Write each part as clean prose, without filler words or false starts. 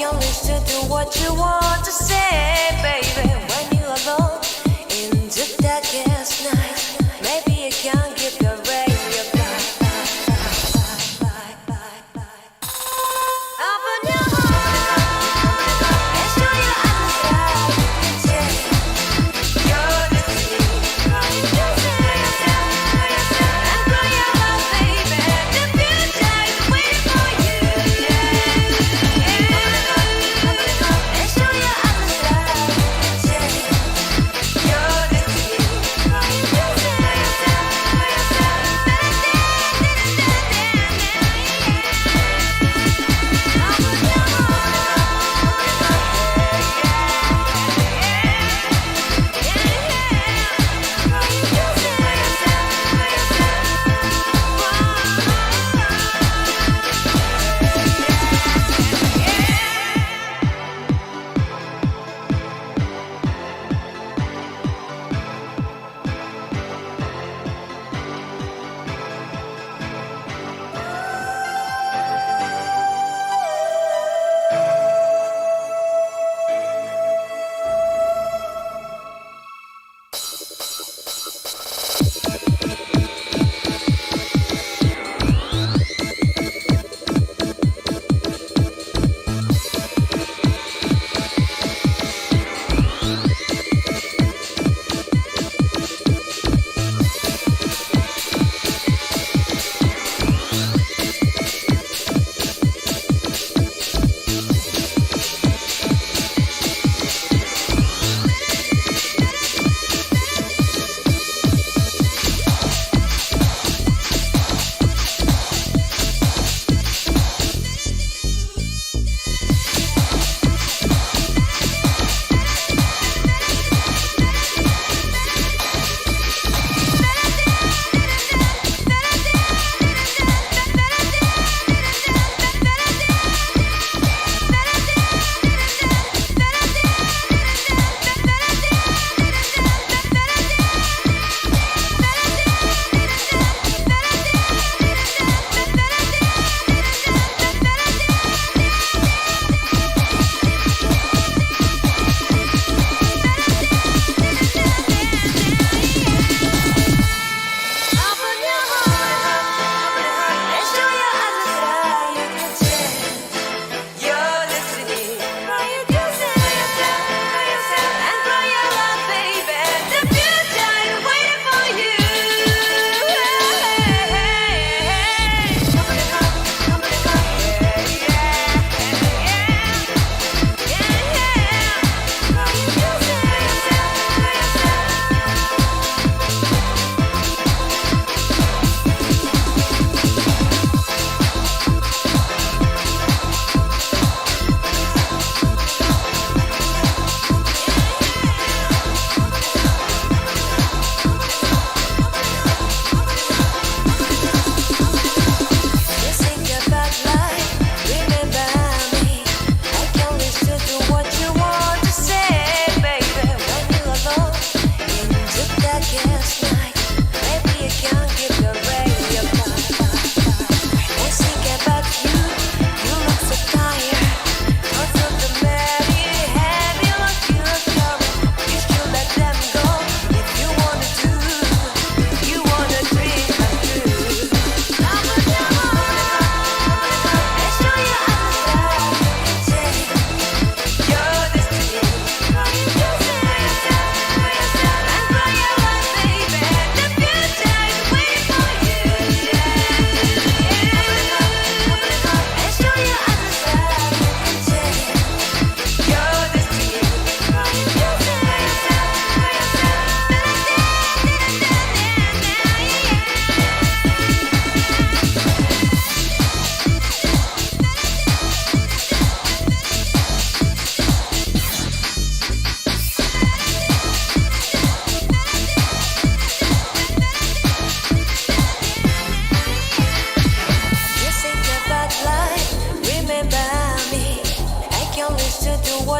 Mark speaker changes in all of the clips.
Speaker 1: can listen to what you want to say, baby. When you're alone in the darkest night, maybe you can give your radio back. Open your heart and show your eyes that you're destiny. And grow your love, baby. The future is waiting for you. And show your eyes that you're destiny.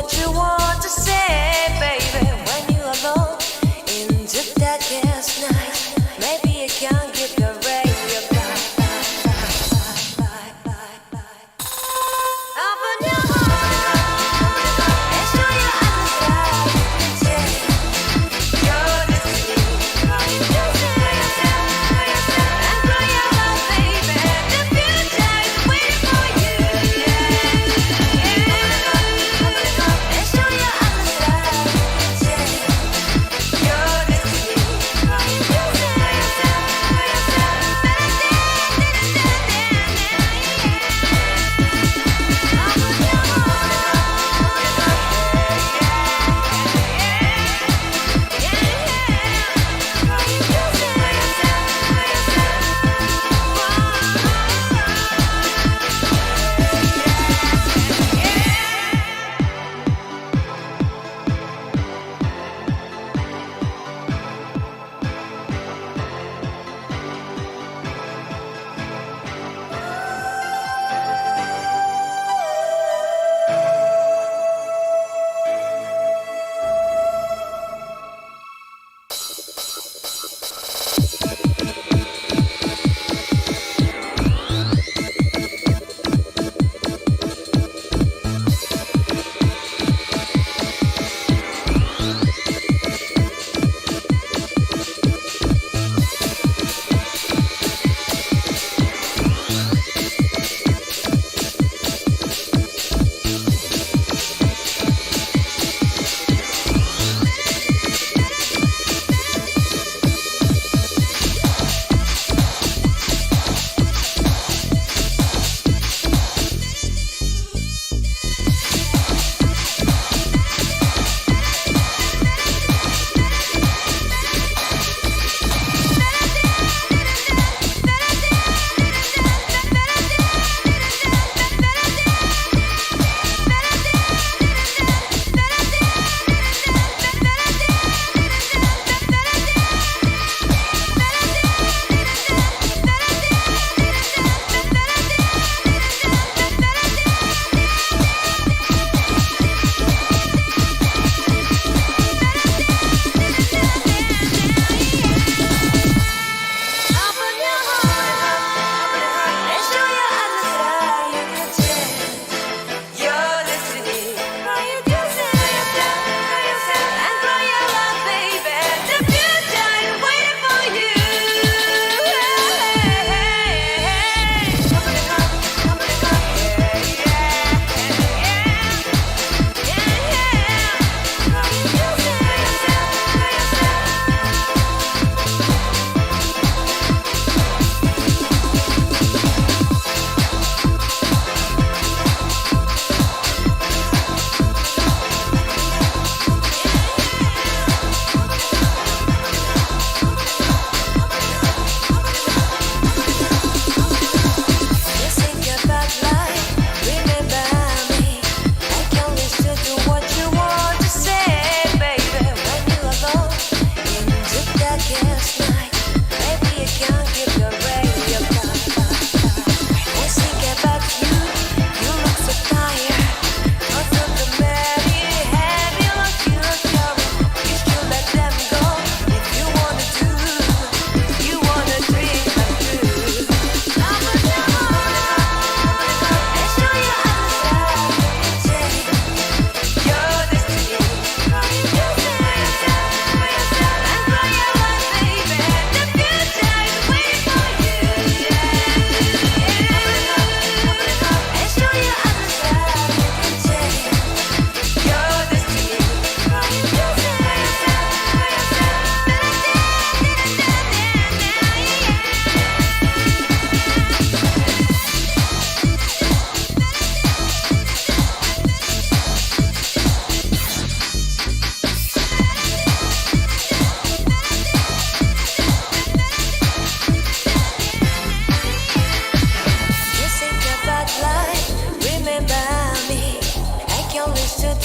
Speaker 1: what you want to say, baby. When you're alone in the darkest night, maybe you can give your radio back. Open your heart.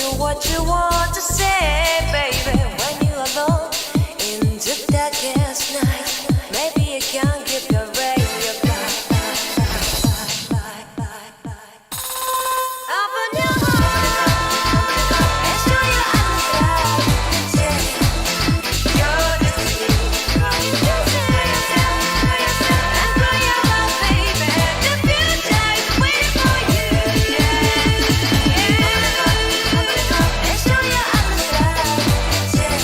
Speaker 1: you what you want to say, baby. When you're alone in the darkest night, maybe you can't keep your radio open your heart and show your eyes that you're the sea. Cry yourself and cry your love, baby. The future is waiting for you. And show your eyes that you're the sea.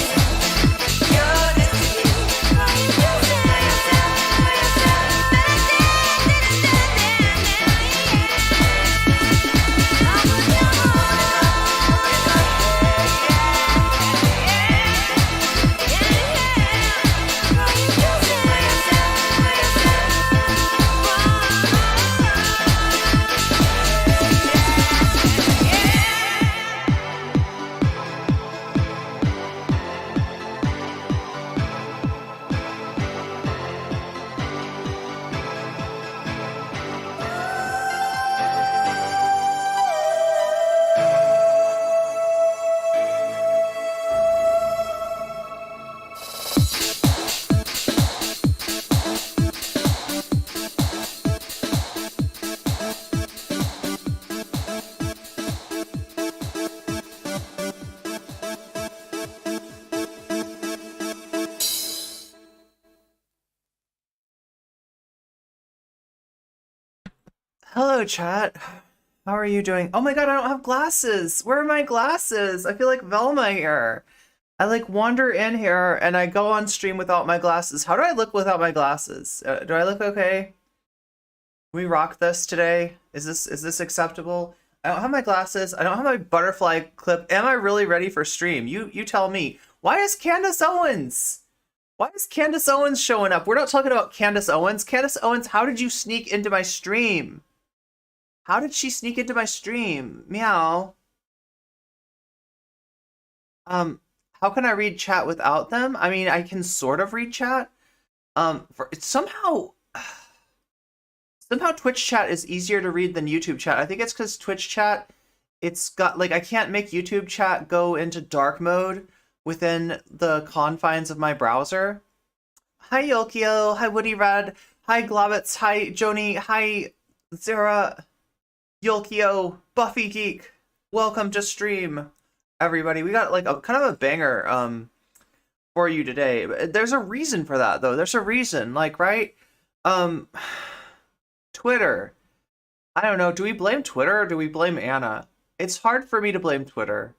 Speaker 1: Cry
Speaker 2: Hello, chat. How are you doing? Oh my god, I don't have glasses. Where are my glasses? I feel like Velma here. I like wander in here and I go on stream without my glasses. How do I look without my glasses? Do I look okay? We rock this today. Is this acceptable? I don't have my glasses. I don't have my butterfly clip. Am I really ready for stream? You tell me. Why is Candace Owens? Why is Candace Owens showing up? We're not talking about Candace Owens. Candace Owens, how did you sneak into my stream? How did she sneak into my stream? Meow. How can I read chat without them? I mean, I can sort of read chat. Somehow Twitch chat is easier to read than YouTube chat. I think it's because Twitch chat, it's got, like, I can't make YouTube chat go into dark mode within the confines of my browser. Hi, Yolkio. Hi, Woody Red. Hi, Globbits. Hi, Joni. Hi, Zara. Yolkio, Buffy Geek, welcome to stream, everybody. We got like a kind of a banger for you today. There's a reason for that though. There's a reason, like, right? Twitter. I don't know. Do we blame Twitter or do we blame Ana? It's hard for me to blame Twitter.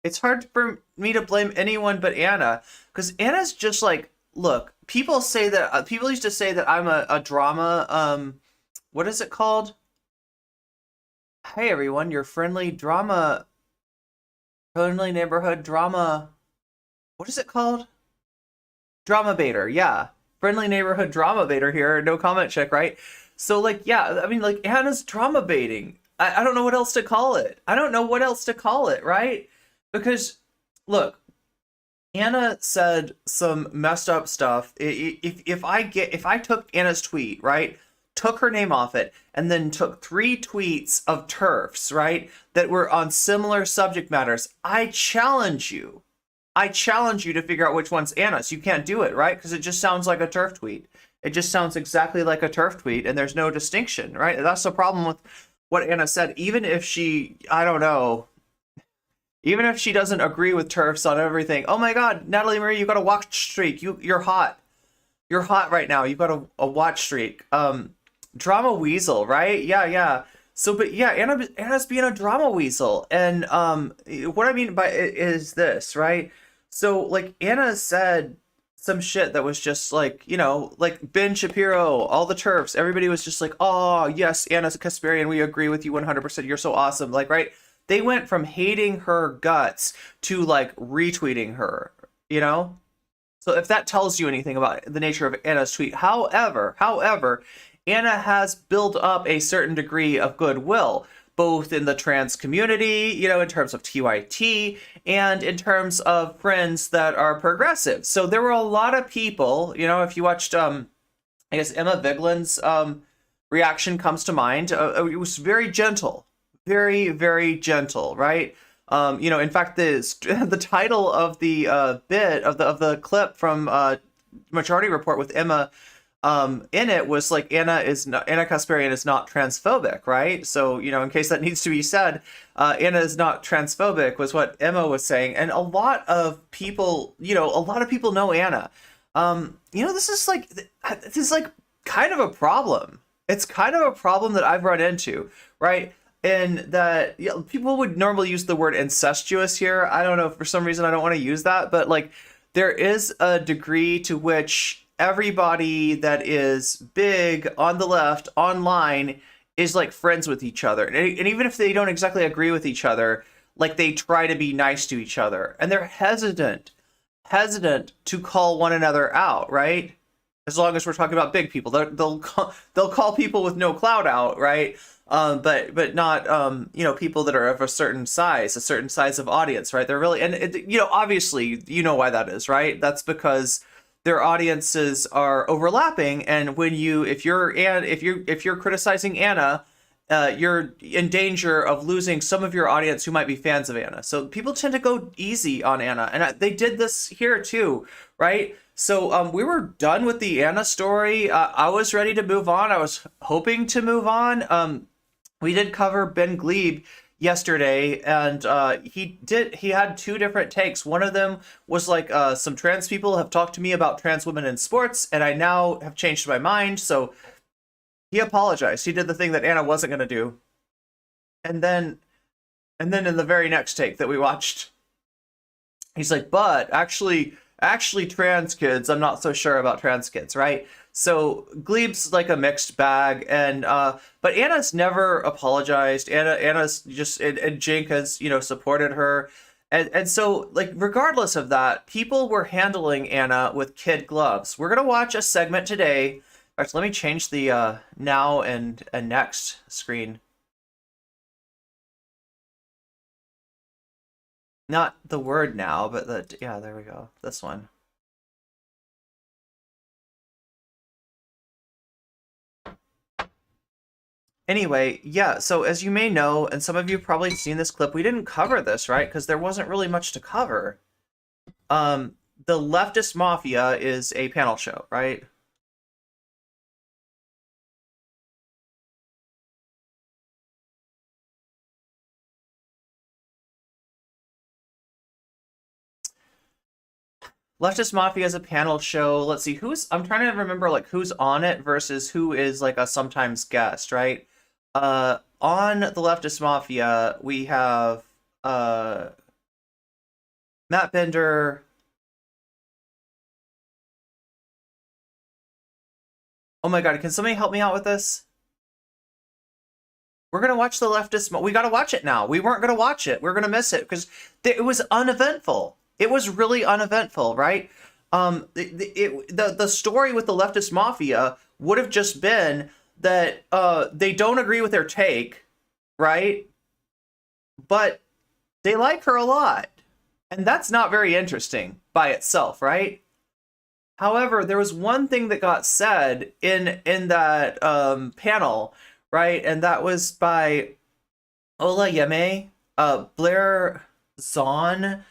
Speaker 2: It's hard for me to blame anyone but Ana, because Ana's just like, look. People say that people used to say that I'm a drama. What is it called? Hey everyone, your friendly neighborhood drama, what is it called? Drama baiter, yeah. Friendly neighborhood drama baiter here, no comment check, right? So like, yeah, I mean like Ana's drama baiting. I don't know what else to call it. I don't know what else to call it, right? Because, look, Ana said some messed up stuff. If I took Ana's tweet, right? Took her name off it, and then took 3 tweets of TERFs, right, that were on similar subject matters, I challenge you to figure out which one's Ana's. You can't do it, right? Because it just sounds like a TERF tweet. It just sounds exactly like a TERF tweet, and there's no distinction, right? That's the problem with what Ana said. Even if she, I don't know, even if she doesn't agree with TERFs on everything, oh my god, Natalie Marie, you got a watch streak. You're hot. You're hot right now. You've got a watch streak. Drama weasel, right? Yeah. So, but yeah, Ana's being a drama weasel, and what I mean by it is this, right? So, like, Ana said some shit that was just like, you know, like Ben Shapiro, all the TERFs, everybody was just like, oh yes, Ana Kasparian, we agree with you 100%. You're so awesome, like, right? They went from hating her guts to like retweeting her, you know. So if that tells you anything about the nature of Ana's tweet, however, Ana has built up a certain degree of goodwill, both in the trans community, you know, in terms of TYT, and in terms of friends that are progressive. So there were a lot of people, you know, if you watched, I guess Emma Viglin's reaction comes to mind. It was very gentle, very, very gentle, right? In fact, the title of the bit of the clip from Majority Report with Emma in it was like Ana Kasparian is not transphobic, right? So, in case that needs to be said, Ana is not transphobic was what Emma was saying, and a lot of people know Ana. This is like kind of a problem. It's kind of a problem that I've run into, right? And that people would normally use the word incestuous here. I don't know, for some reason I don't want to use that, but like there is a degree to which everybody that is big on the left online is like friends with each other. And even if they don't exactly agree with each other, like they try to be nice to each other, and they're hesitant to call one another out, right? As long as we're talking about big people, they'll call people with no clout out, right? But not people that are of a certain size of audience, right? They're really, and obviously why that is, right? That's because their audiences are overlapping, and if you're criticizing Ana, you're in danger of losing some of your audience who might be fans of Ana. So people tend to go easy on Ana, and they did this here too, right? So we were done with the Ana story. I was ready to move on. I was hoping to move on. We did cover Ben Glebe yesterday, and he had two different takes. One of them was like some trans people have talked to me about trans women in sports, and I now have changed my mind. So he apologized. He did the thing that Ana wasn't going to do. And then in the very next take that we watched, he's like, but actually trans kids, I'm not so sure about trans kids, right? So Glebe's like a mixed bag, and but Ana's never apologized. Ana's just, and Jink has supported her, and so like regardless of that, people were handling Ana with kid gloves. We're gonna watch a segment today. All right, so let me change the now and next screen. Not the word now, but there we go. This one. Anyway, yeah, so as you may know, and some of you have probably seen this clip, we didn't cover this, right? Because there wasn't really much to cover. The Leftist Mafia is a panel show, right? Leftist Mafia is a panel show. Let's see, I'm trying to remember like who's on it versus who is like a sometimes guest, right? On the Leftist Mafia, we have Matt Bender. Oh my god, can somebody help me out with this? We're gonna watch the Leftist. We gotta watch it now. We weren't gonna watch it. We're gonna miss it because it was uneventful. It was really uneventful, right? The story with the Leftist Mafia would have just been that they don't agree with their take, right? But they like her a lot, and that's not very interesting by itself, right? However, there was one thing that got said in that panel, right? And that was by Olayemi, Blair Zahn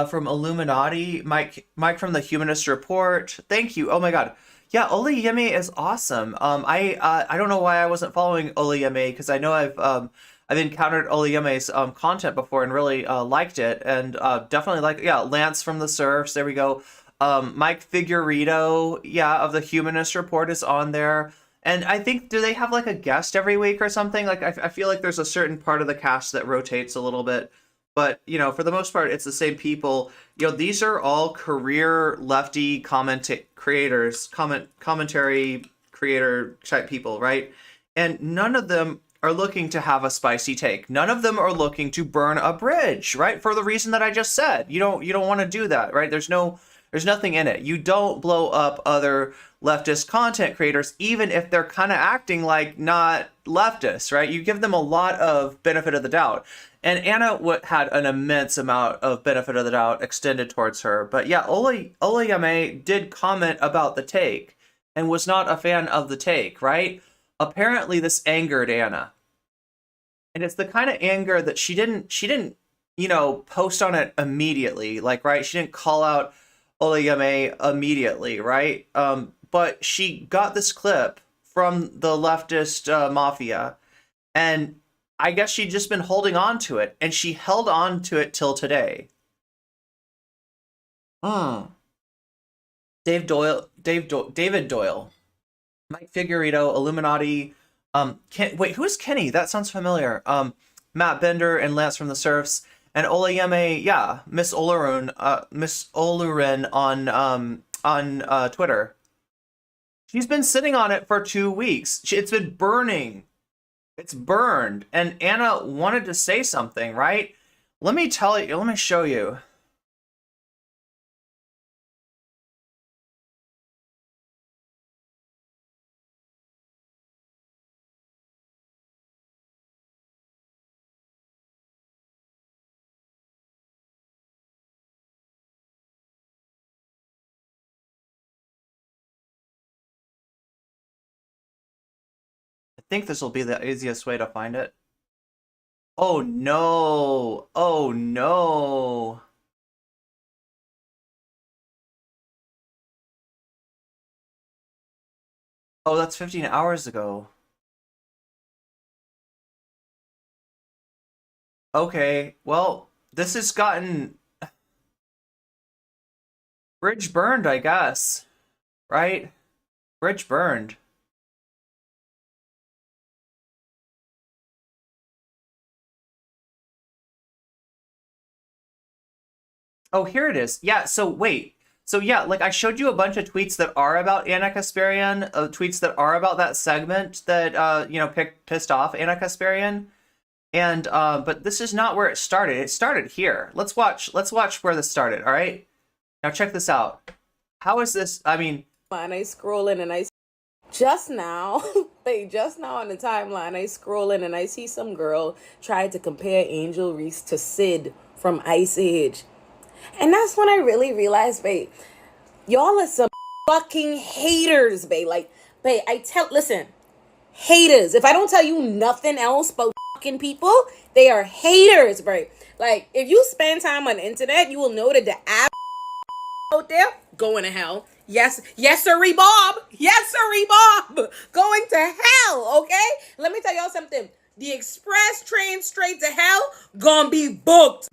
Speaker 2: from Illuminati, Mike from the Humanist Report. Thank you. Oh my god. Yeah, Olayemi is awesome. I don't know why I wasn't following Olayemi, because I know I've encountered Olayemi's content before and really liked it, and definitely Lance from the Surfs. There we go. Mike Figueredo, of the Humanist Report is on there. And I think, do they have like a guest every week or something? Like, I feel like there's a certain part of the cast that rotates a little bit. But, for the most part, it's the same people. These are all career lefty commentary creator type people, right? And none of them are looking to have a spicy take. None of them are looking to burn a bridge, right? For the reason that I just said. You don't want to do that, right? There's nothing in it. You don't blow up other leftist content creators, even if they're kind of acting like not leftists, right? You give them a lot of benefit of the doubt. And Ana had an immense amount of benefit of the doubt extended towards her. But yeah, Olayemi did comment about the take and was not a fan of the take, right? Apparently this angered Ana. And it's the kind of anger that she didn't post on it immediately, like, right? She didn't call out Olayemi immediately, right? But she got this clip from the leftist mafia, and I guess she'd just been holding on to it, and she held on to it till today. David Doyle, Mike Figueredo, Illuminati. Wait, who is Kenny? That sounds familiar. Matt Bender and Lance from the Surfs, and Olayemi, yeah, Miss Olurin on Twitter. She's been sitting on it for 2 weeks. It's been burning. It's burned. And Ana wanted to say something, right? Let me tell you. Let me show you. I think this will be the easiest way to find it. Oh no. Oh no. Oh, that's 15 hours ago. Okay, well, this has gotten bridge burned, I guess. Right? Bridge burned. Oh, here it is. Yeah, so wait. So yeah, like I showed you a bunch of tweets that are about Ana Kasparian, tweets that are about that segment that pissed off Ana Kasparian. And but this is not where it started. It started here. Let's watch where this started, all right? Now check this out. How is this? I mean,
Speaker 3: And I scroll in and I just now, just now on the timeline, I scroll in and I see some girl try to compare Angel Reese to Sid from Ice Age. And that's when I really realized, babe, y'all are some fucking haters, babe. Like, babe, listen, haters. If I don't tell you nothing else but fucking people, they are haters, babe. Like, if you spend time on the internet, you will know that the app out there going to hell. Yes, sirree, Bob. Yes, sirree, Bob. Going to hell, okay? Let me tell y'all something. The express train straight to hell gonna be booked.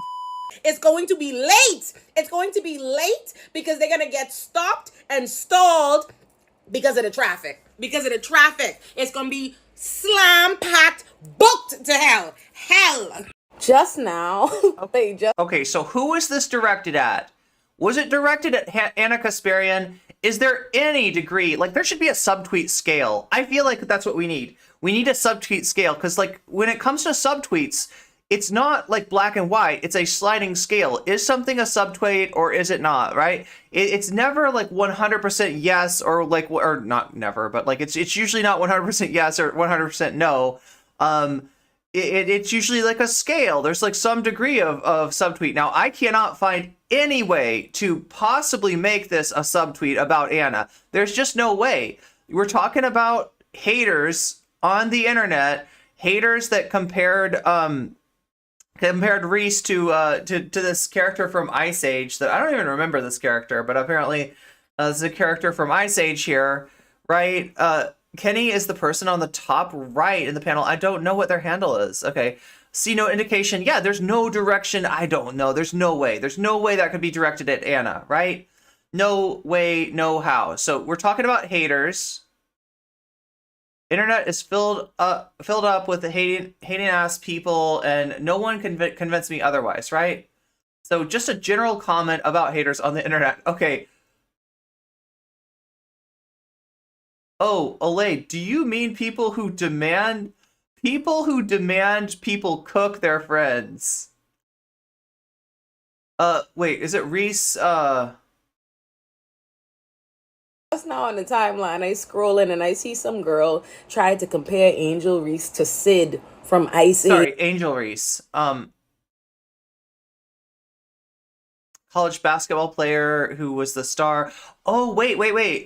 Speaker 3: It's going to be late. It's going to be late because they're going to get stopped and stalled because of the traffic. It's going to be slam-packed, booked to hell. Hell. Just now.
Speaker 2: okay, so who was this directed at? Was it directed at Ana Kasparian? Is there any degree, like there should be a subtweet scale. I feel like that's what we need. We need a subtweet scale because like when it comes to subtweets, it's not like black and white. It's a sliding scale. Is something a subtweet or is it not, right? It's never like 100% yes or like, or not never, but like it's usually not 100% yes or 100% no. It's usually like a scale. There's like some degree of subtweet. Now, I cannot find any way to possibly make this a subtweet about Ana. There's just no way. We're talking about haters on the internet, haters that compared Reese to this character from Ice Age that I don't even remember this character, but apparently this is a character from Ice Age here, right? Kenny is the person on the top right in the panel. I don't know what their handle is. Okay. See no indication. Yeah, there's no direction. I don't know. There's no way. There's no way that could be directed at Ana, right? No way, no how. So we're talking about haters. Internet is filled up with the hating ass people, and no one can convince me otherwise, right? So just a general comment about haters on the internet. Okay. Oh, Olay, do you mean people who demand people cook their friends? Wait, is it Reese?
Speaker 3: Just now on the timeline, I scroll in and I see some girl try to compare Angel Reese to Sid from Ice Age.
Speaker 2: Sorry, Angel Reese. College basketball player who was the star. Oh, wait.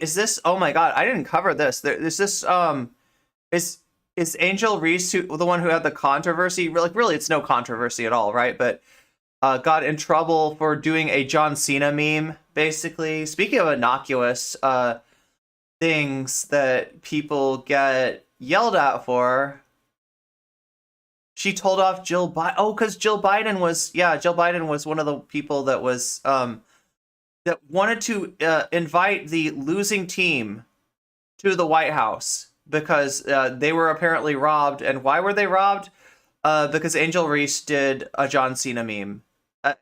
Speaker 2: Is this? Oh my God, I didn't cover this. Is this? Is Angel Reese the one who had the controversy? Like, really, it's no controversy at all, right? But got in trouble for doing a John Cena meme, basically. Speaking of innocuous things that people get yelled at for, she told off Jill Biden. Oh, because Jill Biden was one of the people that was that wanted to invite the losing team to the White House because they were apparently robbed. And why were they robbed? Because Angel Reese did a John Cena meme.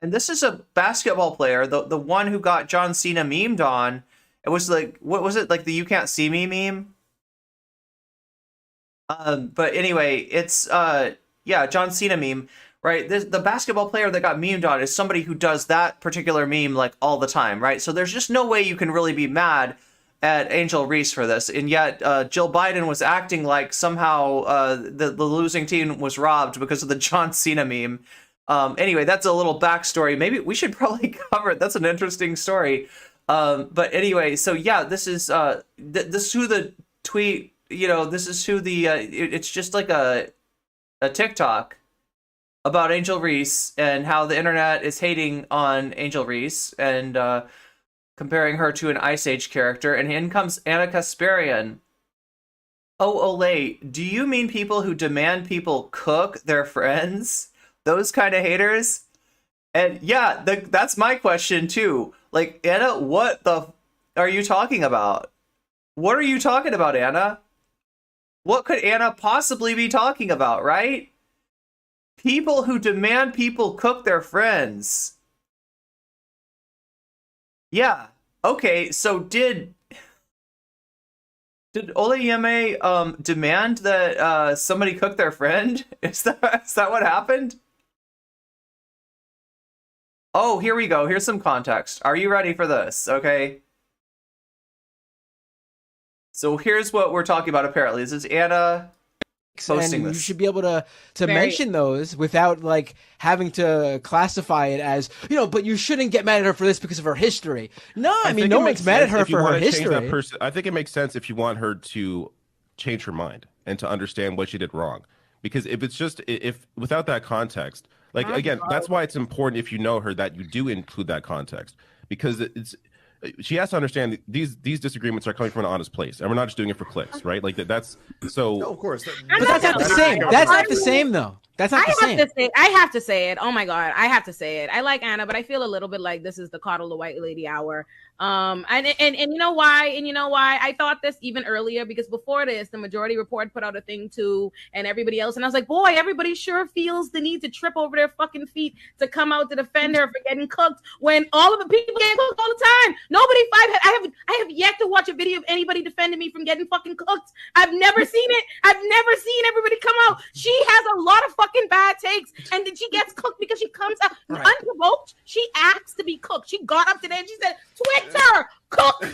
Speaker 2: And this is a basketball player, the one who got John Cena memed on. It was like, what was it? Like the "You Can't See Me" meme? But anyway, it's, John Cena meme, right? The basketball player that got memed on is somebody who does that particular meme like all the time, right? So there's just no way you can really be mad at Angel Reese for this. And yet Jill Biden was acting like somehow the losing team was robbed because of the John Cena meme. Anyway, that's a little backstory. Maybe we should probably cover it. That's an interesting story. But anyway, so yeah, this is who the tweet, this is who the, it's just like a TikTok about Angel Reese and how the internet is hating on Angel Reese and comparing her to an Ice Age character. And in comes Ana Kasparian. Oh, Olay, do you mean people who demand people cook their friends? Those kind of haters? And yeah, that's my question too. Like, Anna, what the are you talking about? What are you talking about, Anna? What could Anna possibly be talking about, right? People who demand people cook their friends. Yeah. Okay, so did Olayemi demand that somebody cook their friend? Is that what happened? Oh, here we go. Here's some context. Are you ready for this? Okay. So here's what we're talking about apparently. This is Anna posting
Speaker 4: and
Speaker 2: this.
Speaker 4: you should be able to mention those without like having to classify it as, but you shouldn't get mad at her for this because of her history. No, I mean, no one's mad at her for her history.
Speaker 5: I think it makes sense if you want her to change her mind and to understand what she did wrong. Because if it's just, if without that context, like, again, that's why it's important if you know her that you do include that context. Because she has to understand these disagreements are coming from an honest place, and we're not just doing it for clicks, right? Like that's so.
Speaker 6: No, of course,
Speaker 4: but that's not the same. That's not the same, though. That's not the same.
Speaker 3: I have to say it. Oh my god, I have to say it. I like Anna, but I feel a little bit like this is the coddle the white lady hour. And you know why? And you know why? I thought this even earlier because before this, the Majority Report put out a thing too, and everybody else, and I was like, boy, everybody sure feels the need to trip over their fucking feet to come out to defend her for getting cooked when all of the people get cooked all the time. Nobody I have yet to watch a video of anybody defending me from getting fucking cooked. I've never seen it. I've never seen everybody come out. She has a lot of fucking bad takes, and then she gets cooked because she comes out unprovoked. She asks to be cooked. She got up today and she said, Twitter, cook me.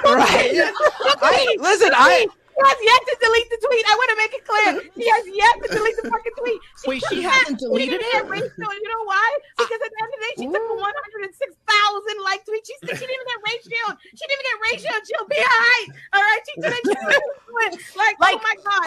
Speaker 4: Right. Listen,
Speaker 3: She has yet to delete the tweet. I want to make it clear. She has yet to delete the fucking tweet.
Speaker 4: She hasn't deleted it?
Speaker 3: Ratio. You know why? Because at the end of the day, she took a 106,000 like tweet. She didn't even get ratio. She didn't even get ratio. She'll be all right. All right. She didn't get like, oh my god.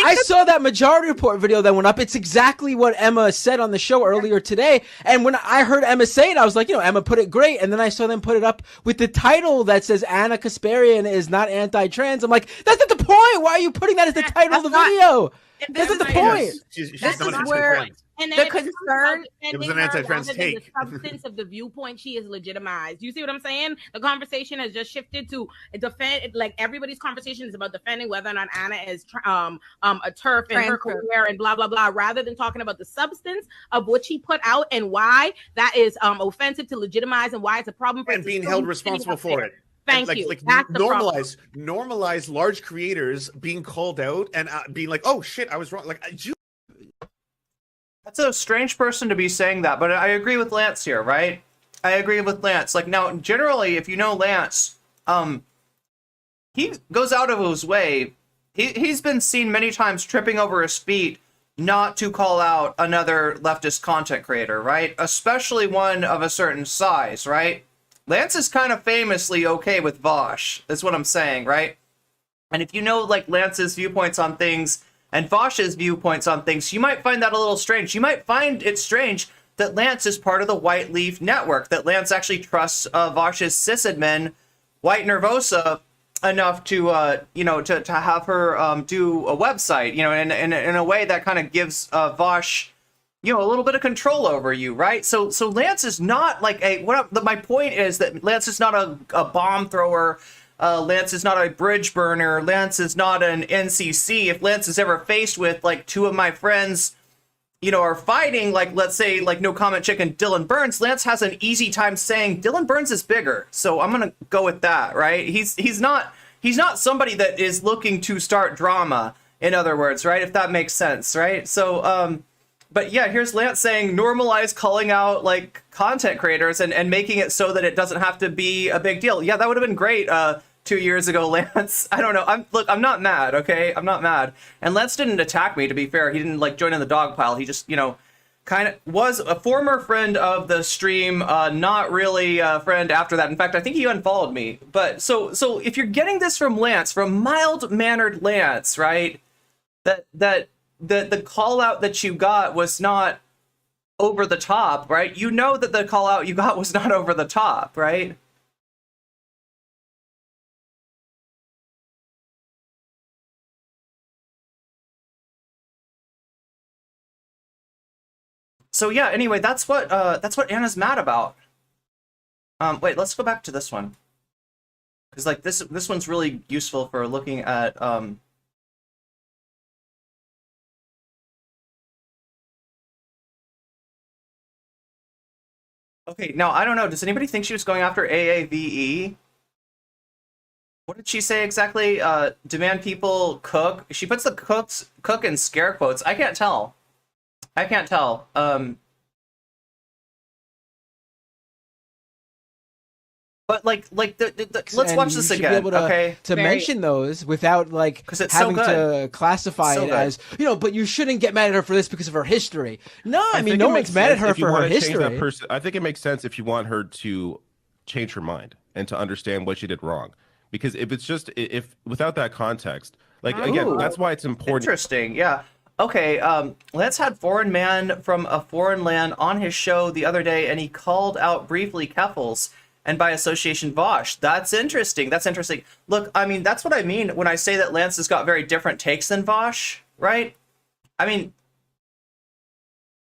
Speaker 4: I saw that Majority Report video that went up. It's exactly what Emma said on the show earlier today. And when I heard Emma say it, I was like, Emma put it great. And then I saw them put it up with the title that says Ana Kasparian is not anti-trans. I'm like, that's not the point. Why are you putting that as the title of the video?
Speaker 3: That's
Speaker 4: not the point.
Speaker 6: She's
Speaker 3: This
Speaker 6: not
Speaker 3: is where
Speaker 6: anti-trans.
Speaker 3: and
Speaker 6: The concern, it was an anti-trans take.
Speaker 3: The substance of the viewpoint she is legitimized. You see what I'm saying? The conversation has just shifted to defend. Like everybody's conversation is about defending whether or not Ana is a turf in her career and blah blah blah, rather than talking about the substance of what she put out and why that is offensive to legitimize and why it's a problem for
Speaker 6: and being held responsible for it.
Speaker 3: Thank you.
Speaker 6: Like
Speaker 3: That's
Speaker 6: normalize large creators being called out and being like, oh shit, I was wrong. Like
Speaker 2: That's a strange person to be saying that, but I agree with Lance here, right? I agree with Lance. Like, now, generally, if you know Lance, he goes out of his way. He's been seen many times tripping over his feet not to call out another leftist content creator, right? Especially one of a certain size, right? Lance is kind of famously okay with Vosh. That's what I'm saying, right? And if you know, like, Lance's viewpoints on things and Vosh's viewpoints on things, you might find that a little strange. You might find it strange that Lance is part of the White Leaf Network, that Lance actually trusts Vosh's sysadmin, White Nervosa, enough to, you know, to have her do a website, you know, in a way that kind of gives Vosh, you know, a little bit of control over you, right? So Lance is not like my point is that Lance is not a bomb thrower. Lance is not a bridge burner. Lance is not an NCC. If Lance is ever faced with like two of my friends, you know, are fighting, like, let's say, like nocommentchick and Dylan Burns, Lance has an easy time saying Dylan Burns is bigger. So I'm gonna go with that, right? He's not somebody that is looking to start drama, in other words, right? If that makes sense, right? So but yeah, here's Lance saying normalize calling out like content creators and making it so that it doesn't have to be a big deal. Yeah, that would have been great 2 years ago, Lance. I don't know. I'm not mad, okay? I'm not mad. And Lance didn't attack me, to be fair. He didn't like join in the dog pile. He just, you know, kind of was a former friend of the stream, not really a friend after that. In fact, I think he unfollowed me. But so if you're getting this from Lance, from mild-mannered Lance, right? That the call out that you got was not over the top, right? You know that the call out you got was not over the top, right? So yeah, anyway, that's what Anna's mad about. Wait, let's go back to this one. Cuz like this one's really useful for looking at Okay, now I don't know. Does anybody think she was going after AAVE? What did she say exactly? Demand people cook. She puts the cook in scare quotes. I can't tell. I can't tell. But like let's watch this again, okay?
Speaker 4: To mention those without like
Speaker 2: 'Cause it's
Speaker 4: having
Speaker 2: so good.
Speaker 4: to classify
Speaker 2: So
Speaker 4: it
Speaker 2: good.
Speaker 4: as, you know, but you shouldn't get mad at her for this because of her history. No, I mean,
Speaker 5: think
Speaker 4: no
Speaker 5: it
Speaker 4: one's
Speaker 5: makes
Speaker 4: mad at
Speaker 5: sense
Speaker 4: her
Speaker 5: if you
Speaker 4: for her
Speaker 5: wanna change that
Speaker 4: history.
Speaker 5: person. I think it makes sense if you want her to change her mind and to understand what she did wrong. Because if it's just if without that context, like again,
Speaker 2: Ooh.
Speaker 5: that's why it's important.
Speaker 2: Interesting, yeah. Okay, Lance had foreign man from a foreign land on his show the other day, and he called out briefly Keffels and by association Vosh. That's interesting. That's interesting. Look, I mean, that's what I mean when I say that Lance has got very different takes than Vosh, right? I mean,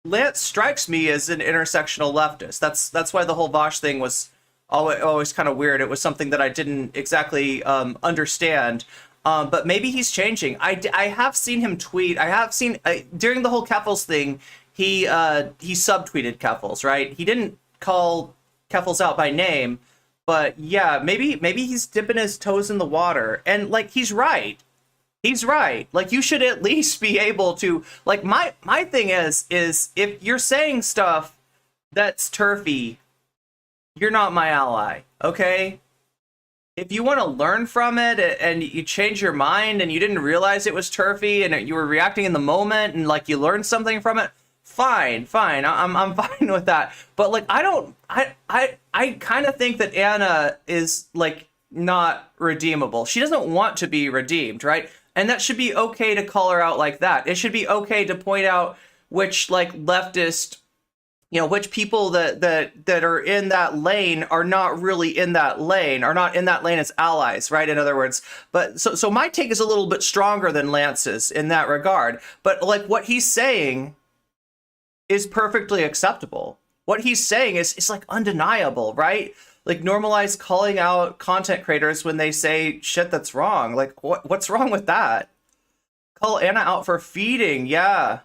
Speaker 2: Lance strikes me as an intersectional leftist. That's why the whole Vosh thing was always kind of weird. It was something that I didn't exactly understand. But maybe he's changing. I have seen him tweet. I have seen during the whole Keffels thing, he subtweeted Keffels, right? He didn't call Keffels out by name, but yeah, maybe he's dipping his toes in the water. And like he's right. He's right. Like you should at least be able to like my thing is if you're saying stuff that's turfy, you're not my ally, okay? If you want to learn from it and you change your mind and you didn't realize it was turfy and you were reacting in the moment and like you learned something from it, fine. I'm fine with that. But like I kind of think that Ana is like not redeemable. She doesn't want to be redeemed, right? And that should be okay to call her out like that. It should be okay to point out which like leftist, you know, which people that are in that lane are not really in that lane, are not in that lane as allies, right? In other words, but so my take is a little bit stronger than Lance's in that regard. But like what he's saying is perfectly acceptable. What he's saying is like undeniable, right? Like normalize calling out content creators when they say shit that's wrong. Like what's wrong with that? Call Ana out for feeding, yeah.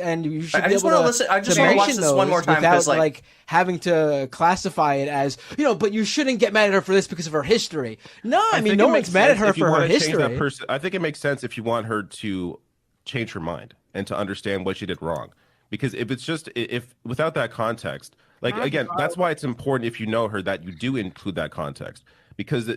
Speaker 4: And you should
Speaker 2: I
Speaker 4: be
Speaker 2: just
Speaker 4: able
Speaker 2: want to
Speaker 4: to
Speaker 2: listen. I just want to watch
Speaker 4: mention
Speaker 2: this one
Speaker 4: those
Speaker 2: more time
Speaker 4: without
Speaker 2: because
Speaker 4: like having to classify it as, you know, but you shouldn't get mad at her for this because of her history. No, I mean,
Speaker 5: think
Speaker 4: no
Speaker 5: it
Speaker 4: one's
Speaker 5: makes
Speaker 4: mad at
Speaker 5: sense
Speaker 4: her
Speaker 5: if you
Speaker 4: for her
Speaker 5: wanna change that
Speaker 4: history.
Speaker 5: person. I think it makes sense if you want her to change her mind and to understand what she did wrong. Because if it's just if without that context, like again, that's why it's important if you know her that you do include that context. Because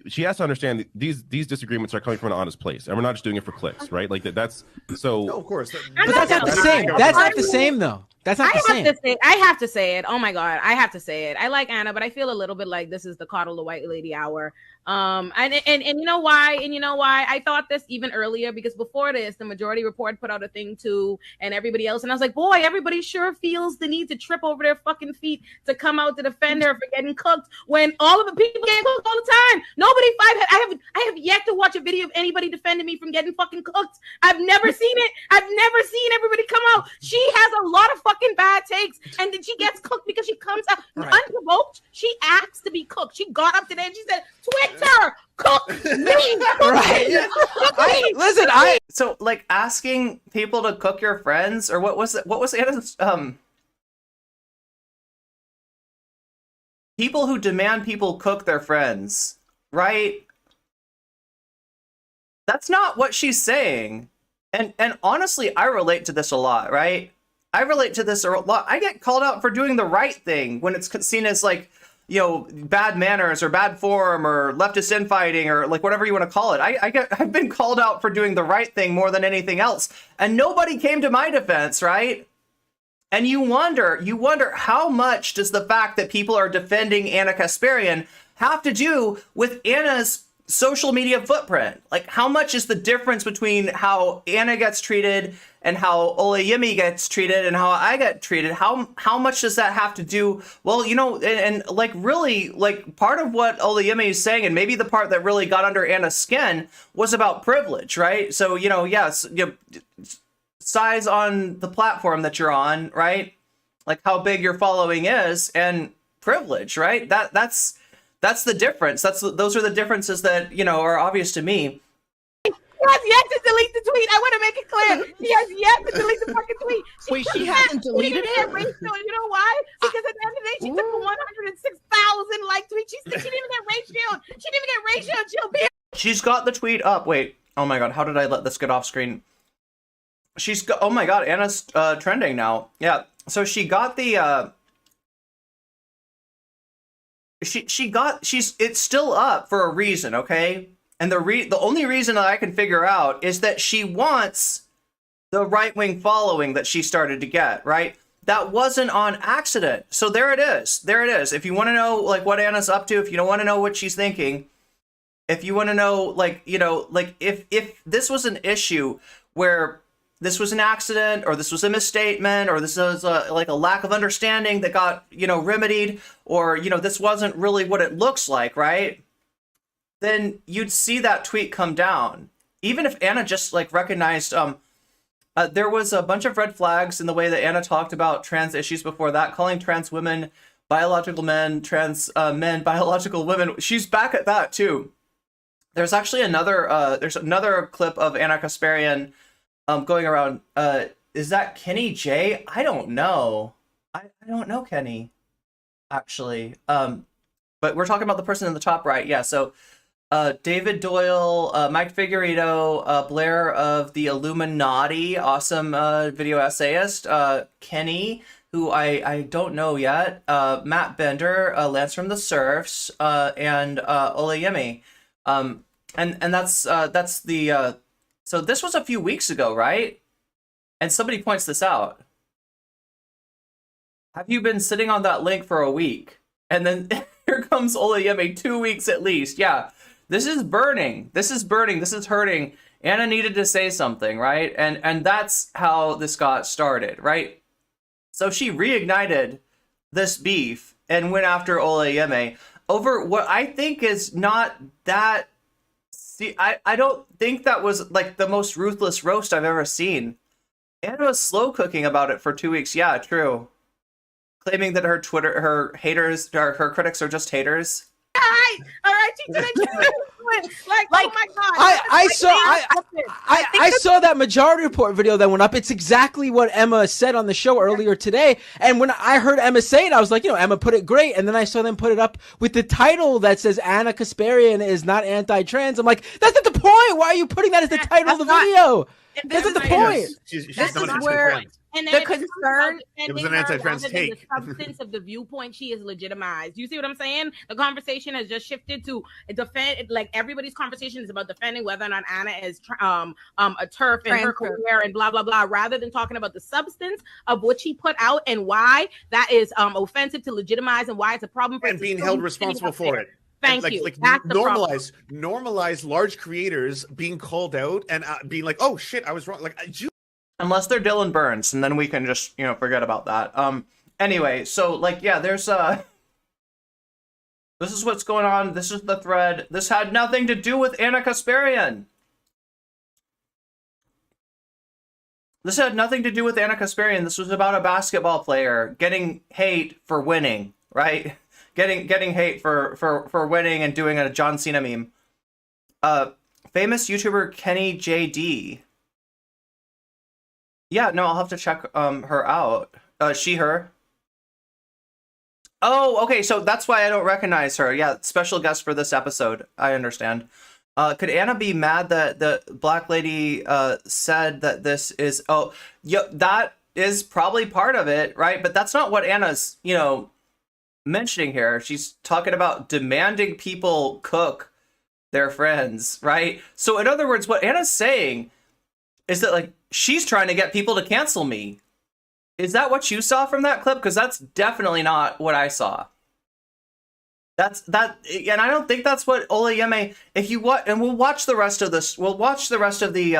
Speaker 5: she has to understand that these disagreements are coming from an honest place, and we're not just doing it for clicks, right? Like that's so.
Speaker 6: No, of course.
Speaker 4: But that's not the same. That's not the same, though. That's not the same.
Speaker 3: I have to say it. Oh my god, I have to say it. I like Anna, but I feel a little bit like this is the coddle the white lady hour. And you know why? And you know why? I thought this even earlier because before this, the Majority Report put out a thing too, and everybody else, and I was like, boy, everybody sure feels the need to trip over their fucking feet to come out to defend her for getting cooked when all of the people get cooked all the time. Nobody, I have yet to watch a video of anybody defending me from getting fucking cooked. I've never seen it. I've never seen everybody come out. She has a lot of fucking bad takes, and then she gets cooked because she comes out unprovoked. She asks to be cooked. She got up today and she said, Twitter, cook me.
Speaker 4: Right.
Speaker 2: So like asking people to cook your friends, or what was it? What was Anna's people who demand people cook their friends, right? That's not what she's saying. And honestly, I relate to this a lot, right? I relate to this a lot. I get called out for doing the right thing when it's seen as like, you know, bad manners or bad form or leftist infighting or like whatever you want to call it. I've been called out for doing the right thing more than anything else. And nobody came to my defense, right? And you wonder how much does the fact that people are defending Ana Kasparian have to do with Anna's social media footprint? Like, how much is the difference between how Ana gets treated and how Olayemi gets treated and how I get treated? How much does that have to do? Well, you know, and like really, like part of what Olayemi is saying, and maybe the part that really got under Anna's skin, was about privilege, right? So, you know, yes, you know, size on the platform that you're on, right? Like how big your following is, and privilege, right? That's the difference. Those are the differences that, you know, are obvious to me.
Speaker 3: She has yet to delete the tweet. I want to make it clear. She has yet to delete the fucking tweet.
Speaker 4: Wait, she hasn't deleted it?
Speaker 3: You know why? Because at the end of the day, she took a 106,000 like tweet. She didn't even get ratioed. She didn't even get ratioed. She'll be.
Speaker 2: She's got the tweet up. Wait. Oh my god. How did I let this get off screen? She's got. Oh my god. Anna's trending now. Yeah. So she got the. It's still up for a reason, okay? And the only reason that I can figure out is that she wants the right-wing following that she started to get, right? That wasn't on accident. So there it is. There it is. If you want to know like what Anna's up to, if you don't want to know what she's thinking, if you want to know like, you know, like if this was an issue where this was an accident, or this was a misstatement, or this was like a lack of understanding that got, you know, remedied, or, you know, this wasn't really what it looks like, right? Then you'd see that tweet come down. Even if Ana just like recognized, there was a bunch of red flags in the way that Ana talked about trans issues before that, calling trans women biological men, trans men biological women. She's back at that too. There's actually another clip of Ana Kasparian going around. Is that Kenny J? I don't know. I don't know Kenny, actually. But we're talking about the person in the top right. Yeah, so David Doyle, Mike Figueredo, Blair of the Illuminati, awesome video essayist, Kenny, who I don't know yet, Matt Bender, Lance from the Surfs, and Olayemi. And that's the so this was a few weeks ago, right? And somebody points this out. Have you been sitting on that link for a week? And then here comes Olayemi, 2 weeks at least. Yeah, this is burning. This is burning. This is hurting. Ana needed to say something, right? And that's how this got started, right? So she reignited this beef and went after Olayemi over what I think is not that. See, I don't think that was like the most ruthless roast I've ever seen. Ana was slow cooking about it for 2 weeks. Yeah, true. Claiming that her haters, her critics are just haters.
Speaker 3: All right, she didn't do it. Like, oh my god!
Speaker 4: I saw that Majority Report video that went up. It's exactly what Emma said on the show earlier today. And when I heard Emma say it, I was like, you know, Emma put it great. And then I saw them put it up with the title that says Ana Kasparian is not anti-trans. I'm like, that's not the point. Why are you putting that as the title of the video?
Speaker 7: And
Speaker 4: That's
Speaker 7: this
Speaker 4: not the
Speaker 7: is
Speaker 4: point.
Speaker 6: Yes, she's
Speaker 7: This
Speaker 6: not
Speaker 7: is
Speaker 6: an
Speaker 7: where-
Speaker 6: anti-trans.
Speaker 7: And
Speaker 8: The
Speaker 7: then it becomes about
Speaker 8: concern-
Speaker 6: It was
Speaker 7: defending
Speaker 6: an
Speaker 7: her
Speaker 6: anti-trans
Speaker 7: rather than
Speaker 6: take.
Speaker 7: the substance of the viewpoint she is legitimized. You see what I'm saying? The conversation has just shifted to defend. Like everybody's conversation is about defending whether or not Ana is a turf in her
Speaker 8: Trans.
Speaker 7: career and blah blah blah, rather than talking about the substance of what she put out and why that is offensive to legitimize and why it's a problem for
Speaker 6: And
Speaker 7: us to
Speaker 6: being
Speaker 7: still
Speaker 6: held
Speaker 7: be
Speaker 6: responsible
Speaker 7: sitting up
Speaker 6: for
Speaker 7: there.
Speaker 6: it.
Speaker 7: Thank
Speaker 6: Like,
Speaker 7: you.
Speaker 6: like
Speaker 7: That's the problem.
Speaker 6: normalize large creators being called out and being like, oh shit, I was wrong. Like,
Speaker 2: Unless they're Dylan Burns, and then we can just, forget about that. Anyway, so, like, yeah, there's, this is what's going on. This is the thread. This had nothing to do with Ana Kasparian. This had nothing to do with Ana Kasparian. This was about a basketball player getting hate for winning, right? Getting hate for winning and doing a John Cena meme. Famous YouTuber Kenny JD. Yeah, no, I'll have to check her out. She, her. Oh, okay, so that's why I don't recognize her. Yeah, special guest for this episode. I understand. Could Ana be mad that the black lady said that this is... Oh, yeah, that is probably part of it, right? But that's not what Ana's, mentioning here. She's talking about demanding people cook their friends, right? So in other words, what Ana's saying is that, like, she's trying to get people to cancel me. Is that what you saw from that clip? Because that's definitely not what I saw. And I don't think that's what Olayemi. If you want, and we'll watch the rest of this. We'll watch the rest of the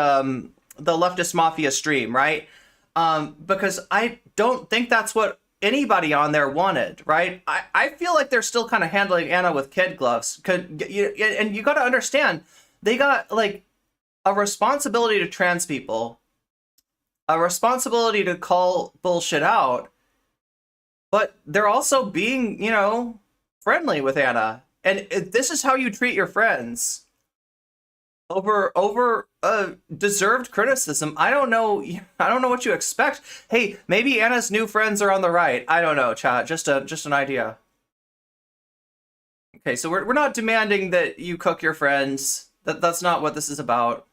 Speaker 2: Leftist Mafia stream, right? Because I don't think that's what anybody on there wanted, right? I feel like they're still kind of handling Ana with kid gloves. And you got to understand, they got like a responsibility to trans people, a responsibility to call bullshit out, but they're also being, friendly with Ana. And this is how you treat your friends over deserved criticism. I don't know what you expect. Hey, maybe Ana's new friends are on the right. I don't know, chat. Just an idea. Okay, so we're not demanding that you cook your friends. That's not what this is about.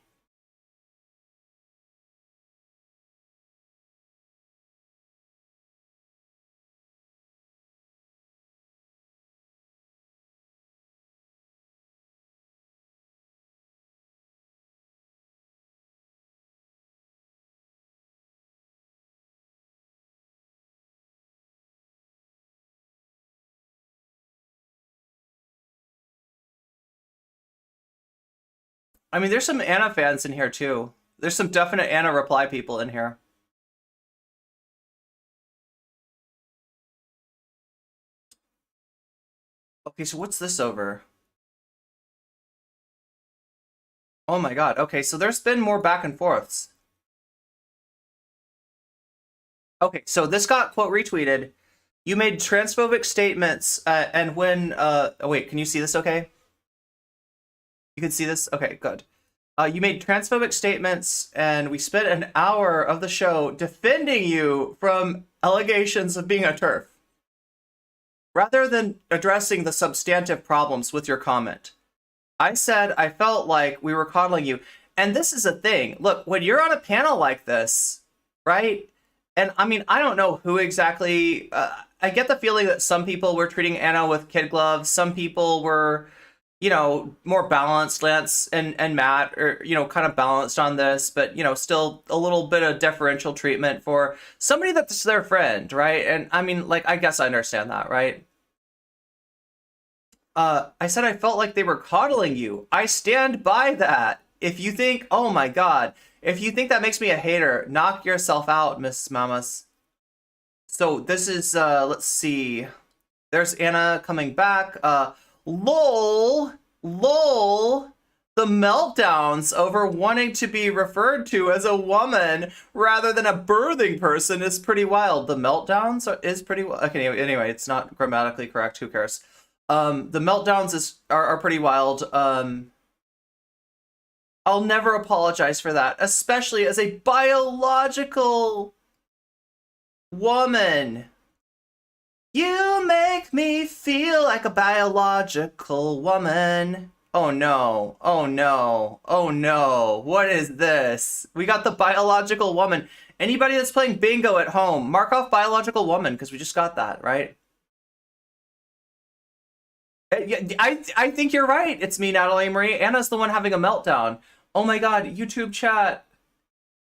Speaker 2: I mean, there's some Ana fans in here too. There's some definite Ana reply people in here. Okay, so what's this over? Oh my god. Okay, so there's been more back and forths. Okay, so this got quote retweeted. You made transphobic statements, and when oh wait, can you see this okay? You can see this? Okay, good. You made transphobic statements, and we spent an hour of the show defending you from allegations of being a TERF, rather than addressing the substantive problems with your comment. I said I felt like we were coddling you. And this is a thing. Look, when you're on a panel like this, right? And I mean, I don't know who exactly... I get the feeling that some people were treating Ana with kid gloves. Some people were, more balanced. Lance and Matt are, kind of balanced on this. But, still a little bit of deferential treatment for somebody that's their friend, right? And I mean, like, I guess I understand that, right? I said I felt like they were coddling you. I stand by that. If you think, oh my god, if you think that makes me a hater, knock yourself out, Miss Mamas. So this is, let's see. There's Ana coming back. LOL. The meltdowns over wanting to be referred to as a woman rather than a birthing person is pretty wild. The meltdowns is pretty wild. Okay, anyway, it's not grammatically correct. Who cares? The meltdowns are pretty wild. I'll never apologize for that, especially as a biological woman. You make me feel like a biological woman. Oh no. Oh no. Oh no. What is this? We got the biological woman. Anybody that's playing bingo at home, mark off biological woman because we just got that, right? Yeah, I think you're right. It's me, Natalie Marie. Anna's the one having a meltdown. Oh my god, YouTube chat.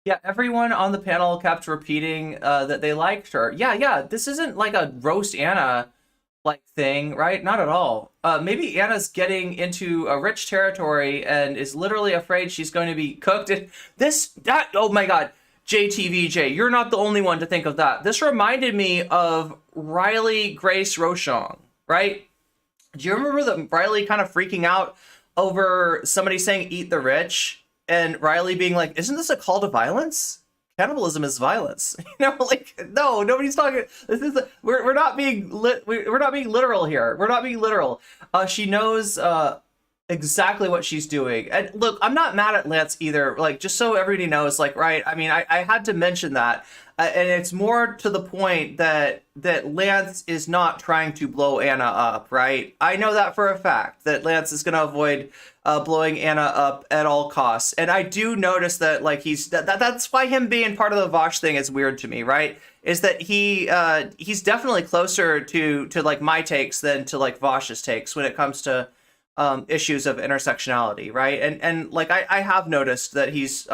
Speaker 2: Yeah, everyone on the panel kept repeating that they liked her. Yeah, this isn't like a roast Anna like thing, right? Not at all. Maybe Anna's getting into a rich territory and is literally afraid she's going to be cooked. Oh my god, JTVJ, you're not the only one to think of that. This reminded me of Riley Grace Rochon, right? Do you remember Riley kind of freaking out over somebody saying "eat the rich" and Riley being like, "Isn't this a call to violence? Cannibalism is violence." Like, no, nobody's talking. This is we're not being we're not being literal here. We're not being literal. She knows exactly what she's doing. And look, I'm not mad at Lance either. Like, just so everybody knows, like, right? I mean, I had to mention that. And it's more to the point that Lance is not trying to blow Anna up, right? I know that for a fact, that Lance is going to avoid blowing Anna up at all costs. And I do notice that, like, that's why him being part of the Vosh thing is weird to me, right? Is that he's definitely closer to like my takes than to like Vosh's takes when it comes to issues of intersectionality, right? And like I have noticed that he's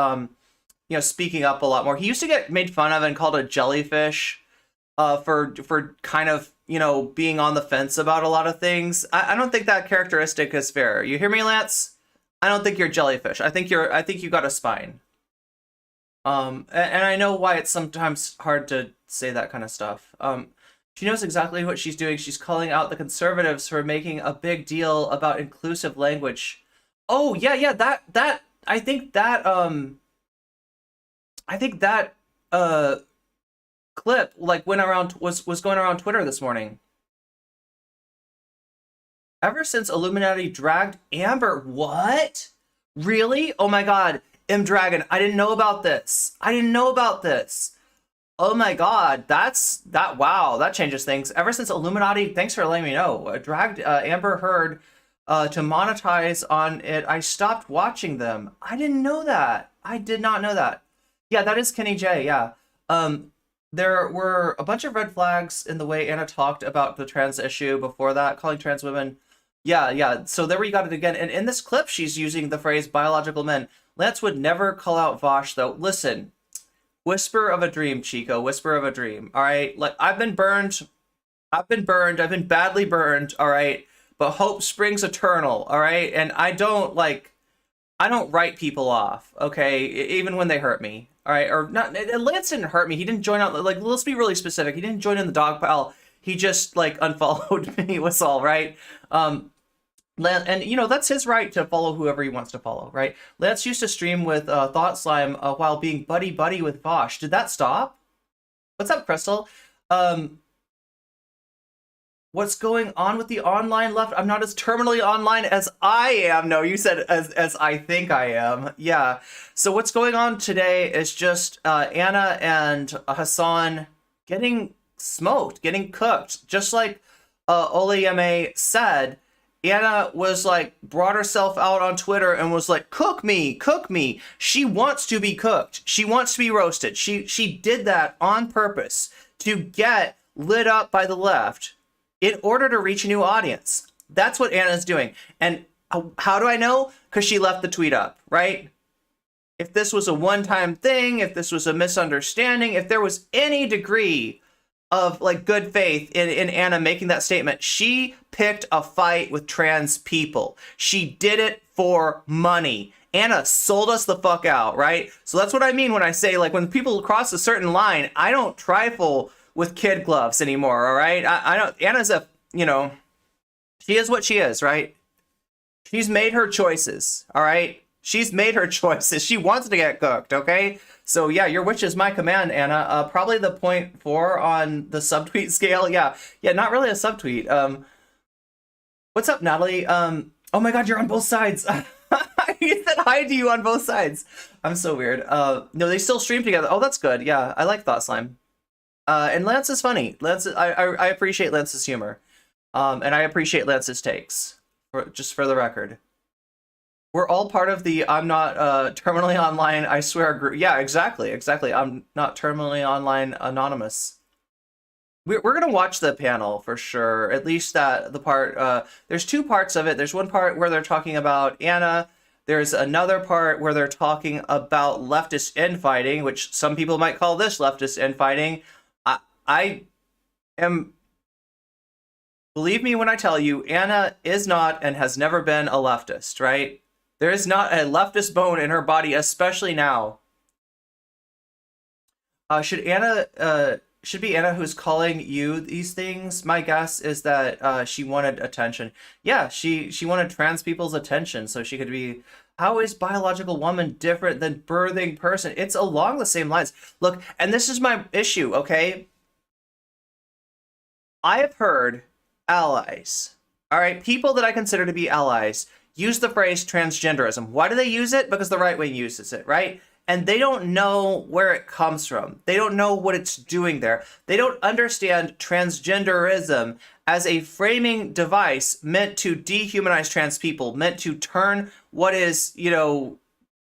Speaker 2: speaking up a lot more. He used to get made fun of and called a jellyfish for kind of being on the fence about a lot of things. I don't think that characteristic is fair. You hear me, Lance? I don't think you're jellyfish. I think you got a spine. And I know why it's sometimes hard to say that kind of stuff. She knows exactly what she's doing. She's calling out the conservatives for making a big deal about inclusive language. Oh yeah, that I think that clip like went around was going around Twitter this morning. Ever since Illuminati dragged Amber, what? Really? Oh my god, M Dragon, I didn't know about this. Oh my god, wow, that changes things. Ever since Illuminati, thanks for letting me know, dragged Amber Heard to monetize on it, I stopped watching them. I didn't know that. I did not know that. Yeah, that is Kenny J, yeah. There were a bunch of red flags in the way Anna talked about the trans issue before that, calling trans women. Yeah, so there we got it again. And in this clip, she's using the phrase biological men. Lance would never call out Vosh, though. Listen, whisper of a dream, Chico, whisper of a dream, all right? Like, I've been badly burned, all right? But hope springs eternal, all right? And I don't write people off, okay? Even when they hurt me, all right? Or not, Lance didn't hurt me. He didn't join out, like, let's be really specific. He didn't join in the dog pile. He just, like, unfollowed me, was all, right? And, that's his right to follow whoever he wants to follow, right? Lance used to stream with Thought Slime while being buddy-buddy with Vosh. Did that stop? What's up, Crystal? What's going on with the online left? I'm not as terminally online as I am. No, you said as I think I am. Yeah. So what's going on today is just Anna and Hasan getting smoked, getting cooked. Just like Olayemi said, Anna was like, brought herself out on Twitter and was like, cook me. She wants to be cooked. She wants to be roasted. She did that on purpose to get lit up by the left in order to reach a new audience. That's what Anna's doing. And how do I know? Because she left the tweet up, right? If this was a one-time thing, if this was a misunderstanding, if there was any degree of like good faith in Anna making that statement, she picked a fight with trans people. She did it for money. Anna sold us the fuck out, right? So that's what I mean when I say, like, when people cross a certain line, I don't trifle with kid gloves anymore, all right? I don't, Anna's she is what she is, right? She's made her choices, all right? She's made her choices. She wants to get cooked, okay? So yeah, your wish is my command, Anna. Probably the 0.4 on the subtweet scale. Yeah, not really a subtweet. What's up, Natalie? Oh my god, you're on both sides. He said hi to you on both sides. I'm so weird. No, they still stream together. Oh, that's good. Yeah, I like Thought Slime. And Lance is funny. I appreciate Lance's humor. And I appreciate Lance's takes, just for the record. We're all part of the I'm not terminally online, I swear group. Yeah, exactly. I'm not terminally online anonymous. We're going to watch the panel for sure. At least the part, there's two parts of it. There's one part where they're talking about Ana. There's another part where they're talking about leftist infighting, which some people might call this leftist infighting. I am, believe me when I tell you, Ana is not and has never been a leftist, right? There is not a leftist bone in her body, especially now. Should be Ana who's calling you these things? My guess is that she wanted attention. Yeah, she wanted trans people's attention so she could be. How is biological woman different than birthing person? It's along the same lines. Look, and this is my issue, okay? I have heard allies, all right, people that I consider to be allies, use the phrase transgenderism. Why do they use it? Because the right wing uses it, right? And they don't know where it comes from. They don't know what it's doing there. They don't understand transgenderism as a framing device meant to dehumanize trans people, meant to turn what is,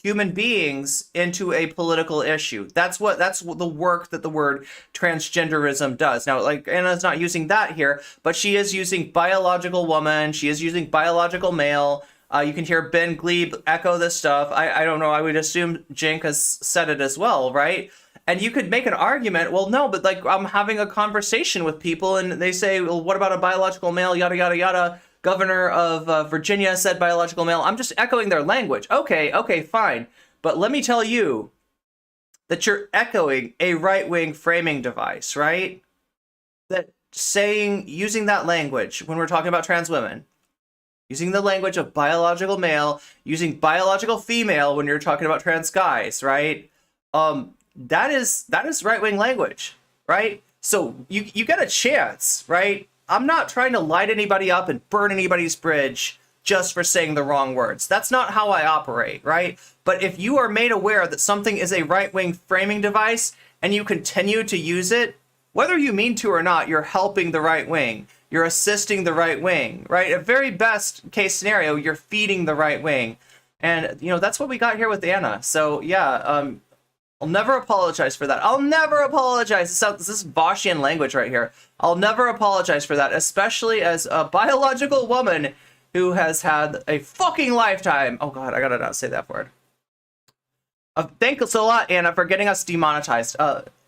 Speaker 2: human beings into a political issue. That's the work that the word transgenderism does. Now, like, Anna's not using that here, but she is using biological woman. She is using biological male. You can hear Ben Glebe echo this stuff. I don't know. I would assume Jink has said it as well, right? And you could make an argument, well, no, but like I'm having a conversation with people and they say, well, what about a biological male, yada, yada, yada. Governor of Virginia said biological male. I'm just echoing their language. Okay, fine. But let me tell you that you're echoing a right-wing framing device, right? That using that language when we're talking about trans women, using the language of biological male, using biological female when you're talking about trans guys, right? That is right-wing language, right? So you get a chance, right? I'm not trying to light anybody up and burn anybody's bridge just for saying the wrong words. That's not how I operate, right? But if you are made aware that something is a right-wing framing device and you continue to use it, whether you mean to or not, you're helping the right wing. You're assisting the right wing, right? At very best case scenario, you're feeding the right wing. And, that's what we got here with Ana. So, yeah, I'll never apologize for that. I'll never apologize. This is Boschian language right here. I'll never apologize for that, especially as a biological woman who has had a fucking lifetime. Oh, God, I gotta not say that word. Thanks a lot, Ana, for getting us demonetized.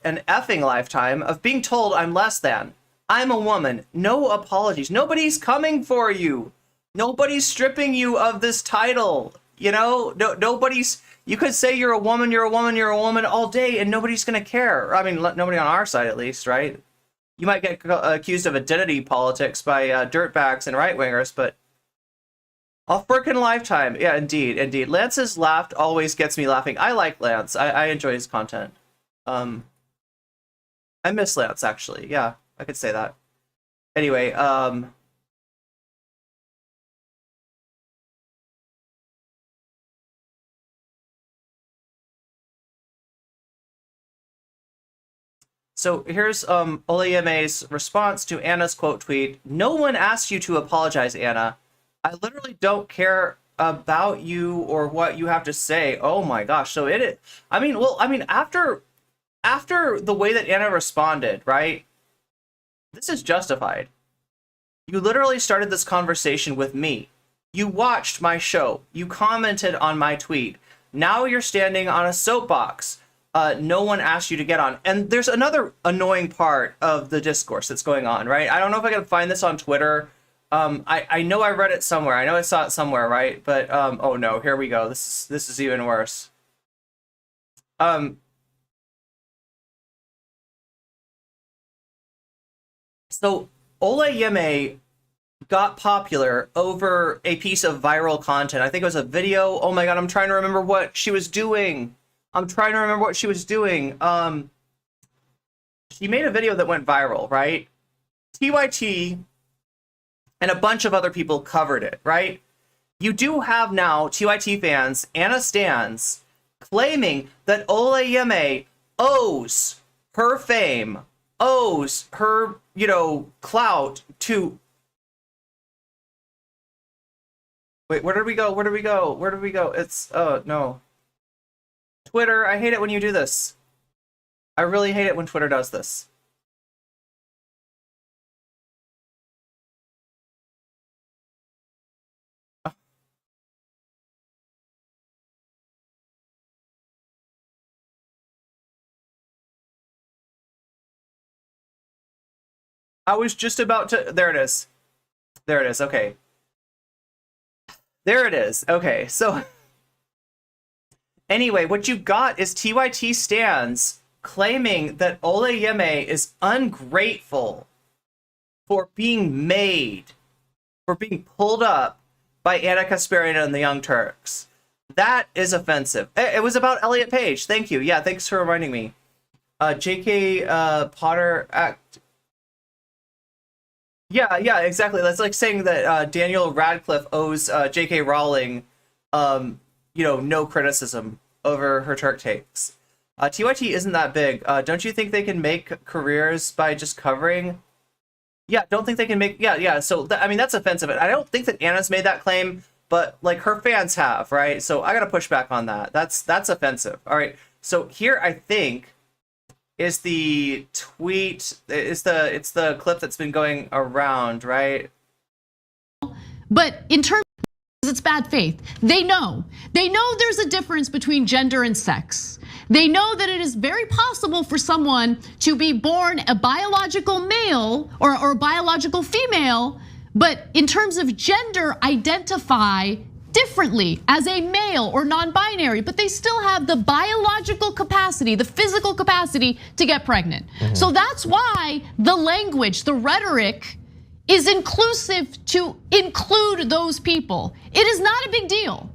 Speaker 2: An effing lifetime of being told I'm less than. I'm a woman. No apologies. Nobody's coming for you. Nobody's stripping you of this title. Nobody's... You could say you're a woman all day, and nobody's going to care. I mean, nobody on our side, at least, right? You might get accused of identity politics by dirtbags and right-wingers, but a frickin' lifetime. Yeah, indeed. Lance's laugh always gets me laughing. I like Lance. I enjoy his content. I miss Lance, actually. Yeah, I could say that. Anyway, so here's Olayemi's response to Ana's quote tweet. No one asked you to apologize, Ana. I literally don't care about you or what you have to say. Oh my gosh. So after the way that Ana responded, right? This is justified. You literally started this conversation with me. You watched my show. You commented on my tweet. Now you're standing on a soapbox. No one asked you to get on. And there's another annoying part of the discourse that's going on, right? I don't know if I can find this on Twitter. I know I read it somewhere. I know I saw it somewhere, right? But oh no, here we go. This is even worse. So Olayemi got popular over a piece of viral content. I think it was a video. Oh my God, I'm trying to remember what she was doing. She made a video that went viral, right? TYT and a bunch of other people covered it, right? You do have now TYT fans, Ana stans, claiming that Olayemi owes her fame, owes her, clout to Wait, where did we go? Where did we go? Where did we go? It's, oh, no. Twitter, I hate it when you do this. I really hate it when Twitter does this. I was just about to, there it is. There it is, okay. There it is, okay, so... Anyway, what you got is TYT stands claiming that Olayemi is ungrateful for being made, for being pulled up by Ana Kasparian and the Young Turks. That is offensive. It was about Elliot Page. Thank you. Yeah, thanks for reminding me. J.K. Potter Act. Yeah, exactly. That's like saying that Daniel Radcliffe owes J.K. Rowling, no criticism over her Turk takes. TYT isn't that big. Don't you think they can make careers by just covering? Yeah, don't think they can make... Yeah. So, I mean, that's offensive. I don't think that Anna's made that claim, but, like, her fans have, right? So I gotta push back on that. That's offensive. All right. So here, I think, is the tweet... It's the clip that's been going around, right?
Speaker 8: But in terms... It's bad faith. They know there's a difference between gender and sex. They know that it is very possible for someone to be born a biological male or a biological female, but in terms of gender, identify differently as a male or non-binary, but they still have the biological capacity, the physical capacity to get pregnant. So that's why the language, the rhetoric, is inclusive to include those people. It is not a big deal,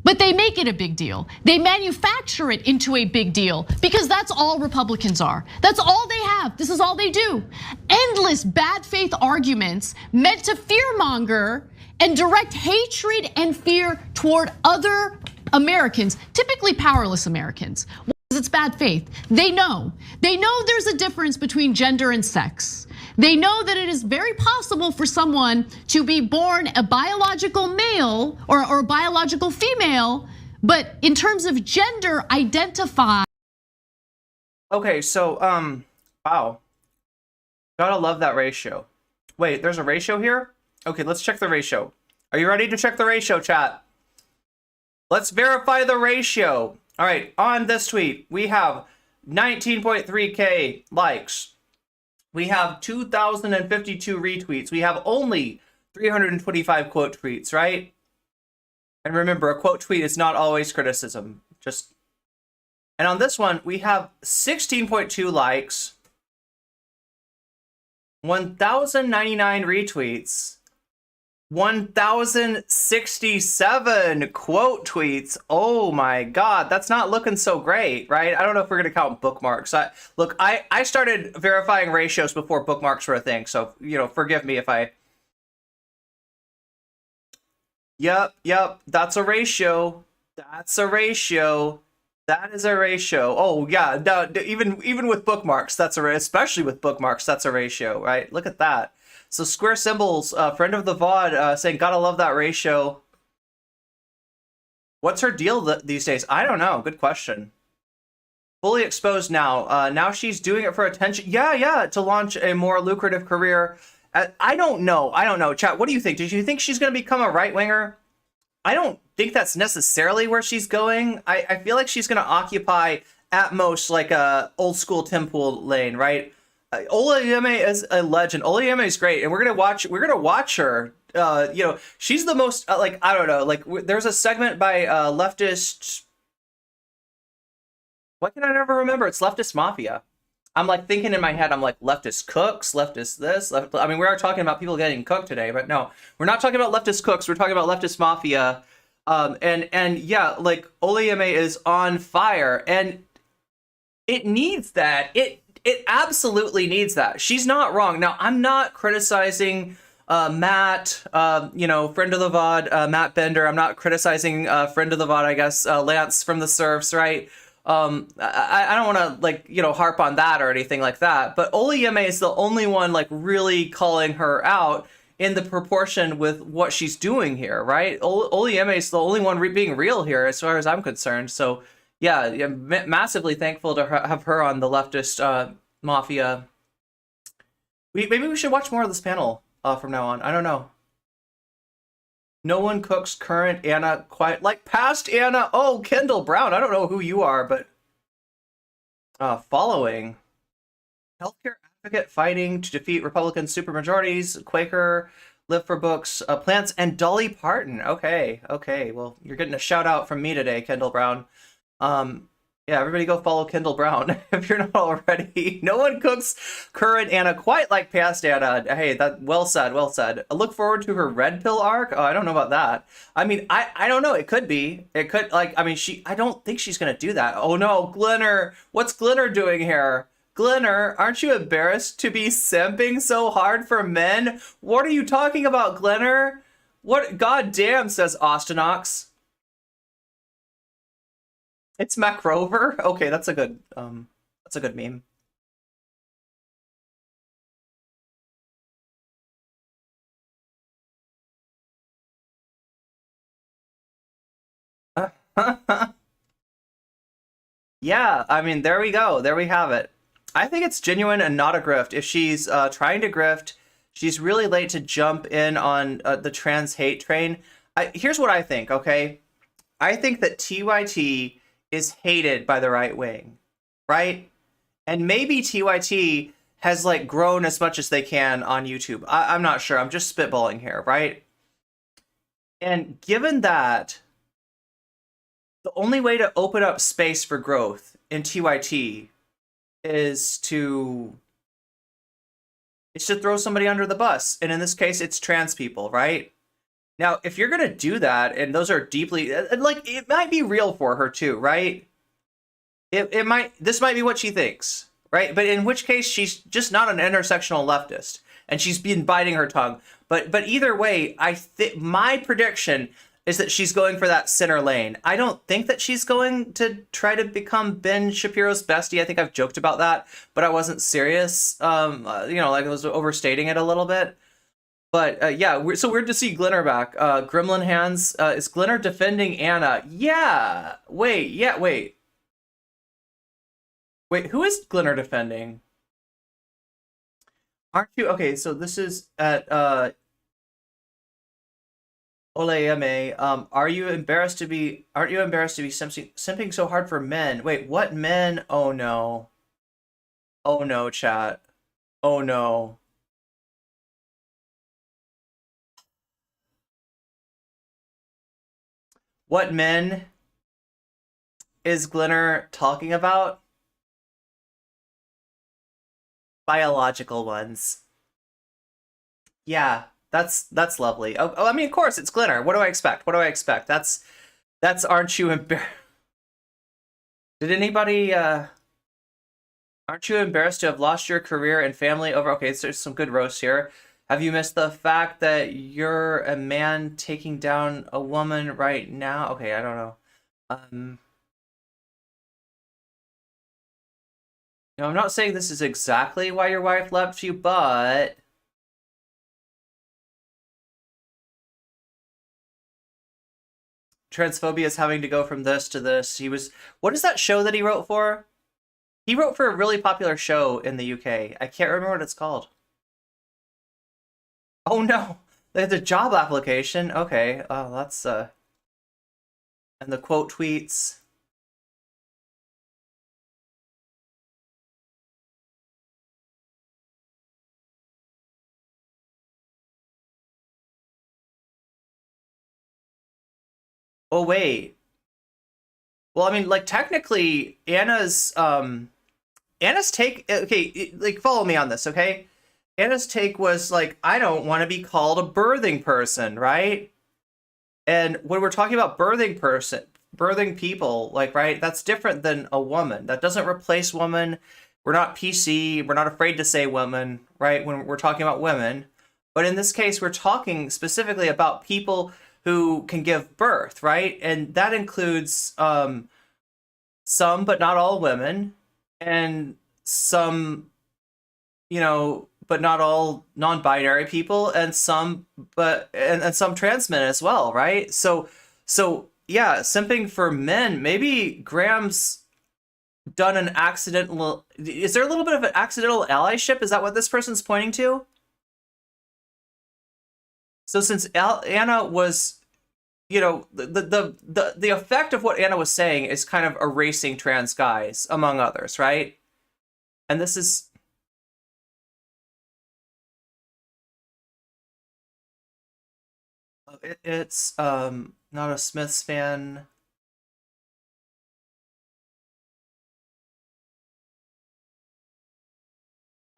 Speaker 8: but they make it a big deal. They manufacture it into a big deal because that's all Republicans are. That's all they have. This is all they do. Endless bad faith arguments meant to fearmonger and direct hatred and fear toward other Americans, typically powerless Americans. It's bad faith. They know there's a difference between gender and sex. They know that it is very possible for someone to be born a biological male or a biological female, but in terms of gender, identify.
Speaker 2: Okay, so, wow. Gotta love that ratio. Wait, there's a ratio here? Okay, let's check the ratio. Are you ready to check the ratio, chat? Let's verify the ratio. All right, on this tweet, we have 19.3K likes. We have 2,052 retweets. We have only 325 quote tweets, right? And remember, a quote tweet is not always criticism. And on this one, we have 16.2 likes, 1,099 retweets, 1,067 quote tweets. Oh my God, that's not looking so great, right? I don't know if we're gonna count bookmarks. I started verifying ratios before bookmarks were a thing, so forgive me if I. Yep, that's a ratio. That's a ratio. That is a ratio. Oh yeah, no, even with bookmarks, especially with bookmarks, that's a ratio, right? Look at that. So Square Symbols, friend of the VOD, saying, gotta love that ratio. What's her deal these days? I don't know. Good question. Fully exposed now. Now she's doing it for attention. Yeah, to launch a more lucrative career. I don't know. Chat, what do you think? Do you think she's going to become a right-winger? I don't think that's necessarily where she's going. I feel like she's going to occupy, at most, like a old-school Tim Pool lane, right? Olayemi is a legend. Olayemi is great, and we're gonna watch her. She's the most I don't know. There's a segment by Leftist. What can I never remember? It's Leftist Mafia. I'm thinking in my head. I'm like Leftist Cooks, Leftist this. I mean, we are talking about people getting cooked today, but no, we're not talking about Leftist Cooks. We're talking about Leftist Mafia. And yeah, Olayemi is on fire, and it needs that. It absolutely needs that. She's not wrong. Now, I'm not criticizing Matt, friend of the VOD, Matt Bender. I'm not criticizing friend of the VOD, I guess, Lance from the Serfs, right? I don't want to, harp on that or anything like that. But Olayemi is the only one, really calling her out in the proportion with what she's doing here, right? Olayemi is the only one being real here, as far as I'm concerned. So, yeah, massively thankful to have her on the Leftist Mafia. Maybe we should watch more of this panel from now on. I don't know. No one cooks current Ana quite like past Ana. Oh, Kendall Brown. I don't know who you are, but following healthcare advocate fighting to defeat Republican supermajorities, Quaker, live for books, plants, and Dolly Parton. Okay. Well, you're getting a shout out from me today, Kendall Brown. Yeah, everybody go follow Kendall Brown if you're not already. No one cooks current Ana quite like past Ana. Hey, that well said. I look forward to her red pill arc. Oh, I don't know about that. I mean, I don't know. It could be. It could, like, I mean, I don't think she's gonna do that. Oh no, Glinner. What's Glinner doing here? Glinner, aren't you embarrassed to be simping so hard for men? What are you talking about, Glinner? What? God damn, says Austinox. It's Mac Rover? Okay, that's a good meme. Yeah, I mean, there we go. There we have it. I think it's genuine and not a grift. If she's trying to grift, she's really late to jump in on the trans hate train. Here's what I think, okay? I think that TYT is hated by the right wing, right? And maybe TYT has like grown as much as they can on YouTube. I'm not sure. I'm just spitballing here, right? And given that, the only way to open up space for growth in TYT is to throw somebody under the bus. And in this case, it's trans people, right? Now, if you're going to do that, and those are deeply, like, it might be real for her too, right? This might be what she thinks, right? But in which case, she's just not an intersectional leftist, and she's been biting her tongue. But either way, my prediction is that she's going for that center lane. I don't think that she's going to try to become Ben Shapiro's bestie. I think I've joked about that, but I wasn't serious. Like I was overstating it a little bit. But yeah, so weird to see Glinner back. Gremlin Hands, is Glinner defending Ana? Yeah. Wait. Wait, who is Glinner defending? Aren't you okay? So this is at Olayemi. Aren't you embarrassed to be simping so hard for men? Wait, what men? Oh no, chat. Oh no. What men is Glinner talking about? Biological ones. Yeah, that's lovely. Oh, I mean, of course, it's Glinner. What do I expect? That's aren't you embarrassed? Did anybody, aren't you embarrassed to have lost your career and family over? Okay, so there's some good roasts here. Have you missed the fact that you're a man taking down a woman right now? Okay, I don't know. No, I'm not saying this is exactly why your wife left you, but transphobia is having to go from this to this. What is that show that he wrote for? He wrote for a really popular show in the UK. I can't remember what it's called. Oh no, the job application. Okay, that's and the quote tweets. Oh wait. Well, I mean, like technically, Anna's take. Okay, like follow me on this, okay? Anna's take was like, I don't want to be called a birthing person, right? And when we're talking about birthing people, like, right, that's different than a woman. That doesn't replace woman. We're not PC. We're not afraid to say woman, right? When we're talking about women. But in this case, we're talking specifically about people who can give birth, right? And that includes some, but not all women, and some, but not all non-binary people, and some and some trans men as well, right? So yeah, simping for men. Maybe Graham's done an accidental. Is there a little bit of an accidental allyship? Is that what this person's pointing to? So since Ana was, you know, the effect of what Ana was saying is kind of erasing trans guys, among others, right? And this is. It's not a Smiths fan.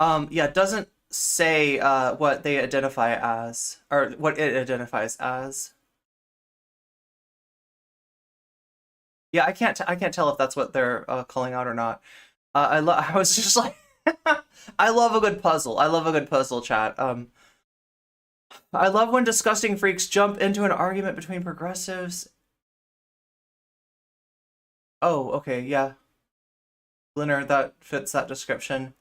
Speaker 2: Yeah, it doesn't say what they identify as, or what it identifies as. Yeah, I can't tell if that's what they're calling out or not. I was just like, I love a good puzzle. I love a good puzzle, chat. I love when disgusting freaks jump into an argument between progressives. Oh, okay, yeah. Glinner, that fits that description.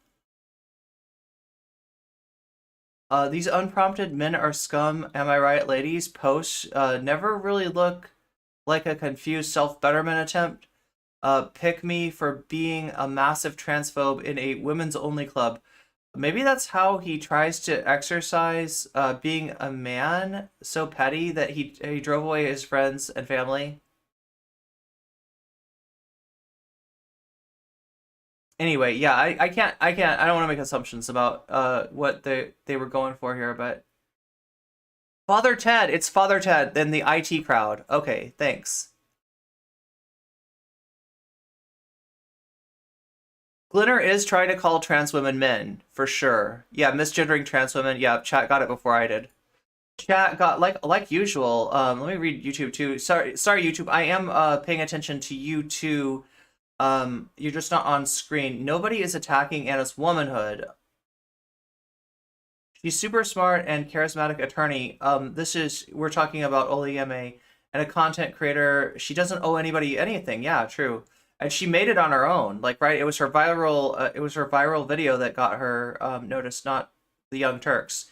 Speaker 2: These unprompted men are scum, am I right, ladies? Posts never really look like a confused self-betterment attempt. Pick me for being a massive transphobe in a women's only club. Maybe that's how he tries to exercise being a man so petty that he drove away his friends and family. Anyway, yeah, I don't want to make assumptions about what they were going for here, but Father Ted, it's Father Ted, then the IT crowd. Okay, thanks. Glinner is trying to call trans women men, for sure. Yeah, misgendering trans women. Yeah, chat got it before I did. Chat got, like usual. Let me read YouTube too. Sorry, YouTube. I am paying attention to you too. You're just not on screen. Nobody is attacking Ana's womanhood. She's super smart and charismatic attorney. We're talking about Olayemi and a content creator. She doesn't owe anybody anything. Yeah, true. And she made it on her own. Like, right? It was her viral video that got her noticed, not the Young Turks.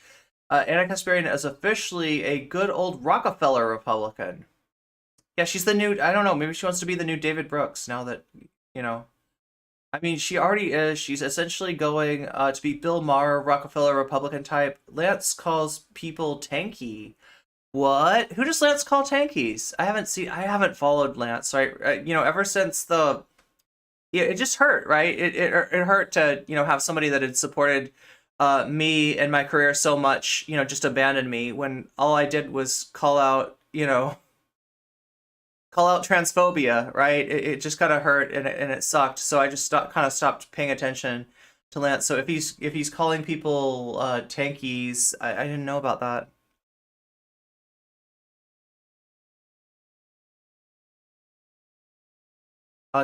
Speaker 2: Ana Kasparian is officially a good old Rockefeller Republican. Yeah, she's the new, I don't know, maybe she wants to be the new David Brooks now that, you know. I mean, she already is. She's essentially going to be Bill Maher, Rockefeller Republican type. Lance calls people tanky. What? Who does Lance call tankies? I haven't followed Lance, right? You know, ever since yeah, it just hurt, right? It hurt to, you know, have somebody that had supported me and my career so much, you know, just abandon me when all I did was call out, you know, call out transphobia, right? It just kind of hurt and it sucked. So I just kind of stopped paying attention to Lance. So if he's calling people tankies, I didn't know about that.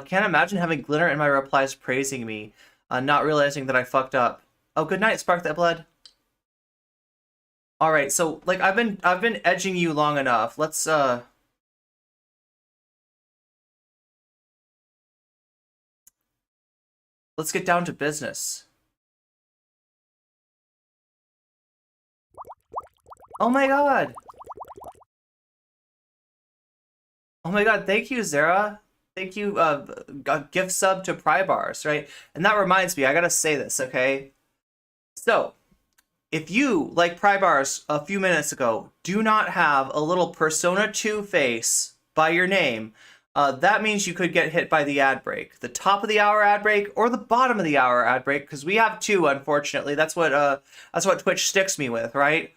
Speaker 2: Can't imagine having Glinner in my replies praising me, not realizing that I fucked up. Oh, good night, Spark That Blood. All right, so like I've been edging you long enough. Let's get down to business. Oh my god. Oh my god, thank you, Zara. Thank you, gift sub to Prybars, right? And that reminds me, I gotta say this, okay? So, if you, like Prybars a few minutes ago, do not have a little Persona 2 face by your name, that means you could get hit by the ad break. The top of the hour ad break or the bottom of the hour ad break, because we have two, unfortunately. That's what Twitch sticks me with, right?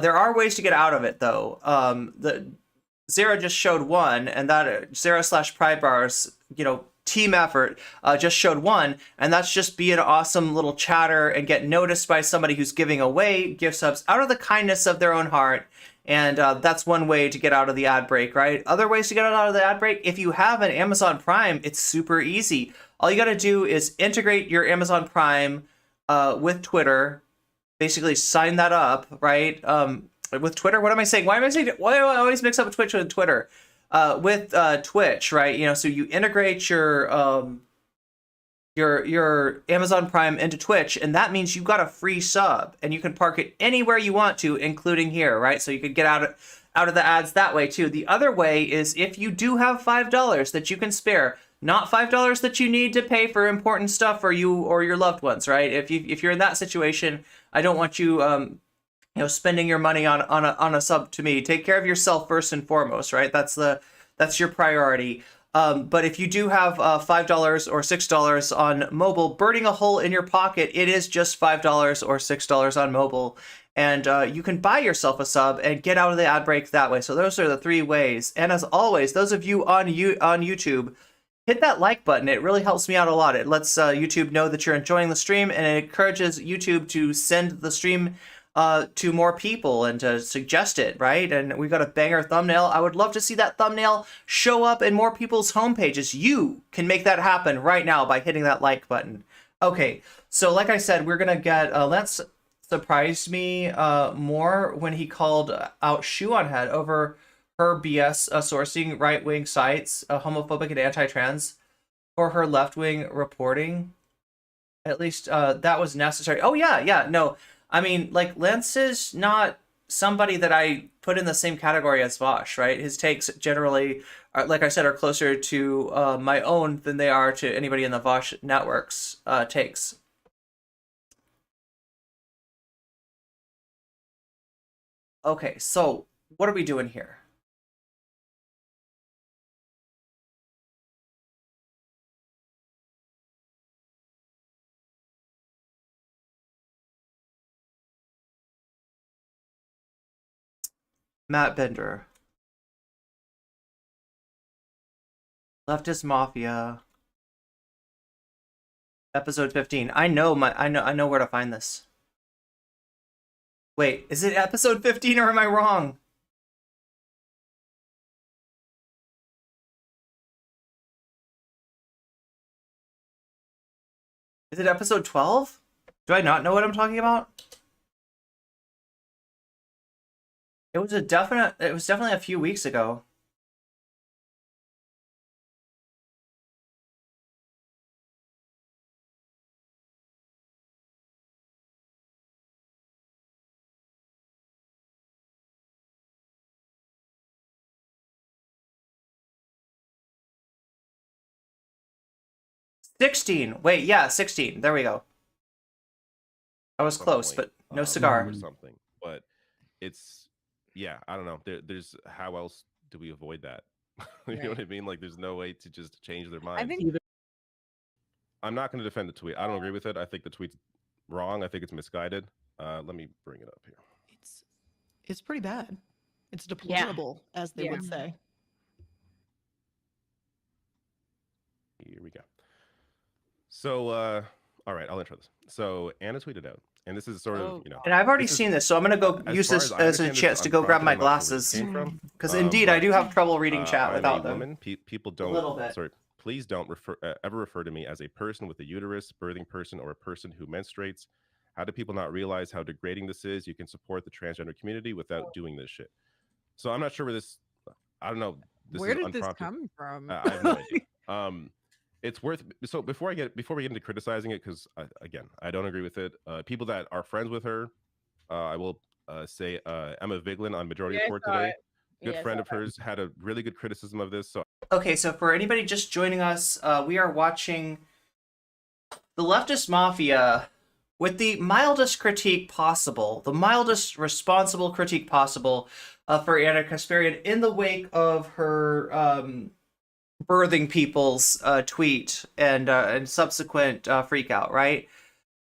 Speaker 2: There are ways to get out of it, though. Zara just showed one, and that Zara/Prybars, you know, team effort just showed one, and that's just be an awesome little chatter and get noticed by somebody who's giving away gift subs out of the kindness of their own heart. And that's one way to get out of the ad break, right? Other ways to get out of the ad break, if you have an Amazon Prime, it's super easy. All you got to do is integrate your Amazon Prime with Twitter, basically sign that up, right? With Twitter, what am I saying? Why do I always mix up Twitch and Twitter? With Twitch, right? You know, so you integrate your your Amazon Prime into Twitch, and that means you got a free sub, and you can park it anywhere you want to, including here, right? So you could get out of the ads that way too. The other way is if you do have $5 that you can spare, not $5 that you need to pay for important stuff for you or your loved ones, right? If you're in that situation, I don't want you spending your money on a sub to me. Take care of yourself first and foremost, right? That's your priority. But if you do have $5 or $6 on mobile, burning a hole in your pocket, it is just $5 or $6 on mobile. And you can buy yourself a sub and get out of the ad break that way. So those are the 3 ways. And as always, those of you on YouTube, hit that like button. It really helps me out a lot. It lets YouTube know that you're enjoying the stream, and it encourages YouTube to send the stream to more people and to suggest it, right? And we got a banger thumbnail. I would love to see that thumbnail show up in more people's homepages. You can make that happen right now by hitting that like button. Okay, so like I said, we're gonna get Lance surprised me more when he called out Shoe on Head over her BS sourcing right-wing sites, homophobic and anti-trans, for her left-wing reporting. At least that was necessary. Oh yeah, no. I mean, like, Lance is not somebody that I put in the same category as Vosh, right? His takes generally, like I said, are closer to my own than they are to anybody in the Vosh network's takes. Okay, so what are we doing here? Matt Bender. Leftist Mafia. Episode 15. I know where to find this. Wait, is it episode 15 or am I wrong? Is it episode 12? Do I not know what I'm talking about? It was definitely a few weeks ago. $16. Wait, yeah, 16. There we go. I was close, but no cigar.
Speaker 5: Or something. But it's, yeah, I don't know. There's how else do we avoid that? You know what I mean? Like, there's no way to just change their mind. I'm not going to defend the tweet. I don't agree with it. I think the tweet's wrong. I think it's misguided. Let me bring it up here.
Speaker 9: It's pretty bad. It's deplorable, as they would say.
Speaker 5: Here we go. So, all right, I'll intro this. So, Ana tweeted out, and this is sort of,
Speaker 2: And I've already seen this, so I'm going to go use this as a chance to go grab my glasses. Because indeed, I do have trouble reading chat without them.
Speaker 5: Woman. People don't,
Speaker 2: a little bit.
Speaker 5: Sorry, please don't ever refer to me as a person with a uterus, birthing person, or a person who menstruates. How do people not realize how degrading this is? You can support the transgender community without doing this shit. So I'm not sure where this, I don't know.
Speaker 9: Where did this come from?
Speaker 5: I have no idea. It's worth, so before we get into criticizing it, because again, I don't agree with it. People that are friends with her, I will say Emma Vigeland on Majority Report today. Good friend of hers had a really good criticism of this. So
Speaker 2: okay, so for anybody just joining us, we are watching the Leftist Mafia with the mildest critique possible, the mildest responsible critique possible for Ana Kasparian in the wake of her birthing people's tweet and subsequent freak out, right?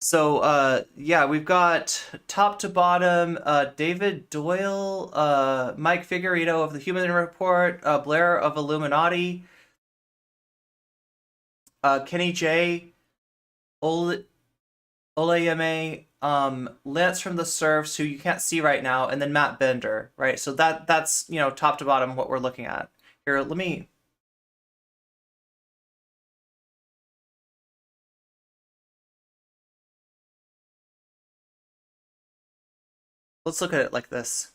Speaker 2: So yeah, we've got top to bottom David Doyle, Mike Figueredo of the Human Report, Blair of Illuminati, Kenny J, Olayemi, Lance from the Serfs, who you can't see right now, and then Matt Bender, right? So that's top to bottom what we're looking at here. Let's look at it like this.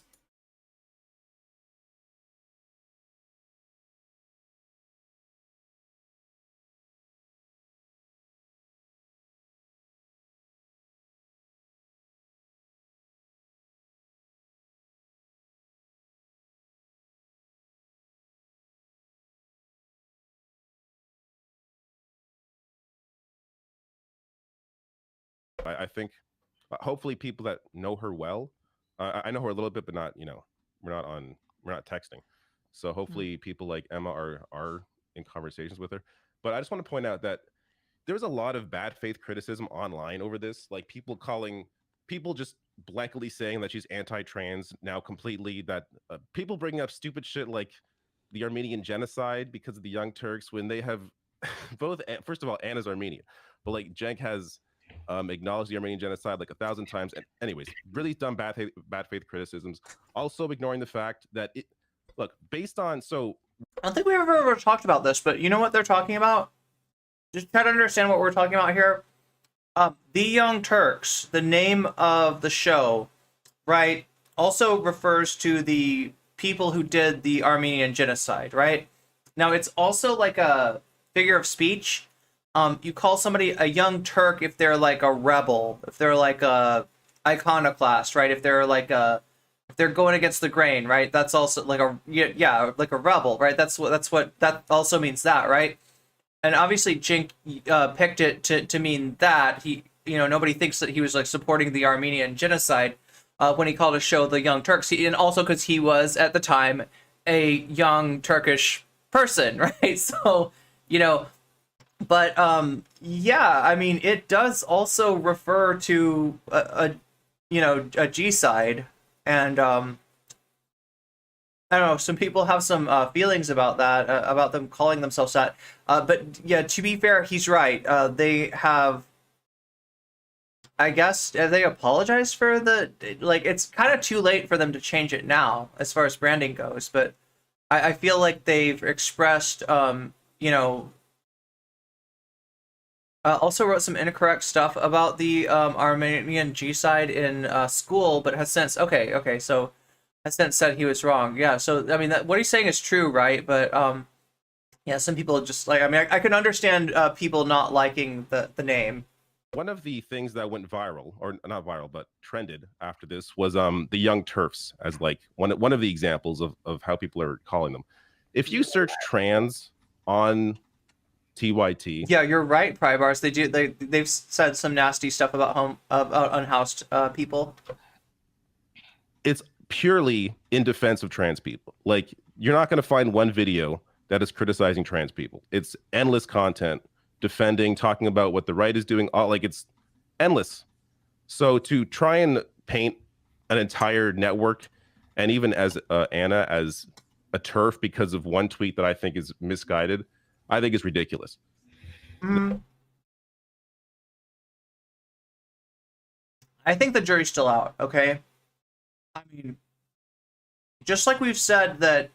Speaker 5: I think hopefully people that know her well, I know her a little bit, but not, we're not texting. So hopefully people like Emma are in conversations with her. But I just want to point out that there's a lot of bad faith criticism online over this, like people just blankly saying that she's anti-trans now completely, that people bringing up stupid shit like the Armenian genocide because of the Young Turks, when they have both, first of all, Anna's Armenian, but like Cenk has acknowledged the Armenian genocide like 1,000 times. And anyways, really dumb bad faith criticisms. Also ignoring the fact that based on, so
Speaker 2: I don't think we ever talked about this, but you know what they're talking about? Just try to understand what we're talking about here. The Young Turks, the name of the show, right, also refers to the people who did the Armenian genocide, right? Now, it's also like a figure of speech. You call somebody a Young Turk if they're like a rebel, if they're like a iconoclast, right? If they're like if they're going against the grain, right? That's also like like a rebel, right? That's what that also means, that, right? And obviously Cenk picked it to mean that he, nobody thinks that he was like supporting the Armenian genocide when he called his show the Young Turks, and also because he was at the time a young Turkish person, right? So, but yeah, I mean, it does also refer to a G-side, and I don't know, some people have some feelings about that, about them calling themselves that. But yeah, to be fair, he's right. They have, I guess, they apologized for it's kind of too late for them to change it now as far as branding goes. But I feel like they've expressed, also wrote some incorrect stuff about the Armenian G-side in school, but has since, okay, so has since said he was wrong. Yeah, so I mean, what he's saying is true, right? But yeah, some people just like, I mean, I can understand people not liking the name.
Speaker 5: One of the things that went viral, or not viral, but trended after this was the Young Turks as like one of the examples of how people are calling them. If you search trans on TYT,
Speaker 2: yeah, you're right, Prybars. They've said some nasty stuff about unhoused people.
Speaker 5: It's purely in defense of trans people. Like, you're not going to find one video that is criticizing trans people. It's endless content defending, talking about what the right is doing. It's endless. So to try and paint an entire network, and even as Ana, as a turf because of one tweet that I think is misguided, I think is ridiculous.
Speaker 2: I think the jury's still out, okay? I mean, just like we've said that,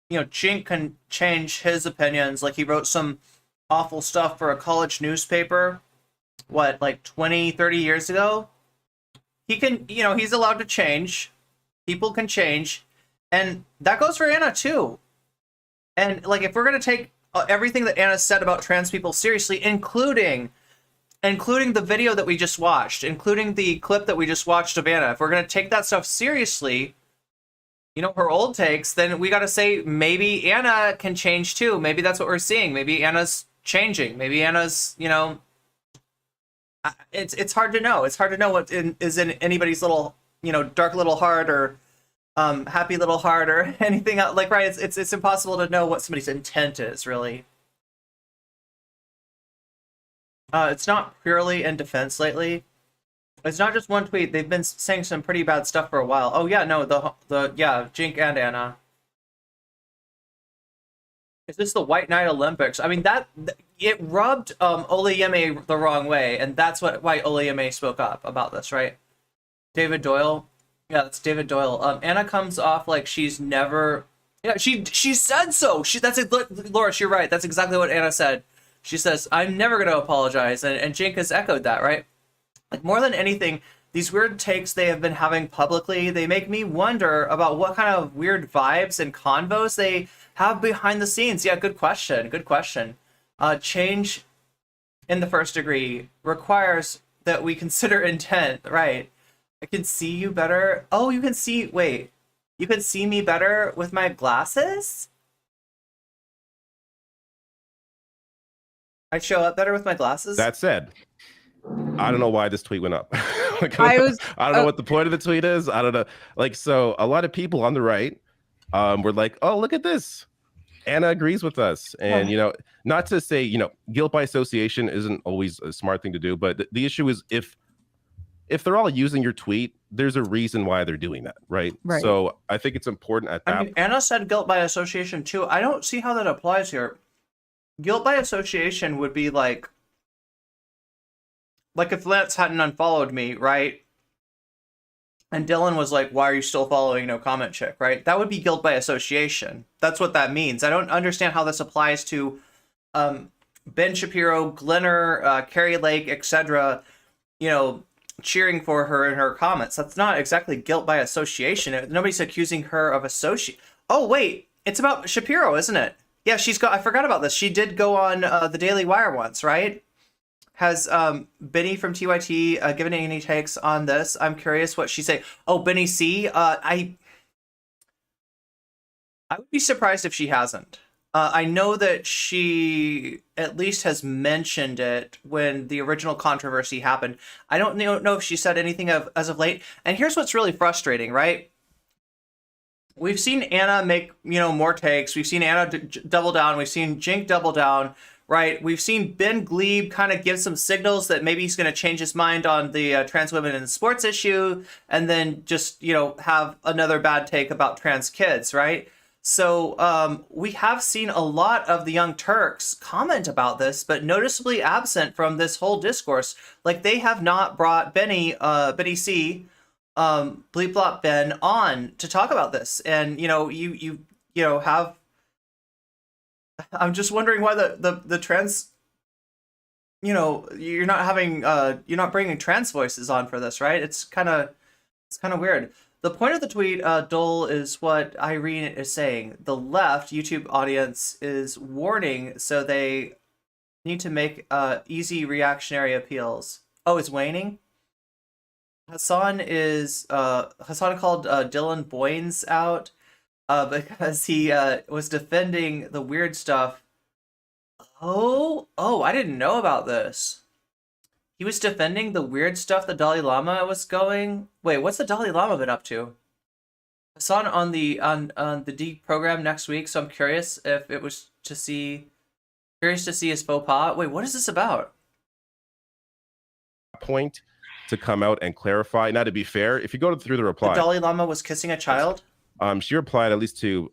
Speaker 2: Cenk can change his opinions. Like, he wrote some awful stuff for a college newspaper, like 20, 30 years ago? He can, he's allowed to change. People can change. And that goes for Ana, too. And, like, if we're going to take everything that Ana said about trans people seriously, including the video that we just watched, including the clip that we just watched of Ana, if we're going to take that stuff seriously, her old takes, then we got to say maybe Ana can change too. Maybe that's what we're seeing. Maybe Ana's changing. Maybe Ana's, it's hard to know. It's hard to know what is in anybody's little, dark little heart or happy little heart or anything else. Like, right, it's impossible to know what somebody's intent is, really. It's not purely in defense lately. It's not just one tweet. They've been saying some pretty bad stuff for a while. Oh yeah, no, Cenk and Ana. Is this the White Knight Olympics? I mean, it rubbed Olayemi the wrong way, and that's why Olayemi spoke up about this, right? David Doyle. Yeah, that's David Doyle. Ana comes off like she's never. Yeah, she said so. Laura, you're right. That's exactly what Ana said. She says, "I'm never going to apologize," and Cenk has echoed that, right? Like, more than anything, these weird takes they have been having publicly, they make me wonder about what kind of weird vibes and convos they have behind the scenes. Yeah, good question. Good question. Change in the first degree requires that we consider intent, right? I can see you better. Oh, you can see me better with my glasses? I show up better with my glasses?
Speaker 5: That said, I don't know why this tweet went up. Like,
Speaker 10: I was-
Speaker 5: I don't know what the point of the tweet is. I don't know. Like, so a lot of people on the right were like, oh, look at this. Ana agrees with us. And, you know, not to say, you know, guilt by association isn't always a smart thing to do, but the issue is if they're all using your tweet, there's a reason why they're doing that, right?
Speaker 9: Right.
Speaker 5: So I think it's important at that.
Speaker 2: I mean, Ana said guilt by association too. I don't see how that applies here. Guilt by association would be like if Lance hadn't unfollowed me, right? And Dylan was like, why are you still following No Comment Chick, right? That would be guilt by association. That's what that means. I don't understand how this applies to Ben Shapiro, Glenner, Carrie Lake, etc., you know, cheering for her in her comments. That's not exactly guilt by association. Nobody's accusing her of associate. Oh, wait. It's about Shapiro, isn't it? Yeah, I forgot about this. She did go on the Daily Wire once, right? Has Benny from TYT given any takes on this? I'm curious what she say. Oh, Benny C. I would be surprised if she hasn't. I know that she at least has mentioned it when the original controversy happened. I don't know if she said anything as of late. And here's what's really frustrating, right? We've seen Ana make, you know, more takes. We've seen Ana double down. We've seen Jink double down. Right, we've seen Ben Glebe kind of give some signals that maybe he's going to change his mind on the trans women in sports issue, and then just, you know, have another bad take about trans kids, right? So we have seen a lot of the Young Turks comment about this, but noticeably absent from this whole discourse. Like, they have not brought Benny C, Bleep Blop Ben on to talk about this, and you know have. I'm just wondering why the trans, you know, you're not bringing trans voices on for this, right? It's kind of weird. The point of the tweet, Dole, is what Irene is saying. The left YouTube audience is warning, so they need to make easy reactionary appeals. Oh, it's waning? Hasan called Dylan Boynes out. Because he was defending the weird stuff. Oh, I didn't know about this. He was defending the weird stuff the Dalai Lama was going. Wait, what's the Dalai Lama been up to? Hasan on the D program next week, so I'm curious if it was to see his faux pas. Wait, what is this about?
Speaker 5: Point to come out and clarify. Now, to be fair, if you go through the reply,
Speaker 2: The Dalai Lama was kissing a child.
Speaker 5: She replied at least to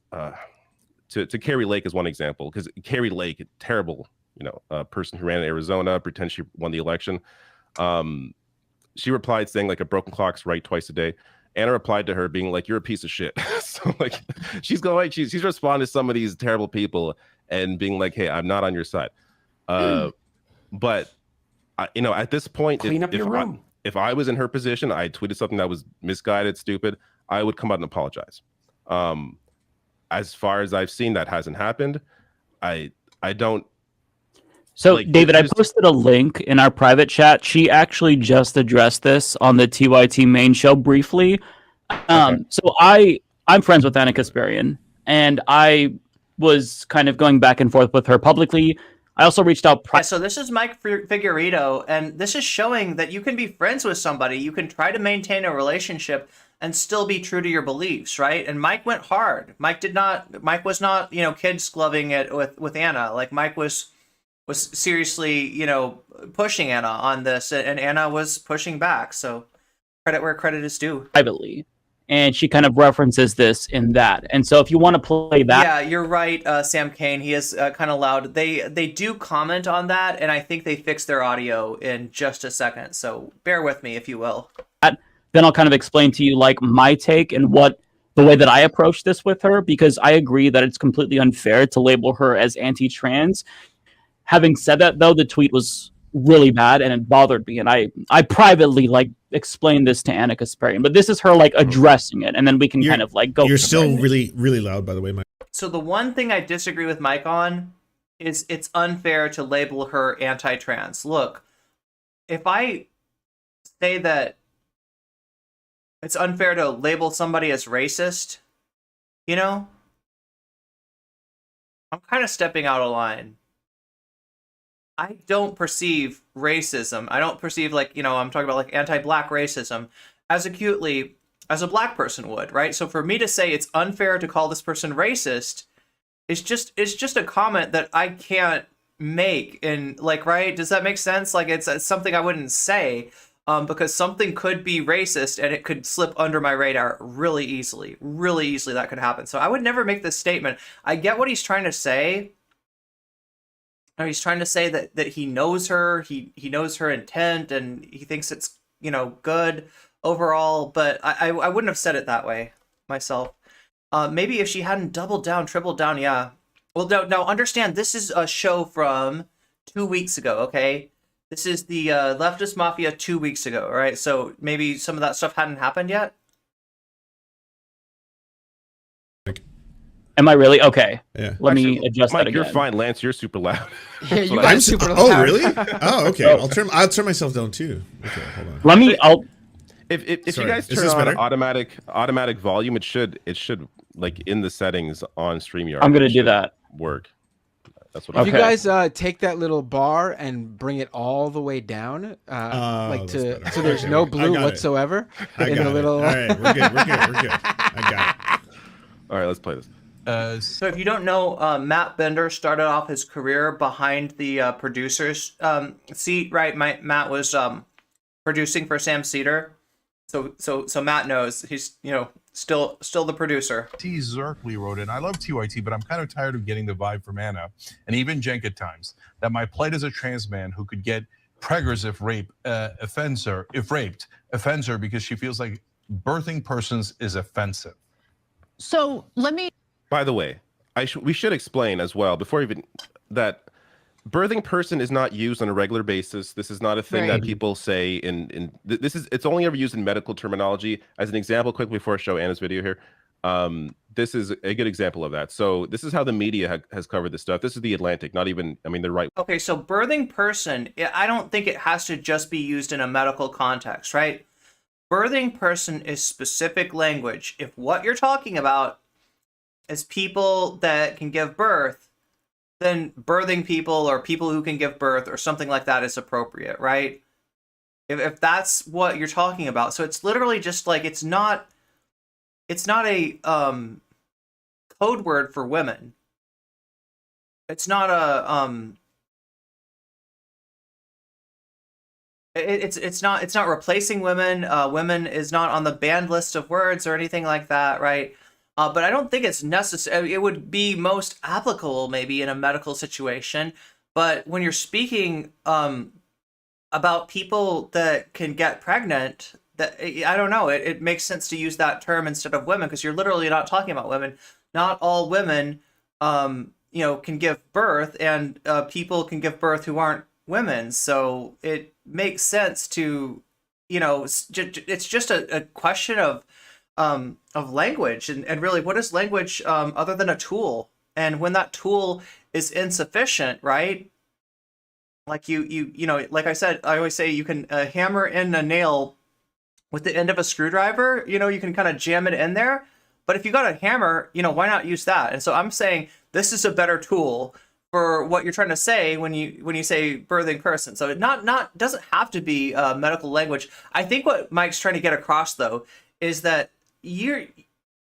Speaker 5: Carrie Lake as one example, because Carrie Lake, terrible, you know, person who ran in Arizona, pretends she won the election. She replied saying like a broken clock's right twice a day. Ana replied to her being like, "You're a piece of shit." So like she's responding to some of these terrible people and being like, "Hey, I'm not on your side." But you know, at this point, if I was in her position, I tweeted something that was misguided, stupid, I would come out and apologize. As far as I've seen, that hasn't happened. I don't.
Speaker 11: So, like, David, I posted a link in our private chat. She actually just addressed this on the TYT main show briefly. So I'm friends with Ana Kasparian, and I was kind of going back and forth with her publicly. I also reached out.
Speaker 2: So this is Mike Figueredo, and this is showing that you can be friends with somebody. You can try to maintain a relationship and still be true to your beliefs, right? And Mike went hard. Mike was not, you know, kids gloving it with Ana. Like, Mike was seriously, you know, pushing Ana on this, and Ana was pushing back. So credit where credit is due.
Speaker 11: Privately. And she kind of references this in that. And so if you want to play that.
Speaker 2: Yeah, you're right, Sam Kane. He is kind of loud. They do comment on that, and I think they fixed their audio in just a second. So bear with me, if you will.
Speaker 11: Then I'll kind of explain to you like my take and the way that I approach this with her, because I agree that it's completely unfair to label her as anti-trans. Having said that, though, the tweet was really bad and it bothered me, and I privately like explained this to Ana Kasparian, but this is her like addressing it, and then we can kind of like go.
Speaker 6: You're still really, really loud, by the way, Mike.
Speaker 2: So the one thing I disagree with Mike on is it's unfair to label her anti-trans. Look, if I say that it's unfair to label somebody as racist, you know, I'm kind of stepping out of line. I don't perceive racism. I don't perceive, like, I'm talking about like anti-black racism as acutely as a black person would, right? So for me to say it's unfair to call this person racist is just a comment that I can't make. And like, right? Does that make sense? Like it's something I wouldn't say because something could be racist and it could slip under my radar really easily. Really easily that could happen. So I would never make this statement. I get what he's trying to say. He's trying to say that he knows her, he knows her intent, and he thinks it's good overall. But I wouldn't have said it that way myself. Maybe if she hadn't doubled down, tripled down, yeah. Well, no, understand this is a show from 2 weeks ago. Okay, this is the Leftist Mafia 2 weeks ago. All right, so maybe some of that stuff hadn't happened yet.
Speaker 11: Am I really okay?
Speaker 10: Yeah.
Speaker 11: Let me adjust
Speaker 5: Mike,
Speaker 11: that again.
Speaker 5: you're fine. Lance, you're super loud.
Speaker 4: Yeah, you
Speaker 5: what
Speaker 4: guys
Speaker 5: I-
Speaker 4: are super loud.
Speaker 10: Oh, really? Oh, okay. I'll turn myself down too. Okay, hold on.
Speaker 11: Let me.
Speaker 5: If you
Speaker 10: Sorry,
Speaker 5: guys
Speaker 10: is
Speaker 5: turn
Speaker 10: this
Speaker 5: on
Speaker 10: better?
Speaker 5: automatic volume, it should like in the settings on StreamYard.
Speaker 11: I'm gonna
Speaker 5: it
Speaker 11: do
Speaker 5: should
Speaker 11: that.
Speaker 5: Work. That's what.
Speaker 4: If
Speaker 5: I'm
Speaker 4: you
Speaker 11: Okay.
Speaker 4: guys take that little bar and bring it all the way down,
Speaker 10: that's better.
Speaker 4: so there's
Speaker 10: Okay,
Speaker 4: no
Speaker 10: I
Speaker 4: blue
Speaker 10: got it.
Speaker 4: whatsoever
Speaker 10: I
Speaker 4: in
Speaker 10: got
Speaker 4: the
Speaker 10: it.
Speaker 4: little.
Speaker 10: All right, we're good. I got it.
Speaker 5: All right, let's play this.
Speaker 2: So if you don't know, Matt Bender started off his career behind the producer's seat, right? Matt was producing for Sam Cedar, so Matt knows he's still the producer.
Speaker 12: T. Zerkley wrote in, I love TYT, but I'm kind of tired of getting the vibe from Ana, and even Jenk at times, that my plight as a trans man who could get preggers if raped offends her because she feels like birthing persons is offensive.
Speaker 8: So let me.
Speaker 5: By the way, we should explain as well before even that birthing person is not used on a regular basis. This is not a thing that people say it's only ever used in medical terminology. As an example, quick before I show Anna's video here, this is a good example of that. So this is how the media has covered this stuff. This is the Atlantic, not even, I mean, they're right.
Speaker 2: Okay, so birthing person, I don't think it has to just be used in a medical context, right? Birthing person is specific language. If what you're talking about is people that can give birth, then birthing people or people who can give birth or something like that is appropriate, right? If that's what you're talking about. So it's literally just like it's not a code word for women. It's not a it's not replacing women. Women is not on the banned list of words or anything like that, right? But I don't think it's necessary. It would be most applicable maybe in a medical situation. But when you're speaking about people that can get pregnant, that I don't know, it makes sense to use that term instead of women because you're literally not talking about women. Not all women, can give birth, and people can give birth who aren't women. So it makes sense to, it's just a question of language and really what is language other than a tool. And when that tool is insufficient, right, like like I said, I always say you can hammer in a nail with the end of a screwdriver. You can kind of jam it in there, but if you got a hammer, why not use that? And so I'm saying this is a better tool for what you're trying to say when you say birthing person. So it not doesn't have to be medical language. I think what Mike's trying to get across though is that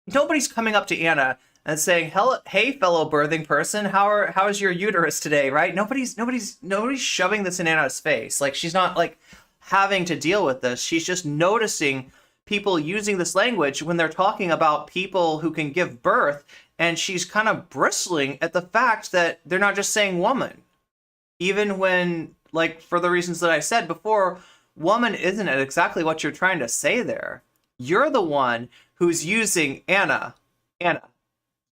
Speaker 2: nobody's coming up to Ana and saying, "Hey, fellow birthing person, how is your uterus today?" Right? Nobody's shoving this in Ana's face. Like she's not like having to deal with this. She's just noticing people using this language when they're talking about people who can give birth, and she's kind of bristling at the fact that they're not just saying woman, even when, like, for the reasons that I said before, woman isn't exactly what you're trying to say there. You're the one who's using Ana.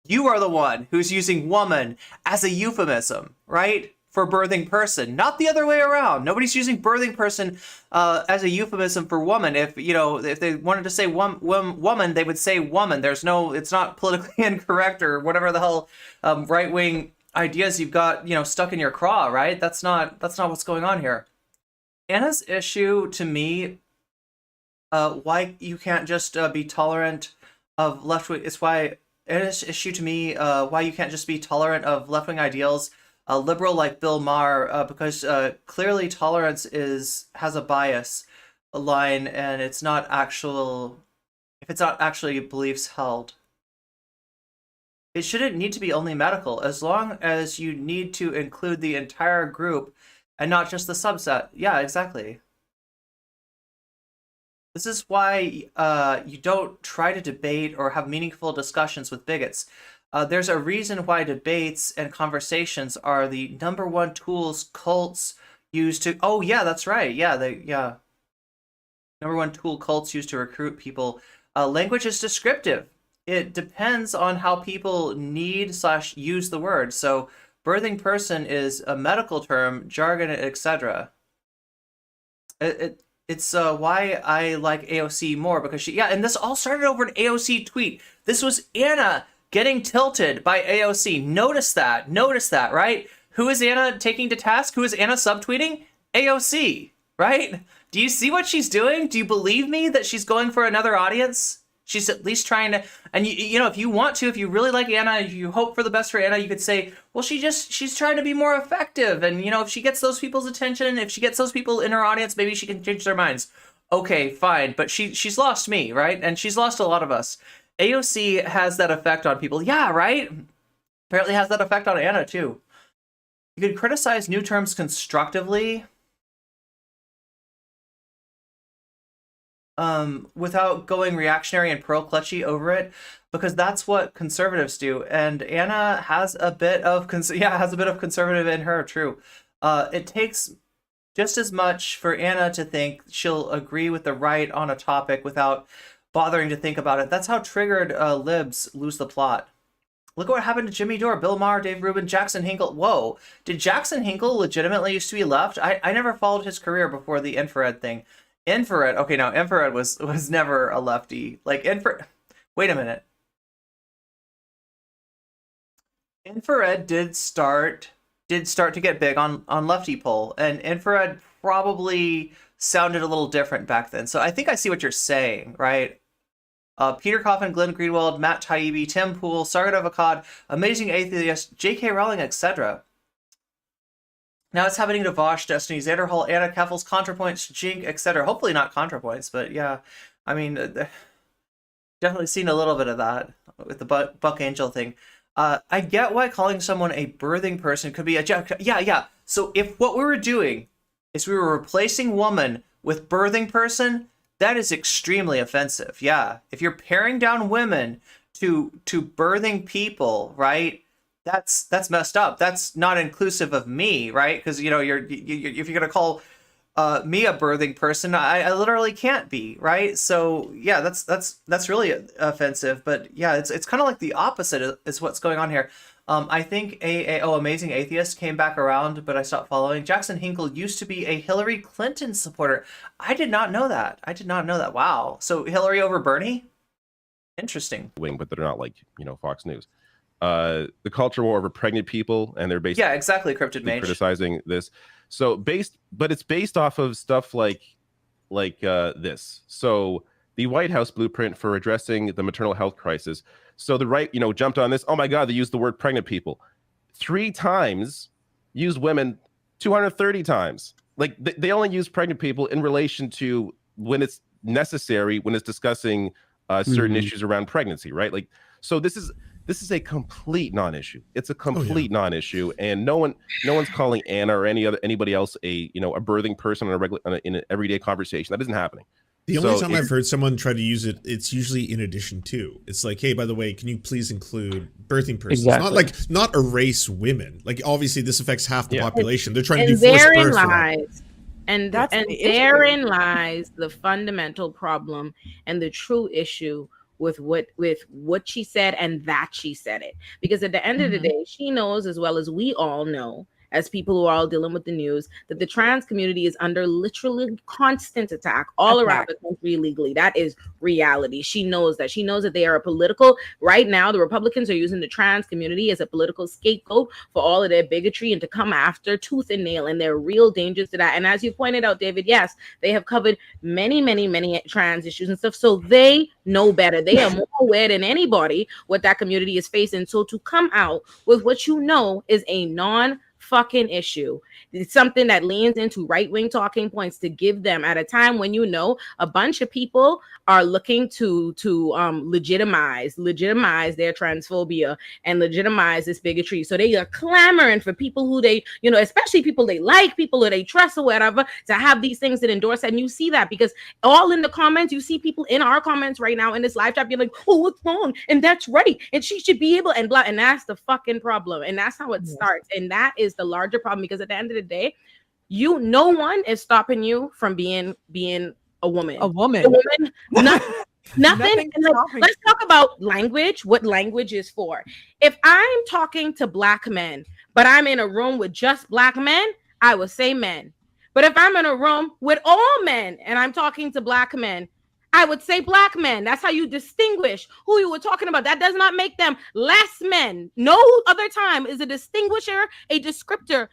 Speaker 2: You are the one who's using woman as a euphemism, right? For birthing person, not the other way around. Nobody's using birthing person as a euphemism for woman. If they wanted to say woman, they would say woman. It's not politically incorrect or whatever the hell right-wing ideas you've got, stuck in your craw, right? That's not what's going on here. Ana's issue to me, why you can't just be tolerant of left-wing, it's why Ana's issue to me, why you can't just be tolerant of left-wing ideals a liberal like Bill Maher, because clearly tolerance has a bias line, and it's not actually beliefs held. It shouldn't need to be only medical, as long as you need to include the entire group and not just the subset. Yeah, exactly. This is why you don't try to debate or have meaningful discussions with bigots. There's a reason why debates and conversations are the #1 tools cults use to. Oh yeah, that's right. Yeah, #1 tool cults use to recruit people. Language is descriptive. It depends on how people need/use the word. So birthing person is a medical term, jargon, etc. It's why I like AOC more, because and this all started over an AOC tweet. This was Ana getting tilted by AOC. Notice that, right? Who is Ana taking to task? Who is Ana subtweeting? AOC, right? Do you see what she's doing? Do you believe me that she's going for another audience? She's at least trying to, and you know, if you want to, if you really like Ana, if you hope for the best for Ana, you could say, well, she's trying to be more effective. And, you know, if she gets those people's attention, if she gets those people in her audience, maybe she can change their minds. Okay, fine. But she's lost me, right? And she's lost a lot of us. AOC has that effect on people. Yeah, right? Apparently has that effect on Ana, too. You could criticize new terms constructively, without going reactionary and pearl-clutchy over it, because that's what conservatives do. And Ana has a bit of conservative in her, true. It takes just as much for Ana to think she'll agree with the right on a topic without bothering to think about it. That's how triggered libs lose the plot. Look at what happened to Jimmy Dore, Bill Maher, Dave Rubin, Jackson Hinkle. Whoa, did Jackson Hinkle legitimately used to be left? I never followed his career before the infrared thing. Infrared, okay, now infrared was never a lefty. Like infrared, wait a minute. Infrared did start to get big on lefty poll, and infrared probably sounded a little different back then. So I think I see what you're saying, right? Peter Coffin, Glenn Greenwald, Matt Taibbi, Tim Pool, Sargon of Akkad, Amazing Atheist, J.K. Rowling, etc. Now it's happening to Vosh, Destiny, Xander Hall, Anna Keffels, ContraPoints, Jink, etc. Hopefully not ContraPoints, but yeah. I mean, definitely seen a little bit of that with the Buck Angel thing. I get why calling someone a birthing person could be a joke. Yeah. So if what we were doing is we were replacing woman with birthing person, that is extremely offensive. Yeah. If you're paring down women to birthing people, right? That's messed up. That's not inclusive of me, right? Because if you're gonna call me a birthing person, I literally can't be, right? So yeah, that's really offensive. But yeah, it's kind of like the opposite is what's going on here. I think Amazing Atheist came back around, but I stopped following. Jackson Hinkle used to be a Hillary Clinton supporter. I did not know that. Wow. So Hillary over Bernie? Interesting.
Speaker 5: But they're not like Fox News. The culture war over pregnant people, and they're basically
Speaker 2: exactly Cryptid Mage
Speaker 5: criticizing this. So it's based off of stuff like this. So the White House blueprint for addressing the maternal health crisis. So the right, jumped on this. Oh my God, they used the word pregnant people 3 times, used women 230 times. Like they only use pregnant people in relation to when it's necessary, when it's discussing certain issues around pregnancy, right? Like, so this is a complete non-issue. It's a complete non-issue, and no one's calling Ana or anybody else a birthing person in an everyday conversation. That isn't happening.
Speaker 10: The only time I've heard someone try to use it, it's usually in addition to. It's like, hey, by the way, can you please include birthing persons?
Speaker 11: Exactly.
Speaker 10: Not erase women. Like obviously this affects half the population. They're trying to do forced
Speaker 7: therein
Speaker 10: birth.
Speaker 7: lies, and therein lies the fundamental problem and the true issue with what she said and that she said it. Because at the end of the day, she knows as well as we all know, as people who are all dealing with the news, that the trans community is under literally constant attack all around the country illegally. That is reality. She knows that. She knows that they are a political, right now, the Republicans are using the trans community as a political scapegoat for all of their bigotry and to come after tooth and nail, and there are real dangers to that. And as you pointed out, David, yes, they have covered many, many, many trans issues and stuff, so they know better. They are more aware than anybody what that community is facing. So to come out with what is a fucking issue. It's something that leans into right-wing talking points to give them at a time when you know a bunch of people are looking to legitimize their transphobia and legitimize this bigotry. So they are clamoring for people who they, especially people they like, people who they trust or whatever, to have these things that endorse. And you see that because all in the comments, you see people in our comments right now in this live chat being like, oh, what's wrong? And that's right. And she should be able and blah. And that's the fucking problem. And that's how it starts. And that is the larger problem, because at the end of the day, no one is stopping you from being a woman. Nothing. And let's talk about language, what language is for. If I'm talking to Black men, but I'm in a room with just Black men, I will say men. But if I'm in a room with all men and I'm talking to Black men, I would say Black men. That's how you distinguish who you were talking about. That does not make them less men. No other time is a distinguisher, a descriptor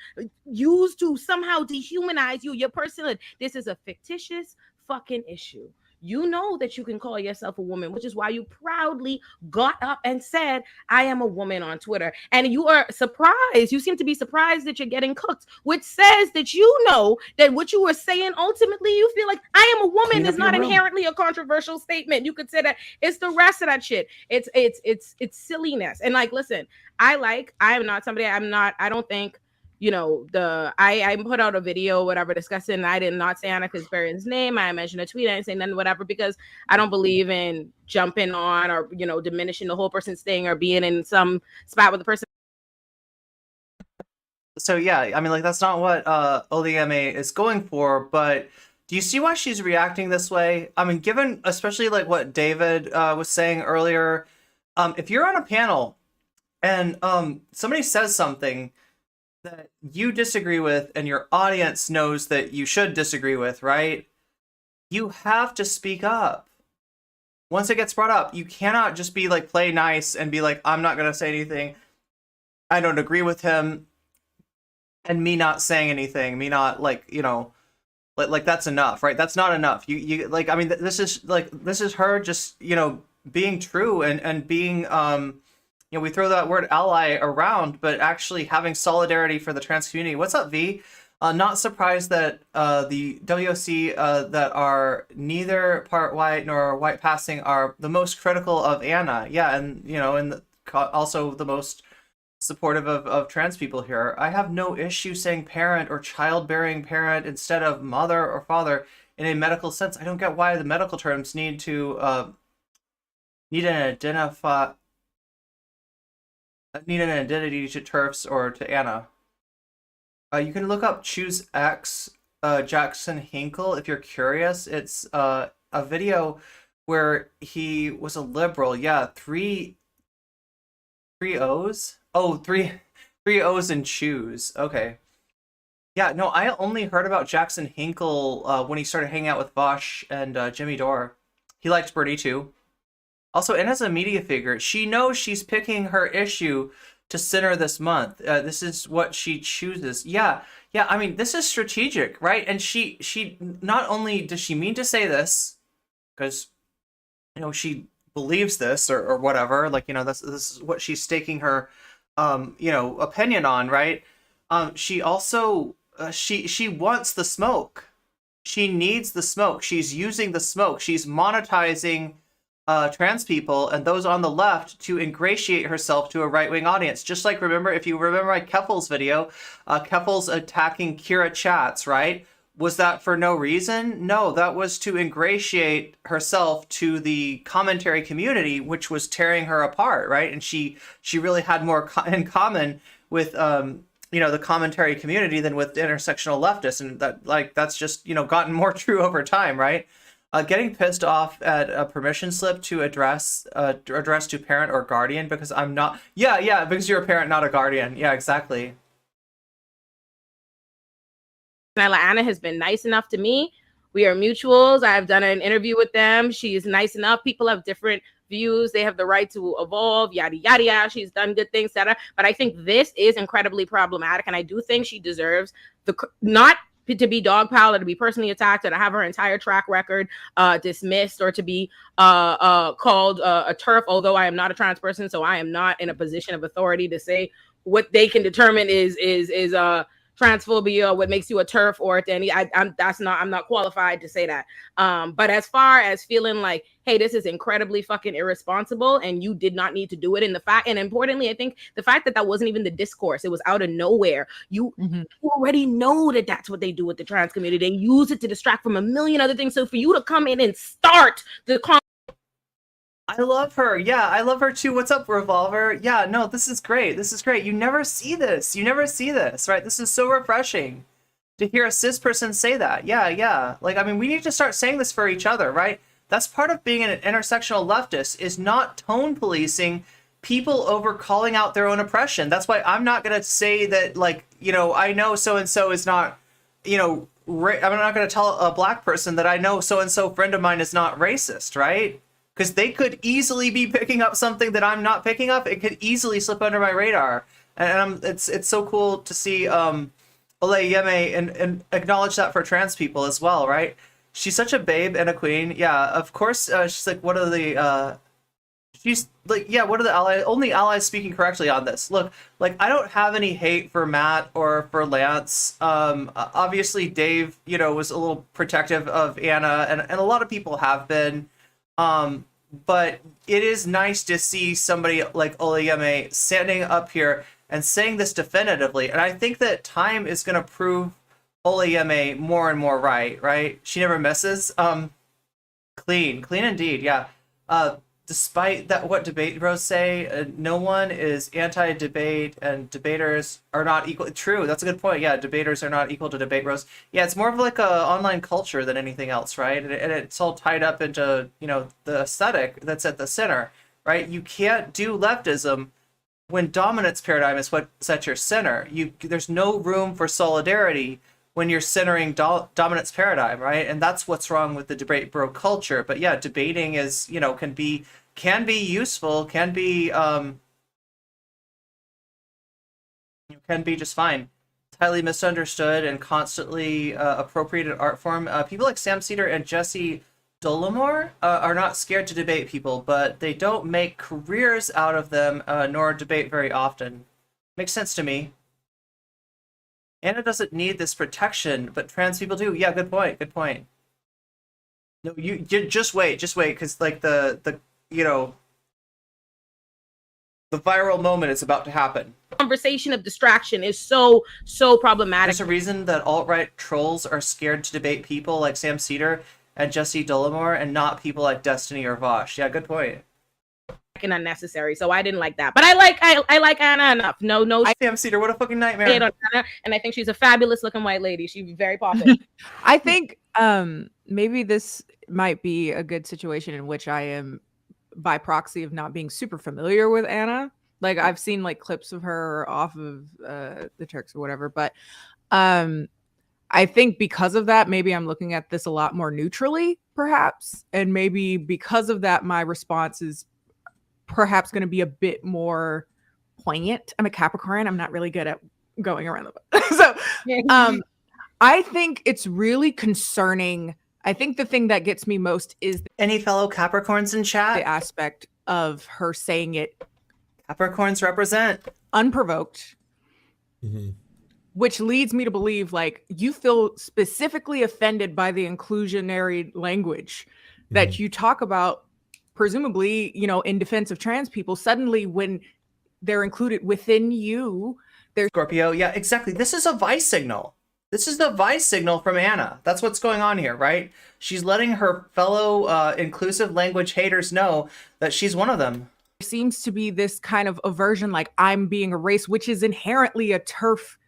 Speaker 7: used to somehow dehumanize you, your personhood. This is a fictitious fucking issue. You know that you can call yourself a woman, which is why you proudly got up and said, I am a woman on Twitter. And you are surprised. You seem to be surprised that you're getting cooked, which says that you know that what you were saying, ultimately, you feel like I am a woman is not inherently a controversial statement. You could say that it's the rest of that shit. It's silliness. And like, listen, I don't think, I put out a video, whatever, discussing, and I did not say Ana Kasparian's name. I mentioned a tweet, I didn't say nothing, whatever, because I don't believe in jumping on or, diminishing the whole person's thing or being in some spot with the person.
Speaker 2: So yeah, I mean, like, that's not what Olayemi is going for, but do you see why she's reacting this way? I mean, given especially like what David was saying earlier, if you're on a panel and somebody says something that you disagree with and your audience knows that you should disagree with, right? You have to speak up. Once it gets brought up, you cannot just be like, play nice and be like, I'm not going to say anything. I don't agree with him. And me not saying anything, me not like, like that's enough, right? That's not enough. You like, I mean, this is her just, being true and being, we throw that word ally around, but actually having solidarity for the trans community. What's up, V? Not surprised that the WOC that are neither part white nor white passing are the most critical of Ana. Yeah, and also the most supportive of trans people here. I have no issue saying parent or childbearing parent instead of mother or father in a medical sense. I don't get why the medical terms need an identity to TERFs or to Ana. You can look up Choose X Jackson Hinkle if you're curious. It's a video where he was a liberal. Yeah, three O's. Oh, three O's in choose. Okay. Yeah, no, I only heard about Jackson Hinkle when he started hanging out with Vosh and Jimmy Dore. He liked Bernie too. Also, and as a media figure, she knows she's picking her issue to center this month. This is what she chooses. Yeah. I mean, this is strategic, right? And she not only does she mean to say this, because she believes this or whatever. Like this is what she's staking her opinion on, right? She also she wants the smoke. She needs the smoke. She's using the smoke. She's monetizing trans people and those on the left to ingratiate herself to a right-wing audience. Just like, if you remember my Keffels video, Keffels attacking Kira Chats, right? Was that for no reason? No, that was to ingratiate herself to the commentary community, which was tearing her apart, right? And she really had more in common with the commentary community than with intersectional leftists, and that's just gotten more true over time, right? Getting pissed off at a permission slip to address to parent or guardian because I'm not. Yeah, because you're a parent, not a guardian. Yeah, exactly.
Speaker 7: Ana has been nice enough to me. We are mutuals. I've done an interview with them. She's nice enough. People have different views. They have the right to evolve, yada, yada, yada. She's done good things, etc. But I think this is incredibly problematic. And I do think she deserves not to be dogpiled or to be personally attacked or to have her entire track record dismissed or to be called a TERF, although I am not a trans person, so I am not in a position of authority to say what they can determine is transphobia, what makes you a turf or any. I'm not qualified to say that. But as far as feeling like, hey, this is incredibly fucking irresponsible and you did not need to do it, and importantly, I think the fact that wasn't even the discourse, it was out of nowhere. You already know that that's what they do with the trans community. They use it to distract from a million other things. So for you to come in and start the
Speaker 2: I love her. Yeah, I love her too. What's up, Revolver? Yeah, no, this is great. This is great. You never see this. You never see this, right? This is so refreshing to hear a cis person say that. Yeah, yeah. Like, I mean, we need to start saying this for each other, right? That's part of being an intersectional leftist, is not tone policing people over calling out their own oppression. That's why I'm not going to say that, like, you know, I know so-and-so is not, you know, I'm not going to tell a black person that I know so-and-so friend of mine is not racist, right? Because they could easily be picking up something that I'm not picking up. It could easily slip under my radar. And it's so cool to see Olayemi and acknowledge that for trans people as well, right? She's such a babe and a queen. Yeah, of course. She's like, what are the only allies speaking correctly on this? Look, like, I don't have any hate for Matt or for Lance. Obviously, Dave, you know, was a little protective of Ana, and a lot of people have been. But it is nice to see somebody like Olayemi standing up here and saying this definitively. And I think that time is going to prove Olayemi more and more right? She never misses. Clean indeed, yeah. Despite that, what debate bros say, no one is anti-debate, and debaters are not equal. True, that's a good point. Yeah, debaters are not equal to debate bros. Yeah, it's more of like a online culture than anything else, right? And it's all tied up into, you know, the aesthetic that's at the center, right? You can't do leftism when dominance paradigm is what's at your center. There's no room for solidarity when you're centering dominance paradigm, right? And that's what's wrong with the debate bro culture. But yeah, debating is, you know, can be useful, can be just fine. It's highly misunderstood and constantly appropriated art form. People like Sam Cedar and Jesse Dolomore are not scared to debate people, but they don't make careers out of them, nor debate very often. Makes sense to me. Ana doesn't need this protection, but trans people do. Yeah, good point. No, you just wait, because like the you know, the viral moment is about to happen.
Speaker 7: Conversation of distraction is so problematic.
Speaker 2: There's a reason that alt-right trolls are scared to debate people like Sam Cedar and Jesse Dolomore, and not people like Destiny or Vosh. Yeah, good point.
Speaker 7: And unnecessary, so I didn't like that. But I like Ana enough. No,
Speaker 2: Sam Cedar, what a fucking nightmare.
Speaker 7: And I think she's a fabulous looking white lady. She's very popular.
Speaker 13: I think maybe this might be a good situation in which I am, by proxy of not being super familiar with Ana. Like, I've seen like clips of her off of the Turks or whatever, but I think because of that, maybe I'm looking at this a lot more neutrally, perhaps, and maybe because of that, my response is perhaps going to be a bit more poignant. I'm a Capricorn. I'm not really good at going around the book. So I think it's really concerning. I think the thing that gets me most is
Speaker 2: any fellow Capricorns in chat?
Speaker 13: The aspect of her saying it.
Speaker 2: Capricorns represent.
Speaker 13: Unprovoked. Mm-hmm. Which leads me to believe, like, you feel specifically offended by the inclusionary language that you talk about, presumably, you know, in defense of trans people. Suddenly, when they're included within you, there's
Speaker 2: Scorpio. Yeah, exactly. This is a vice signal. This is the vice signal from Ana. That's what's going on here, right? She's letting her fellow inclusive language haters know that she's one of them.
Speaker 13: There seems to be this kind of aversion, like, I'm being erased, which is inherently a turf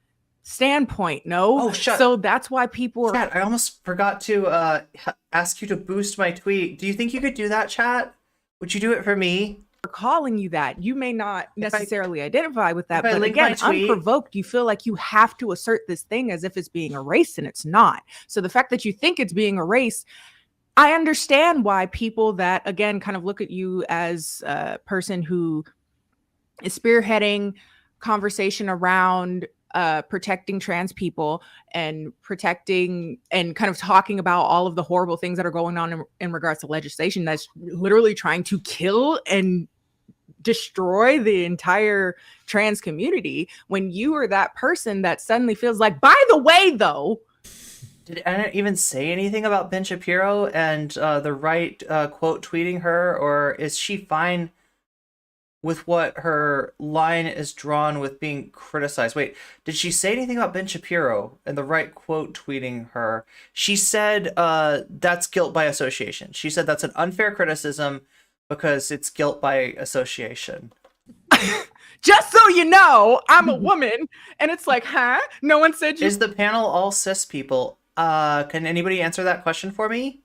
Speaker 13: standpoint. No.
Speaker 2: Oh, shut.
Speaker 13: So that's why people are.
Speaker 2: Chat, I almost forgot to ask you to boost my tweet. Do you think you could do that, chat? Would you do it for me?
Speaker 13: Calling you that. You may not necessarily identify with that, but again, unprovoked, you feel like you have to assert this thing as if it's being erased, and it's not. So the fact that you think it's being erased, I understand why people that, again, kind of look at you as a person who is spearheading conversation around protecting trans people and protecting and kind of talking about all of the horrible things that are going on in regards to legislation that's literally trying to kill and destroy the entire trans community when you are that person that suddenly feels like, by the way, though.
Speaker 2: Did Anna even say anything about Ben Shapiro and the right quote tweeting her, or is she fine with what her line is drawn with being criticized? Wait, did she say anything about Ben Shapiro and the right quote tweeting her? She said that's guilt by association. She said that's an unfair criticism because it's guilt by association.
Speaker 13: Just so you know, I'm a woman. And it's like, huh? No one said you.
Speaker 2: Is the panel all cis people? Can anybody answer that question for me?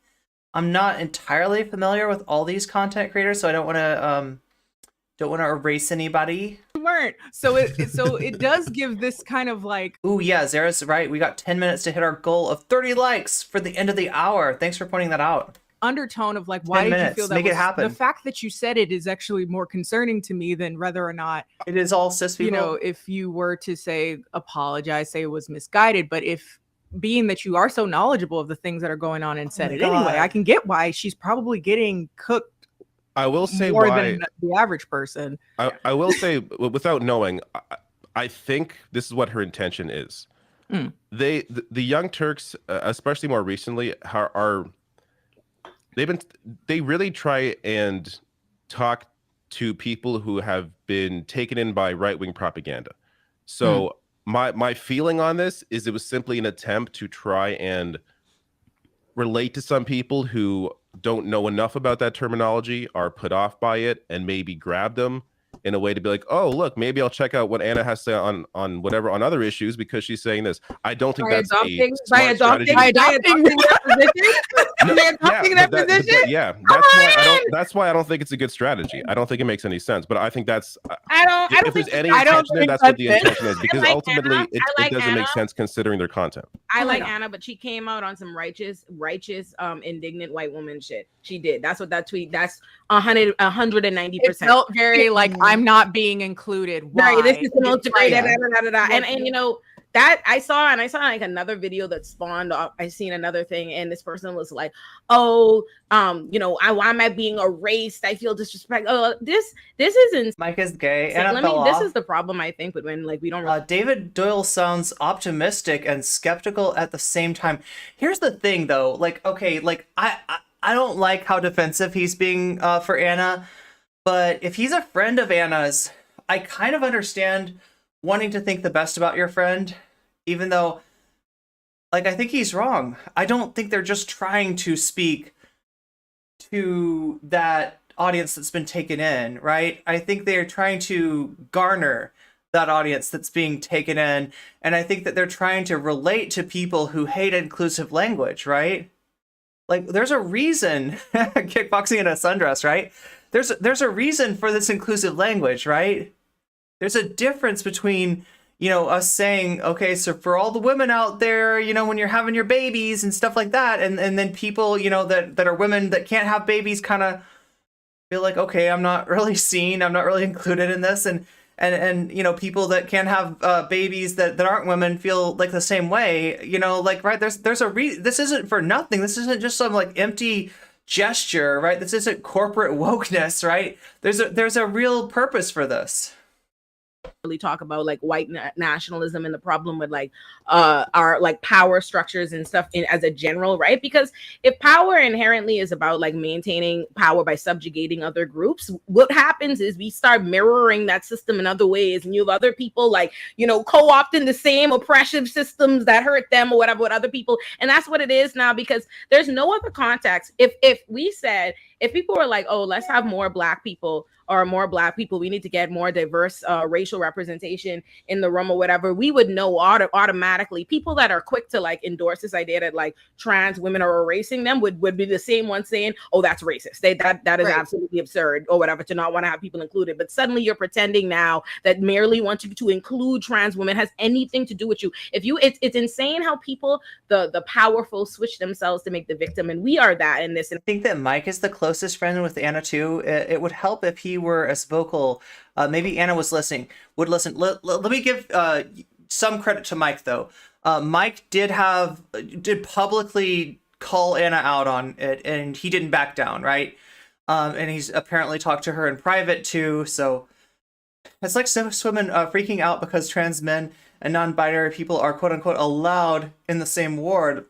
Speaker 2: I'm not entirely familiar with all these content creators, so I don't want to erase anybody.
Speaker 13: Weren't. So it does give this kind of like,
Speaker 2: ooh, yeah, Zara's right. We got 10 minutes to hit our goal of 30 likes for the end of the hour. Thanks for pointing that out.
Speaker 13: Undertone of like, why did you feel that?
Speaker 2: Make it happen.
Speaker 13: The fact that you said it is actually more concerning to me than whether or not
Speaker 2: it is all cis people.
Speaker 13: You know, if you were to say apologize, say it was misguided, but if being that you are so knowledgeable of the things that are going on and said it anyway, I can get why she's probably getting cooked.
Speaker 5: I will say
Speaker 13: more
Speaker 5: why,
Speaker 13: than the average person.
Speaker 5: I will say, without knowing, I think this is what her intention is. The Young Turks, especially more recently, they really try and talk to people who have been taken in by right-wing propaganda. So my feeling on this is it was simply an attempt to try and relate to some people who don't know enough about that terminology, are put off by it, and maybe grab them in a way to be like, oh, look, maybe I'll check out what Anna has to say on whatever, on other issues, because she's saying this. I don't think that's
Speaker 7: by adopting that position.
Speaker 5: Yeah, that's why I don't think it's a good strategy. I don't think it makes any sense. But I think that's if there's any intention there, that's what the intention is, because ultimately it doesn't make sense considering their content.
Speaker 7: I like Anna, but she came out on some righteous, indignant white woman shit. She did. That's what that tweet. That's 190%.
Speaker 13: It felt very like I'm not being included. Why?
Speaker 7: Right. This is the most degraded. And you know that I saw like another video that spawned off. I seen another thing, and this person was like, "Oh, you know, why am I being erased? I feel disrespect. Oh, this isn't."
Speaker 2: Mike is gay.
Speaker 7: So
Speaker 2: And
Speaker 7: this is the problem I think with when like we don't.
Speaker 2: David Doyle sounds optimistic and skeptical at the same time. Here's the thing, though. Like, okay, like I don't like how defensive he's being for Anna, but if he's a friend of Anna's, I kind of understand wanting to think the best about your friend, even though, like, I think he's wrong. I don't think they're just trying to speak to that audience that's been taken in, right? I think they're trying to garner that audience that's being taken in, and I think that they're trying to relate to people who hate inclusive language, right? Like, there's a reason kickboxing in a sundress, right? There's a reason for this inclusive language, right? There's a difference between, you know, us saying, okay, so for all the women out there, you know, when you're having your babies and stuff like that, and then people, you know, that are women that can't have babies kind of feel like, okay, I'm not really seen, I'm not really included in this, and you know, people that can have babies that aren't women feel like the same way, you know, like, right, there's a reason. This isn't for nothing. This isn't just some like empty gesture, right? This isn't corporate wokeness, right? There's a real purpose for this.
Speaker 7: Really talk about like white nationalism and the problem with like our like power structures and stuff as a general, right? Because if power inherently is about like maintaining power by subjugating other groups, what happens is we start mirroring that system in other ways, and you have other people like, you know, co-opting the same oppressive systems that hurt them or whatever with other people, and that's what it is now, because there's no other context. If people were like, oh, let's have more black people, we need to get more diverse racial representation in the room or whatever, we would know automatically. People that are quick to like endorse this idea that like trans women are erasing them would be the same ones saying, oh, that's racist. That is absolutely absurd or whatever, to not want to have people included. But suddenly you're pretending now that merely wanting to include trans women has anything to do with you. It's insane how people, the powerful, switch themselves to make the victim, and we are that in this. And
Speaker 2: I think that Mike is the closest friend with Anna too. It would help if he were as vocal. Maybe Anna would listen. Let me give some credit to Mike though. Mike did publicly call Anna out on it, and he didn't back down, right? And he's apparently talked to her in private too. So it's like cis women freaking out because trans men and non-binary people are quote unquote allowed in the same ward.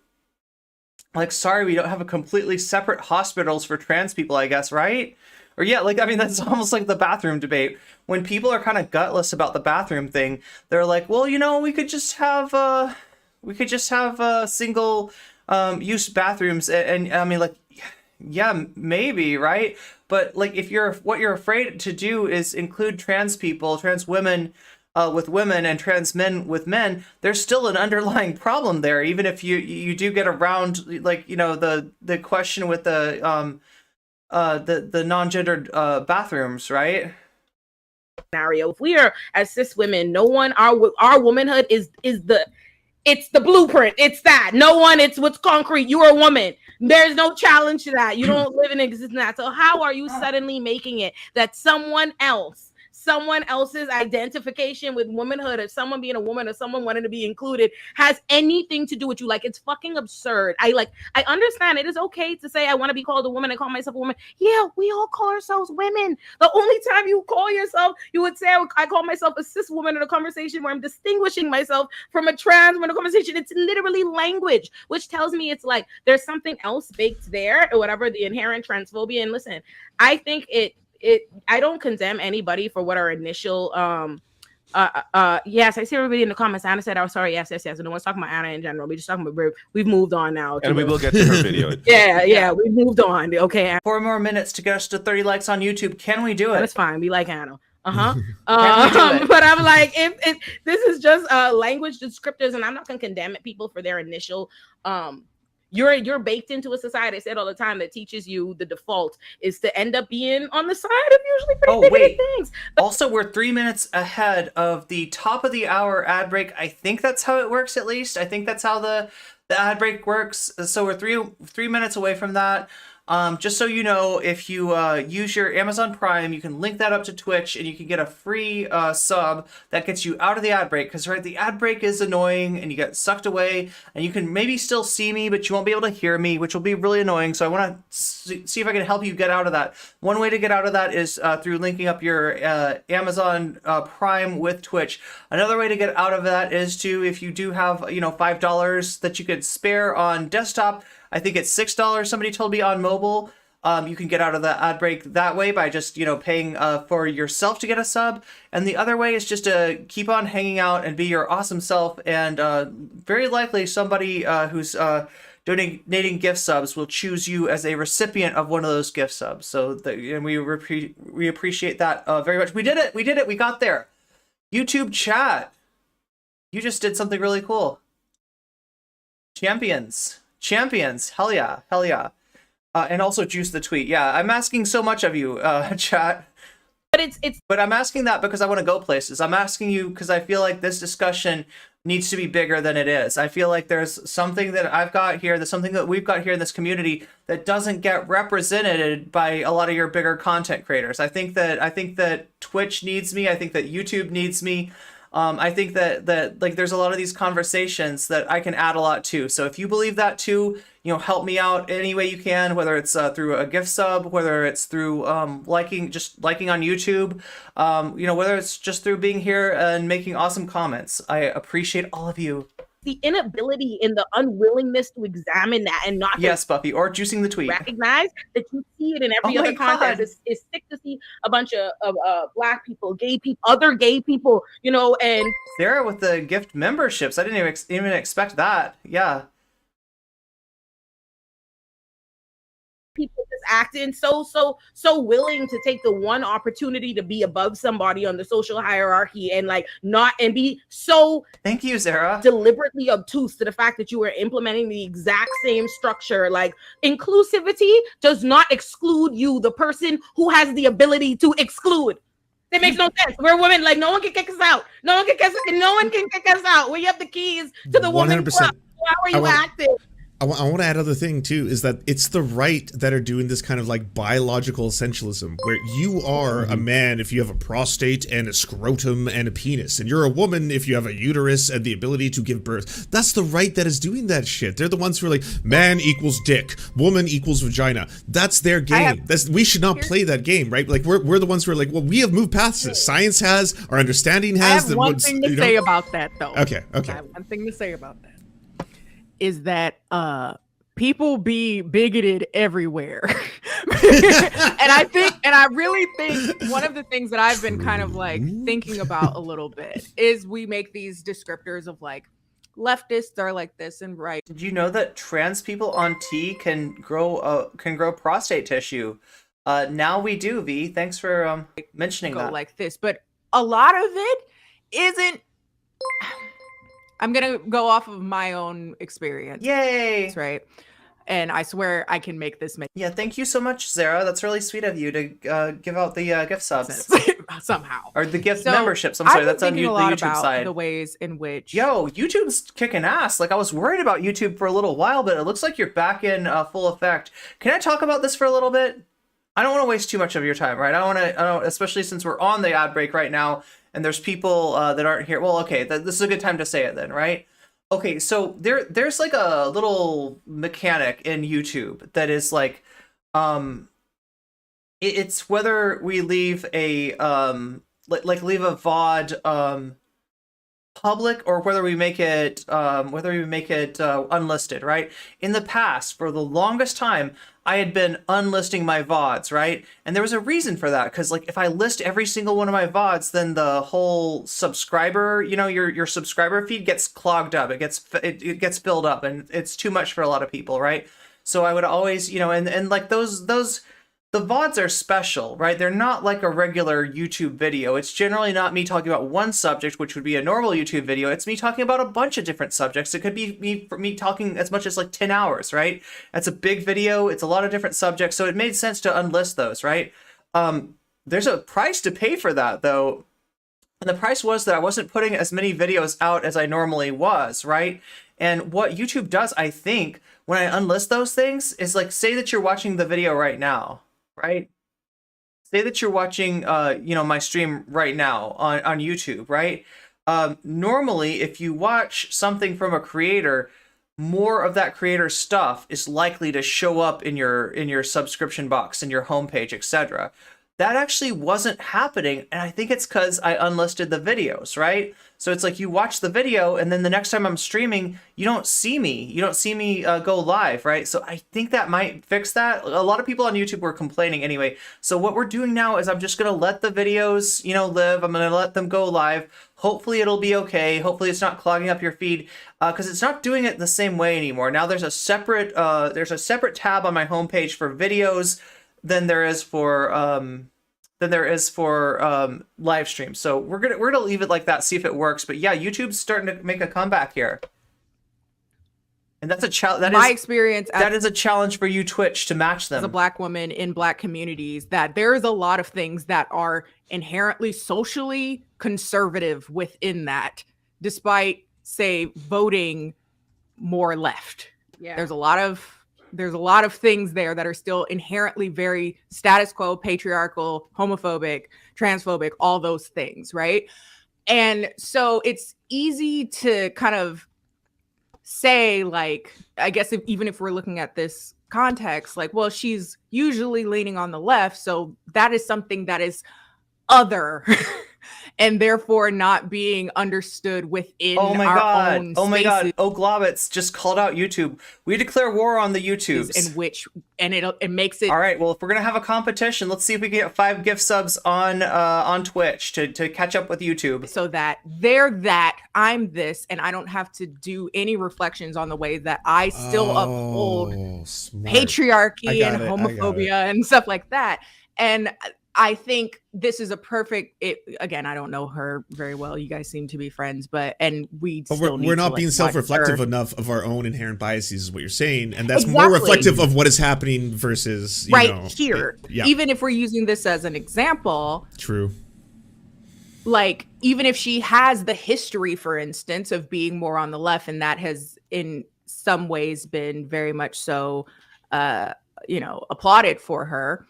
Speaker 2: Like, sorry, we don't have a completely separate hospitals for trans people, I guess, right? Or yeah, like, I mean, that's almost like the bathroom debate. When people are kind of gutless about the bathroom thing, they're like, well, you know, we could just have single use bathrooms. And I mean, like, yeah, maybe, right? But like, if what you're afraid to do is include trans people, trans women with women and trans men with men, there's still an underlying problem there. Even if you do get around, like, you know, the question with the non-gendered bathrooms, right?
Speaker 7: Scenario. If we are as cis women, no one, our womanhood is it's the blueprint. It's that. No one, it's what's concrete. You are a woman. There's no challenge to that. You don't live in existence in that. So how are you suddenly making it that someone else's identification with womanhood, or someone being a woman, or someone wanting to be included, has anything to do with you? Like, it's fucking absurd. I understand it is okay to say I want to be called a woman and call myself a woman. Yeah, we all call ourselves women. The only time you call yourself, you would say I call myself a cis woman in a conversation where I'm distinguishing myself from a trans woman in a conversation. It's literally language, which tells me it's like there's something else baked there, or whatever, the inherent transphobia. And listen, I think I don't condemn anybody for what our initial yes, I see everybody in the comments. Anna said, "Oh, sorry, yes. No one's talking about Anna in general. We're just talking about we've moved on now."
Speaker 5: And we will get to her video.
Speaker 7: yeah, we moved on. Okay,
Speaker 2: 4 more minutes to get us to 30 likes on YouTube. Can we do it?
Speaker 7: That's fine. We like Anna.
Speaker 2: Can we do it?
Speaker 7: But I'm like, if this is just language descriptors, and I'm not gonna condemn people for their initial You're baked into a society, I said all the time, that teaches you the default is to end up being on the side of usually pretty bigoted things.
Speaker 2: Also, we're 3 minutes ahead of the top of the hour ad break. I think that's how it works, at least. I think that's how the ad break works. So we're three minutes away from that. Just so you know, if you use your Amazon Prime, you can link that up to Twitch and you can get a free sub that gets you out of the ad break. Because, right, the ad break is annoying and you get sucked away and you can maybe still see me, but you won't be able to hear me, which will be really annoying. So I want to see if I can help you get out of that. One way to get out of that is through linking up your Amazon Prime with Twitch. Another way to get out of that is if you do have, you know, $5 that you could spare on desktop, I think it's $6, somebody told me, on mobile. You can get out of the ad break that way by just, you know, paying for yourself to get a sub. And the other way is just to keep on hanging out and be your awesome self. And very likely somebody who's donating gift subs will choose you as a recipient of one of those gift subs. So and we appreciate that very much. We did it. We got there. YouTube chat. You just did something really cool. Champions, hell yeah. And also juice the tweet. Yeah, I'm asking so much of you, chat. But I'm asking that because I want to go places. I'm asking you because I feel like this discussion needs to be bigger than it is. I feel like there's something that I've got here, there's something that we've got here in this community that doesn't get represented by a lot of your bigger content creators. I think that Twitch needs me. I think that YouTube needs me. I think that like there's a lot of these conversations that I can add a lot to. So if you believe that too, you know, help me out any way you can, whether it's through a gift sub, whether it's through liking on YouTube, you know, whether it's just through being here and making awesome comments. I appreciate all of you.
Speaker 7: The inability and the unwillingness to examine that and not
Speaker 2: yes, Buffy, or juicing the tweet.
Speaker 7: Recognize that you see it in every other content. It's sick to see a bunch of black people, gay people, other gay people, you know, and
Speaker 2: Sarah with the gift memberships. I didn't even expect that. Yeah.
Speaker 7: People just acting so willing to take the one opportunity to be above somebody on the social hierarchy and like not and be so
Speaker 2: thank you, Sarah,
Speaker 7: deliberately obtuse to the fact that you are implementing the exact same structure. Like, inclusivity does not exclude you, the person who has the ability to exclude. It makes no sense. We're women. Like, no one can kick us out. No one can kick us out. We have the keys to the woman club. How are you acting?
Speaker 10: I want to add another thing too, is that it's the right that are doing this kind of like biological essentialism, where you are a man if you have a prostate and a scrotum and a penis, and you're a woman if you have a uterus and the ability to give birth. That's the right that is doing that shit. They're the ones who are like, man equals dick, woman equals vagina. That's their game. We should not play that game, right? Like we're the ones who are like, well, we have moved past this. Science has, our understanding has.
Speaker 13: I have one thing to say about that, though.
Speaker 10: Okay.
Speaker 13: I have one thing to say about that. Is that people be bigoted everywhere. And I really think one of the things that I've been kind of like thinking about a little bit is we make these descriptors of like leftists are like this and right.
Speaker 2: Did you know that trans people on T can grow prostate tissue? Now we do, V. Thanks for mentioning that.
Speaker 13: Like this, but a lot of it isn't. I'm gonna go off of my own experience.
Speaker 2: Yay!
Speaker 13: That's right. And I swear I can make this make.
Speaker 2: Yeah, thank you so much, Sarah. That's really sweet of you to give out the gift subs
Speaker 13: somehow,
Speaker 2: or the gift memberships. I'm sorry, that's on the YouTube side.
Speaker 13: The ways in which
Speaker 2: YouTube's kicking ass. Like I was worried about YouTube for a little while, but it looks like you're back in full effect. Can I talk about this for a little bit? I don't want to waste too much of your time, right? I don't, especially since we're on the ad break right now. And there's people that aren't here. Well, okay, this is a good time to say it then, right? Okay, so there's like a little mechanic in YouTube that is like, it's whether we leave a leave a VOD public or whether we make it unlisted, right? In the past, for the longest time, I had been unlisting my VODs, right? And there was a reason for that, because like if I list every single one of my VODs, then the whole subscriber, your subscriber feed gets clogged up. It gets filled up, and it's too much for a lot of people, right? So I would always, and like those the VODs are special, right? They're not like a regular YouTube video. It's generally not me talking about one subject, which would be a normal YouTube video. It's me talking about a bunch of different subjects. It could be me talking as much as like 10 hours, right? That's a big video. It's a lot of different subjects. So it made sense to unlist those, right? There's a price to pay for that, though. And the price was that I wasn't putting as many videos out as I normally was, right? And what YouTube does, I think, when I unlist those things is like, say that you're watching the video right now, right? Say that you're watching, my stream right now on YouTube, right? Normally, if you watch something from a creator, more of that creator's stuff is likely to show up in your subscription box, in your homepage, etc. That actually wasn't happening, and I think it's because I unlisted the videos, right? So it's like you watch the video, and then the next time I'm streaming, you don't see me. You don't see me go live, right? So I think that might fix that. A lot of people on YouTube were complaining anyway. So what we're doing now is I'm just going to let the videos, live. I'm going to let them go live. Hopefully it'll be okay. Hopefully it's not clogging up your feed, because it's not doing it the same way anymore. Now there's a separate tab on my homepage for videos than there is for live streams. So we're gonna leave it like that, see if it works. But yeah, YouTube's starting to make a comeback here, and that's a challenge.
Speaker 13: My experience
Speaker 2: that is a challenge for you, Twitch, to match them.
Speaker 13: As a Black woman in Black communities, that there is a lot of things that are inherently socially conservative within that, despite say voting more left.
Speaker 7: Yeah,
Speaker 13: there's a lot of things there that are still inherently very status quo, patriarchal, homophobic, transphobic, all those things, right? And so it's easy to kind of say, like, I guess even if we're looking at this context, like, well, she's usually leaning on the left, so that is something that is other and therefore not being understood within our own spaces.
Speaker 2: Oh my god, Globitz just called out YouTube. We declare war on the YouTubes.
Speaker 13: It makes it...
Speaker 2: All right, well, if we're gonna have a competition, let's see if we can get 5 gift subs on Twitch to catch up with YouTube.
Speaker 13: So that they're that, I'm this, and I don't have to do any reflections on the way that I still uphold patriarchy and homophobia and stuff like that. And I think this is a perfect. Again, I don't know her very well. You guys seem to be friends, but we're
Speaker 10: not being self-reflective enough of our own inherent biases, is what you're saying, and that's more reflective of what is happening versus
Speaker 13: here. Even if we're using this as an example,
Speaker 10: true.
Speaker 13: Like even if she has the history, for instance, of being more on the left, and that has some ways been very much so, applauded for her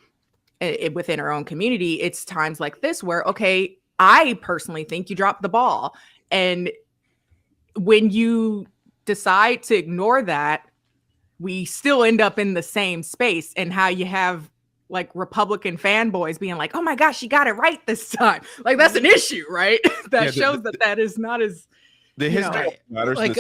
Speaker 13: within her own community. It's times like this where, okay, I personally think you dropped the ball. And when you decide to ignore that, we still end up in the same space, and how you have like Republican fanboys being like, oh my gosh, she got it right this time. Like, that's an issue, right? That shows that is not as
Speaker 5: the history matters.
Speaker 4: Like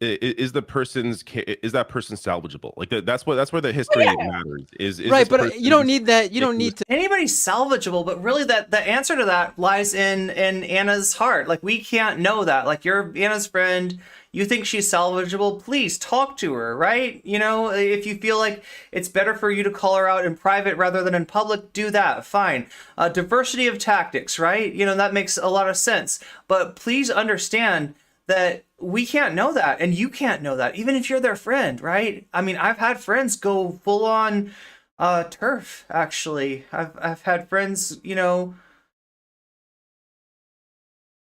Speaker 5: is that person salvageable? Like that's where the history matters. Is
Speaker 4: right, but you don't need that. You don't need to.
Speaker 2: Anybody's salvageable, but really that the answer to that lies in Anna's heart. Like, we can't know that. Like, you're Anna's friend. You think she's salvageable, please talk to her, right? You know, if you feel like it's better for you to call her out in private rather than in public, do that, fine. Diversity of tactics, right? You know, that makes a lot of sense. But please understand that we can't know that, and you can't know that, even if you're their friend, right? I mean, I've had friends go full on turf, actually. I've had friends, you know,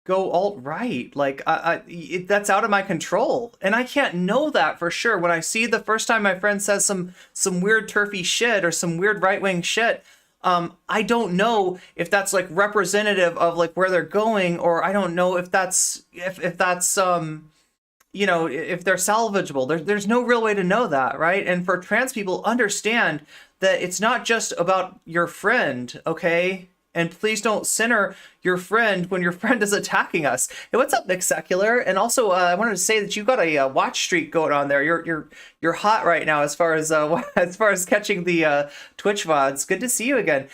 Speaker 2: go alt-right. Like, that's out of my control, and I can't know that for sure. When I see the first time my friend says some weird turfy shit or some weird right-wing shit, I don't know if that's like representative of like where they're going, or I don't know if that's if that's you know, if they're salvageable. There's no real way to know that, right? And for trans people, understand that it's not just about your friend, okay? And please don't center your friend when your friend is attacking us. Hey, what's up, Nick Secular? And also, I wanted to say that you got a watch streak going on there. You're hot right now as far as catching the Twitch VODs. Good to see you again.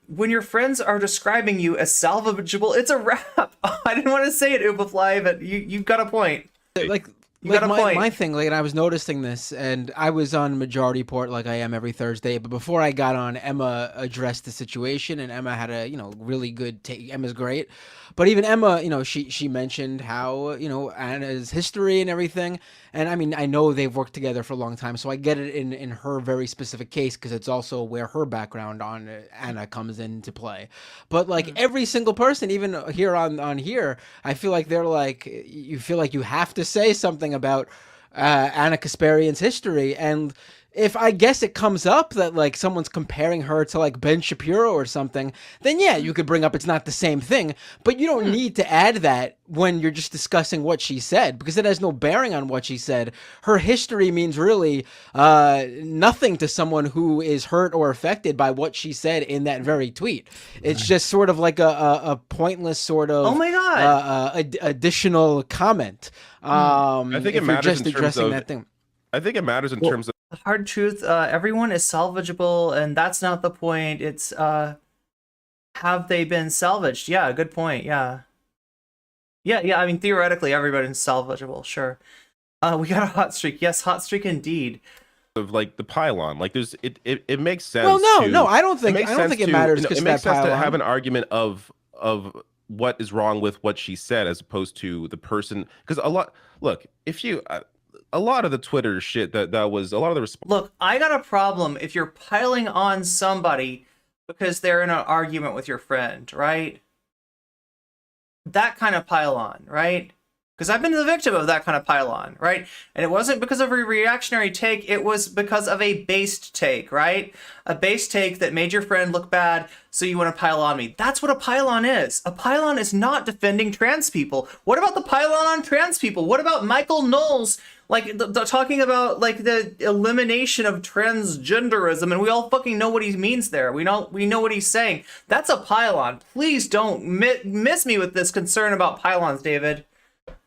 Speaker 2: When your friends are describing you as salvageable, it's a wrap. I didn't want to say it, Ubafly, but you've got a point.
Speaker 4: Like my thing, like, and I was noticing this, and I was on Majority Report like I am every Thursday, but before I got on, Emma addressed the situation, and Emma had a, you know, really good take. Emma's great, but even Emma, you know, she mentioned how, you know, Anna's history and everything, and I mean, I know they've worked together for a long time, so I get it in her very specific case, because it's also where her background on Anna comes into play. But like every single person, even here on here, I feel like they're like, you feel like you have to say something about Ana Kasparian's history, and if I guess it comes up that like someone's comparing her to like Ben Shapiro or something, then yeah, you could bring up it's not the same thing, but you don't need to add that when you're just discussing what she said, because it has no bearing on what she said. Her history means really nothing to someone who is hurt or affected by what she said in that very tweet. It's just sort of like a pointless sort of, oh my God, additional comment.
Speaker 5: I think it matters
Speaker 4: just
Speaker 5: in terms
Speaker 4: addressing
Speaker 5: of
Speaker 4: that thing.
Speaker 5: I think it matters in terms of
Speaker 2: The hard truth, everyone is salvageable, and that's not the point. It's have they been salvaged? Yeah, good point. Yeah. I mean, theoretically, everybody's salvageable. Sure. We got a hot streak. Yes, hot streak indeed.
Speaker 5: Of like the pylon, like there's it makes sense.
Speaker 4: Well, no, I don't think it matters.
Speaker 5: It makes sense to have an argument of what is wrong with what she said, as opposed to the person. Because a lot of the Twitter shit that was a lot of the response.
Speaker 2: Look, I got a problem if you're piling on somebody because they're in an argument with your friend, right? That kind of pile on, right? Because I've been the victim of that kind of pile on, right? And it wasn't because of a reactionary take, it was because of a based take, right? A based take that made your friend look bad, so you want to pile on me. That's what a pylon is. A pylon is not defending trans people. What about the pylon on trans people? What about Michael Knowles, like talking about like the elimination of transgenderism, and we all fucking know what he means there. We know what he's saying. That's a pylon. Please don't miss me with this concern about pylons, David.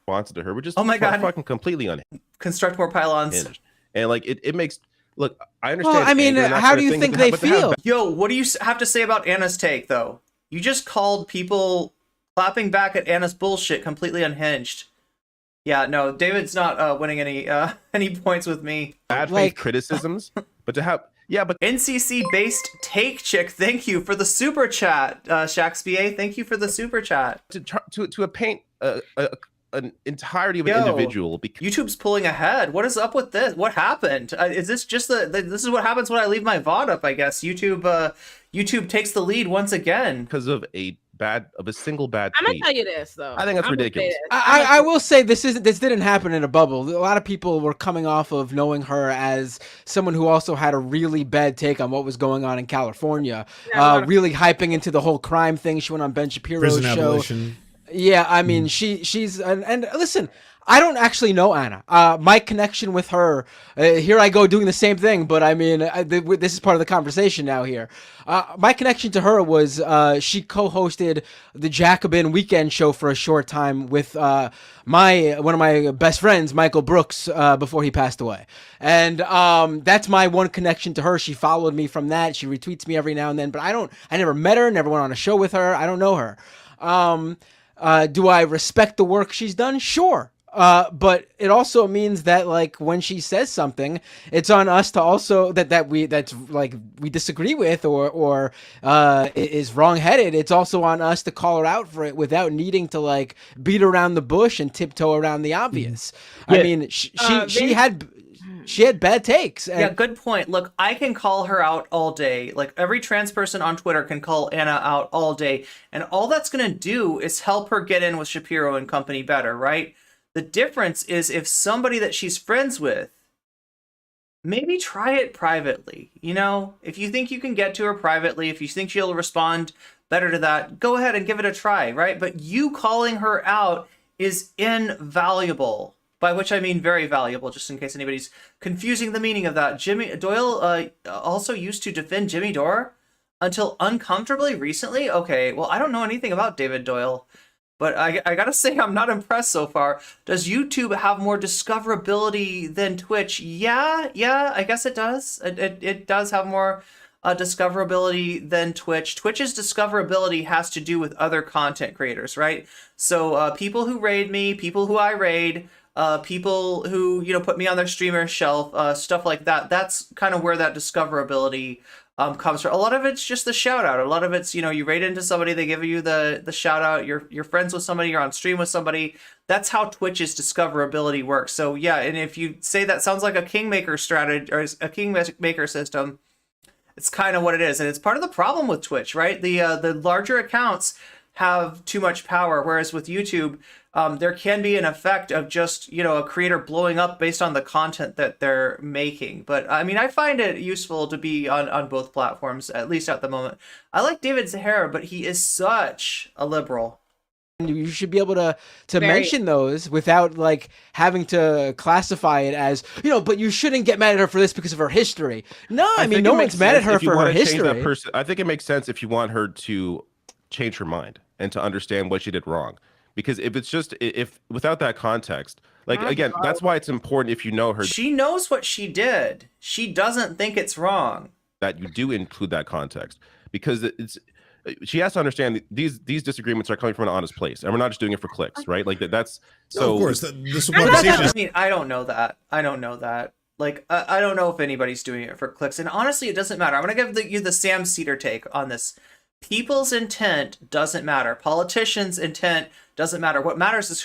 Speaker 5: Response to her, which is fucking completely unhinged.
Speaker 2: Construct more pylons.
Speaker 5: And like it makes, look, I understand.
Speaker 4: Well, I mean, how do you think they feel?
Speaker 2: Yo, what do you have to say about Anna's take, though? You just called people clapping back at Anna's bullshit completely unhinged. Yeah, no, David's not winning any points with me.
Speaker 5: Bad faith criticisms, but to have but
Speaker 2: NCC based take chick, thank you for the super chat, Shaxba. Thank you for the super chat.
Speaker 5: To paint an entirety of an individual.
Speaker 2: YouTube's pulling ahead. What is up with this? What happened? Is this just this is what happens when I leave my VOD up, I guess. YouTube takes the lead once again.
Speaker 5: Because of a single bad
Speaker 7: I'm gonna
Speaker 5: tweet.
Speaker 7: tell you this though.
Speaker 5: I think that's
Speaker 7: I'm gonna say
Speaker 5: ridiculous.
Speaker 7: this.
Speaker 4: I will say this didn't happen in a bubble. A lot of people were coming off of knowing her as someone who also had a really bad take on what was going on in California, really hyping into the whole crime thing. She went on Ben Shapiro's
Speaker 10: Prison
Speaker 4: show.
Speaker 10: abolition.
Speaker 4: Yeah, I mean, she's and listen, I don't actually know Ana. My connection with her, here I go doing the same thing, but I mean, this is part of the conversation now here. My connection to her was she co-hosted the Jacobin Weekend show for a short time with one of my best friends, Michael Brooks, before he passed away. And that's my one connection to her. She followed me from that. She retweets me every now and then, but I never met her, never went on a show with her. I don't know her. Do I respect the work she's done? Sure. But it also means that like when she says something, it's on us to also we disagree with or is wrongheaded. It's also on us to call her out for it without needing to like beat around the bush and tiptoe around the obvious.
Speaker 11: Yeah.
Speaker 4: I mean, she had bad takes.
Speaker 2: Yeah, good point. Look, I can call her out all day. Like every trans person on Twitter can call Ana out all day, and all that's gonna do is help her get in with Shapiro and company better, right? The difference is if somebody that she's friends with, maybe try it privately. You know, if you think you can get to her privately, if you think she'll respond better to that, go ahead and give it a try, right? But you calling her out is invaluable, by which I mean very valuable, just in case anybody's confusing the meaning of that. Jimmy Doyle also used to defend Jimmy Dore until uncomfortably recently. Okay, well, I don't know anything about David Doyle. But I gotta say, I'm not impressed so far. Does YouTube have more discoverability than Twitch? Yeah, I guess it does. It does have more discoverability than Twitch. Twitch's discoverability has to do with other content creators, right? So people who raid me, people who I raid, people who, put me on their streamer shelf, stuff like that. That's kind of where that discoverability comes from. A lot of it's just the shout out. A lot of it's, you raid into somebody, they give you the shout out, you're friends with somebody, you're on stream with somebody. That's how Twitch's discoverability works. So yeah, and if you say that sounds like a kingmaker strategy or a kingmaker system, it's kind of what it is. And it's part of the problem with Twitch, right? The larger accounts have too much power, whereas with YouTube, there can be an effect of just, a creator blowing up based on the content that they're making. But I mean, I find it useful to be on both platforms, at least at the moment. I like David Zahara, but he is such a liberal.
Speaker 4: You should be able to mention those without like having to classify it as, but you shouldn't get mad at her for this because of her history. No, I mean, no one's mad at her for her history.
Speaker 5: I think it makes sense if you want her to change her mind and to understand what she did wrong. Because if without that context, like, again, that's why it's important if you know her.
Speaker 2: She knows what she did. She doesn't think it's wrong.
Speaker 5: That you do include that context, because she has to understand these disagreements are coming from an honest place, and we're not just doing it for clicks, right? Like that's so.
Speaker 10: No, of course, this conversation.
Speaker 2: I mean, I don't know that. Like, I don't know if anybody's doing it for clicks, and honestly, it doesn't matter. I'm gonna give you the Sam Cedar take on this. People's intent doesn't matter. Politicians' intent doesn't matter. What matters is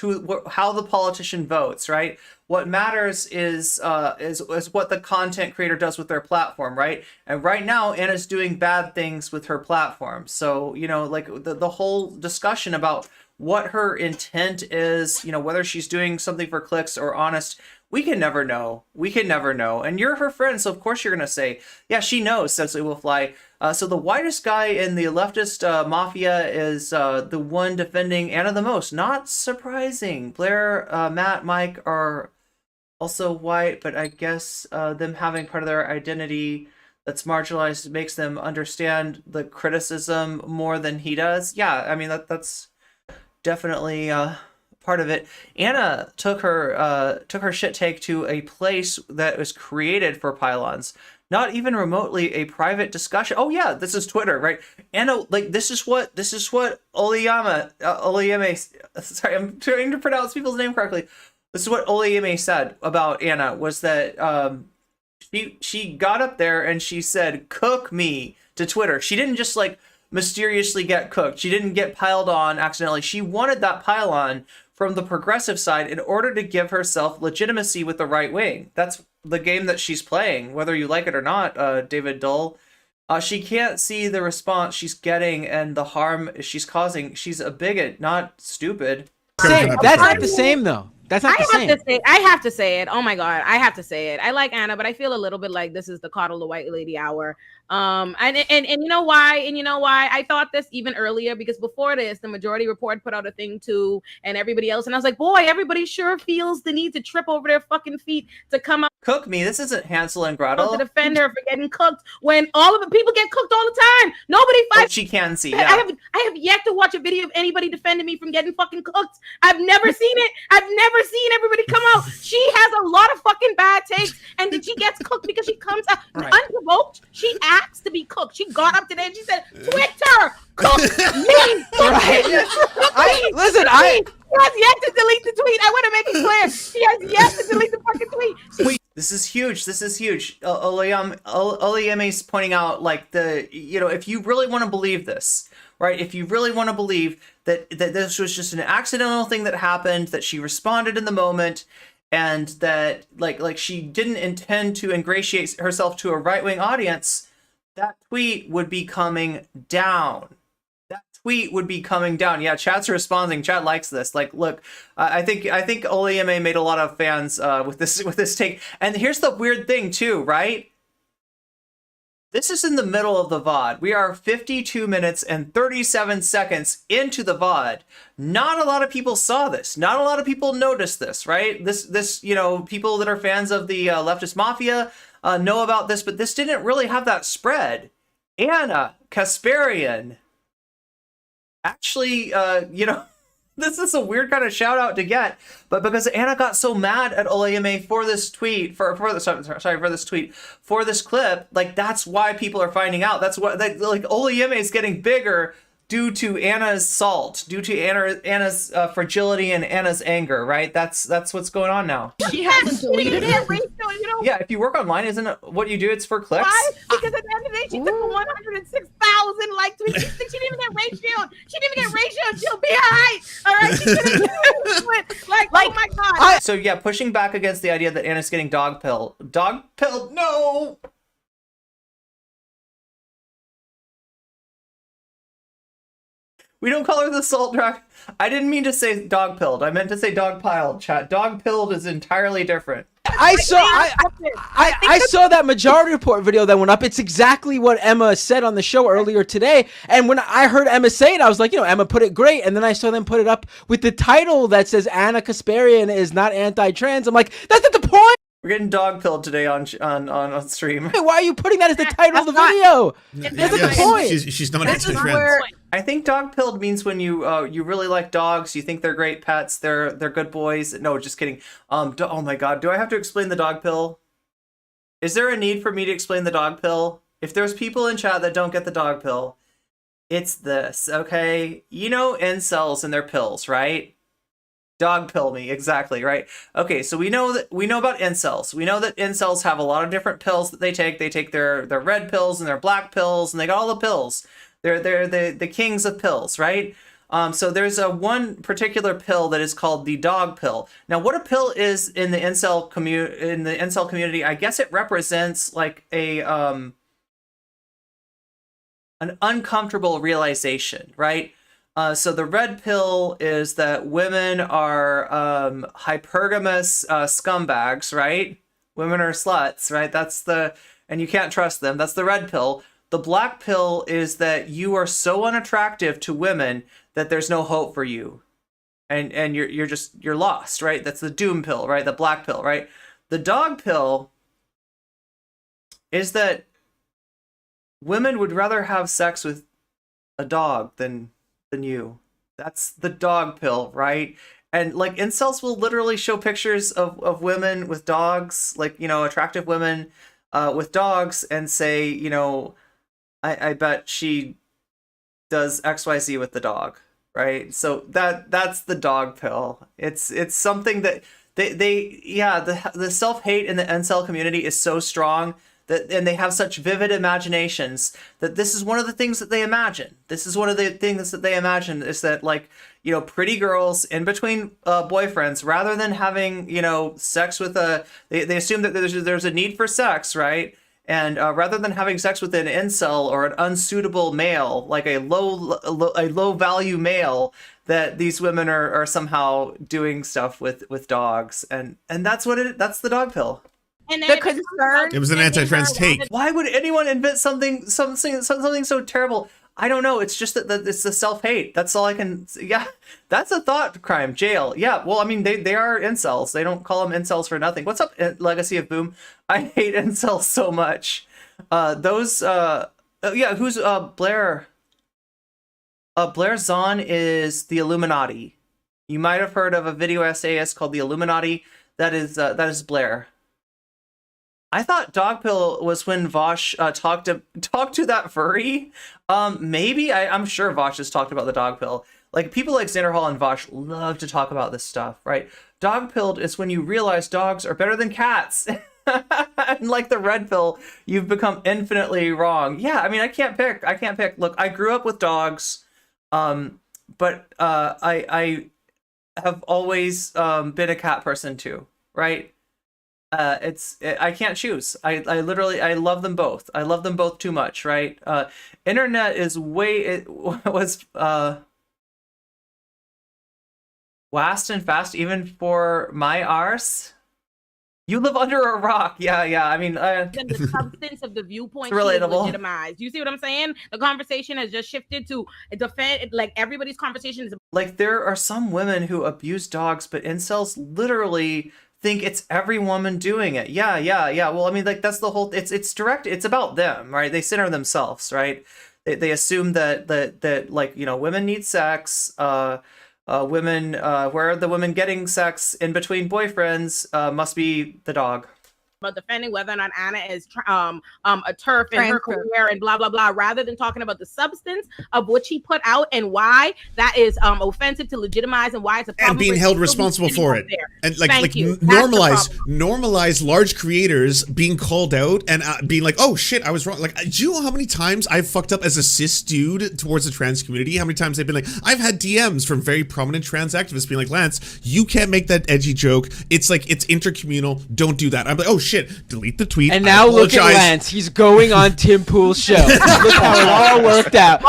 Speaker 2: how the politician votes, right? What matters is what the content creator does with their platform, right? And right now, Ana's doing bad things with her platform. So, like the whole discussion about what her intent is, whether she's doing something for clicks or honest, we can never know. And you're her friend, so of course you're going to say, yeah, she knows, Cecily will fly. So the whitest guy in the leftist mafia is the one defending Ana the most. Not surprising. Blair, Matt, Mike are also white, but I guess them having part of their identity that's marginalized makes them understand the criticism more than he does. Yeah, I mean, that's definitely part of it. Ana took her shit take to a place that was created for pylons. Not even remotely a private discussion. Oh yeah, this is Twitter, right? Ana, like this is what Olayemi. Sorry, I'm trying to pronounce people's name correctly. This is what Olayemi said about Ana, was that she got up there and she said, "Cook me," to Twitter. She didn't just like mysteriously get cooked. She didn't get piled on accidentally. She wanted that pylon from the progressive side in order to give herself legitimacy with the right wing. That's the game that she's playing, whether you like it or not, David Dull. She can't see the response she's getting and the harm she's causing. She's a bigot, not stupid.
Speaker 4: Same. That's not the same though. That's not the same.
Speaker 7: I have to say it. Oh my god, I have to say it. I like Ana, but I feel a little bit like this is the coddle the white lady hour. And you know why? And you know why I thought this even earlier, because before this, the Majority Report put out a thing too, and everybody else, and I was like, boy, everybody sure feels the need to trip over their fucking feet to come up.
Speaker 2: Cook me. This isn't Hansel and Gretel.
Speaker 7: To defend her for getting cooked when all of the people get cooked all the time. Nobody fights.
Speaker 2: She can see. Yeah.
Speaker 7: I have yet to watch a video of anybody defending me from getting fucking cooked. I've never seen it. I've never seen everybody come out. She has a lot of fucking bad takes, and then she gets cooked because she comes out unprovoked. She asked to be cooked. She got up today and she said, "Twitter, cook me." She has yet to delete the tweet. I want to make it clear. She has yet to delete the fucking tweet.
Speaker 2: This is huge. This is huge. Olayemi's pointing out, like, if you really want to believe this, right? If you really want to believe that this was just an accidental thing that happened, that she responded in the moment, and that like she didn't intend to ingratiate herself to a right-wing audience, that tweet would be coming down. Yeah, chat's responding. Chat likes this. Like, look, I think Olayemi made a lot of fans with this take. And here's the weird thing too, right? This is in the middle of the VOD. We are 52 minutes and 37 seconds into the VOD. Not a lot of people saw this. Not a lot of people noticed this, right? This people that are fans of the Leftist Mafia know about this, but this didn't really have that spread. Ana Kasparian. Actually, this is a weird kind of shout out to get, but because Ana got so mad at Olayemi for this tweet, for this clip, like, that's why people are finding out. That's what, like Olayemi is getting bigger due to Ana's salt, due to Ana's fragility and Ana's anger, right? That's what's going on now.
Speaker 8: She hasn't deleted it.
Speaker 2: Yeah, if you work online, isn't it what you do? It's for clicks.
Speaker 7: Why? Because at the end of the day, she took a 106,000 like tweet. She didn't even get ratioed. She didn't even get ratioed. She'll be alright. All right. She didn't like, oh my god.
Speaker 2: So yeah, pushing back against the idea that Ana's getting dog pilled. Dog pilled? No. We don't call her the salt drag. I didn't mean to say dog pilled. I meant to say dog piled. Chat. Dog pilled is entirely different.
Speaker 4: I saw that Majority Report video that went up. It's exactly what Emma said on the show earlier today. And when I heard Emma say it, I was like, Emma put it great. And then I saw them put it up with the title that says Ana Kasparian is not anti-trans. I'm like, that's not the point.
Speaker 2: We're getting dog pilled today on stream.
Speaker 4: Hey, why are you putting that as the title of the video? That's not the point.
Speaker 10: She's not anti-trans.
Speaker 2: I think dog pilled means when you really like dogs, you think they're great pets, they're good boys. No, just kidding. Oh my god, do I have to explain the dog pill? Is there a need for me to explain the dog pill? If there's people in chat that don't get the dog pill, it's this, okay? You know incels and their pills, right? Dog pill me, exactly, right? Okay, so we know about incels. We know that incels have a lot of different pills that they take. They take their red pills and their black pills, and they got all the pills. They're the kings of pills, right? So there's one particular pill that is called the dog pill. Now, what a pill is in the incel community, I guess it represents like an uncomfortable realization, right? So the red pill is that women are hypergamous scumbags, right? Women are sluts, right? And you can't trust them. That's the red pill. The black pill is that you are so unattractive to women that there's no hope for you. And you're lost, right? That's the doom pill, right? The black pill, right? The dog pill is that women would rather have sex with a dog than you. That's the dog pill, right? And like incels will literally show pictures of women with dogs, like, attractive women with dogs, and say, I bet she does XYZ with the dog, right? So that's the dog pill. It's something that the self-hate in the incel community is so strong and they have such vivid imaginations that this is one of the things that they imagine. This is one of the things that they imagine is that, like, pretty girls in between boyfriends, rather than having, sex with they assume that there's a need for sex, right? And rather than having sex with an incel or an unsuitable male, like a low value male, that these women are somehow doing stuff with dogs, and that's the dog pill.
Speaker 7: And
Speaker 3: The concern.
Speaker 10: It was an anti-trans take.
Speaker 2: Why would anyone invent something so terrible? I don't know. It's just that it's the self-hate. That's all I can. Yeah, that's a thought crime. Jail. Yeah. Well, I mean, they are incels. They don't call them incels for nothing. What's up, Legacy of Boom? I hate incels so much. Yeah. Who's Blair? Blair Zahn is the Illuminati. You might have heard of a video essayist called the Illuminati. That is Blair. I thought dog pill was when Vosh talked to that furry. Maybe I'm sure Vosh has talked about the dog pill. Like people like Xander Hall and Vosh love to talk about this stuff, right? Dog pilled is when you realize dogs are better than cats. And like the red pill, you've become infinitely wrong. Yeah, I mean I can't pick. Look, I grew up with dogs, but I have always been a cat person too, right? I can't choose. I literally love them both. I love them both too much, right? Internet is fast and fast even for my arse. You live under a rock. Yeah. I mean,
Speaker 7: the substance of the viewpoint
Speaker 2: It's relatable.
Speaker 7: is legitimized. You see what I'm saying? The conversation has just shifted to defend. Like everybody's conversation is
Speaker 2: like there are some women who abuse dogs, but incels literally think it's every woman doing it. Yeah. Well, I mean, like that's the whole. It's direct. It's about them, right? They center themselves, right? They assume that like women need sex. Women, where are the women getting sex in between boyfriends? Must be the dog.
Speaker 7: about defending whether or not Ana is a turf in her career and blah blah blah, rather than talking about the substance of what she put out and why that is offensive to legitimize and why it's a problem
Speaker 10: and being held responsible for it, and like normalize large creators being called out and being like, oh shit, I was wrong. Like, do you know how many times I've fucked up as a cis dude towards the trans community? How many times they've been like, I've had DMs from very prominent trans activists being like, Lance, you can't make that edgy joke. It's like, it's intercommunal. Don't do that. I'm like, oh shit, delete the tweet.
Speaker 4: And now look at Lance. He's going on Tim Pool's show. Look how it all worked out.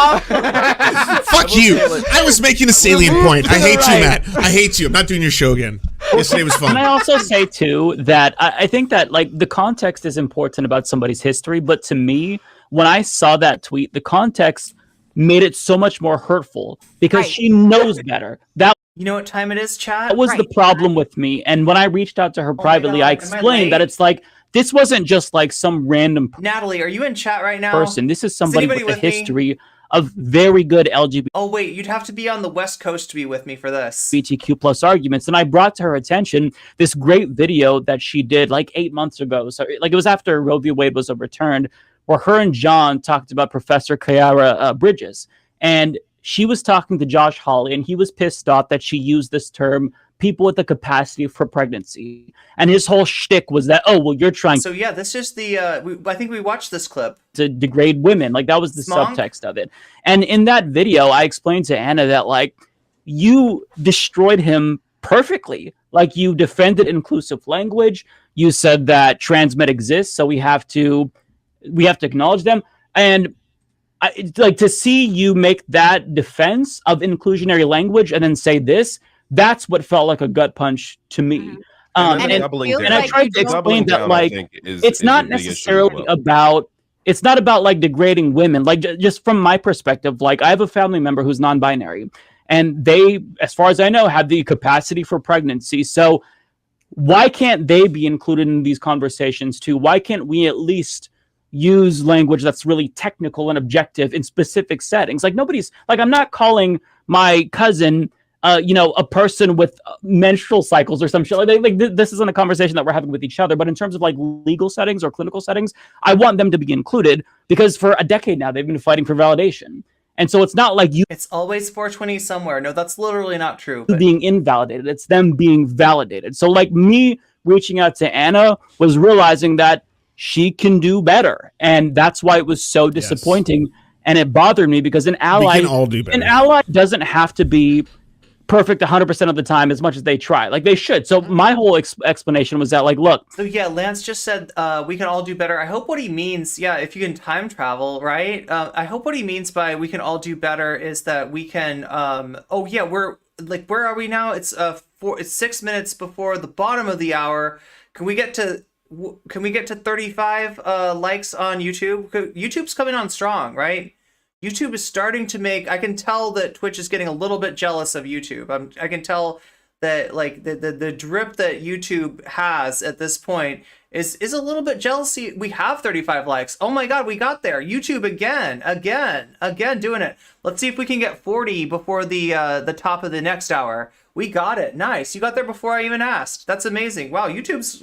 Speaker 10: Fuck you. I was making a salient point. I hate you, Matt. I hate you. I'm not doing your show again. Yesterday was fun.
Speaker 11: Can I also say too that I think that like the context is important about somebody's history, but to me, when I saw that tweet, the context made it so much more hurtful because she knows better. That
Speaker 2: you know what time it is, chat?
Speaker 11: That was the problem with me. And when I reached out to her privately, I explained that it's like this wasn't just like some random
Speaker 2: Natalie, are you in chat right now?
Speaker 11: person. This is somebody with a history of very good LGBT.
Speaker 2: Oh wait, you'd have to be on the West Coast to be with me for this.
Speaker 11: LGBTQ plus arguments, and I brought to her attention this great video that she did like 8 months ago. So like it was after Roe v. Wade was overturned, where her and John talked about Professor Kiara Bridges, and she was talking to Josh Hawley, and he was pissed off that she used this term, people with the capacity for pregnancy. And his whole shtick was that, oh, well, you're trying.
Speaker 2: So yeah, this is the, I think we watched this clip.
Speaker 11: To degrade women. Like that was the subtext of it. And in that video, I explained to Ana that like, you destroyed him perfectly. Like you defended inclusive language. You said that trans men exist, so we have to acknowledge them. And like to see you make that defense of inclusionary language and then say this, that's what felt like a gut punch to me. And I tried to explain that like it's not necessarily about, it's not about like degrading women. Like just from my perspective, like I have a family member who's non-binary and they, as far as I know, have the capacity for pregnancy. So why can't they be included in these conversations too? Why can't we at least use language that's really technical and objective in specific settings? Like nobody's like, I'm not calling my cousin a person with menstrual cycles or some shit. Like this isn't a conversation that we're having with each other, but in terms of like legal settings or clinical settings, I want them to be included because for a decade now, they've been fighting for validation. And so it's not like you.
Speaker 2: It's always 420 somewhere. No, that's literally not true.
Speaker 11: Being invalidated. It's them being validated. So like me reaching out to Ana was realizing that she can do better. And that's why it was so disappointing. Yes. And it bothered me because an ally,
Speaker 10: we can all do better.
Speaker 11: An ally doesn't have to be perfect 100% of the time as much as they try. Like they should. So my whole explanation was that, like, look.
Speaker 2: So yeah, Lance just said we can all do better. I hope what he means, yeah, if you can time travel, right? I hope what he means by we can all do better is that we can. Oh yeah, we're like, where are we now? It's 6 minutes before the bottom of the hour. Can we get to 35 likes on YouTube? YouTube's coming on strong, right? YouTube is starting to make, I can tell that Twitch is getting a little bit jealous of YouTube. I can tell that like the drip that YouTube has at this point is a little bit jealousy. We have 35 likes. Oh my God, we got there. YouTube again doing it. Let's see if we can get 40 before the top of the next hour. We got it. Nice. You got there before I even asked. That's amazing. Wow, YouTube's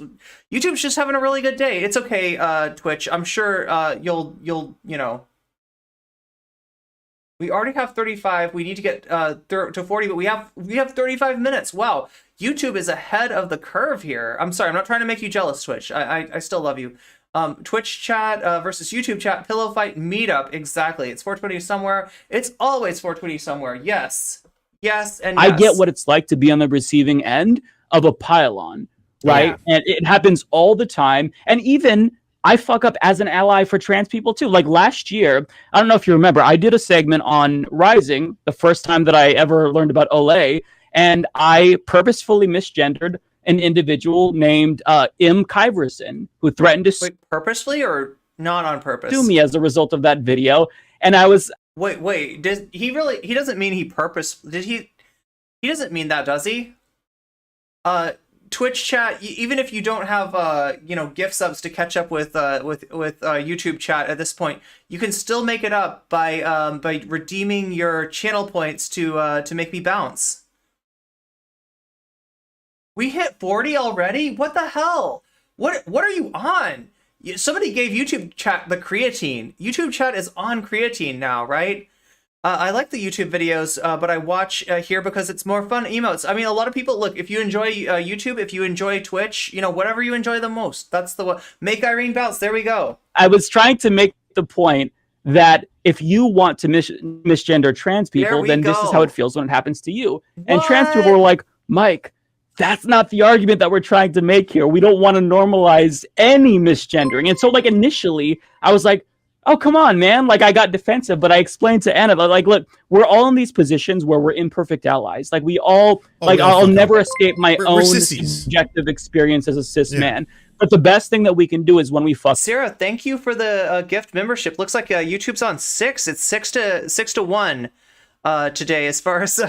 Speaker 2: just having a really good day. It's okay, Twitch. I'm sure you'll you know. We already have 35. We need to get to 40, but we have 35 minutes. Wow, YouTube is ahead of the curve here. I'm sorry, I'm not trying to make you jealous, Twitch. I still love you. Twitch chat versus YouTube chat, pillow fight meetup. Exactly. It's 420 somewhere. It's always 420 somewhere. Yes, and yes.
Speaker 11: I get what it's like to be on the receiving end of a pile-on, right? Yeah. And it happens all the time. And even I fuck up as an ally for trans people too. Like last year, I don't know if you remember, I did a segment on Rising, the first time that I ever learned about Olay, and I purposefully misgendered an individual named Im Kyverson, who threatened to
Speaker 2: Wait, purposely or not on purpose?
Speaker 11: Sue me as a result of that video. And I was
Speaker 2: Wait, does he really? He doesn't mean he he doesn't mean that, does he? Twitch chat, even if you don't have gift subs to catch up with YouTube chat at this point, you can still make it up by redeeming your channel points to make me bounce. We hit 40 already? What the hell? What are you on? Somebody gave YouTube chat the creatine. YouTube chat is on creatine now, right? I like the YouTube videos, but I watch here because it's more fun. Emotes. I mean, a lot of people, look, if you enjoy YouTube, if you enjoy Twitch, whatever you enjoy the most, that's the one. Make Irene bounce. There we go.
Speaker 11: I was trying to make the point that if you want to misgender trans people, then this is how it feels when it happens to you. What? And trans people were like, Mike, that's not the argument that we're trying to make here. We don't want to normalize any misgendering. And so, like, initially, I was like, oh, come on, man. Like, I got defensive, but I explained to Anna, like, look, we're all in these positions where we're imperfect allies. Like, we all, I'll never escape my own subjective experience as a cis man. But the best thing that we can do is when we fuck.
Speaker 2: Sarah, thank you for the gift membership. Looks like YouTube's on 6. It's 6 to 1 today as far as...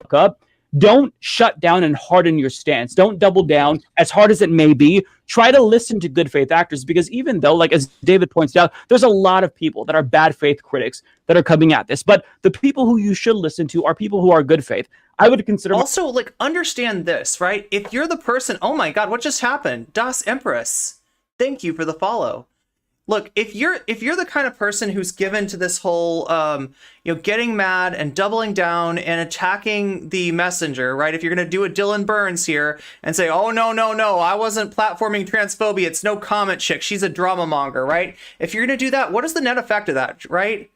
Speaker 11: up. Don't shut down and harden your stance. Don't double down, as hard as it may be. Try to listen to good faith actors, because even though, like, as David points out, there's a lot of people that are bad faith critics that are coming at this. But the people who you should listen to are people who are good faith. I would consider...
Speaker 2: Also, like, understand this, right? If you're the person... Oh my God, what just happened? Das Empress. Thank you for the follow. Look, if you're the kind of person who's given to this whole, getting mad and doubling down and attacking the messenger, right? If you're going to do a Dylan Burns here and say, oh, no, I wasn't platforming transphobia. It's no comment chick. She's a drama monger, right? If you're going to do that, what is the net effect of that, right?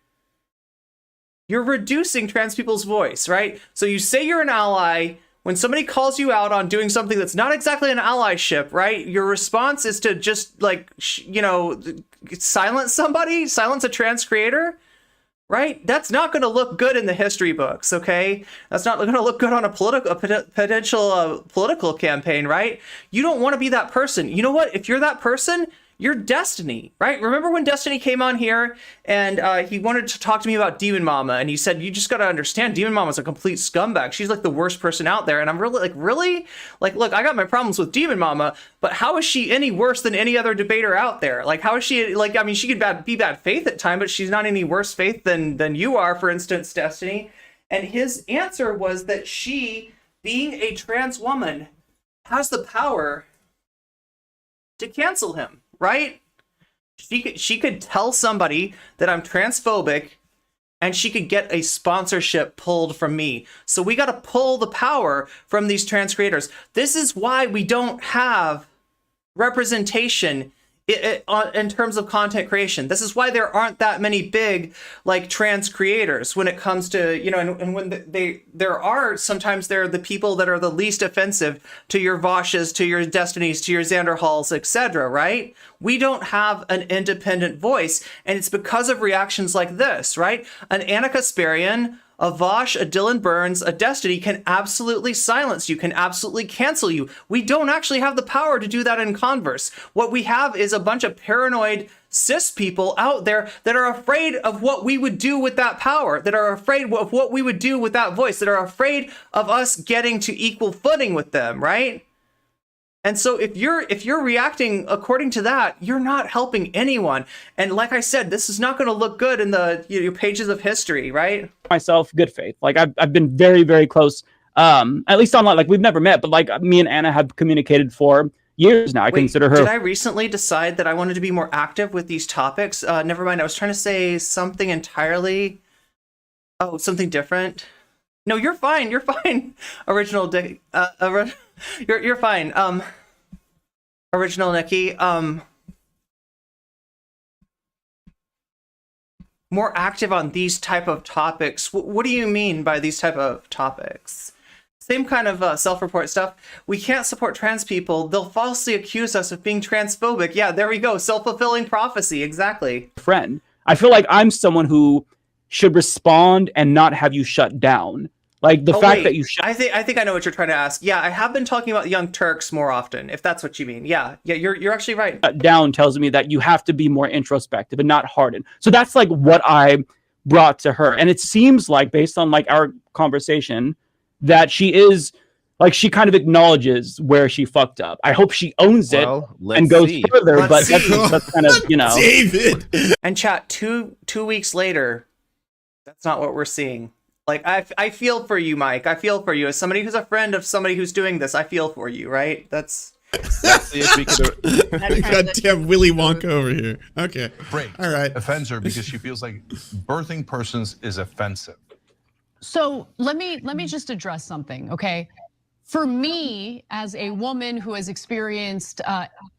Speaker 2: You're reducing trans people's voice, right? So you say you're an ally. When somebody calls you out on doing something that's not exactly an allyship, right? Your response is to just, like, silence somebody, silence a trans creator, right? That's not going to look good in the history books, okay? That's not going to look good on a potential political campaign, right? You don't want to be that person. You know what? If you're that person, you're Destiny, right? Remember when Destiny came on here and he wanted to talk to me about Demon Mama, and he said, you just got to understand, Demon Mama's a complete scumbag. She's like the worst person out there. And I'm really? Like, look, I got my problems with Demon Mama, but how is she any worse than any other debater out there? Like, how is she, like, I mean, she could be bad faith at times, but she's not any worse faith than you are, for instance, Destiny. And his answer was that she, being a trans woman, has the power to cancel him. Right? She could tell somebody that I'm transphobic, and she could get a sponsorship pulled from me. So we got to pull the power from these trans creators. This is why we don't have representation in terms of content creation. This is why there aren't that many big like trans creators when it comes to, you know, and when there are, sometimes they're the people that are the least offensive to your Voshes, to your Destinies, to your Xander Halls, etc., right? We don't have an independent voice, and it's because of reactions like this, right? An Ana Kasparian, a Vosh, a Dylan Burns, a Destiny can absolutely silence you, can absolutely cancel you. We don't actually have the power to do that in converse. What we have is a bunch of paranoid cis people out there that are afraid of what we would do with that power, that are afraid of what we would do with that voice, that are afraid of us getting to equal footing with them, right? And so if you're reacting according to that, you're not helping anyone. And like I said, this is not going to look good in the your pages of history, right?
Speaker 11: Myself, good faith. Like I've been very, very close. At least online, like we've never met, but like me and Ana have communicated for years now. I consider her.
Speaker 2: Did I recently decide that I wanted to be more active with these topics? Never mind. I was trying to say something entirely. Oh, something different. No, you're fine. You're fine. Original Dick. You're fine. Original Nikki. More active on these type of topics. What do you mean by these type of topics? Same kind of self-report stuff. We can't support trans people. They'll falsely accuse us of being transphobic. Yeah, there we go. Self-fulfilling prophecy. Exactly.
Speaker 11: Friend, I feel like I'm someone who should respond and not have you shut down. Like the fact that you
Speaker 2: I think I know what you're trying to ask. Yeah, I have been talking about Young Turks more often, if that's what you mean. Yeah, you're actually right.
Speaker 11: Shut down tells me that you have to be more introspective and not hardened. So that's like what I brought to her. And it seems like, based on like our conversation, that she is like, she kind of acknowledges where she fucked up. I hope she owns it and goes further, but that's kind of, you know.
Speaker 10: David!
Speaker 2: And chat, two weeks later, that's not what we're seeing. Like, I feel for you, Mike. I feel for you. As somebody who's a friend of somebody who's doing this, I feel for you, right? That's
Speaker 10: goddamn Willy Wonka over here. Okay.
Speaker 12: Great.
Speaker 10: All right.
Speaker 12: Offends her because she feels like birthing persons is offensive.
Speaker 8: So let me just address something, okay? For me, as a woman who has experienced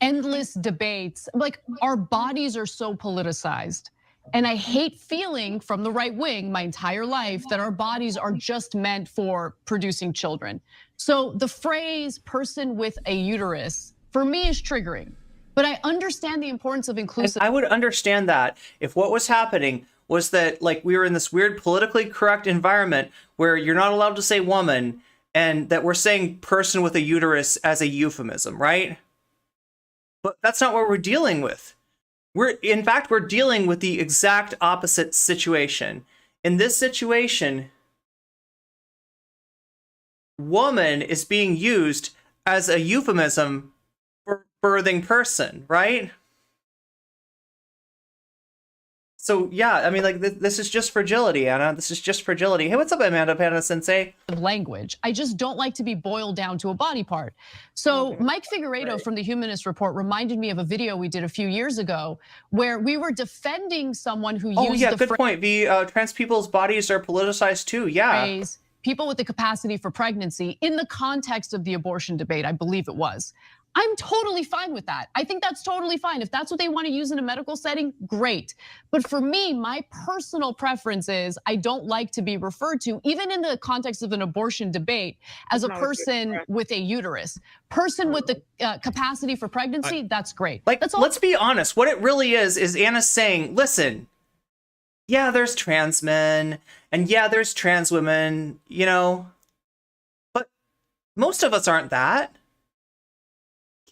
Speaker 8: endless debates, like our bodies are so politicized. And I hate feeling from the right wing my entire life that our bodies are just meant for producing children. So the phrase person with a uterus for me is triggering, but I understand the importance of inclusive.
Speaker 2: I would understand that if what was happening was that like we were in this weird politically correct environment where you're not allowed to say woman and that we're saying person with a uterus as a euphemism, right? But that's not what we're dealing with. In fact, we're dealing with the exact opposite situation. In this situation, woman is being used as a euphemism for birthing person, right? So yeah, I mean, like this is just fragility, Ana. This is just fragility. Hey, what's up, Amanda Panda Sensei?
Speaker 8: Language. I just don't like to be boiled down to a body part. So Mike Figueiredo from the Humanist Report reminded me of a video we did a few years ago where we were defending someone who used the
Speaker 2: good point. Trans people's bodies are politicized too. Yeah.
Speaker 8: Phrase, people with the capacity for pregnancy in the context of the abortion debate, I believe it was. I'm totally fine with that. I think that's totally fine. If that's what they want to use in a medical setting, great. But for me, my personal preference is I don't like to be referred to, even in the context of an abortion debate, as a person with a uterus. Person with the capacity for pregnancy, that's great.
Speaker 2: Like,
Speaker 8: that's all.
Speaker 2: Let's be honest. What it really is Anna saying, listen, yeah, there's trans men, and yeah, there's trans women, you know, but most of us aren't that.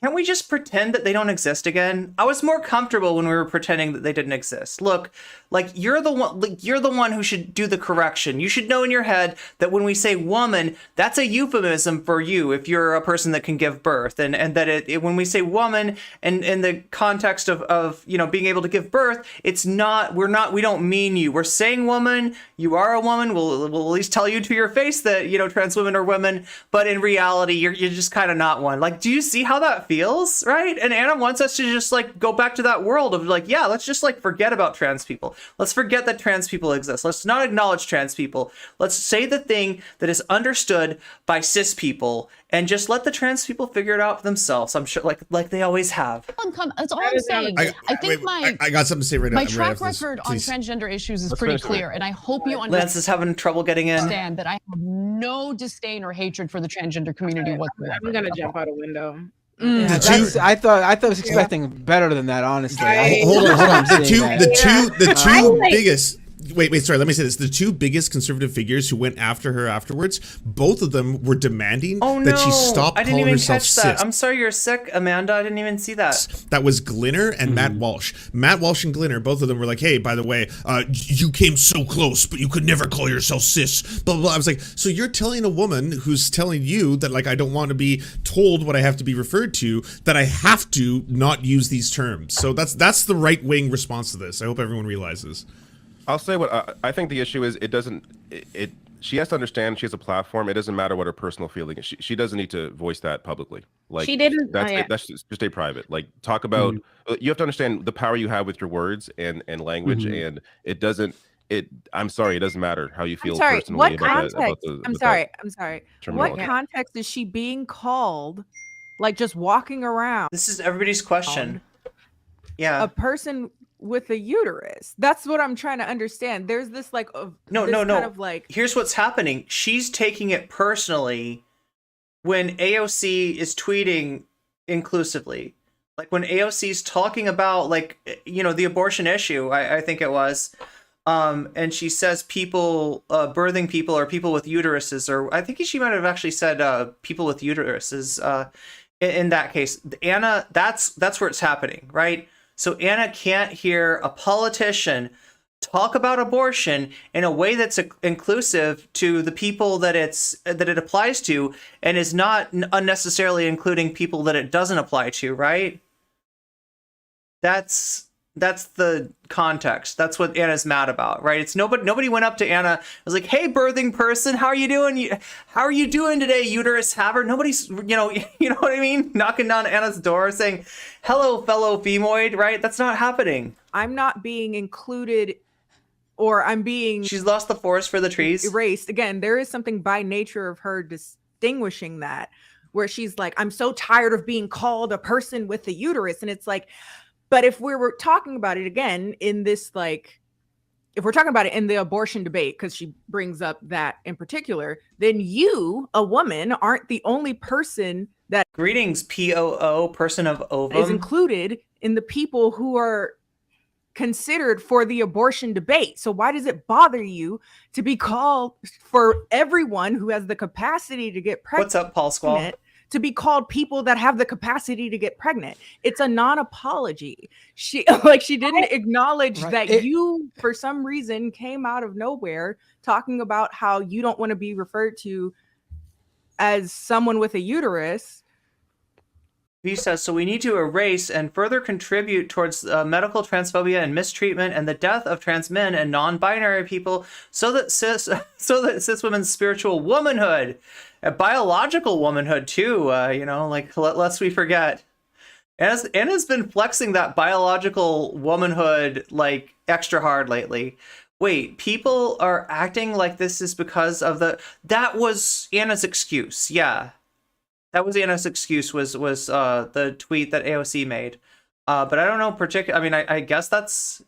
Speaker 2: Can't we just pretend that they don't exist again? I was more comfortable when we were pretending that they didn't exist. Look, like you're the one who should do the correction. You should know in your head that when we say woman, that's a euphemism for you if you're a person that can give birth, and that when we say woman and in the context of you know being able to give birth, it's not we don't mean you. We're saying woman, you are a woman. We'll at least tell you to your face that you know trans women are women, but in reality you're just kind of not one. Like, do you see how that feels, right? And Ana wants us to just like go back to that world of like, yeah, let's just like forget about trans people. Let's forget that trans people exist. Let's not acknowledge trans people. Let's say the thing that is understood by cis people and just let the trans people figure it out for themselves. I'm sure like they always have.
Speaker 8: That's all I'm saying. I think
Speaker 10: I got something to say right now.
Speaker 8: my track record on transgender issues is pretty clear, and I hope you
Speaker 2: Lance is having trouble getting in.
Speaker 8: understand that I have no disdain or hatred for the transgender community whatsoever.
Speaker 7: I'm gonna jump out a window.
Speaker 4: I thought I was expecting better than that, honestly.
Speaker 10: Hold on. The two
Speaker 7: like-
Speaker 10: biggest. Wait, sorry, let me say this. The two biggest conservative figures who went after her afterwards, both of them were demanding that she stop
Speaker 2: I didn't
Speaker 10: calling
Speaker 2: even
Speaker 10: herself
Speaker 2: catch that.
Speaker 10: cis.
Speaker 2: I'm sorry you're sick, Amanda. I didn't even see that.
Speaker 10: That was Glinner and Matt Walsh. Matt Walsh and Glinner, both of them were like, hey, by the way, you came so close, but you could never call yourself cis, blah, blah, blah. I was like, so you're telling a woman who's telling you that, like, I don't want to be told what I have to be referred to, that I have to not use these terms. So that's the right-wing response to this. I hope everyone realizes.
Speaker 5: I'll say what I think the issue is. She has to understand she has a platform. It doesn't matter what her personal feeling is. She doesn't need to voice that publicly. Like
Speaker 7: She didn't-
Speaker 5: That's just stay private. Like talk about. You have to understand the power you have with your words and language, and it doesn't. I'm sorry, it doesn't matter how you feel personally
Speaker 13: What
Speaker 5: about
Speaker 13: context?
Speaker 5: that.
Speaker 13: I'm sorry. What
Speaker 5: terminology.
Speaker 13: context is she being called? Like just walking around?
Speaker 2: This is everybody's question. Yeah.
Speaker 13: A person with a uterus. That's what I'm trying to understand. There's this like
Speaker 2: No.
Speaker 13: kind of like
Speaker 2: Here's what's happening. She's taking it personally when AOC is tweeting inclusively. Like when AOC's talking about like, you know, the abortion issue, I think it was. And she says people, birthing people or people with uteruses, or I think she might have actually said people with uteruses in that case. Ana, that's where it's happening, right? So Ana can't hear a politician talk about abortion in a way that's inclusive to the people that it applies to, and is not unnecessarily including people that it doesn't apply to, right? That's the context. That's what Anna's mad about, right? It's nobody went up to Ana and was like, "Hey, birthing person, how are you doing? How are you doing today, uterus haver?" Nobody's, you know what I mean? Knocking down Anna's door saying, "Hello, fellow femoid," right? That's not happening.
Speaker 13: I'm not being included, or I'm being.
Speaker 2: She's lost the forest for the trees.
Speaker 13: Erased. Again, there is something by nature of her distinguishing that, where she's like, "I'm so tired of being called a person with a uterus," and it's like. But if we were talking about it again in this, like, if we're talking about it in the abortion debate, because she brings up that in particular, then you, a woman, aren't the only person that
Speaker 2: greetings, POO, person of ovum,
Speaker 13: is included in the people who are considered for the abortion debate. So why does it bother you to be called for everyone who has the capacity to get pregnant?
Speaker 2: What's up, Paul Squall?
Speaker 13: To be called people that have the capacity to get pregnant. It's a non-apology. She didn't acknowledge that you, for some reason, came out of nowhere talking about how you don't want to be referred to as someone with a uterus.
Speaker 2: He says, so we need to erase and further contribute towards medical transphobia and mistreatment and the death of trans men and non-binary people so that cis women's spiritual womanhood, biological womanhood too, like lest we forget. Anna's been flexing that biological womanhood like extra hard lately. Wait, people are acting like this is because of that was Anna's excuse. Yeah. That was Anna's excuse was the tweet that AOC made. But I don't know I mean, I guess that's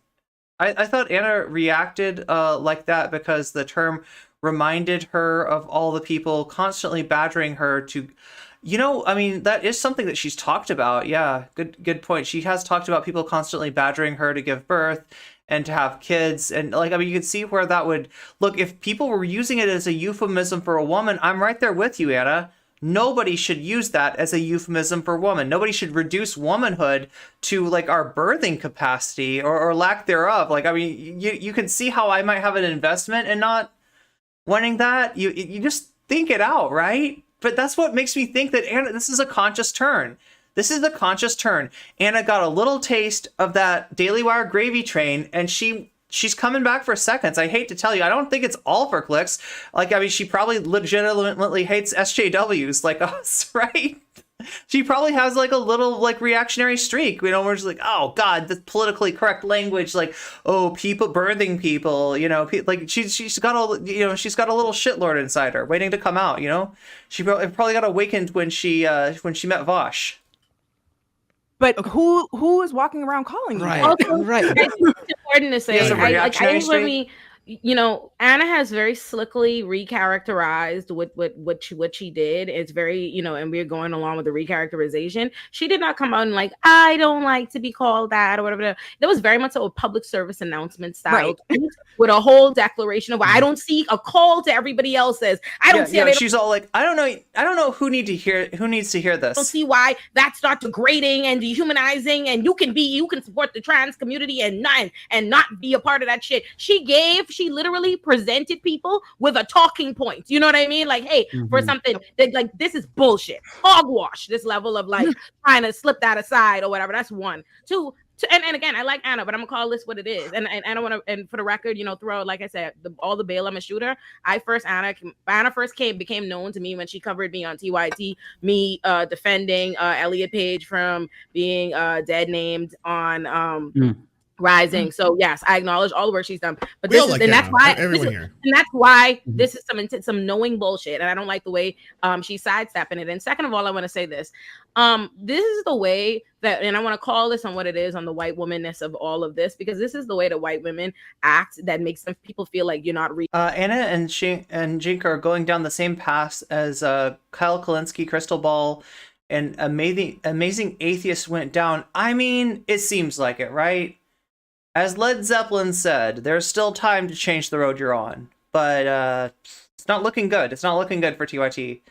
Speaker 2: I thought Ana reacted like that because the term reminded her of all the people constantly badgering her to, I mean, that is something that she's talked about. Yeah, good point. She has talked about people constantly badgering her to give birth and to have kids. And like, I mean, you can see where that would look, if people were using it as a euphemism for a woman, I'm right there with you, Ana. Nobody should use that as a euphemism for woman. Nobody should reduce womanhood to like our birthing capacity or lack thereof. Like, I mean, you can see how I might have an investment in not wanting that. You just think it out, right? But that's what makes me think that Ana, this is a conscious turn. This is the conscious turn. Ana got a little taste of that Daily Wire gravy train, and she's coming back for seconds. I hate to tell you, I don't think it's all for clicks. Like, I mean, she probably legitimately hates SJWs like us, right? She probably has like a little like reactionary streak, where she's like, oh God, the politically correct language, like, oh, people birthing people, like she's got she's got a little shitlord inside her waiting to come out, She probably got awakened when she met Vosh.
Speaker 13: But who is walking around calling you?
Speaker 4: Right.
Speaker 13: that?
Speaker 7: Also,
Speaker 4: Right.
Speaker 7: I think it's important to say,
Speaker 2: He has a
Speaker 7: I
Speaker 2: reactionary
Speaker 7: really, Anna has very slickly recharacterized what she did. It's very, and we're going along with the recharacterization. She did not come out and like, I don't like to be called that or whatever. That was very much a public service announcement style tweet with a whole declaration of I don't see a call to everybody else says I don't see.
Speaker 2: Yeah, she's all like, I don't know who needs to hear this.
Speaker 7: I don't see why that's not degrading and dehumanizing, and you can support the trans community and not be a part of that shit. She literally presented people with a talking point. You know what I mean? Like, hey, for something that like this is bullshit, hogwash. This level of like trying to slip that aside or whatever. That's one. Two. And again, I like Anna, but I'm gonna call this what it is. And I don't want to. And for the record, throw, like I said, all the bail. I'm a shooter. Anna first became known to me when she covered me on TYT. Me defending Elliot Page from being dead named on Rising. So yes, I acknowledge all the work she's done. But this is, and that's why this is some knowing bullshit, and I don't like the way she's sidestepping it. And second of all, I want to say this. This is the way that, and I want to call this on what it is, on the white womanness of all of this, because this is the way that white women act that makes some people feel like you're not real.
Speaker 2: Anna and Jink are going down the same path as Kyle Kalinske, Crystal Ball, and Amazing Atheist went down. I mean, it seems like it, right? As Led Zeppelin said, there's still time to change the road you're on, but it's not looking good. It's not looking good for TYT.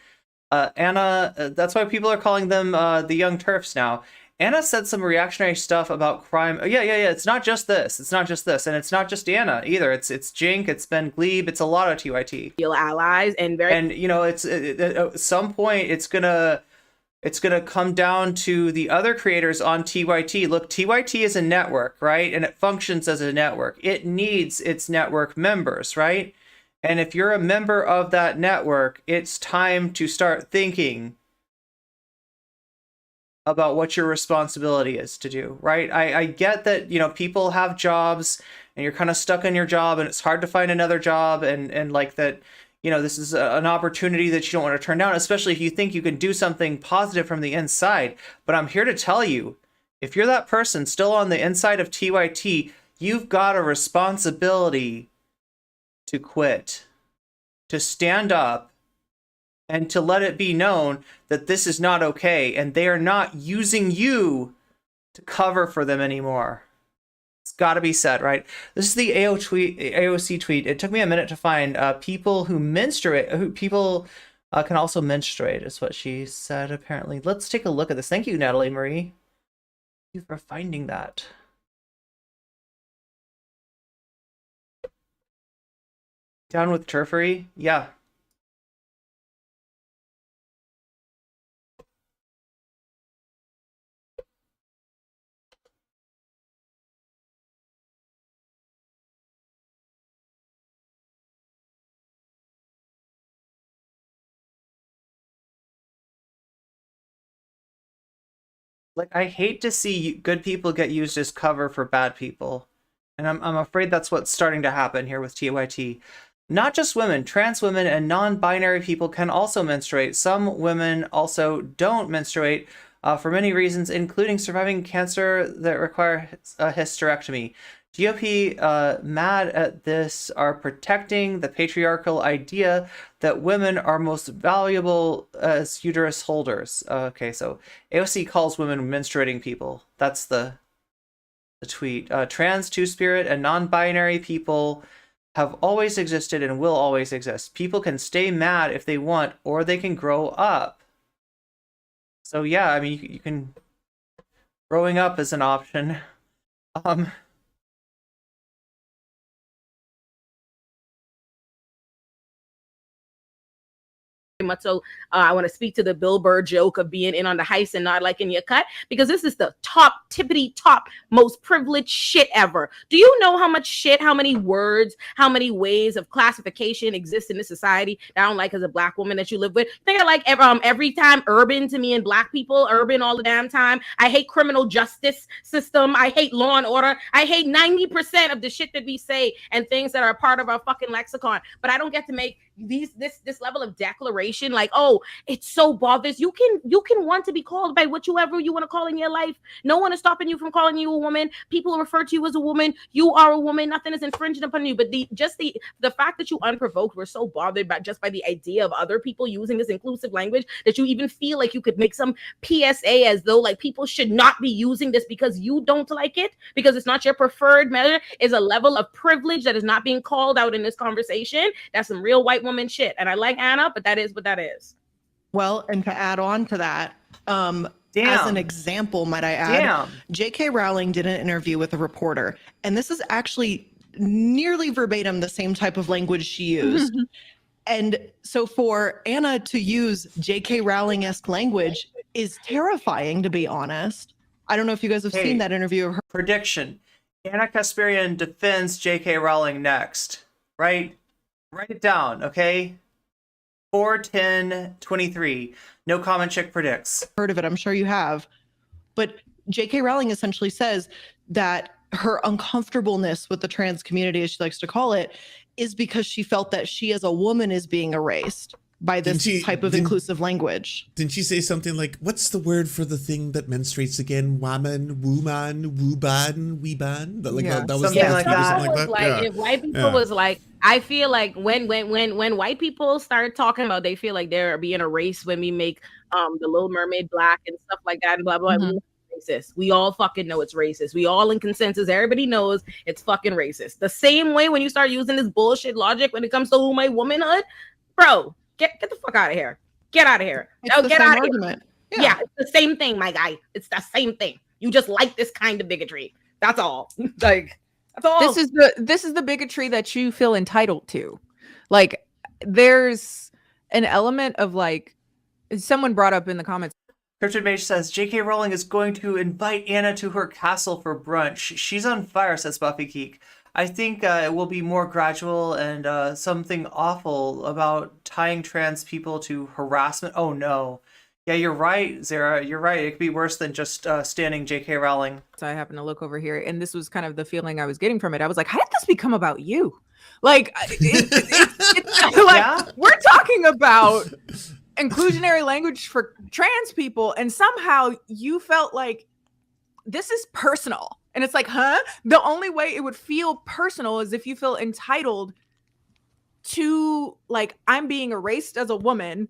Speaker 2: Anna, that's why people are calling them the Young Turks now. Anna said some reactionary stuff about crime. Yeah. It's not just this. And it's not just Anna either. It's Jink. It's Ben Glebe. It's a lot of TYT.
Speaker 7: Feel allies and
Speaker 2: it's at some point it's gonna come down to the other creators on TYT. Look, TYT is a network, right? And it functions as a network. It needs its network members, right? And if you're a member of that network, it's time to start thinking about what your responsibility is to do, right? I get that, people have jobs and you're kind of stuck in your job and it's hard to find another job and like that, this is an opportunity that you don't want to turn down, especially if you think you can do something positive from the inside. But I'm here to tell you, if you're that person still on the inside of TYT, you've got a responsibility to quit, to stand up, and to let it be known that this is not okay and they are not using you to cover for them anymore. It's got to be said, right? This is the AOC tweet. It took me a minute to find people who menstruate. People can also menstruate, is what she said, apparently. Let's take a look at this. Thank you, Natalie Marie. Thank you for finding that. Down with turfery? Yeah. Like, I hate to see good people get used as cover for bad people. And I'm afraid that's what's starting to happen here with TYT. Not just women, trans women and non-binary people can also menstruate. Some women also don't menstruate for many reasons, including surviving cancer that require a hysterectomy. GOP mad at this are protecting the patriarchal idea that women are most valuable as uterus holders. Okay, so AOC calls women menstruating people. That's the tweet. Trans, two-spirit, and non-binary people have always existed and will always exist. People can stay mad if they want, or they can grow up. So yeah, I mean, you can... Growing up is an option.
Speaker 7: much so I want to speak to the Bill Burr joke of being in on the heist and not liking your cut, because this is the tippity top most privileged shit ever. Do you know how much shit, how many words, how many ways of classification exist in this society that I don't like as a black woman that you live with? Think of like every time urban to me and black people, urban all the damn time. I hate criminal justice system. I hate law and order. I hate 90% of the shit that we say and things that are a part of our fucking lexicon. But I don't get to make this level of declaration like, oh, it's so bothers you can want to be called by whatever you want to call in your life. No one is stopping you from calling you a woman. People refer to you as a woman. You are a woman. Nothing is infringing upon you. But the fact that you unprovoked were so bothered by the idea of other people using this inclusive language that you even feel like you could make some PSA as though like people should not be using this because you don't like it, because it's not your preferred measure, is a level of privilege that is not being called out in this conversation. That's some real white woman shit. And I like Ana, but that is what that is.
Speaker 9: Well, and to add on to that, as an example, might I add, J.K. Rowling did an interview with a reporter, and this is actually nearly verbatim the same type of language she used. And so for Ana to use J.K. Rowling-esque language is terrifying, to be honest. I don't know if you guys have seen that interview of her.
Speaker 2: Prediction. Ana Kasparian defends J.K. Rowling next, right? Write it down, okay? 4/10/23. No comment check predicts.
Speaker 9: Heard of it, I'm sure you have. But J.K. Rowling essentially says that her uncomfortableness with the trans community, as she likes to call it, is because she felt that she as a woman is being erased by this type of inclusive language.
Speaker 10: Didn't she say something like, what's the word for the thing that menstruates again? Woman, weeban? That was
Speaker 2: something like
Speaker 7: that. If white people was like, I feel like when white people start talking about they feel like they're being erased when we make the Little Mermaid black and stuff like that and blah blah. Racist. We all fucking know it's racist. We all in consensus. Everybody knows it's fucking racist. The same way when you start using this bullshit logic when it comes to my womanhood, bro. Get the fuck out of here. Get out of here. No, get out of here. Yeah, it's the same thing, my guy. It's the same thing. You just like this kind of bigotry. That's all. Like, that's all.
Speaker 13: This is the bigotry that you feel entitled to. Like, there's an element of like, someone brought up in the comments.
Speaker 2: Cryptid Mage says, J.K. Rowling is going to invite Ana to her castle for brunch. She's on fire, says Buffy Geek. I think it will be more gradual and something awful about tying trans people to harassment. Oh, no. Yeah, you're right, Zara. You're right. It could be worse than just standing J.K. Rowling.
Speaker 13: So I happened to look over here, and this was kind of the feeling I was getting from it. I was like, how did this become about you? Like, it's like we're talking about inclusionary language for trans people, and somehow you felt like this is personal. And it's like, huh? The only way it would feel personal is if you feel entitled to, like, I'm being erased as a woman.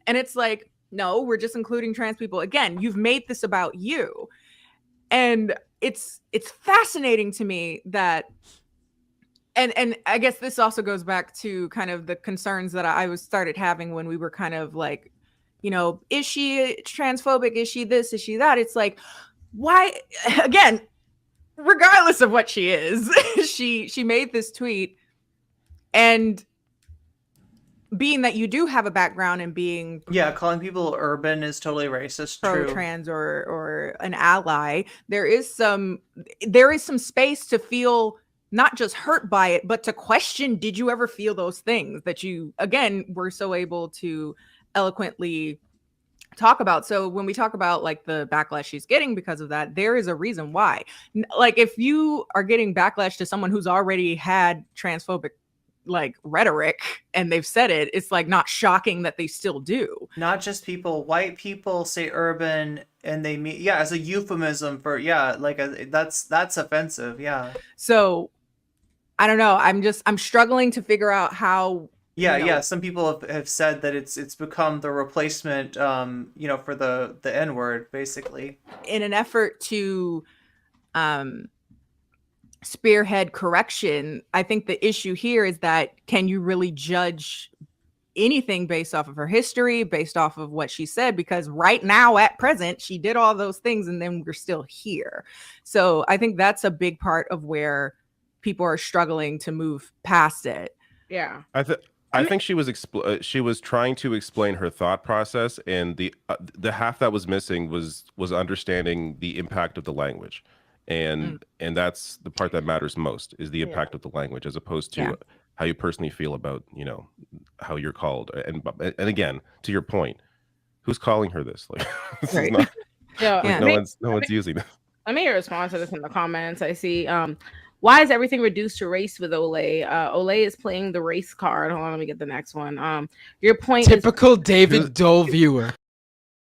Speaker 13: And it's like, no, we're just including trans people. Again, you've made this about you. And it's fascinating to me that, and I guess this also goes back to kind of the concerns that I started having when we were kind of like, you know, is she transphobic? Is she this? Is she that? It's like, why, again, regardless of what she is, she made this tweet, and being that you do have a background in being
Speaker 2: calling people urban is totally racist, true.
Speaker 13: Trans or an ally, there is some space to feel not just hurt by it, but to question, did you ever feel those things that you again were so able to eloquently talk about? So when we talk about like the backlash she's getting because of that, there is a reason why. Like, if you are getting backlash to someone who's already had transphobic like rhetoric and they've said it, it's like not shocking that they still do.
Speaker 2: Not just people, white people say urban and they mean as a euphemism for that's offensive.
Speaker 13: So I don't know, I'm struggling to figure out how.
Speaker 2: Some people have said that it's become the replacement, for the N-word, basically.
Speaker 13: In an effort to spearhead correction, I think the issue here is that can you really judge anything based off of her history, based off of what she said? Because right now, at present, she did all those things and then we're still here. So I think that's a big part of where people are struggling to move past it.
Speaker 7: Yeah.
Speaker 5: I think she was she was trying to explain her thought process, and the half that was missing was understanding the impact of the language, and that's the part that matters most, is the impact of the language, as opposed to how you personally feel about, you know, how you're called. And again, to your point, who's calling her this? Like, this is not. No one's using it.
Speaker 7: Let me respond to this in the comments. I see. Why is everything reduced to race with Olay? Olay is playing the race card. Hold on, let me get the next one. Your point.
Speaker 4: Typical David Dole viewer.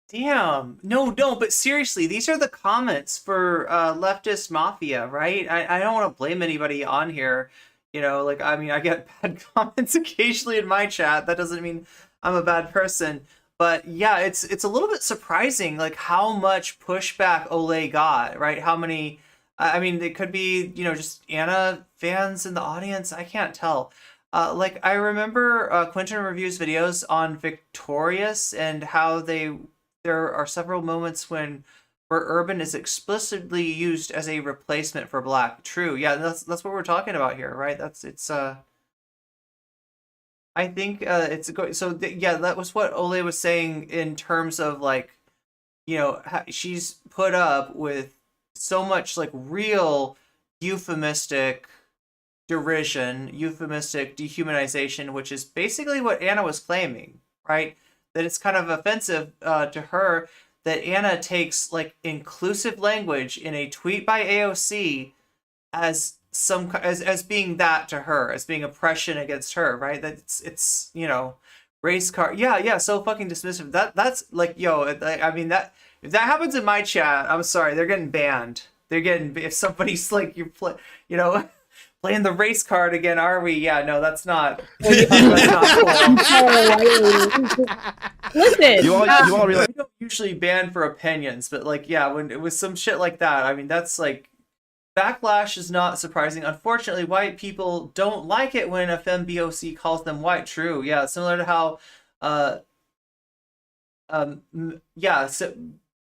Speaker 2: Damn. No, but seriously, these are the comments for Leftist Mafia, right? I don't want to blame anybody on here. You know, like, I mean, I get bad comments occasionally in my chat. That doesn't mean I'm a bad person. But yeah, it's a little bit surprising, like, how much pushback Olay got, right? How many... I mean, it could be, you know, just Ana fans in the audience. I can't tell. Like, I remember Quentin reviews videos on Victorious and how there are several moments where urban is explicitly used as a replacement for black. True. Yeah, that's what we're talking about here, right? I think yeah, that was what Olay was saying in terms of, like, you know, she's put up with so much, like, real euphemistic derision, euphemistic dehumanization, which is basically what Ana was claiming, right? That it's kind of offensive to her that Ana takes, like, inclusive language in a tweet by AOC as being that to her, as being oppression against her, right? That it's you know, race card. Yeah, so fucking dismissive. That's like, yo, I mean, that if that happens in my chat, I'm sorry, they're getting banned. If somebody's like, you know, playing the race card again, are we? Yeah, no, that's not. That's not cool.
Speaker 7: Listen,
Speaker 5: you all realize
Speaker 2: we don't usually ban for opinions, but, like, yeah, when it was some shit like that, I mean, that's like, backlash is not surprising. Unfortunately, white people don't like it when a femboc calls them white. True. Yeah, similar to how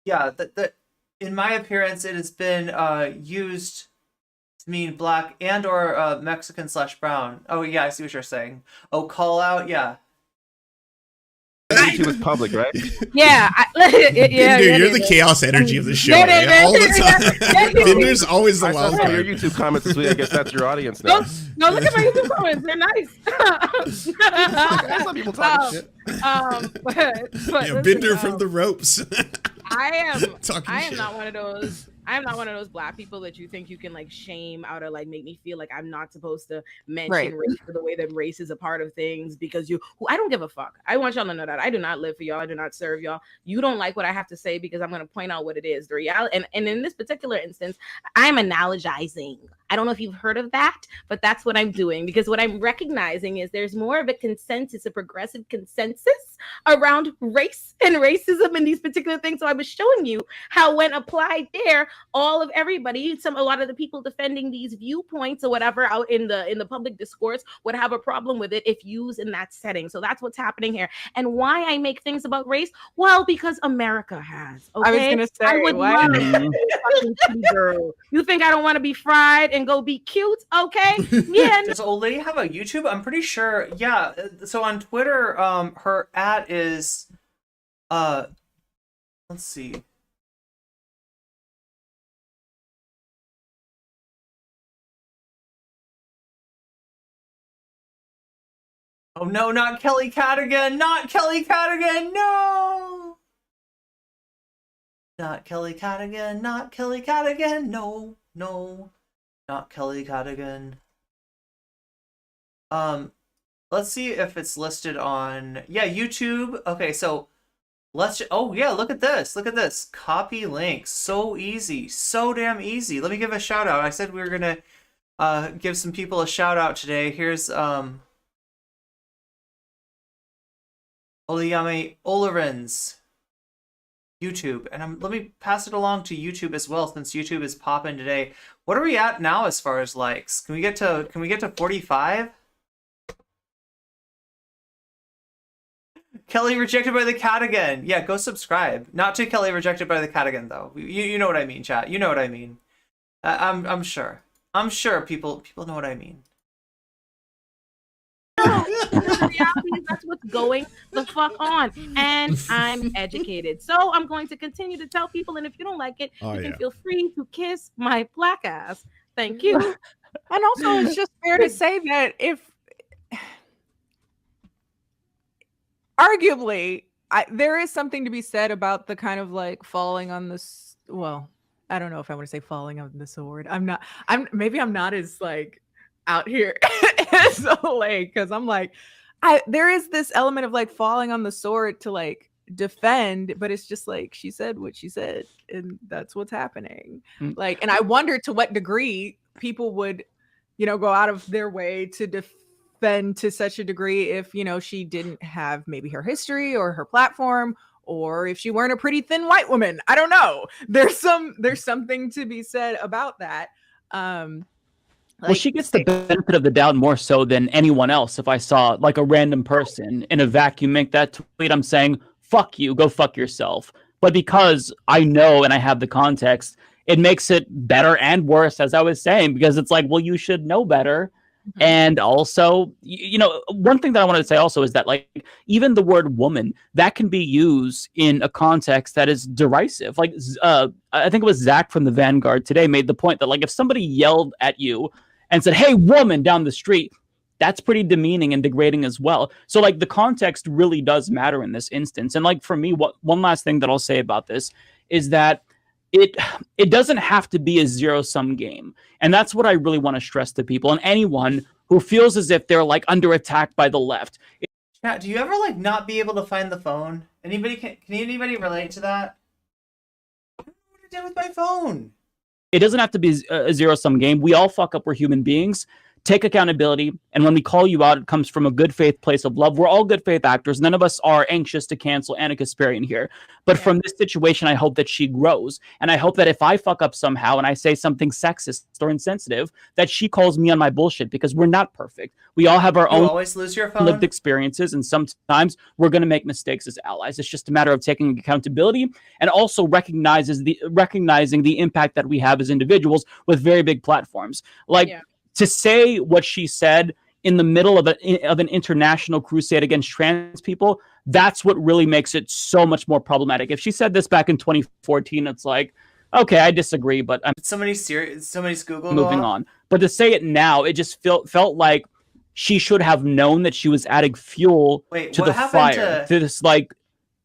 Speaker 2: that in my appearance it has been used to mean black and or Mexican / brown. Oh yeah, I see what you're saying. Oh, call out, yeah.
Speaker 5: YouTube is public, right?
Speaker 7: Yeah,
Speaker 10: You're the chaos energy of the show, all the time. Binder's always the wild
Speaker 5: card. Your
Speaker 10: card.
Speaker 5: YouTube comments this week, I guess that's your audience now.
Speaker 7: No, look at my YouTube comments. They're nice.
Speaker 5: Some people talking shit.
Speaker 7: But
Speaker 10: Binder from the ropes.
Speaker 7: I am
Speaker 10: shit.
Speaker 7: not one of those. I'm not one of those black people that you think you can, like, shame out of, like, make me feel like I'm not supposed to mention race for the way that race is a part of things because I don't give a fuck. I want y'all to know that I do not live for y'all. I do not serve y'all. You don't like what I have to say because I'm going to point out what it is. The reality, and in this particular instance, I'm analogizing. I don't know if you've heard of that, but that's what I'm doing, because what I'm recognizing is there's more of a consensus, a progressive consensus around race and racism and these particular things. So I was showing you how, when applied there, all of everybody, a lot of the people defending these viewpoints or whatever out in the public discourse would have a problem with it if used in that setting. So that's what's happening here. And why I make things about race? Well, because America has. Okay?
Speaker 13: I was gonna say,
Speaker 7: I would love fucking tea girl. You think I don't want to be fried and go be cute? Okay. Yeah.
Speaker 2: Does Olay have a YouTube? I'm pretty sure. Yeah. So on Twitter, her @ is let's see. Oh no, not Kelly Cadigan! Not Kelly Cadigan! No! Not Kelly Cadigan! Not Kelly Cadigan! No, not Kelly Cadigan. Let's see if it's listed on YouTube. Okay, so oh yeah, look at this. Look at this. Copy link. So easy. So damn easy. Let me give a shout out. I said we were gonna give some people a shout out today. Here's Olayemi Olurin's YouTube, and let me pass it along to YouTube as well, since YouTube is popping today. What are we at now as far as likes? Can we get to 45? Kelly rejected by the cat again. Yeah, go subscribe. Not to Kelly rejected by the cat again though. You know what I mean, chat. You know what I mean. I'm sure. I'm sure people know what I mean.
Speaker 7: No, the reality is that's what's going the fuck on, and I'm educated, so I'm going to continue to tell people. And if you don't like it, you can feel free to kiss my black ass. Thank you.
Speaker 13: And also, it's just fair to say that if arguably there is something to be said about the kind of like falling on this. Well, I don't know if I want to say falling on the sword. I'm not as like out here as like, because I'm like, there is this element of like falling on the sword to like defend, but it's just like she said what she said, and that's what's happening. Like, and I wonder to what degree people would, go out of their way to defend to such a degree if, she didn't have maybe her history or her platform, or if she weren't a pretty thin white woman. I don't know. There's something to be said about that.
Speaker 11: Well, she gets the benefit of the doubt more so than anyone else. If I saw like a random person in a vacuum make that tweet, I'm saying, fuck you, go fuck yourself. But because I know and I have the context, it makes it better and worse, as I was saying, because it's like, well, you should know better. And also, one thing that I wanted to say also is that like even the word woman, that can be used in a context that is derisive. Like I think it was Zach from the Vanguard today made the point that like if somebody yelled at you and said, "Hey, woman," down the street, that's pretty demeaning and degrading as well. So like the context really does matter in this instance. And like for me, one last thing that I'll say about this is that it doesn't have to be a zero-sum game. And that's what I really want to stress to people and anyone who feels as if they're like under attack by the left.
Speaker 2: Chat, do you ever like not be able to find the phone? Can anybody relate to that? What did I do with my phone?
Speaker 11: It doesn't have to be a zero-sum game. We all fuck up. We're human beings. Take accountability. And when we call you out, it comes from a good faith place of love. We're all good faith actors. None of us are anxious to cancel Ana Kasparian here. But from this situation, I hope that she grows. And I hope that if I fuck up somehow and I say something sexist or insensitive, that she calls me on my bullshit, because we're not perfect. We all have our own
Speaker 2: always lose your phone?
Speaker 11: lived experiences. And sometimes we're going to make mistakes as allies. It's just a matter of taking accountability and also recognizing the impact that we have as individuals with very big platforms. To say what she said in the middle of an international crusade against trans people, that's what really makes it so much more problematic. If she said this back in 2014, it's like, okay, I disagree, but I'm
Speaker 2: somebody's Google
Speaker 11: moving on. But to say it now, it just felt like she should have known that she was adding fuel to the fire, to this like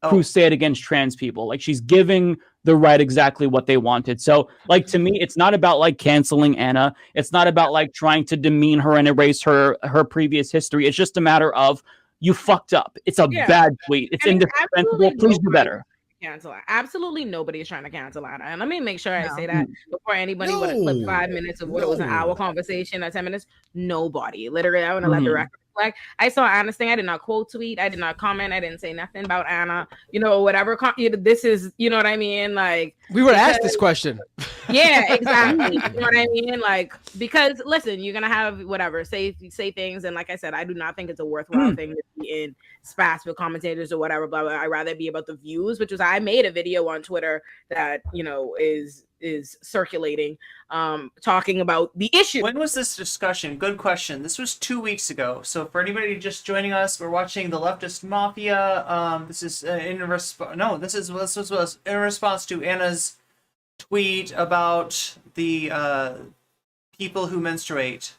Speaker 11: crusade against trans people. Like she's giving the right exactly what they wanted. So like to me, it's not about like canceling Ana. It's not about like trying to demean her and erase her previous history. It's just a matter of you fucked up. It's a bad tweet. It's indefensible. Please do better.
Speaker 7: Cancel her. Absolutely nobody is trying to cancel Ana. And let me make sure I say that before anybody would have clipped 5 minutes of what it was an hour conversation or 10 minutes. Nobody. Literally, I want to let the record reflect. I saw Ana's thing. I did not quote tweet. I did not comment. I didn't say nothing about Ana. Whatever. This is, you know what I mean? Like
Speaker 4: we were asked this question.
Speaker 7: Yeah, exactly. You know what I mean? Like, because listen, you're gonna have whatever say things, and like I said, I do not think it's a worthwhile thing to be in spats with commentators or whatever. Blah, blah. I'd rather be about the views, which was I made a video on Twitter that is circulating, talking about the issue.
Speaker 2: When was this discussion? Good question. This was 2 weeks ago. So for anybody just joining us, we're watching the Leftist Mafia. This is in response to Ana's tweet about the people who menstruate.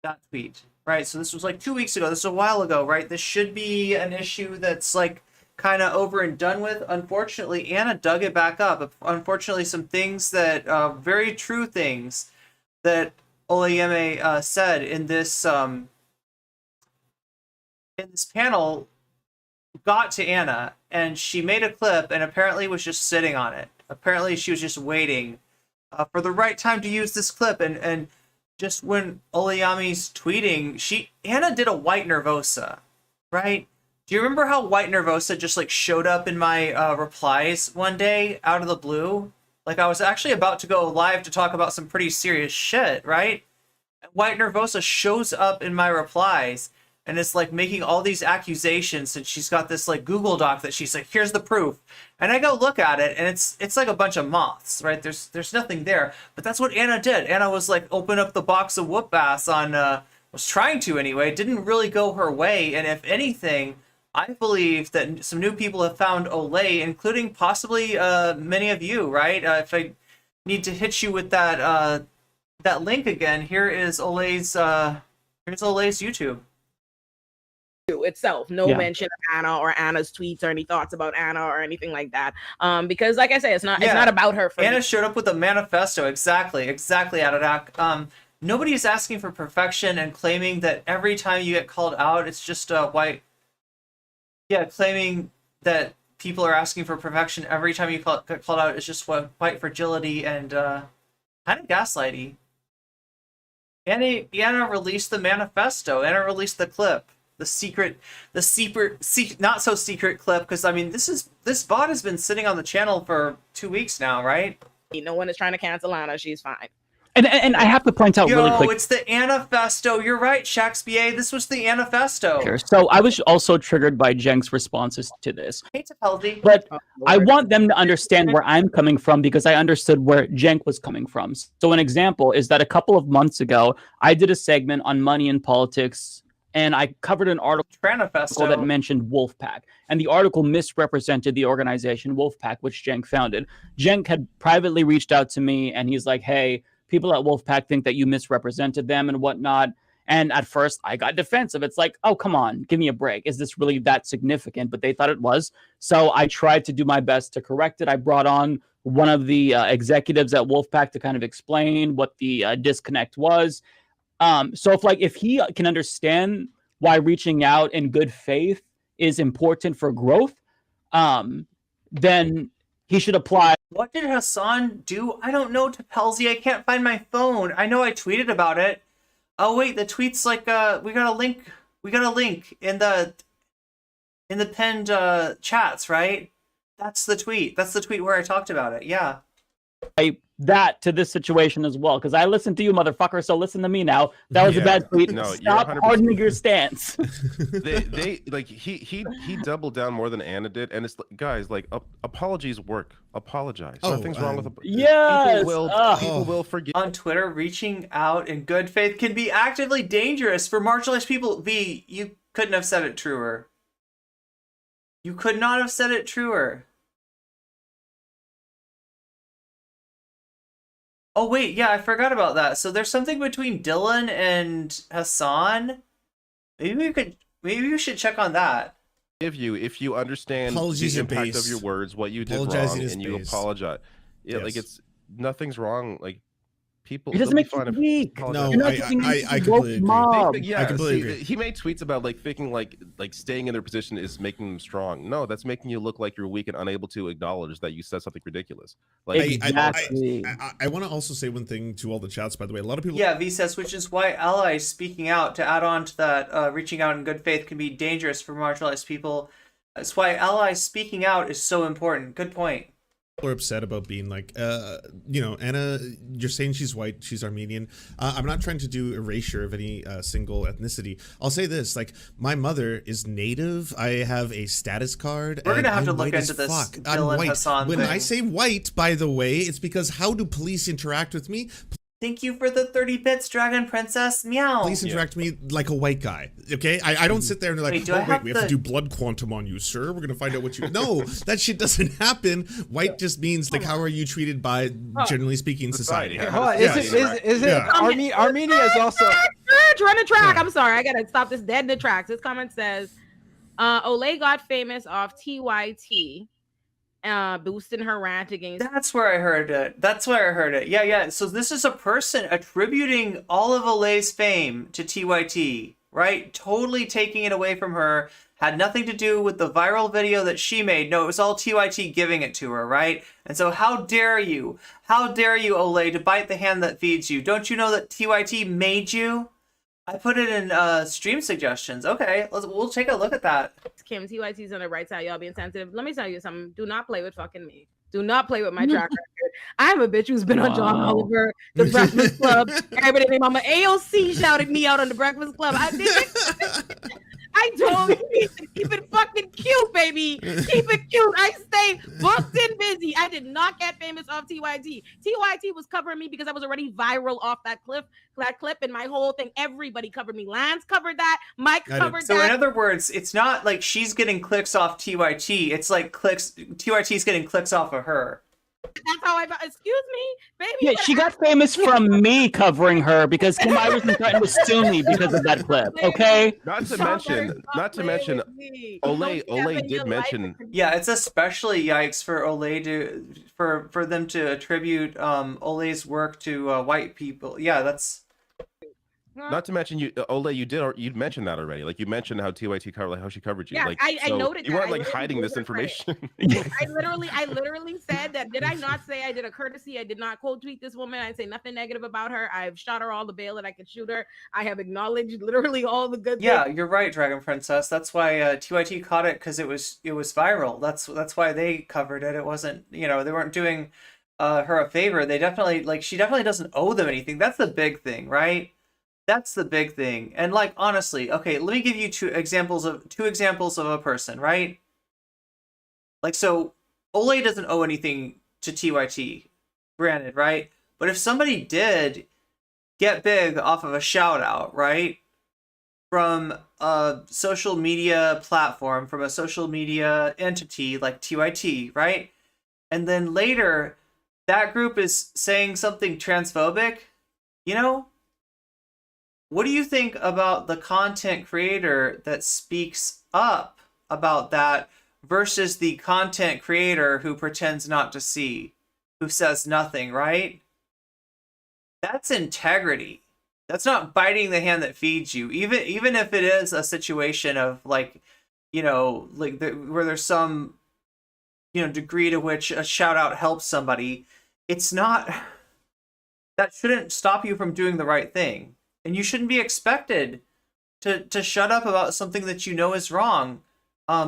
Speaker 2: That tweet, right? So this was like 2 weeks ago. This is a while ago, right? This should be an issue that's like kind of over and done with. Unfortunately, Ana dug it back up. Unfortunately, some things that very true things that Olayemi said in this panel got to Ana, and she made a clip and apparently was just sitting on it. Apparently, she was just waiting for the right time to use this clip. And just when Olayemi's tweeting, Ana did a white nervosa, right? Do you remember how white nervosa just like showed up in my replies one day out of the blue? Like I was actually about to go live to talk about some pretty serious shit, right? White nervosa shows up in my replies. And it's like making all these accusations, and she's got this like Google Doc that she's like, here's the proof. And I go look at it, and it's like a bunch of moths, right? There's nothing there. But that's what Ana did. Ana was like, open up the box of whoop ass on was trying to anyway, didn't really go her way. And if anything, I believe that some new people have found Olay, including possibly many of you, right? If I need to hit you with that that link again, here is Olay's YouTube.
Speaker 7: Itself, no mention of Ana or Ana's tweets or any thoughts about Ana or anything like that. Because like I say, it's not about her.
Speaker 2: Anna showed up with a manifesto. Exactly, Adadak. Nobody is asking for perfection and claiming that every time you get called out, it's just white. Yeah, claiming that people are asking for perfection every time you get called out is just white fragility and kind of gaslighty. Anna released the manifesto. Anna released the clip. The secret, not so secret clip, because I mean, this bot has been sitting on the channel for 2 weeks now, right?
Speaker 7: No one is trying to cancel Ana. She's fine.
Speaker 11: And I have to point out really quick.
Speaker 2: It's the Anifesto. You're right, Shaxbier. This was the Anifesto.
Speaker 11: So I was also triggered by Jenk's responses to this.
Speaker 2: Hey, Tapelzi.
Speaker 11: But I want them to understand where I'm coming from because I understood where Jenk was coming from. So an example is that a couple of months ago, I did a segment on money in politics, and I covered an article that mentioned Wolfpack. And the article misrepresented the organization Wolfpack, which Jenk founded. Jenk had privately reached out to me, and he's like, hey, people at Wolfpack think that you misrepresented them and whatnot. And at first, I got defensive. It's like, oh, come on, give me a break. Is this really that significant? But they thought it was. So I tried to do my best to correct it. I brought on one of the executives at Wolfpack to kind of explain what the disconnect was. So if he can understand why reaching out in good faith is important for growth, then he should apply.
Speaker 2: What did Hasan do? I don't know, Tapelzi. I can't find my phone. I know I tweeted about it. Oh wait, the tweet's like we got a link. We got a link in the pinned chats, right? That's the tweet. That's the tweet where I talked about it. Yeah.
Speaker 11: That to this situation as well, because I listened to you, motherfucker. So listen to me now. That was a bad tweet.
Speaker 5: No,
Speaker 11: stop hardening your stance.
Speaker 5: they like he doubled down more than Anna did, and it's like, guys, like apologies work. Apologize. Nothing's wrong with
Speaker 11: yes.
Speaker 5: People will forgive.
Speaker 2: On Twitter, reaching out in good faith can be actively dangerous for marginalized people. V, you couldn't have said it truer. You could not have said it truer. Oh wait, yeah, I forgot about that. So there's something between Dylan and Hasan. Maybe we should check on that.
Speaker 5: If you understand the impact of your words, what you did wrong, and you apologize, like it's nothing's wrong. Like people,
Speaker 11: it doesn't make you weak.
Speaker 10: No, I completely agree.
Speaker 5: Yeah,
Speaker 10: I completely agree.
Speaker 5: He made tweets about like thinking like staying in their position is making them strong. No, that's making you look like you're weak and unable to acknowledge that you said something ridiculous. Like
Speaker 11: exactly.
Speaker 10: I want to also say one thing to all the chats, by the way. A lot of people.
Speaker 2: Yeah, V says, which is why allies speaking out to add on to that, reaching out in good faith can be dangerous for marginalized people. That's why allies speaking out is so important. Good point.
Speaker 10: Are upset about being like, Anna, you're saying she's white, she's Armenian. I'm not trying to do erasure of any single ethnicity. I'll say this, like, my mother is native. I have a status card.
Speaker 2: We're gonna have to look into this Dylan Hasan
Speaker 10: When
Speaker 2: thing.
Speaker 10: I say white, by the way, it's because how do police interact with me?
Speaker 2: Thank you for the 30 bits, Dragon Princess. Meow.
Speaker 10: Please interact with me like a white guy, okay? I don't sit there and they're like, wait, we have to do blood quantum on you, sir. We're gonna find out what you. No, that shit doesn't happen. White just means like, how are you treated by, generally speaking, society?
Speaker 4: Is it Armenia is also
Speaker 7: run a track? I'm sorry, I gotta stop this dead in the tracks. This comment says, Olay got famous off TYT. Boosting her rant against.
Speaker 2: That's where I heard it. Yeah. So this is a person attributing all of Olay's fame to TYT, right? Totally taking it away from her. Had nothing to do with the viral video that she made. No, it was all TYT giving it to her, right? And so how dare you, Olay, to bite the hand that feeds you? Don't you know that TYT made you? I put it in stream suggestions. Okay, we'll take a look at that.
Speaker 7: Kim, TYT's on the right side. Y'all being sensitive. Let me tell you something. Do not play with fucking me. Do not play with my track record. I'm a bitch who's been on John Oliver, The Breakfast Club. Everybody named Mama AOC shouted me out on The Breakfast Club. I told you to keep it fucking cute, baby. Keep it cute. I stay booked and busy. I did not get famous off off TYT. TYT was covering me because I was already viral off that clip, and my whole thing. Everybody covered me. Lance covered that. Mike covered
Speaker 2: So
Speaker 7: that.
Speaker 2: in other words, it's not like she's getting clicks off TYT. It's like TYT's getting clicks off of her.
Speaker 7: That's how I. Excuse me, baby.
Speaker 11: Yeah, she got famous from me covering her because Kim Iverson threatened to sue me because of that clip. Okay.
Speaker 5: Not to mention, Olay did mention.
Speaker 2: Yeah, it's especially yikes for Olay for them to attribute Olay's work to white people. Yeah, that's.
Speaker 5: Not to mention, you'd mentioned that already. Like you mentioned how TYT covered, like how she covered you.
Speaker 7: Yeah,
Speaker 5: like
Speaker 7: I noted
Speaker 5: you
Speaker 7: that.
Speaker 5: weren't like hiding this information.
Speaker 7: I literally said that. Did I not say I did a courtesy? I did not quote tweet this woman. I say nothing negative about her. I've shot her all the bail that I could shoot her. I have acknowledged literally all the good.
Speaker 2: Yeah,
Speaker 7: things.
Speaker 2: you're right, Dragon Princess. That's why TYT caught it because it was viral. That's why they covered it. It wasn't, they weren't doing her a favor. They definitely she definitely doesn't owe them anything. That's the big thing, right? That's the big thing. And like honestly, okay, let me give you two examples of a person, right? Like so Olay doesn't owe anything to TYT, granted, right? But if somebody did get big off of a shout out, right? From a social media platform, from a social media entity like TYT, right? And then later that group is saying something transphobic, what do you think about the content creator that speaks up about that versus the content creator who pretends not to see, who says nothing, right? That's integrity. That's not biting the hand that feeds you. Even if it is a situation of where there's some, degree to which a shout out helps somebody, it's not, that shouldn't stop you from doing the right thing. And you shouldn't be expected to shut up about something that you know is wrong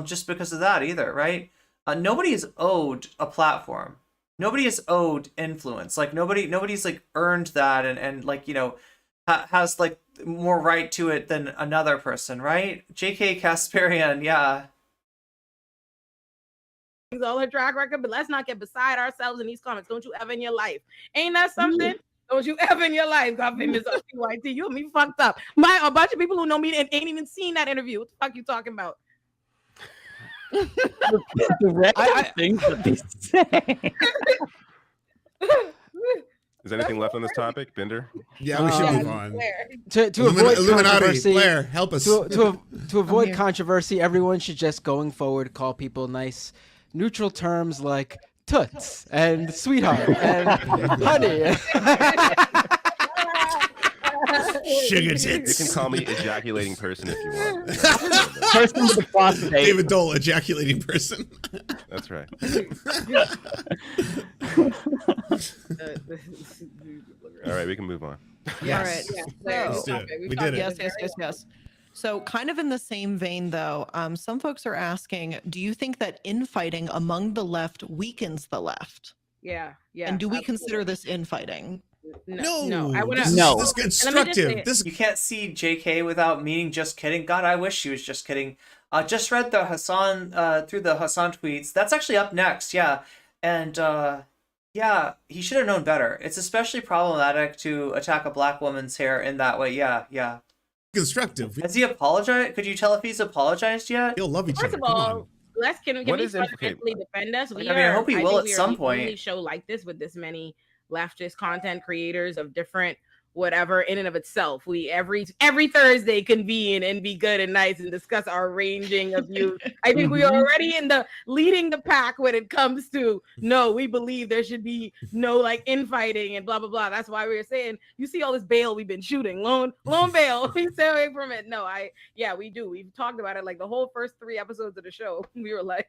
Speaker 2: just because of that either, right? Nobody is owed a platform. Nobody is owed influence. Like nobody's like earned that and has like more right to it than another person, right? JK Kasparian, yeah.
Speaker 7: All her track record, but let's not get beside ourselves in these comments. Don't you ever in your life? Ain't that something? Don't you ever in your life got famous on TYT? You and me fucked up. A bunch of people who know me and ain't even seen that interview. What the fuck you talking about?
Speaker 11: I think that they say.
Speaker 5: Is there anything left on this topic, Binder?
Speaker 10: Yeah, we should move on.
Speaker 4: To avoid
Speaker 10: Illuminati,
Speaker 4: controversy,
Speaker 10: Blair, help us.
Speaker 4: To avoid controversy, everyone should just going forward call people nice, neutral terms like toots and sweetheart and honey.
Speaker 10: Sugar tits.
Speaker 5: You can call me ejaculating person if you want.
Speaker 11: Person with a prostate.
Speaker 10: David Dole, ejaculating person.
Speaker 5: That's right. All right, we can move on.
Speaker 9: Yes.
Speaker 5: All right.
Speaker 9: Yeah.
Speaker 10: Let's do it. We did it.
Speaker 9: Yes. So kind of in the same vein though, some folks are asking, do you think that infighting among the left weakens the left?
Speaker 7: Yeah.
Speaker 9: And do we consider this infighting?
Speaker 7: No. I
Speaker 10: This is constructive.
Speaker 2: You can't see JK without meaning just kidding. God, I wish she was just kidding. Just read the Hasan through the Hasan tweets. That's actually up next, yeah. And yeah, he should have known better. It's especially problematic to attack a black woman's hair in that way. Yeah.
Speaker 10: Constructive.
Speaker 2: Has he apologized? Could you tell if he's apologized yet?
Speaker 10: He'll love each
Speaker 7: First
Speaker 10: other.
Speaker 7: of all, can we fundamentally defend us?
Speaker 2: I hope he will at some point.
Speaker 7: We show like this with this many leftist content creators of different whatever in and of itself. We every Thursday convene and be good and nice and discuss our ranging of views. I think we are already leading the pack when it comes to no, we believe there should be no like infighting and blah blah blah. That's why we were saying you see all this bail we've been shooting, loan bail. We stay away from it. No, we do. We've talked about it like the whole first 3 episodes of the show. We were like,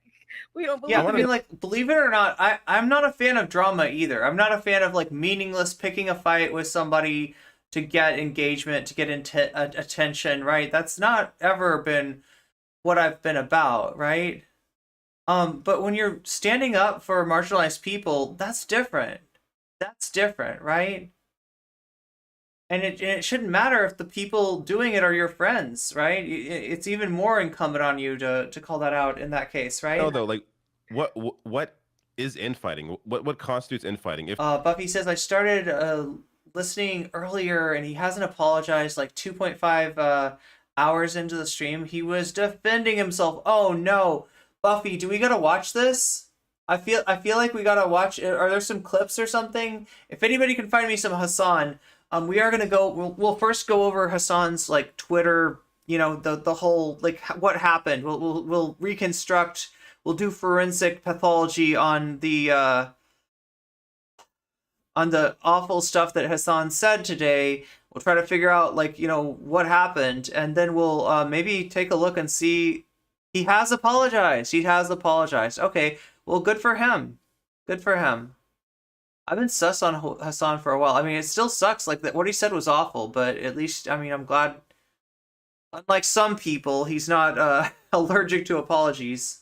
Speaker 7: we don't believe.
Speaker 2: Yeah, I mean, like, believe it or not, I'm not a fan of drama either. I'm not a fan of like meaningless picking a fight with somebody to get engagement, to get attention, right? That's not ever been what I've been about, right? But when you're standing up for marginalized people, that's different. That's different, right? And it shouldn't matter if the people doing it are your friends, right? It's even more incumbent on you to call that out in that case, right?
Speaker 5: No, though, like what is infighting? What constitutes infighting? If
Speaker 2: Buffy says I started listening earlier and he hasn't apologized like 2.5 hours into the stream. He was defending himself. Oh no, Buffy, do we gotta watch this? I feel like we gotta watch. Are there some clips or something? If anybody can find me some Hasan, we are gonna go. We'll first go over Hasan's like Twitter. You know, the whole like what happened. We'll reconstruct. We'll do forensic pathology on the awful stuff that Hasan said today. We'll try to figure out like, you know, what happened, and then we'll maybe take a look and see he has apologized. He has apologized. Okay, well, good for him. Good for him. I've been sus on Hasan for a while. I mean, it still sucks. Like that, what he said was awful, but at least, I mean, I'm glad. Unlike some people, he's not allergic to apologies.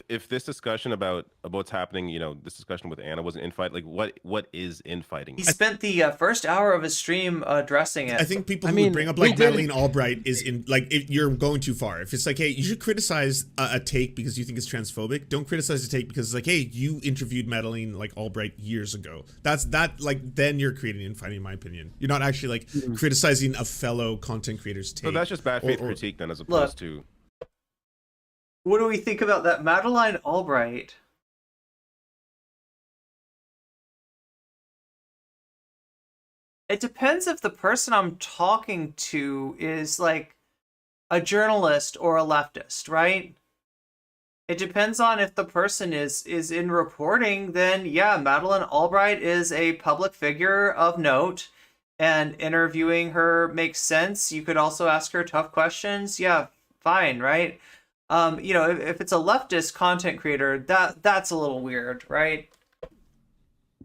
Speaker 5: if this discussion about what's happening, you know, this discussion with Ana was an infight, like what is infighting?
Speaker 2: He spent the first hour of his stream addressing it.
Speaker 10: I think people who would bring up like Madeleine Albright is in like if you're going too far. If it's like, hey, you should criticize a take because you think it's transphobic. Don't criticize a take because it's like, hey, you interviewed Madeleine like Albright years ago. That's like then you're creating infighting, in my opinion. You're not actually like criticizing a fellow content creator's take.
Speaker 5: So that's just bad faith critique then, as opposed to.
Speaker 2: What do we think about that? Madeleine Albright. It depends if the person I'm talking to is like a journalist or a leftist, right? It depends on if the person is in reporting, then yeah, Madeleine Albright is a public figure of note and interviewing her makes sense. You could also ask her tough questions. Yeah, fine, right? You know, if it's a leftist content creator, that's a little weird, right?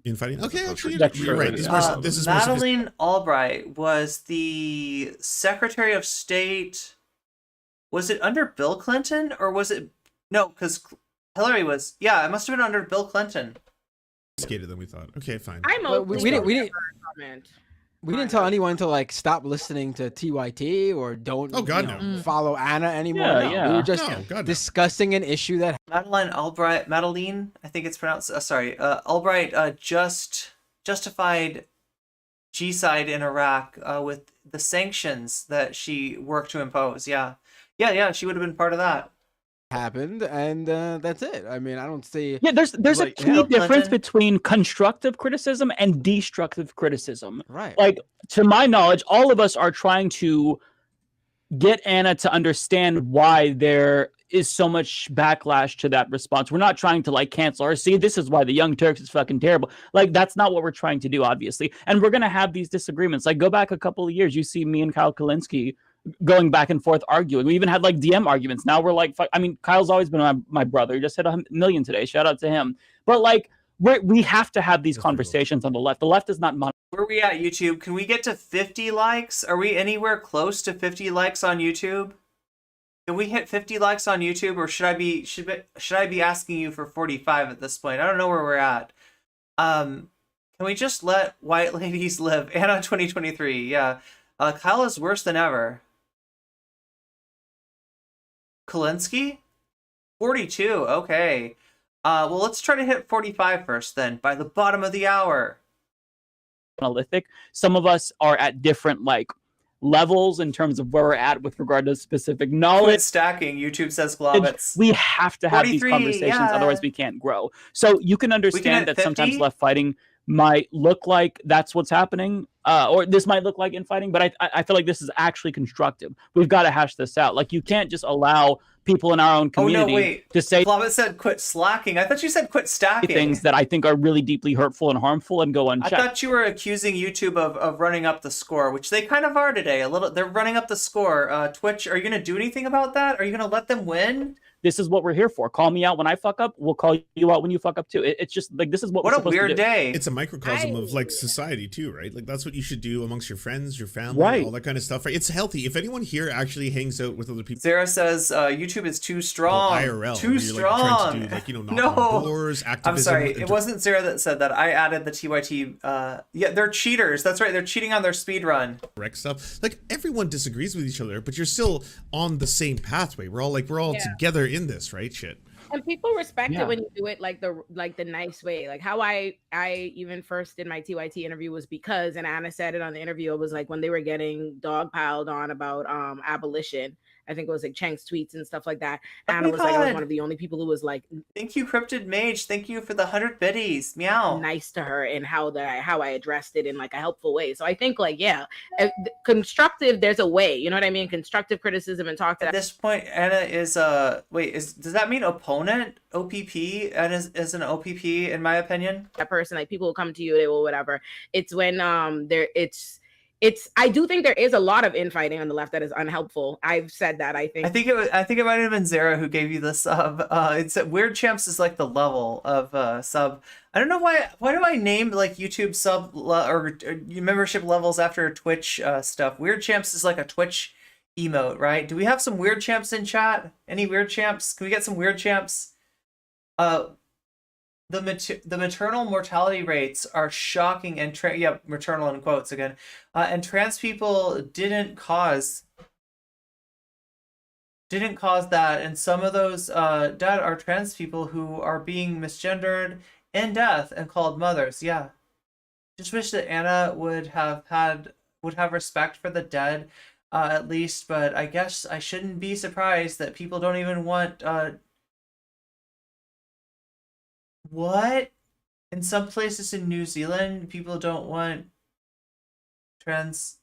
Speaker 10: Infighting. Okay, actually,
Speaker 2: you're right. This is Madeleine Albright was the Secretary of State. Was it under Bill Clinton or was it no? Because Hillary was. Yeah, it must have been under Bill Clinton.
Speaker 10: Skated than we thought. Okay, fine.
Speaker 4: We didn't tell anyone to like stop listening to TYT or don't follow Ana anymore. We were just discussing an issue that
Speaker 2: Madeleine Albright, Madeleine, I think it's pronounced. Albright just justified G-side in Iraq with the sanctions that she worked to impose. Yeah, she would have been part of that.
Speaker 4: Happened, and that's it. I mean, I don't see.
Speaker 11: Yeah, there's a key difference between constructive criticism and destructive criticism.
Speaker 4: Right.
Speaker 11: Like, to my knowledge, all of us are trying to get Ana to understand why there is so much backlash to that response. We're not trying to like cancel her. See, this is why the Young Turks is fucking terrible. Like, that's not what we're trying to do, obviously. And we're gonna have these disagreements. Like, go back a couple of years. You see me and Kyle Kalinske going back and forth arguing. We even had like DM arguments. Now we're like, I mean, Kyle's always been my brother. He just hit 1 million today. Shout out to him. But like, we have to have these conversations on the left. The left is not.
Speaker 2: Where are we at, YouTube? Can we get to 50 likes? Are we anywhere close to 50 likes on YouTube? Can we hit 50 likes on YouTube, or should I be asking you for 45 at this point? I don't know where we're at. Can we just let white ladies live? Ana 2023. Yeah. Kyle is worse than ever. Kalinske? 42, okay. Well, let's try to hit 45 first then, by the bottom of the hour.
Speaker 11: Monolithic. Some of us are at different, like, levels in terms of where we're at with regard to specific knowledge.
Speaker 2: Quit stacking, YouTube says Globitz.
Speaker 11: We have to have these conversations, otherwise we can't grow. So you can understand that 50? Sometimes left fighting might look like that's what's happening, or this might look like infighting, but I feel like this is actually constructive. We've got to hash this out. Like, you can't just allow people in our own community to say.
Speaker 2: Globitz said quit slacking. I thought you said quit stacking.
Speaker 11: Things that I think are really deeply hurtful and harmful and go unchecked.
Speaker 2: I thought you were accusing YouTube of running up the score, which they kind of are today. A little. They're running up the score. Twitch, are you going to do anything about that? Are you going to let them win?
Speaker 11: This is what we're here for. Call me out when I fuck up. We'll call you out when you fuck up too. It's just like, this is what we're supposed to do.
Speaker 2: What a weird day.
Speaker 10: It's a microcosm of like society too, right? Like, that's what you should do amongst your friends, your family, all that kind of stuff, right? It's healthy. If anyone here actually hangs out with other people.
Speaker 2: Sarah says YouTube is too strong.
Speaker 10: IRL.
Speaker 2: Too strong.
Speaker 10: Like, trying to do, like, you know, knock on doors, activism.
Speaker 2: I'm sorry. It wasn't Sarah that said that. I added the TYT. Yeah, they're cheaters. That's right. They're cheating on their speed run.
Speaker 10: Correct stuff. Like, everyone disagrees with each other, but you're still on the same pathway. We're all together in this, right? Shit.
Speaker 7: And people respect
Speaker 11: Yeah.
Speaker 7: it when you do it like the nice way. Like how I even first did my TYT interview was because, and Anna said it on the interview, it was like when they were getting dogpiled on about abolition. I think it was like Cheng's tweets and stuff like that. Anna was like, I was one of the only people who was like,
Speaker 2: thank you, Cryptid Mage. Thank you for the 100 biddies. Meow.
Speaker 7: Nice to her and how I addressed it in like a helpful way. So I think like, yeah, constructive, there's a way, you know what I mean? Constructive criticism and talk to
Speaker 2: At this point, Anna is does that mean opponent? OPP? Anna is an OPP in my opinion.
Speaker 7: That person, like people will come to you, they will whatever. It's when I do think there is a lot of infighting on the left that is unhelpful. I've said that. I think
Speaker 2: it might have been Zara who gave you the sub. It's Weird Champs is like the level of sub. I don't know why do I name like YouTube sub or membership levels after Twitch stuff. Weird Champs is like a Twitch emote, right? Do we have some Weird Champs in chat? Any Weird Champs? Can we get some Weird Champs? The maternal mortality rates are shocking, and maternal in quotes again, and trans people didn't cause that, and some of those dead are trans people who are being misgendered in death and called mothers. Yeah, just wish that Anna would have respect for the dead, at least. But I guess I shouldn't be surprised that people don't even want. What? In some places in New Zealand, people don't want trans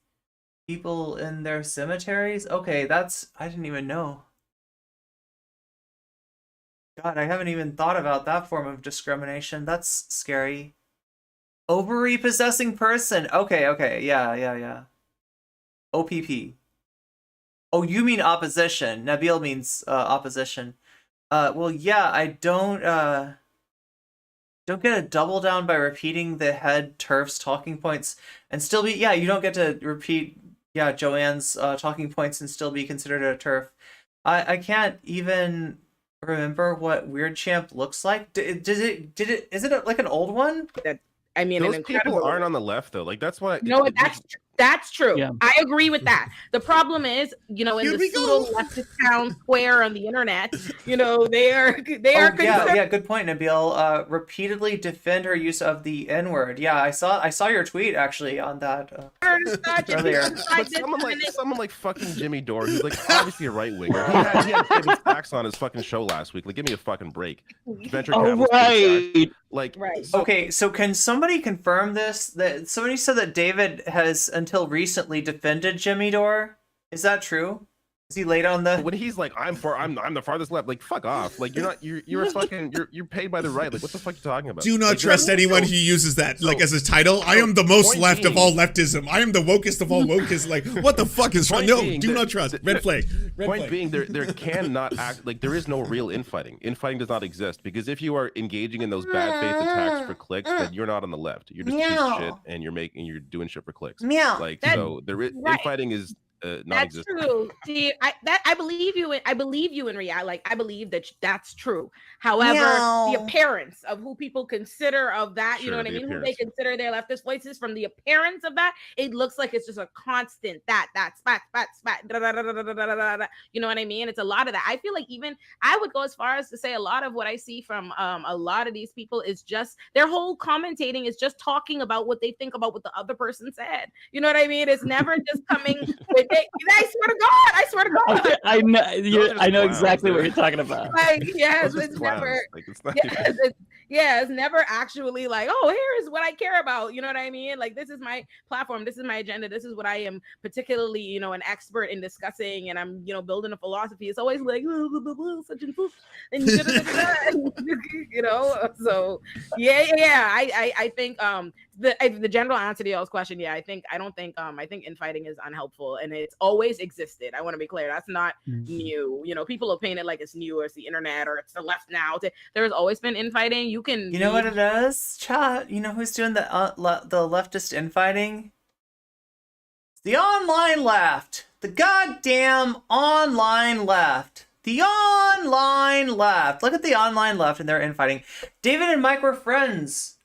Speaker 2: people in their cemeteries? Okay, I didn't even know. God, I haven't even thought about that form of discrimination. That's scary. Ovary possessing person. Okay, yeah. OPP. Oh, you mean opposition. Nabil means opposition. Well, yeah, I don't get a double down by repeating the head TERF's talking points and still be, you don't get to repeat, Joanne's talking points and still be considered a TERF. I can't even remember what Weird Champ looks like. Is it like an old one?
Speaker 7: I mean,
Speaker 5: those people aren't on the left though. Like that's what.
Speaker 7: No, that's true.
Speaker 11: Yeah.
Speaker 7: I agree with that. The problem is, in the pseudo leftist town square on the internet, they are.
Speaker 2: Yeah, good point, Nabil. Repeatedly defend her use of the N-word. Yeah, I saw your tweet actually on that earlier.
Speaker 5: But someone like fucking Jimmy Dore, who's like obviously a right winger. He had David Sachs on his fucking show last week. Like, give me a fucking break.
Speaker 11: Right.
Speaker 5: Like,
Speaker 7: right.
Speaker 2: Okay, so can somebody confirm this? That somebody said that David has until recently defended Jimmy Dore. Is that true? Is he late on the
Speaker 5: when he's like, I'm the farthest left? Like, fuck off. Like, you're paid by the right. Like, what the fuck are you talking about?
Speaker 10: Do not trust anyone who uses that like as a title. I am the most left of all leftism. I am the wokest of all wokeism. Like, what the fuck is wrong? No, do not trust. Red flag.
Speaker 5: Point being, there cannot act like there is no real infighting. Infighting does not exist because if you are engaging in those bad faith attacks for clicks, then you're not on the left. You're just a piece of shit, and you're doing shit for clicks. Like, so there is infighting is.
Speaker 7: That's true. See, I believe you. I believe you in reality. Like I believe that's true. However, the appearance of who people consider of that, you know what I mean? Who they consider their leftist voices, from the appearance of that, it looks like it's just a constant that spat, da, da, da, da, da, da, da, da, you know what I mean? It's a lot of that. I feel like even I would go as far as to say a lot of what I see from a lot of these people is just their whole commentating is just talking about what they think about what the other person said. You know what I mean? It's never just coming with I swear to God.
Speaker 11: I know exactly what you're talking about.
Speaker 7: Like, yes, it's never. Like, it's never actually like, oh, here's what I care about. You know what I mean? Like, this is my platform. This is my agenda. This is what I am particularly, an expert in discussing, and I'm, building a philosophy. It's always like, such and such, and So I think the general answer to y'all's question, I think infighting is unhelpful, and it's always existed. I want to be clear. That's not new. People are painted like it's new, or it's the internet, or it's the left now. There's always been infighting. You know
Speaker 2: what it is, chat? You know who's doing the leftist infighting? The online left. The goddamn online left. The online left. Look at the online left, and they're infighting. David and Mike were friends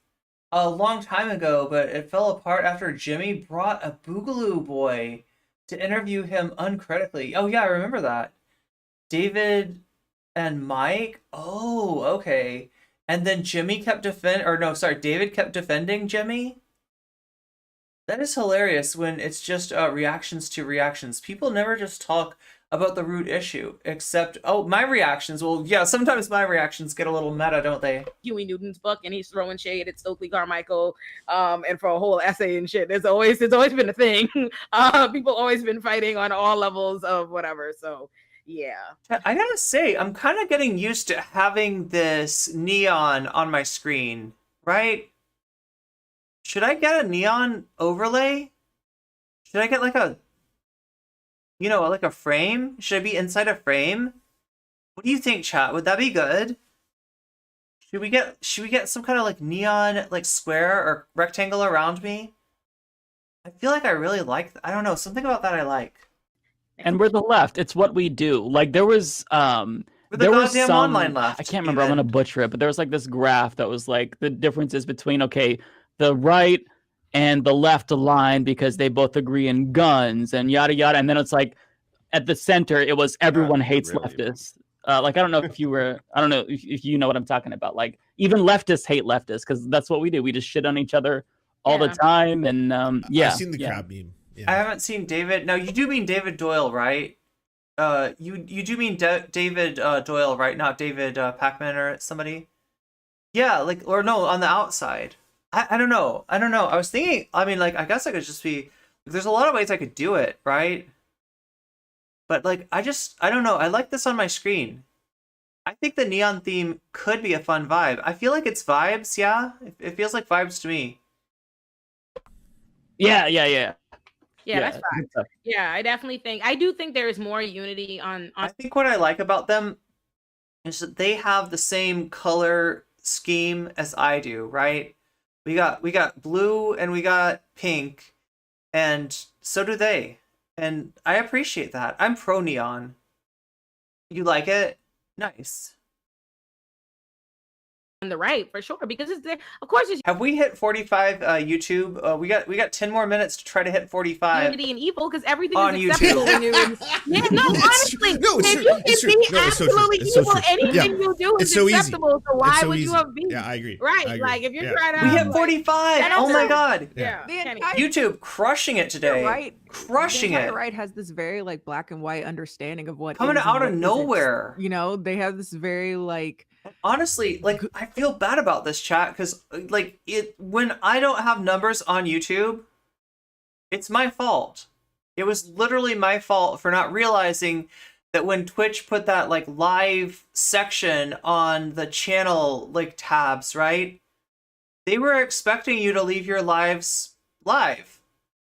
Speaker 2: a long time ago, but it fell apart after Jimmy brought a Boogaloo boy to interview him uncritically. Oh yeah, I remember that. David and Mike. Oh, okay. And then Jimmy kept David kept defending Jimmy. That is hilarious when it's just reactions to reactions. People never just talk about the root issue, except, my reactions. Well, yeah, sometimes my reactions get a little meta, don't they?
Speaker 7: Huey Newton's book, and he's throwing shade at Stokely Carmichael, and for a whole essay and shit. It's always been a thing. People always been fighting on all levels of whatever. So yeah,
Speaker 2: I gotta say, I'm kind of getting used to having this neon on my screen, right? Should I get a neon overlay? Should I get like a, like a frame? Should I be inside a frame? What do you think, chat? Would that be good? Should we get some kind of like neon like square or rectangle around me? I feel like I really like, I don't know, something about that I like.
Speaker 11: And we're the left. It's what we do. Like there was there was some
Speaker 2: online left.
Speaker 11: I can't remember. I'm gonna butcher it, but there was like this graph that was like the differences between the right and the left align because they both agree in guns and yada yada. And then it's like at the center, it was everyone hates leftists. Like I don't know if you know what I'm talking about. Like even leftists hate leftists because that's what we do. We just shit on each other all the time. And
Speaker 10: I've seen the crab meme.
Speaker 2: I haven't seen David. Now you do mean David Doyle, right? You do mean David Doyle, right? Not David Pacman or somebody. Yeah, like, or no, on the outside. I don't know. I was thinking. I mean, like, I guess I could just be. There's a lot of ways I could do it, right? But like, I don't know. I like this on my screen. I think the neon theme could be a fun vibe. I feel like it's vibes. Yeah, it feels like vibes to me.
Speaker 11: Yeah.
Speaker 7: Yeah, that's fine. Yeah, I do think there is more unity on.
Speaker 2: I think what I like about them is that they have the same color scheme as I do, right? We got blue and we got pink, and so do they. And I appreciate that. I'm pro neon. You like it? Nice.
Speaker 7: On the right for sure, because it's there. Of course, it's
Speaker 2: have we hit 45 YouTube? We got 10 more minutes to try to hit 45.
Speaker 7: unity and evil because everything
Speaker 2: on
Speaker 7: is acceptable when you're honestly, if you can be absolutely evil, anything you do is acceptable. So why would you have beef?
Speaker 10: Yeah, I agree.
Speaker 7: Right, like if you're trying to,
Speaker 2: we hit 45. Oh my god!
Speaker 7: Yeah,
Speaker 2: YouTube crushing it today.
Speaker 13: Right,
Speaker 2: crushing
Speaker 13: the
Speaker 2: it.
Speaker 13: Right has this very like black and white understanding of what
Speaker 2: coming out of nowhere.
Speaker 13: They have this very like.
Speaker 2: Honestly, like I feel bad about this chat because like when I don't have numbers on YouTube, it's my fault. It was literally my fault for not realizing that when Twitch put that like live section on the channel like tabs, right? They were expecting you to leave your lives live.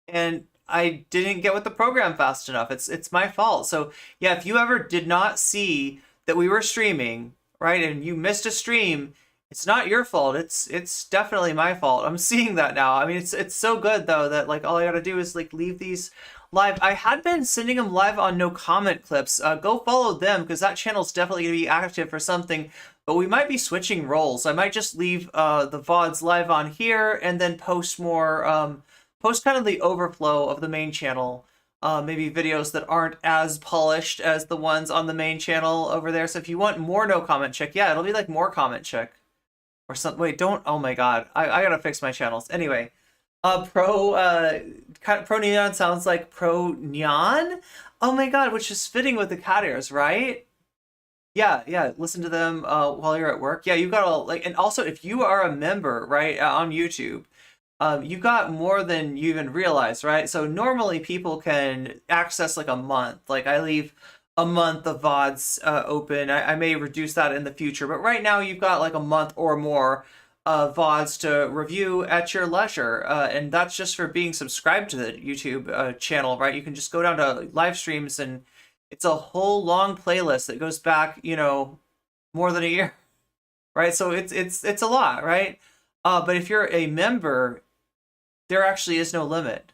Speaker 2: And I didn't get with the program fast enough. It's my fault. So yeah, if you ever did not see that we were streaming, right, and you missed a stream, it's not your fault. It's definitely my fault. I'm seeing that now. I mean, it's so good though that like all I gotta do is like leave these live. I had been sending them live on no comment clips. Go follow them because that channel's definitely gonna be active for something. But we might be switching roles. I might just leave the VODs live on here and then post more, post kind of the overflow of the main channel. Maybe videos that aren't as polished as the ones on the main channel over there. So if you want more no comment check, yeah, it'll be like more comment check or something. Wait, don't. Oh my god, I gotta fix my channels. Anyway, pro neon sounds like pro neon. Oh my god, which is fitting with the cat ears, right? Yeah. Listen to them while you're at work. Yeah, you gotta like, and also if you are a member, right, on YouTube. You got more than you even realize, right? So normally people can access like a month. Like I leave a month of VODs open. I may reduce that in the future, but right now you've got like a month or more VODs to review at your leisure. And that's just for being subscribed to the YouTube channel, right? You can just go down to live streams and it's a whole long playlist that goes back, more than a year, right? So it's a lot, right? But if you're a member, there actually is no limit.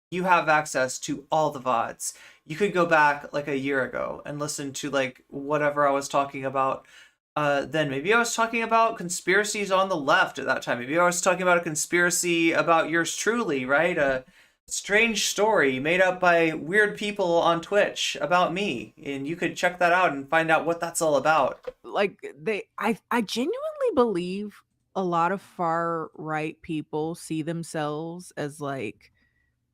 Speaker 2: You have access to all the VODs. You could go back like a year ago and listen to like whatever I was talking about then. Maybe I was talking about conspiracies on the left at that time. Maybe I was talking about a conspiracy about yours truly, right? strange story made up by weird people on Twitch about me, and you could check that out and find out what that's all about.
Speaker 13: Like I genuinely believe a lot of far right people see themselves as like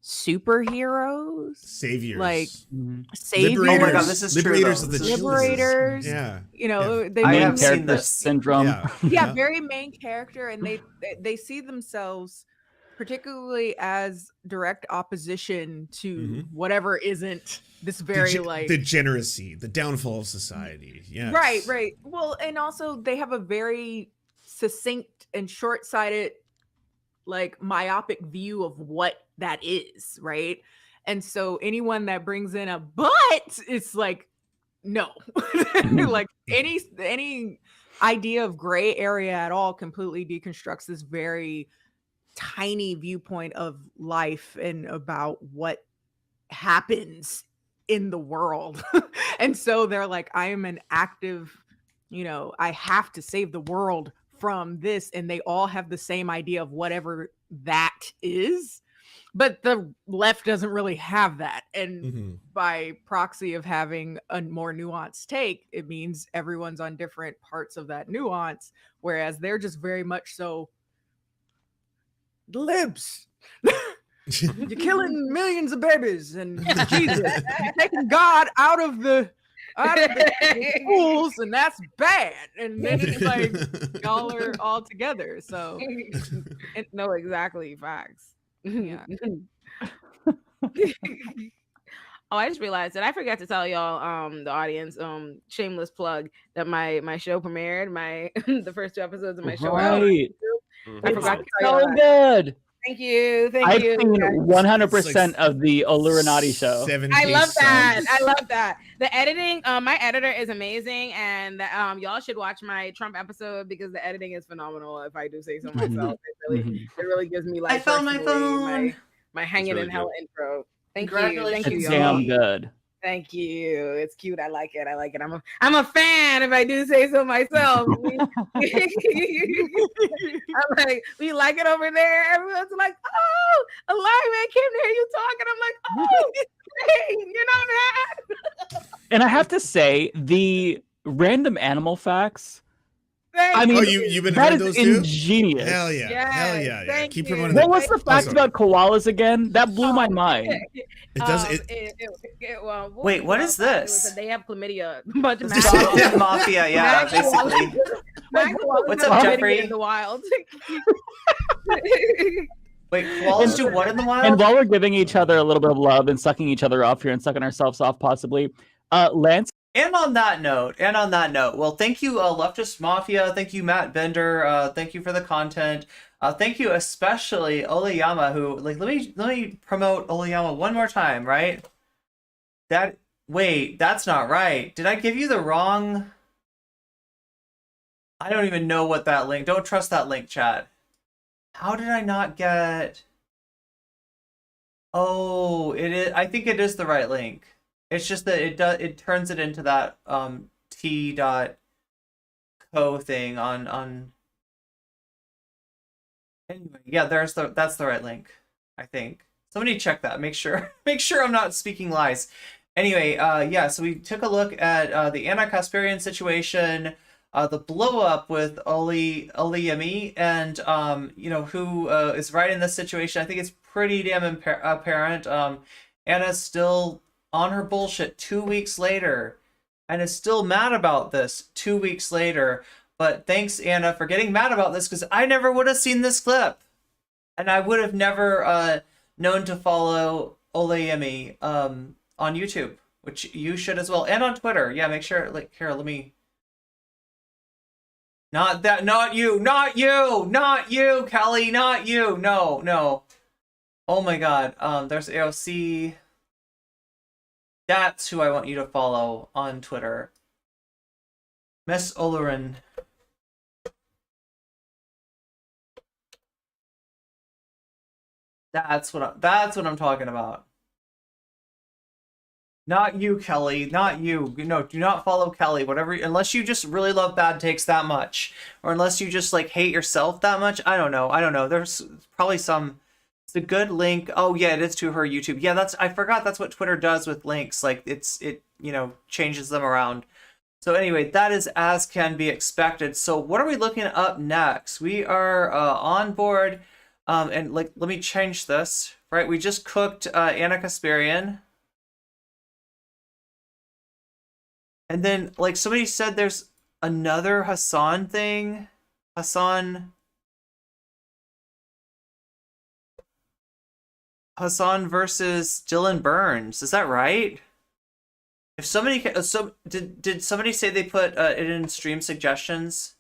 Speaker 13: superheroes,
Speaker 10: saviors,
Speaker 13: like
Speaker 11: Mhm.
Speaker 13: saviors.
Speaker 2: Oh my god, this is
Speaker 10: liberators
Speaker 2: true,
Speaker 10: of the
Speaker 2: though.
Speaker 13: liberators.
Speaker 10: Yeah.
Speaker 13: You know, they
Speaker 2: I
Speaker 11: Main
Speaker 2: have seen
Speaker 11: character
Speaker 2: this.
Speaker 11: syndrome.
Speaker 13: yeah, very main character, and they see themselves particularly as direct opposition to whatever isn't this very like
Speaker 10: degeneracy, the downfall of society. Yeah.
Speaker 13: right. Well, and also they have a very succinct and short-sighted, like myopic view of what that is, right? And so anyone that brings in a but, it's like no. Like any idea of gray area at all completely deconstructs this very tiny viewpoint of life and about what happens in the world. And so they're like, I am an active, I have to save the world from this, and they all have the same idea of whatever that is, but the left doesn't really have that. And by proxy of having a more nuanced take, it means everyone's on different parts of that nuance, whereas they're just very much so libs. You're killing millions of babies, and Jesus, you're taking God out of the schools, and that's bad. And then it's like y'all are all together. So
Speaker 7: No, exactly, facts.
Speaker 13: yeah.
Speaker 7: Oh, I just realized that I forgot to tell y'all, the audience, shameless plug, that my show premiered, the first 2 episodes of my show.
Speaker 11: Right.
Speaker 7: I forgot to tell
Speaker 11: So
Speaker 7: y'all that.
Speaker 11: good.
Speaker 7: Thank you.
Speaker 11: I've
Speaker 7: you.
Speaker 11: seen
Speaker 7: guys.
Speaker 11: 100% of the Olurin show.
Speaker 7: I love that. I love that. The editing, my editor is amazing, and y'all should watch my Trump episode because the editing is phenomenal. If I do say so myself, it really gives me like
Speaker 2: I found my phone.
Speaker 7: My hanging
Speaker 5: really
Speaker 7: in hell
Speaker 5: good.
Speaker 7: intro. Thank you,
Speaker 11: It's
Speaker 7: y'all.
Speaker 11: damn good.
Speaker 7: Thank you. It's cute. I like it. I'm a fan, if I do say so myself. I'm like, we like it over there. Everyone's like, oh, a lineman came to hear you talk, and I'm like, oh, great. You're not mad.
Speaker 11: And I have to say, the random animal facts.
Speaker 7: Thank
Speaker 11: I mean,
Speaker 10: you've been
Speaker 11: that
Speaker 10: hearing
Speaker 11: is
Speaker 10: those too?
Speaker 11: ingenious.
Speaker 10: Hell yeah.
Speaker 7: Yes,
Speaker 10: Hell yeah.
Speaker 7: thank
Speaker 10: Keep
Speaker 7: you.
Speaker 10: promoting
Speaker 11: What
Speaker 10: that.
Speaker 11: was the fact about koalas again? That blew my mind.
Speaker 10: It does.
Speaker 7: Well,
Speaker 2: Wait, what is
Speaker 7: it was
Speaker 2: this?
Speaker 7: that they have chlamydia. But
Speaker 2: Leftist Mafia, yeah, basically. What's up, Jeffrey?
Speaker 7: In the wild.
Speaker 2: Wait, koalas do what in the wild?
Speaker 11: And while we're giving each other a little bit of love and sucking each other off here and sucking ourselves off possibly, Lance.
Speaker 2: And on that note, well, thank you, Leftist Mafia. Thank you, Matt Bender. Thank you for the content. Thank you especially Olayama, who let me promote Olayama one more time, right? Wait, that's not right. Did I give you the wrong? I don't even know what that link. Don't trust that link, chat. How did I not get? Oh, it is. I think it is the right link. It's just that it turns it into that t.co thing on anyway, yeah, that's the right link, I think. Somebody check that. Make sure I'm not speaking lies. Anyway, yeah, so we took a look at the Ana Kasparian situation, the blow up with Olayemi, and who is right in this situation. I think it's pretty damn apparent. Anna's still on her bullshit 2 weeks later and is still mad about this 2 weeks later. But thanks, Anna, for getting mad about this, because I never would have seen this clip, and I would have never known to follow Olayemi on YouTube, which you should as well, and on Twitter. Yeah, make sure, like, here, let me. Not you, Kelly, not you. No. Oh my God. There's AOC. That's who I want you to follow on Twitter. Miss Olurin. That's what I'm talking about. Not you, Kelly. Not you. No, do not follow Kelly. Whatever, unless you just really love bad takes that much, or unless you just like hate yourself that much. I don't know. There's probably some It's a good link. Oh yeah, it is to her YouTube. Yeah, I forgot that's what Twitter does with links. Like it changes them around. So anyway, that is as can be expected. So what are we looking up next? We are on board, and like let me change this. Right, we just cooked Ana Kasparian, and then like somebody said, there's another Hasan thing. Hasan versus Dylan Burns. Is that right? If somebody did somebody say they put it in stream suggestions?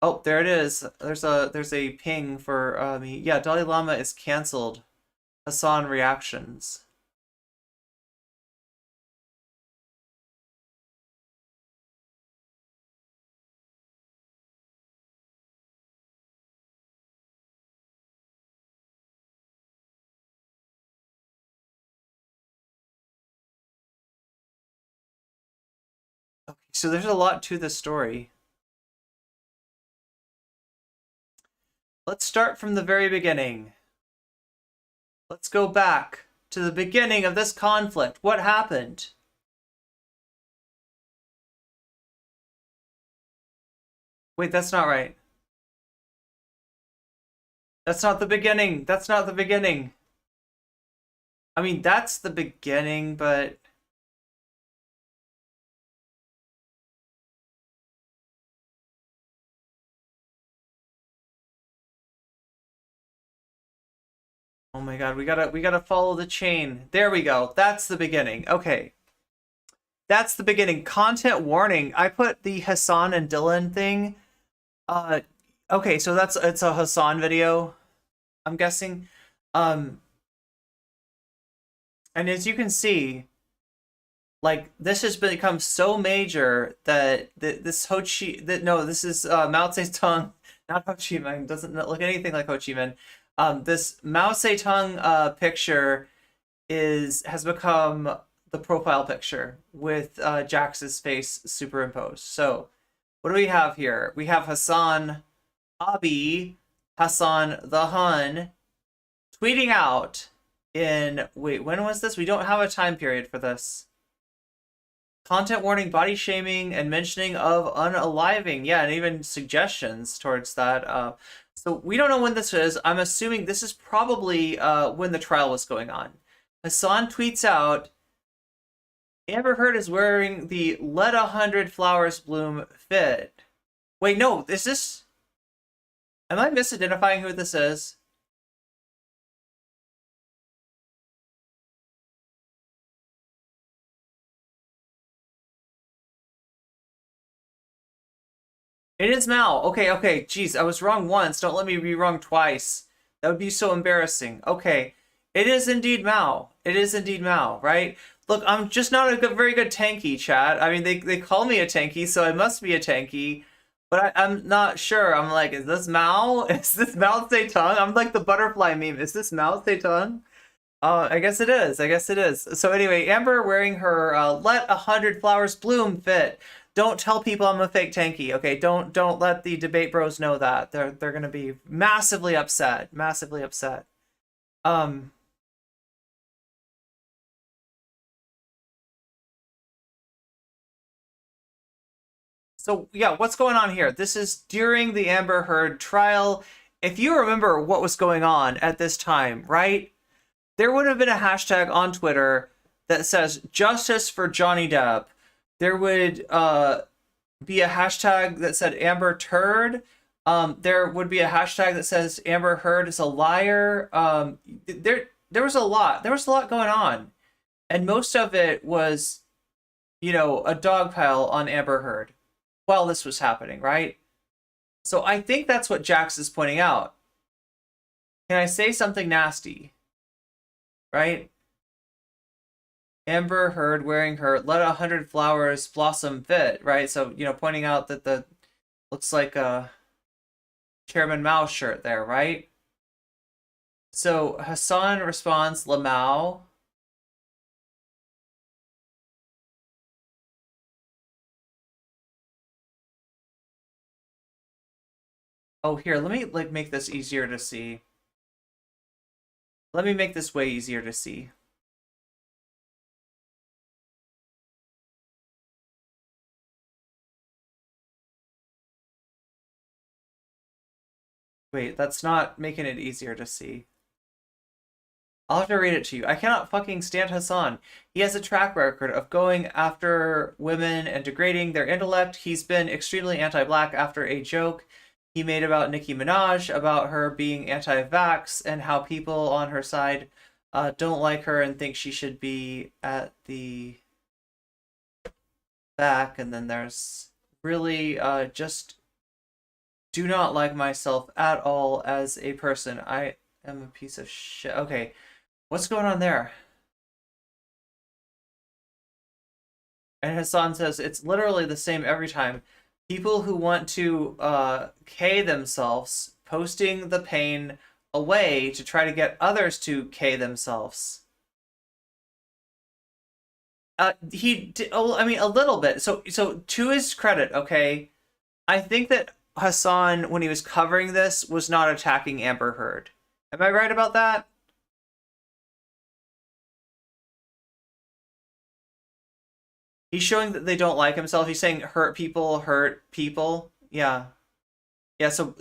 Speaker 2: Oh, there it is. There's a ping for me. Yeah, Dalai Lama is canceled. Hasan reactions. Okay, so there's a lot to this story. Let's start from the very beginning. Let's go back to the beginning of this conflict. What happened? Wait, that's not right. That's not the beginning. That's not the beginning. I mean, that's the beginning, but... Oh my god, we gotta follow the chain. There we go. That's the beginning. Okay. That's the beginning. Content warning. I put the Hasan and Dylan thing. Okay, so it's a Hasan video, I'm guessing. And as you can see, like this has become so major that this Mao Zedong, not Ho Chi Minh, doesn't look anything like Ho Chi Minh. This Mao Zedong picture has become the profile picture with Jax's face superimposed. So what do we have here? We have Hasan Hasan the Hun tweeting out wait, when was this? We don't have a time period for this. Content warning, body shaming, and mentioning of unaliving. Yeah, and even suggestions towards that. So we don't know when this is. I'm assuming this is probably when the trial was going on. Hasan tweets out, Amber Heard is wearing the Let 100 Flowers Bloom fit. Wait, no, is this... Am I misidentifying who this is? It is Mal. Okay. Jeez, I was wrong once. Don't let me be wrong twice. That would be so embarrassing. Okay. It is indeed Mal. It is indeed Mal, right? Look, I'm just not a very good tanky, chat. I mean, they call me a tanky, so I must be a tanky. But I'm not sure. I'm like, is this Mao? Is this Mao Zedong? I'm like the butterfly meme. Is this Mao Zedong? I guess it is. I guess it is. So anyway, Amber wearing her Let 100 Flowers Bloom fit. Don't tell people I'm a fake tanky, okay? Don't let the debate bros know that. They're gonna be massively upset. Massively upset. So yeah, what's going on here? This is during the Amber Heard trial. If you remember what was going on at this time, right? There would have been a hashtag on Twitter that says justice for Johnny Depp. There would be a hashtag that said Amber Turd. There would be a hashtag that says Amber Heard is a liar. There was a lot. There was a lot going on. And most of it was, a dog pile on Amber Heard while this was happening, right? So I think that's what Jax is pointing out. Can I say something nasty? Right? Amber Heard wearing her Let 100 Flowers Blossom fit, right? So, pointing out that the looks like a Chairman Mao shirt there, right? So Hasan responds, Lamau. Oh, here, let me make this easier to see. Let me make this way easier to see. Wait, that's not making it easier to see. I'll have to read it to you. I cannot fucking stand Hasan. He has a track record of going after women and degrading their intellect. He's been extremely anti-black after a joke he made about Nicki Minaj, about her being anti-vax, and how people on her side don't like her and think she should be at the back. And then there's really just do not like myself at all as a person. I am a piece of shit. Okay, what's going on there? And Hasan says it's literally the same every time. People who want to K themselves, posting the pain away to try to get others to K themselves. He did, oh, I mean, a little bit. So to his credit, okay, I think that Hasan, when he was covering this, was not attacking Amber Heard. Am I right about that? He's showing that they don't like himself. He's saying hurt people. Yeah. Yeah, so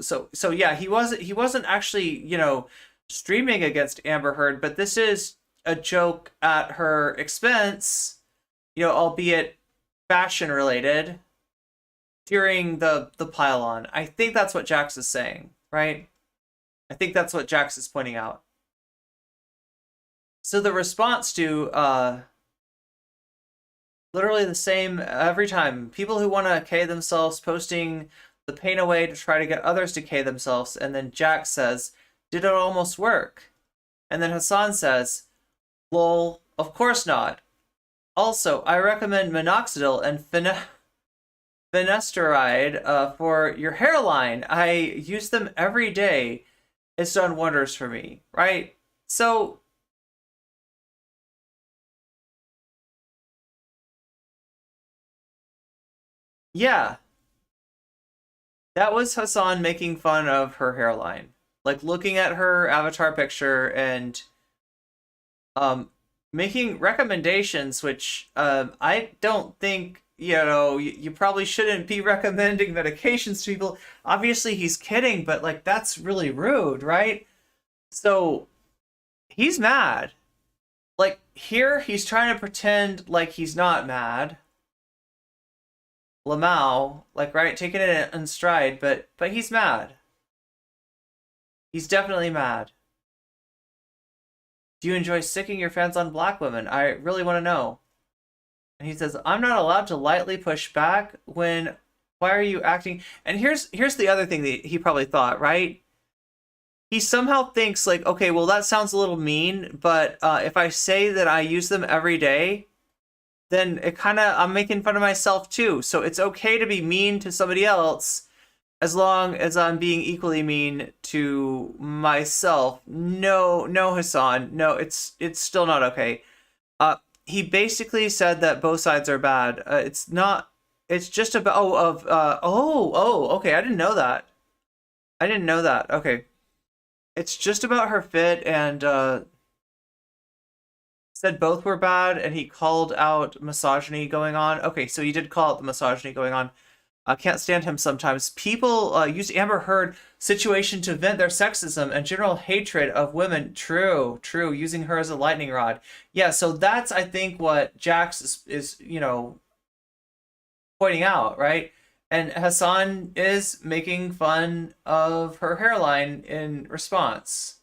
Speaker 2: yeah, he wasn't actually, you know, streaming against Amber Heard, but this is a joke at her expense, you know, albeit fashion related, during the pile-on. I think that's what Jax is saying, right? I think that's what Jax is pointing out. So the response to literally the same every time. People who want to K themselves, posting the pain away to try to get others to K themselves, and then Jax says, did it almost work? And then Hasan says, lol, of course not. Also, I recommend minoxidil and finasteride for your hairline. I use them every day. It's done wonders for me, right? So yeah, that was Hasan making fun of her hairline, like looking at her avatar picture and making recommendations, which I don't think, you know, you probably shouldn't be recommending medications to people. Obviously he's kidding, but like that's really rude, right? So he's mad. Like here he's trying to pretend like he's not mad. Lamau, like, right, taking it in stride, but he's mad. He's definitely mad. Do you enjoy sicking your fans on black women? I really want to know. And he says, I'm not allowed to lightly push back when, why are you acting? And here's the other thing that he probably thought, right? He somehow thinks like, okay, well, that sounds a little mean, but if I say that I use them every day, then it kind of, I'm making fun of myself too. So it's okay to be mean to somebody else as long as I'm being equally mean to myself. No, Hasan, no, it's still not okay. He basically said that both sides are bad. It's not, it's just about, okay, I didn't know that. Okay. It's just about her fit, and said both were bad, and he called out misogyny going on. Okay, so he did call out the misogyny going on. I can't stand him sometimes. People use Amber Heard situation to vent their sexism and general hatred of women. True, using her as a lightning rod. Yeah, so that's, I think, what Jax is you know, pointing out, right? And Hasan is making fun of her hairline in response.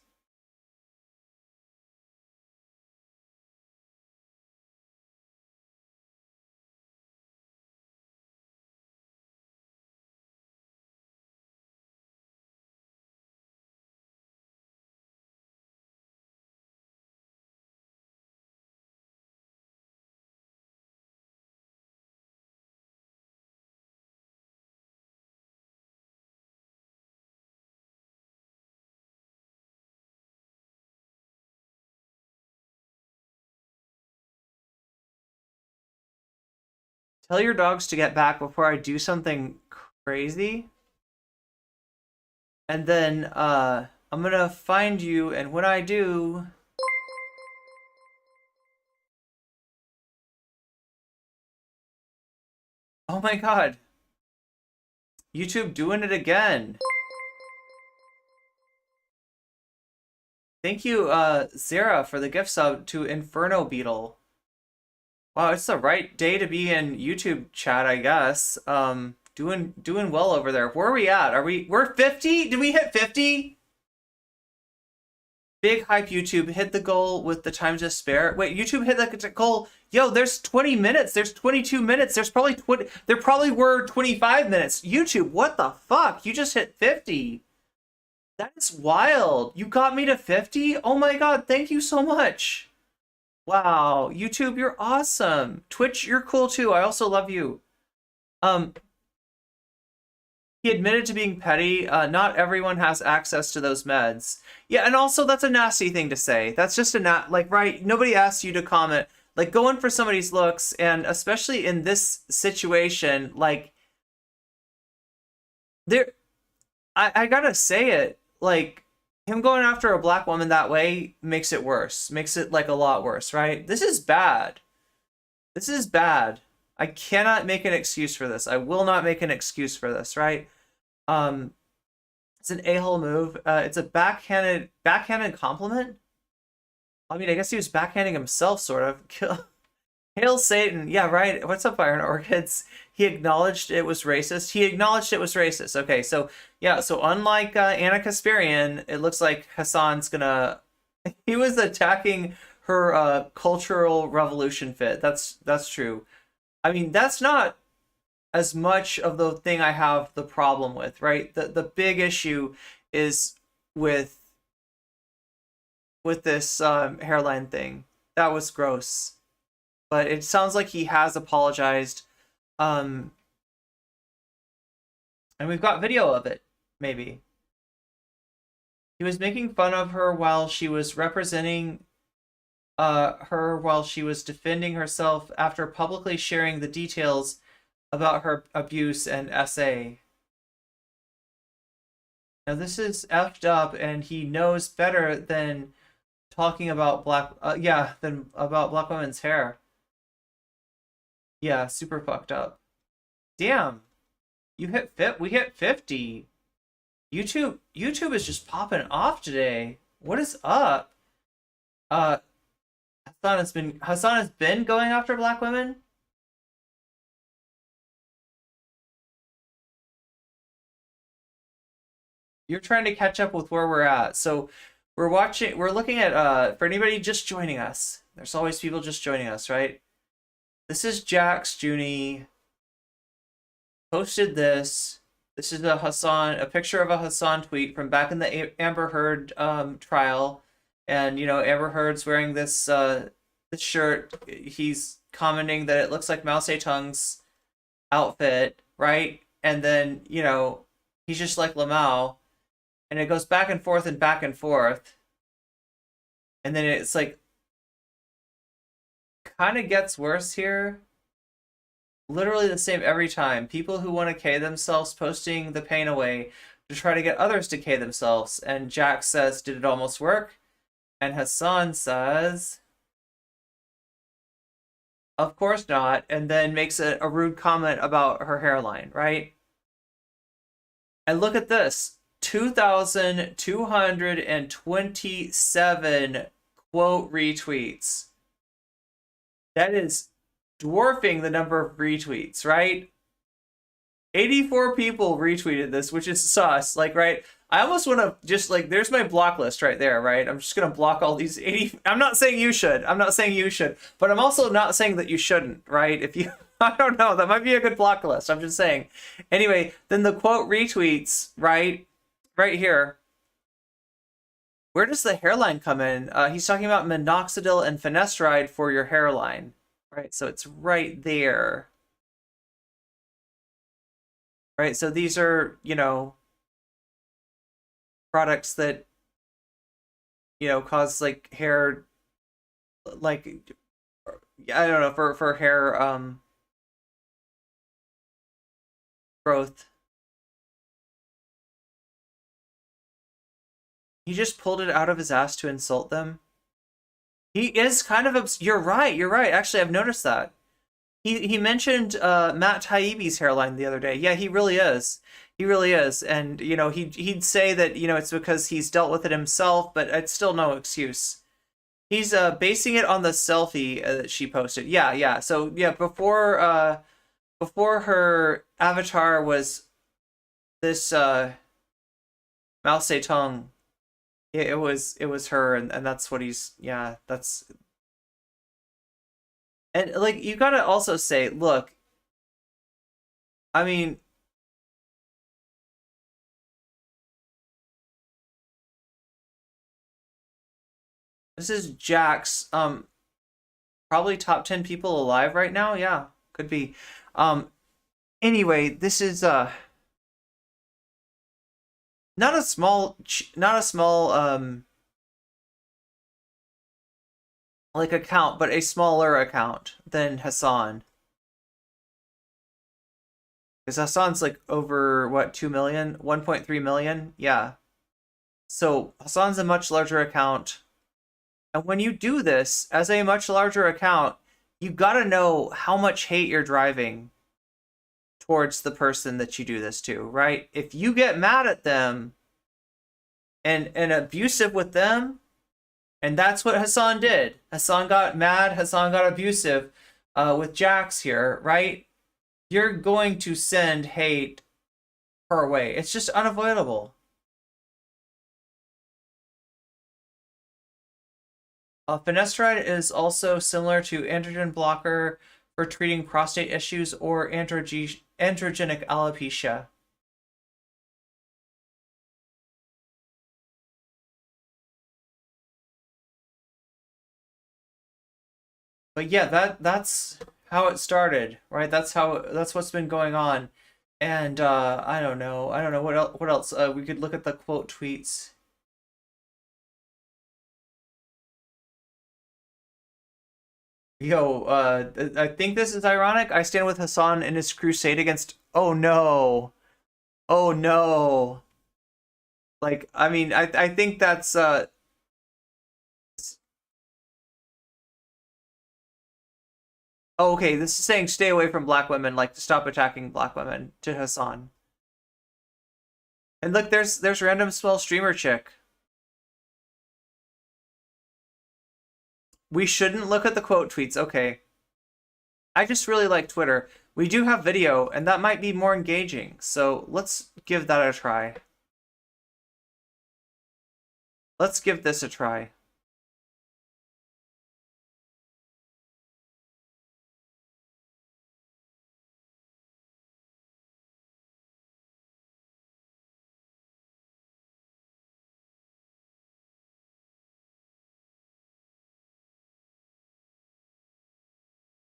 Speaker 2: Tell your dogs to get back before I do something crazy. And then I'm gonna find you, and when I do, Oh my god. YouTube doing it again. Thank you, Zara, for the gift sub to Inferno Beetle. Wow, it's the right day to be in YouTube chat, I guess. Doing well over there. Where are we at? We're 50? Did we hit 50? Big hype YouTube hit the goal with the time to spare. Wait, YouTube hit the goal. Yo, there's 20 minutes. There's 22 minutes. There's probably there probably were 25 minutes. YouTube, what the fuck? You just hit 50. That is wild. You got me to 50? Oh my god, thank you so much. Wow, YouTube, you're awesome. Twitch, you're cool too. I also love you. He admitted to being petty. Not everyone has access to those meds. Yeah, and also that's a nasty thing to say. That's just right? Nobody asked you to comment. Like, going for somebody's looks, and especially in this situation, like, I gotta say it, like, him going after a black woman that way makes it worse. Makes it, like, a lot worse, right? This is bad. This is bad. I cannot make an excuse for this. I will not make an excuse for this, right? It's an a-hole move. It's a backhanded compliment? I mean, I guess he was backhanding himself, sort of. Hail Satan. Yeah, right. What's up, Iron Orchids? He acknowledged it was racist. He acknowledged it was racist. Okay, so, yeah, so unlike Ana Kasparian, it looks like Hasan's gonna... He was attacking her cultural revolution fit. That's true. I mean, that's not as much of the thing I have the problem with, right? The big issue is with this hairline thing. That was gross. But it sounds like he has apologized. And we've got video of it, maybe. He was making fun of her while she was representing while she was defending herself after publicly sharing the details about her abuse and essay. Now this is effed up, and he knows better than talking about than about black women's hair. Yeah, super fucked up. Damn. We hit 50. YouTube is just popping off today. What is up? Hasan has been going after black women? You're trying to catch up with where we're at. So we're looking at for anybody just joining us. There's always people just joining us, right? This is Jax Junie posted this. This is a picture of a Hasan tweet from back in the Amber Heard trial. And, you know, Amber Heard's wearing this this shirt. He's commenting that it looks like Mao Zedong's outfit, right? And then, you know, he's just like Lamau. And it goes back and forth and back and forth. And then it's like, kind of gets worse here. Literally the same every time. People who want to K themselves posting the pain away to try to get others to K themselves. And Jack says, did it almost work? And Hasan says, of course not. And then makes a rude comment about her hairline, right? And look at this. 2,227 quote retweets. That is dwarfing the number of retweets, right? 84 people retweeted this, which is sus. Like, right? I almost want to just, like, there's my block list right there, right? I'm just going to block all these 80. I'm not saying you should. I'm not saying you should. But I'm also not saying that you shouldn't, right? If you, I don't know. That might be a good block list. I'm just saying. Anyway, then the quote retweets, right? Right here. Where does the hairline come in? He's talking about minoxidil and finasteride for your hairline. Right, so it's right there. Right, so these are, you know, products that, you know, cause, like, hair, like, I don't know, for hair, growth. He just pulled it out of his ass to insult them. He is kind of you're right. Actually, I've noticed that. he mentioned Matt Taibbi's hairline the other day. Yeah, he really is. He really is. And you know, he'd say that, you know, it's because he's dealt with it himself, but it's still no excuse. He's basing it on the selfie that she posted. Yeah, yeah. So yeah, before her avatar was this Mao Zedong, it was her, and that's what he's, yeah, that's. And like, you gotta also say, look, I mean, this is Jack's probably top 10 people alive right now. Yeah, could be. Anyway, this is not a small like account, but a smaller account than Hasan. Because Hasan's like over what, 2 million, 1.3 million? Yeah. So Hasan's a much larger account. And when you do this as a much larger account, you gotta know how much hate you're driving towards the person that you do this to, right? If you get mad at them and abusive with them, and that's what Hasan did. Hasan got mad, Hasan got abusive with Jax here, right? You're going to send hate her way. It's just unavoidable. Finasteride is also similar to androgen blocker for treating prostate issues or androgenic alopecia. But yeah, that's how it started, right? That's what's been going on. And I don't know what else. We could look at the quote tweets. Yo, I think this is ironic. I stand with Hasan in his crusade against. Oh no, oh no. Like, I mean, I think that's Oh, okay, this is saying stay away from black women, like to stop attacking black women to Hasan. And look, there's random small streamer chick. We shouldn't look at the quote tweets. Okay. I just really like Twitter. We do have video, and that might be more engaging. So let's give that a try. Let's give this a try.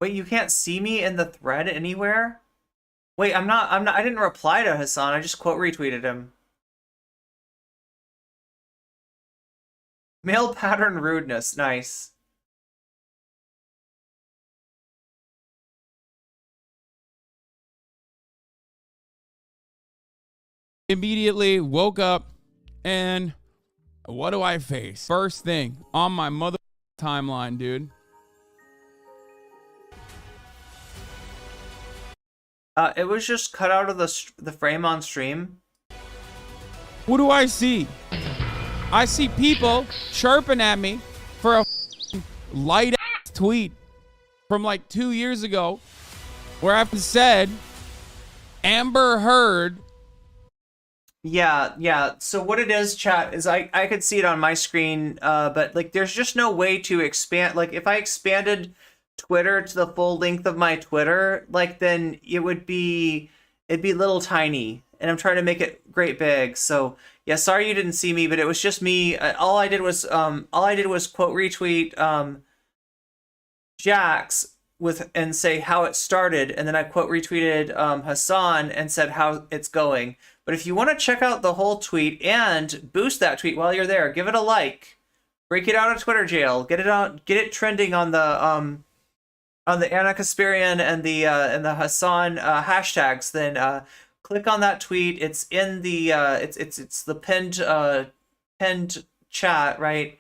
Speaker 2: Wait, you can't see me in the thread anywhere? Wait, I didn't reply to Hasan, I just quote retweeted him. Male pattern rudeness, nice.
Speaker 14: Immediately woke up and what do I face? First thing on my mother timeline, dude.
Speaker 2: It was just cut out of the frame on stream.
Speaker 14: What do I see? I see people chirping at me for a light ass tweet from like 2 years ago where I've said Amber Heard.
Speaker 2: Yeah. So what it is, chat, is I could see it on my screen, but like there's just no way to expand. Like if I expanded Twitter to the full length of my Twitter, like then it'd be little tiny, and I'm trying to make it great big. So yeah, sorry you didn't see me, but it was just me. All I did was quote retweet Jax and say how it started, and then I quote retweeted Hasan and said how it's going. But if you want to check out the whole tweet and boost that tweet while you're there, give it a like, break it out of Twitter jail, get it trending on the Ana Kasparian and the Hasan hashtags, then click on that tweet. It's in the it's the pinned chat, right?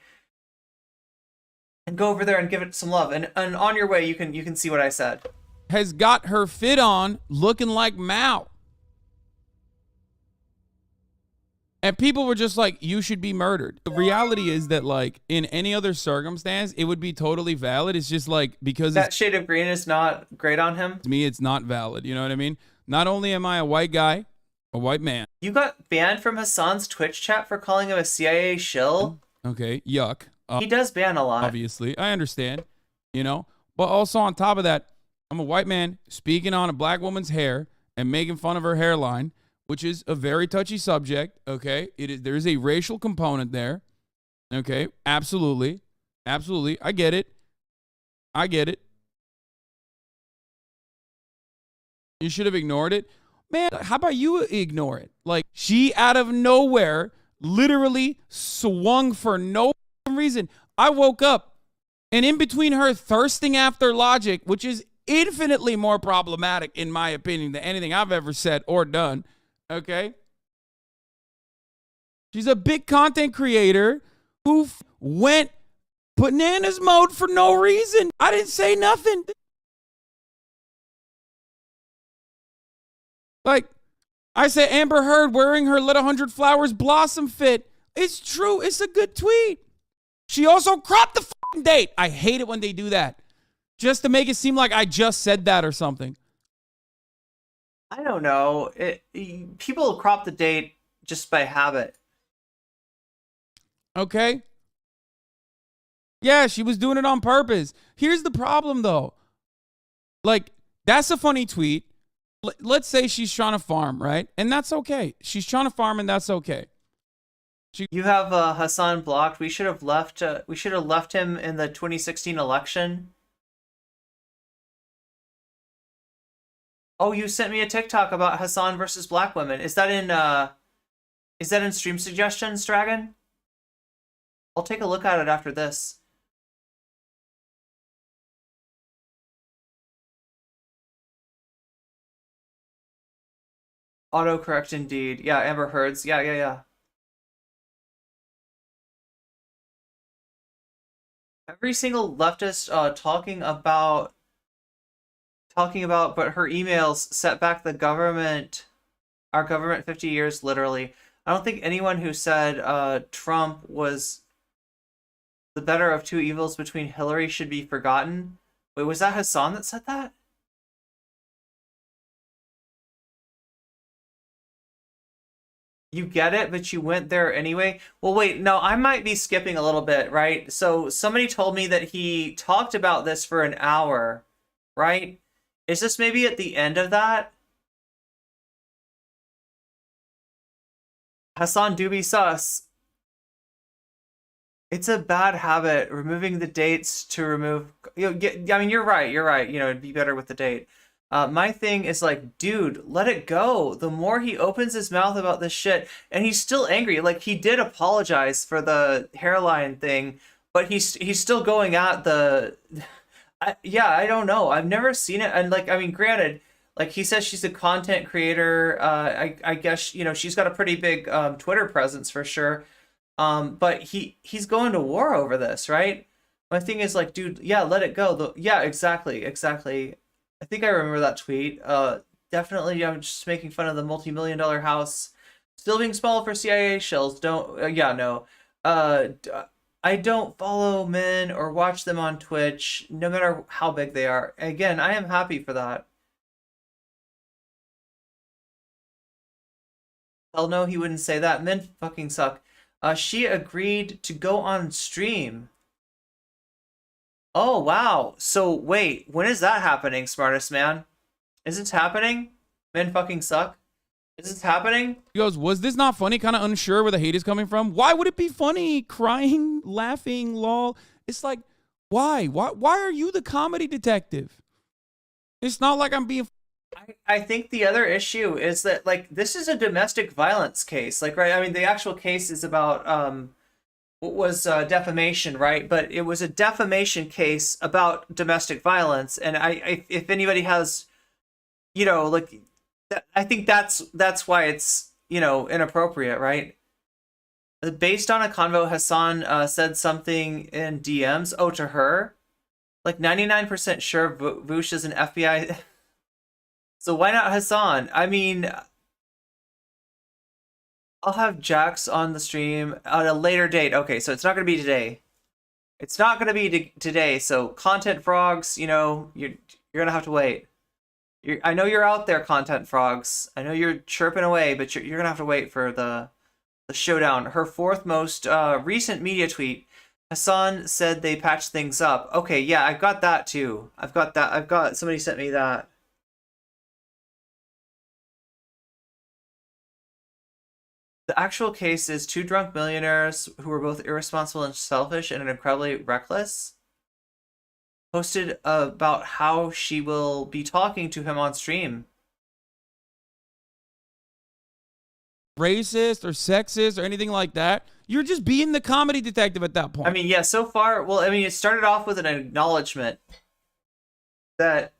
Speaker 2: And go over there and give it some love. And on your way, you can see what I said.
Speaker 14: has got her fit on looking like Mao. And people were just like, you should be murdered. The reality is that, like, in any other circumstance, it would be totally valid. It's just like, because
Speaker 2: that shade of green is not great on him.
Speaker 14: To me, it's not valid. You know what I mean? Not only am I a white guy, a white man.
Speaker 2: You got banned from Hasan's Twitch chat for calling him a CIA shill?
Speaker 14: Okay, yuck.
Speaker 2: He does ban a lot.
Speaker 14: Obviously, I understand, you know? But also on top of that, I'm a white man speaking on a black woman's hair and making fun of her hairline, which is a very touchy subject, okay? There is a racial component there, okay? Absolutely. Absolutely. I get it. I get it. You should have ignored it. Man, how about you ignore it? Like, she out of nowhere literally swung for no reason. I woke up, and in between her thirsting after logic, which is infinitely more problematic, in my opinion, than anything I've ever said or done, okay? She's a big content creator who went bananas mode for no reason. I didn't say nothing. Like, I said Amber Heard wearing her Let 100 Flowers Blossom fit. It's true. It's a good tweet. She also cropped the fucking date. I hate it when they do that. Just to make it seem like I just said that or something.
Speaker 2: I don't know. People crop the date just by habit.
Speaker 14: Okay. Yeah, she was doing it on purpose. Here's the problem, though. Like, that's a funny tweet. Let's say she's trying to farm, right? And that's okay. She's trying to farm, and that's okay.
Speaker 2: You have Hasan blocked. We should have left. We should have left him in the 2016 election. Oh, you sent me a TikTok about Hasan versus black women. Is that in stream suggestions, Dragon? I'll take a look at it after this. Autocorrect indeed. Yeah, Amber Heard's. Yeah. Every single leftist talking about, but her emails set back the government, our government 50 years, literally. I don't think anyone who said Trump was the better of two evils between Hillary should be forgotten. Wait, was that Hasan that said that? You get it, but you went there anyway. Well, wait, no, I might be skipping a little bit, right? So somebody told me that he talked about this for an hour, right? Is this maybe at the end of that? Hasan do be sus. It's a bad habit, removing the dates to remove... I mean, you're right. You know, it'd be better with the date. My thing is like, dude, let it go. The more he opens his mouth about this shit, and he's still angry. Like, he did apologize for the hairline thing, but he's still going at the... I don't know. I've never seen it. And like, I mean, granted, like he says she's a content creator. I guess, you know, she's got a pretty big Twitter presence for sure. But he's going to war over this, right? My thing is like, dude, yeah, let it go. Yeah, exactly. I think I remember that tweet. Definitely, I'm just making fun of the multi-million-dollar house still being small for CIA shells. Don't, yeah, no. I don't follow men or watch them on Twitch, no matter how big they are. Again, I am happy for that. Hell no, he wouldn't say that. Men fucking suck. She agreed to go on stream. Oh, wow. So, wait, when is that happening, smartest man? Is this happening? Men fucking suck? Is this happening?
Speaker 14: He goes, was this not funny? Kind of unsure where the hate is coming from. Why would it be funny? Crying, laughing, lol. It's like, why? Why are you the comedy detective? It's not like I'm being...
Speaker 2: I think the other issue is that, like, this is a domestic violence case. Like, right, I mean, the actual case is about... was defamation, right? But it was a defamation case about domestic violence, and I if anybody has, you know, like, I think that's why it's, you know, inappropriate, right? Based on a convo, Hasan said something in DMs. Oh, to her. like 99% sure Voosh is an FBI. So why not Hasan? I mean, I'll have Jax on the stream at a later date. Okay, so it's not going to be today. It's not going to be today. So content frogs, you know, you're going to have to wait. I know you're out there, content frogs. I know you're chirping away, but you're going to have to wait for the showdown. Her fourth most recent media tweet, Hasan said they patched things up. Okay, yeah, I've got that too. Somebody sent me that. The actual case is two drunk millionaires who were both irresponsible and selfish and incredibly reckless posted about how she will be talking to him on stream.
Speaker 14: Racist or sexist or anything like that. You're just being the comedy detective at that point.
Speaker 2: I mean, yeah, so far, well, I mean, it started off with an acknowledgement that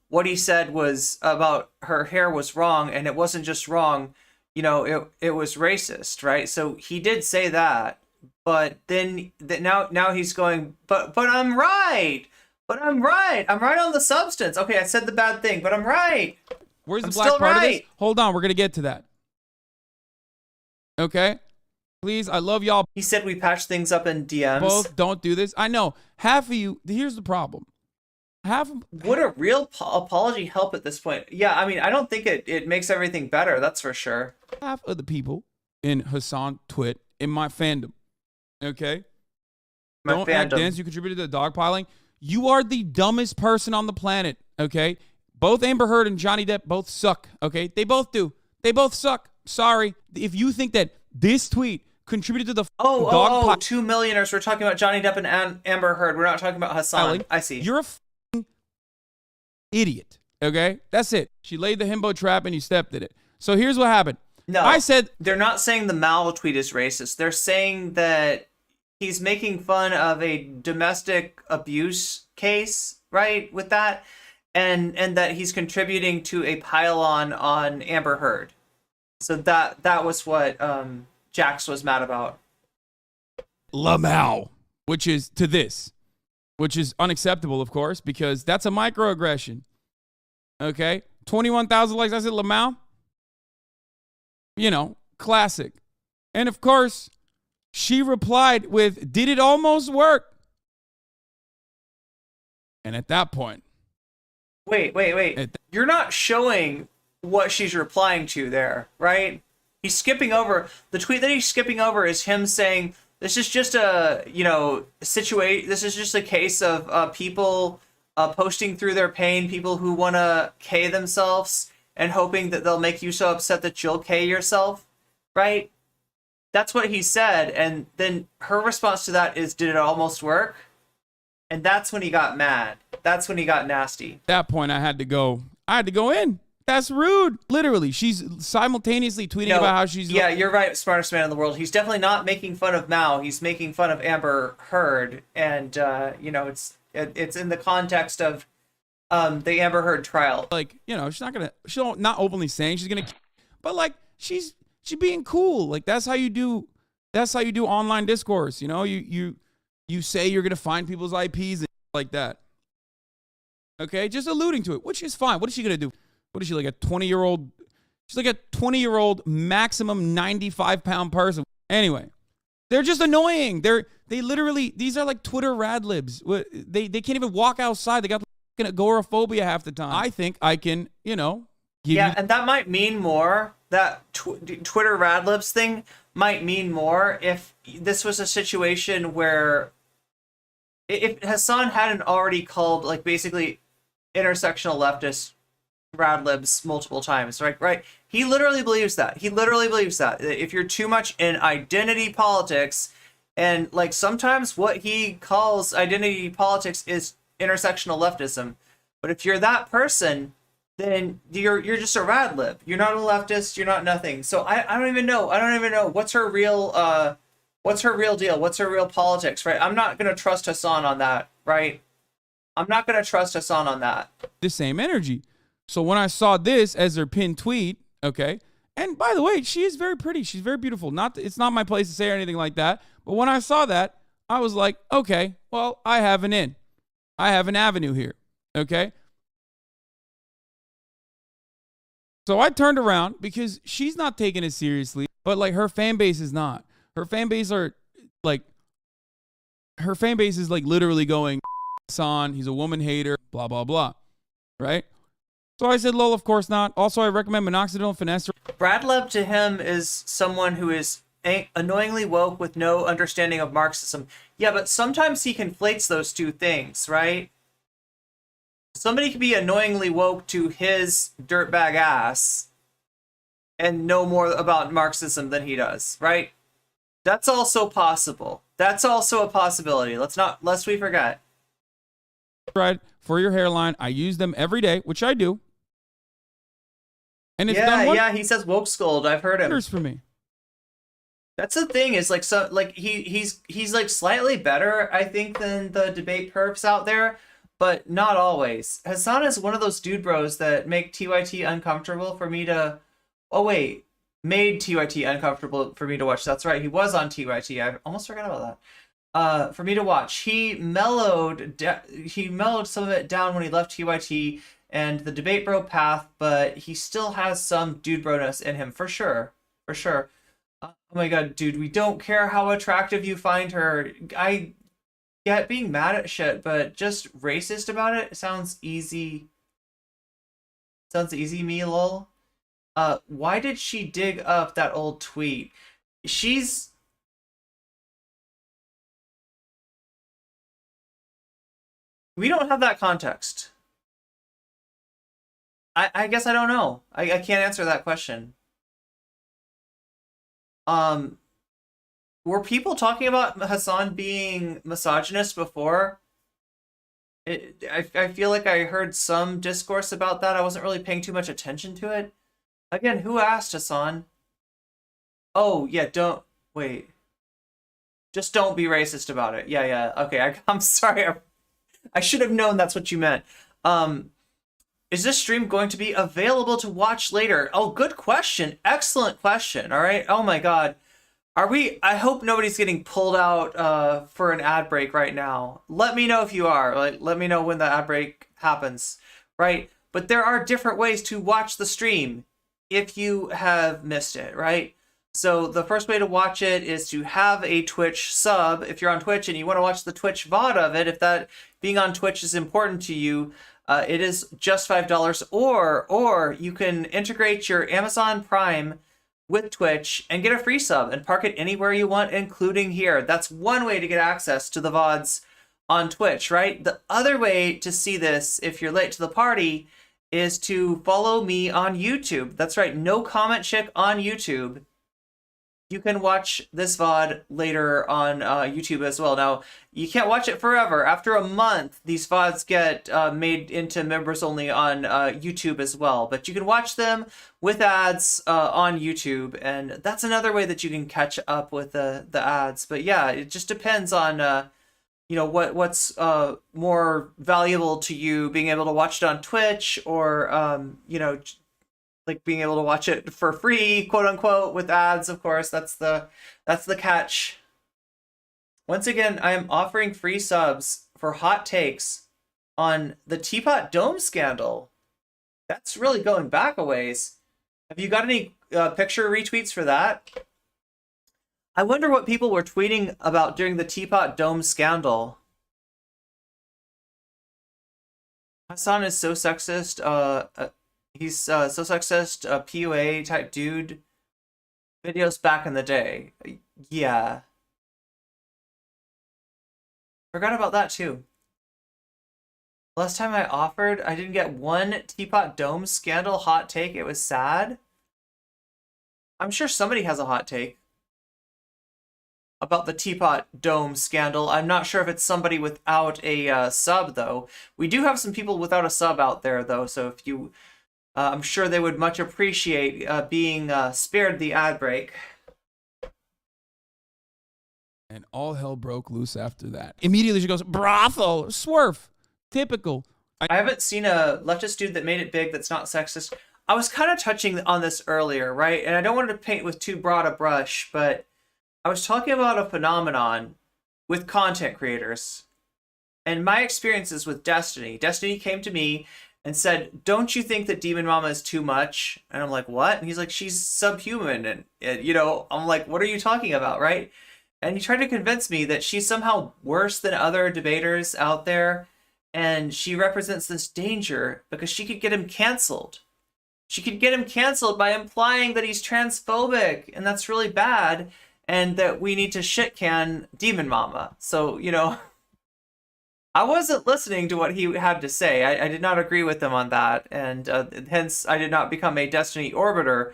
Speaker 2: what he said was about her hair was wrong, and it wasn't just wrong, you know, it was racist, right? So he did say that, but then now he's going, but I'm right. I'm right on the substance. Okay, I said the bad thing, but I'm right.
Speaker 14: Where's the
Speaker 2: I'm
Speaker 14: black
Speaker 2: still
Speaker 14: part of
Speaker 2: right.
Speaker 14: this? Hold on, we're gonna get to that. Okay? Please, I love y'all.
Speaker 2: He said we patched things up in DMs.
Speaker 14: Both don't do this. I know. Half of you, here's the problem.
Speaker 2: Would a real apology help at this point? Yeah, I mean, I don't think it makes everything better, that's for sure.
Speaker 14: Half of the people in Hasan Twit in my fandom, okay? Don't act dense. You contributed to the dogpiling. You are the dumbest person on the planet, okay? Both Amber Heard and Johnny Depp both suck, okay? They both do. They both suck. Sorry. If you think that this tweet contributed to the dog
Speaker 2: 2 millionaires. We're talking about Johnny Depp and Amber Heard. We're not talking about Hasan. I see.
Speaker 14: You're a idiot, okay? That's it. She laid the himbo trap and you stepped in it. So here's what happened.
Speaker 2: No,
Speaker 14: I said
Speaker 2: they're not saying the Mal tweet is racist. They're saying that he's making fun of a domestic abuse case, right? With that, and that he's contributing to a pile-on on Amber Heard. So that was what Jax was mad about.
Speaker 14: Lamau, which is to this, which is unacceptable, of course, because that's a microaggression. Okay, 21,000 likes. I said Lamau. You know, classic. And of course, she replied with, "Did it almost work?" And at that point,
Speaker 2: wait. You're not showing what she's replying to there, right? He's skipping over the tweet that he's skipping over is him saying, "This is just a, you know, situation. This is just a case of people posting through their pain, people who want to K themselves and hoping that they'll make you so upset that you'll K yourself," right? That's what he said, and then her response to that is, "Did it almost work?" And that's when he got mad. That's when he got nasty.
Speaker 14: At that point, I had to go in. That's rude. Literally, she's simultaneously tweeting about how she's...
Speaker 2: Yeah, you're right, smartest man in the world. He's definitely not making fun of Mao. He's making fun of Amber Heard. And, you know, it's in the context of the Amber Heard trial.
Speaker 14: Like, you know, she's not openly saying she's going to... But, like, she's being cool. Like, that's how you do online discourse, you know? You say you're going to find people's IPs and like that. Okay? Just alluding to it, which is fine. What is she going to do? What is she, like a 20-year-old? She's like a 20-year-old maximum 95-pound person. Anyway, they're just annoying. They literally, these are like Twitter rad libs. They can't even walk outside. They got like agoraphobia half the time. I think I can, you know.
Speaker 2: And that might mean more. That Twitter rad libs thing might mean more if this was a situation where if Hasan hadn't already called like basically intersectional leftists rad libs multiple times, right? He literally believes that. If you're too much in identity politics, and like sometimes what he calls identity politics is intersectional leftism, but if you're that person, then you're just a rad lib. You're not a leftist. You're not nothing. So I don't even know. What's her real deal? What's her real politics, right? I'm not gonna trust Hasan on that, right? The
Speaker 14: same energy. So when I saw this as her pinned tweet, okay, and by the way, she is very pretty. She's very beautiful. It's not my place to say or anything like that. But when I saw that, I was like, okay, well, I have an in. I have an avenue here. Okay. So I turned around because she's not taking it seriously, but like her fan base is not. Her fan base is like literally going, Hasan, he's a woman hater, blah, blah, blah. Right? So I said, lol, of course not. Also, I recommend minoxidil and finasteride.
Speaker 2: Brad Leb to him is someone who is annoyingly woke with no understanding of Marxism. Yeah, but sometimes he conflates those two things, right? Somebody can be annoyingly woke to his dirtbag ass and know more about Marxism than he does, right? That's also possible. That's also a possibility. Lest we forget.
Speaker 14: Right, for your hairline, I use them every day, which I do. And it's done
Speaker 2: yeah, he says woke scold. I've heard him.
Speaker 14: wonders for me.
Speaker 2: That's the thing, is like, so like he's like slightly better, I think, than the debate perps out there, but not always. Hasan is one of those dude bros that make TYT uncomfortable for me to made TYT uncomfortable for me to watch. That's right, he was on TYT. I almost forgot about that. For me to watch. He mellowed some of it down when he left TYT and the debate bro path, but he still has some dude broness in him, for sure. For sure. Oh my god, dude, we don't care how attractive you find her. I get being mad at shit, but just racist about it sounds easy. Sounds easy, me, lol. Why did she dig up that old tweet? We don't have that context. I guess I don't know. I can't answer that question. Were people talking about Hasan being misogynist before? I feel like I heard some discourse about that. I wasn't really paying too much attention to it. Again, who asked Hasan? Oh, yeah, just don't be racist about it. Yeah. Okay, I'm sorry. I should have known that's what you meant. Is this stream going to be available to watch later? Oh, good question. Excellent question. All right. Oh my God. I hope nobody's getting pulled out for an ad break right now. Let me know if you are. Let me know when the ad break happens. Right? But there are different ways to watch the stream if you have missed it, right? So the first way to watch it is to have a Twitch sub. If you're on Twitch and you want to watch the Twitch VOD of it, if that being on Twitch is important to you, it is just $5. Or you can integrate your Amazon Prime with Twitch and get a free sub and park it anywhere you want, including here. That's one way to get access to the VODs on Twitch, right? The other way to see this, if you're late to the party, is to follow me on YouTube. That's right, nocommentchick on YouTube. You can watch this VOD later on YouTube as well. Now, you can't watch it forever. After a month, these VODs get made into members only on YouTube as well. But you can watch them with ads on YouTube, and that's another way that you can catch up with the ads. But yeah, it just depends on what's more valuable to you, being able to watch it on Twitch or like being able to watch it for free, quote unquote, with ads. Of course, that's the catch. Once again, I am offering free subs for hot takes on the Teapot Dome scandal. That's really going back a ways. Have you got any picture retweets for that? I wonder what people were tweeting about during the Teapot Dome scandal. Hasan is so sexist. He's so sexist, PUA type dude. Videos back in the day. Yeah. Forgot about that too. Last time I offered, I didn't get one Teapot Dome scandal hot take. It was sad. I'm sure somebody has a hot take about the Teapot Dome scandal. I'm not sure if it's somebody without a sub, though. We do have some people without a sub out there, though, so if you... I'm sure they would much appreciate being spared the ad break.
Speaker 14: And all hell broke loose after that. Immediately she goes, brothel, swerve, typical.
Speaker 2: I haven't seen a leftist dude that made it big that's not sexist. I was kind of touching on this earlier, right? And I don't want to paint with too broad a brush, but I was talking about a phenomenon with content creators And my experiences with Destiny came to me and said, "Don't you think that Demon Mama is too much?" And I'm like, "What?" And he's like, "She's subhuman." And you know, I'm like, "What are you talking about?" Right? And he tried to convince me that she's somehow worse than other debaters out there, and she represents this danger because she could get him canceled. She could get him canceled by implying that he's transphobic, and that's really bad, and that we need to shit can Demon Mama. So, you know, I wasn't listening to what he had to say. I did not agree with him on that, and hence I did not become a Destiny Orbiter.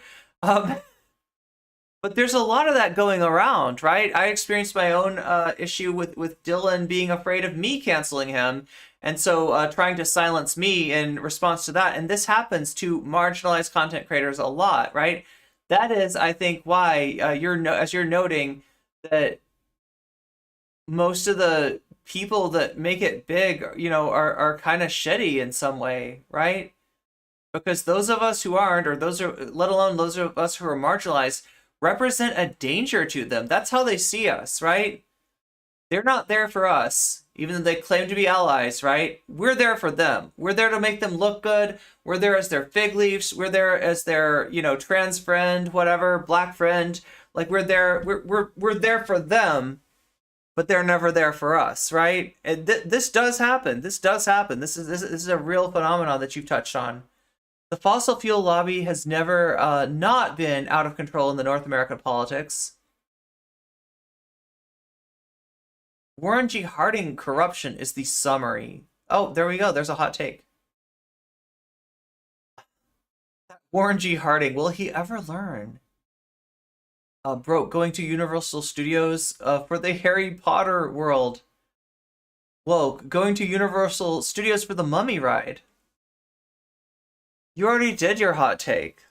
Speaker 2: But there's a lot of that going around, right? I experienced my own issue with Dylan being afraid of me canceling him, and so trying to silence me in response to that. And this happens to marginalized content creators a lot, right? That is, I think, why as you're noting that most of the people that make it big, you know, are kind of shitty in some way, right? Because those of us who aren't, or let alone those of us who are marginalized, represent a danger to them. That's how they see us, right? They're not there for us, even though they claim to be allies, right? We're there for them. We're there to make them look good. We're there as their fig leaves. We're there as their, you know, trans friend, whatever, black friend. Like we're there for them, but they're never there for us, right? And this does happen. This does happen. This is a real phenomenon that you've touched on. The fossil fuel lobby has never not been out of control in the North American politics. Warren G. Harding corruption is the summary. Oh, there we go. There's a hot take. Warren G. Harding, will he ever learn? Bro, going to Universal Studios for the Harry Potter world. Whoa, going to Universal Studios for the Mummy ride. You already did your hot take.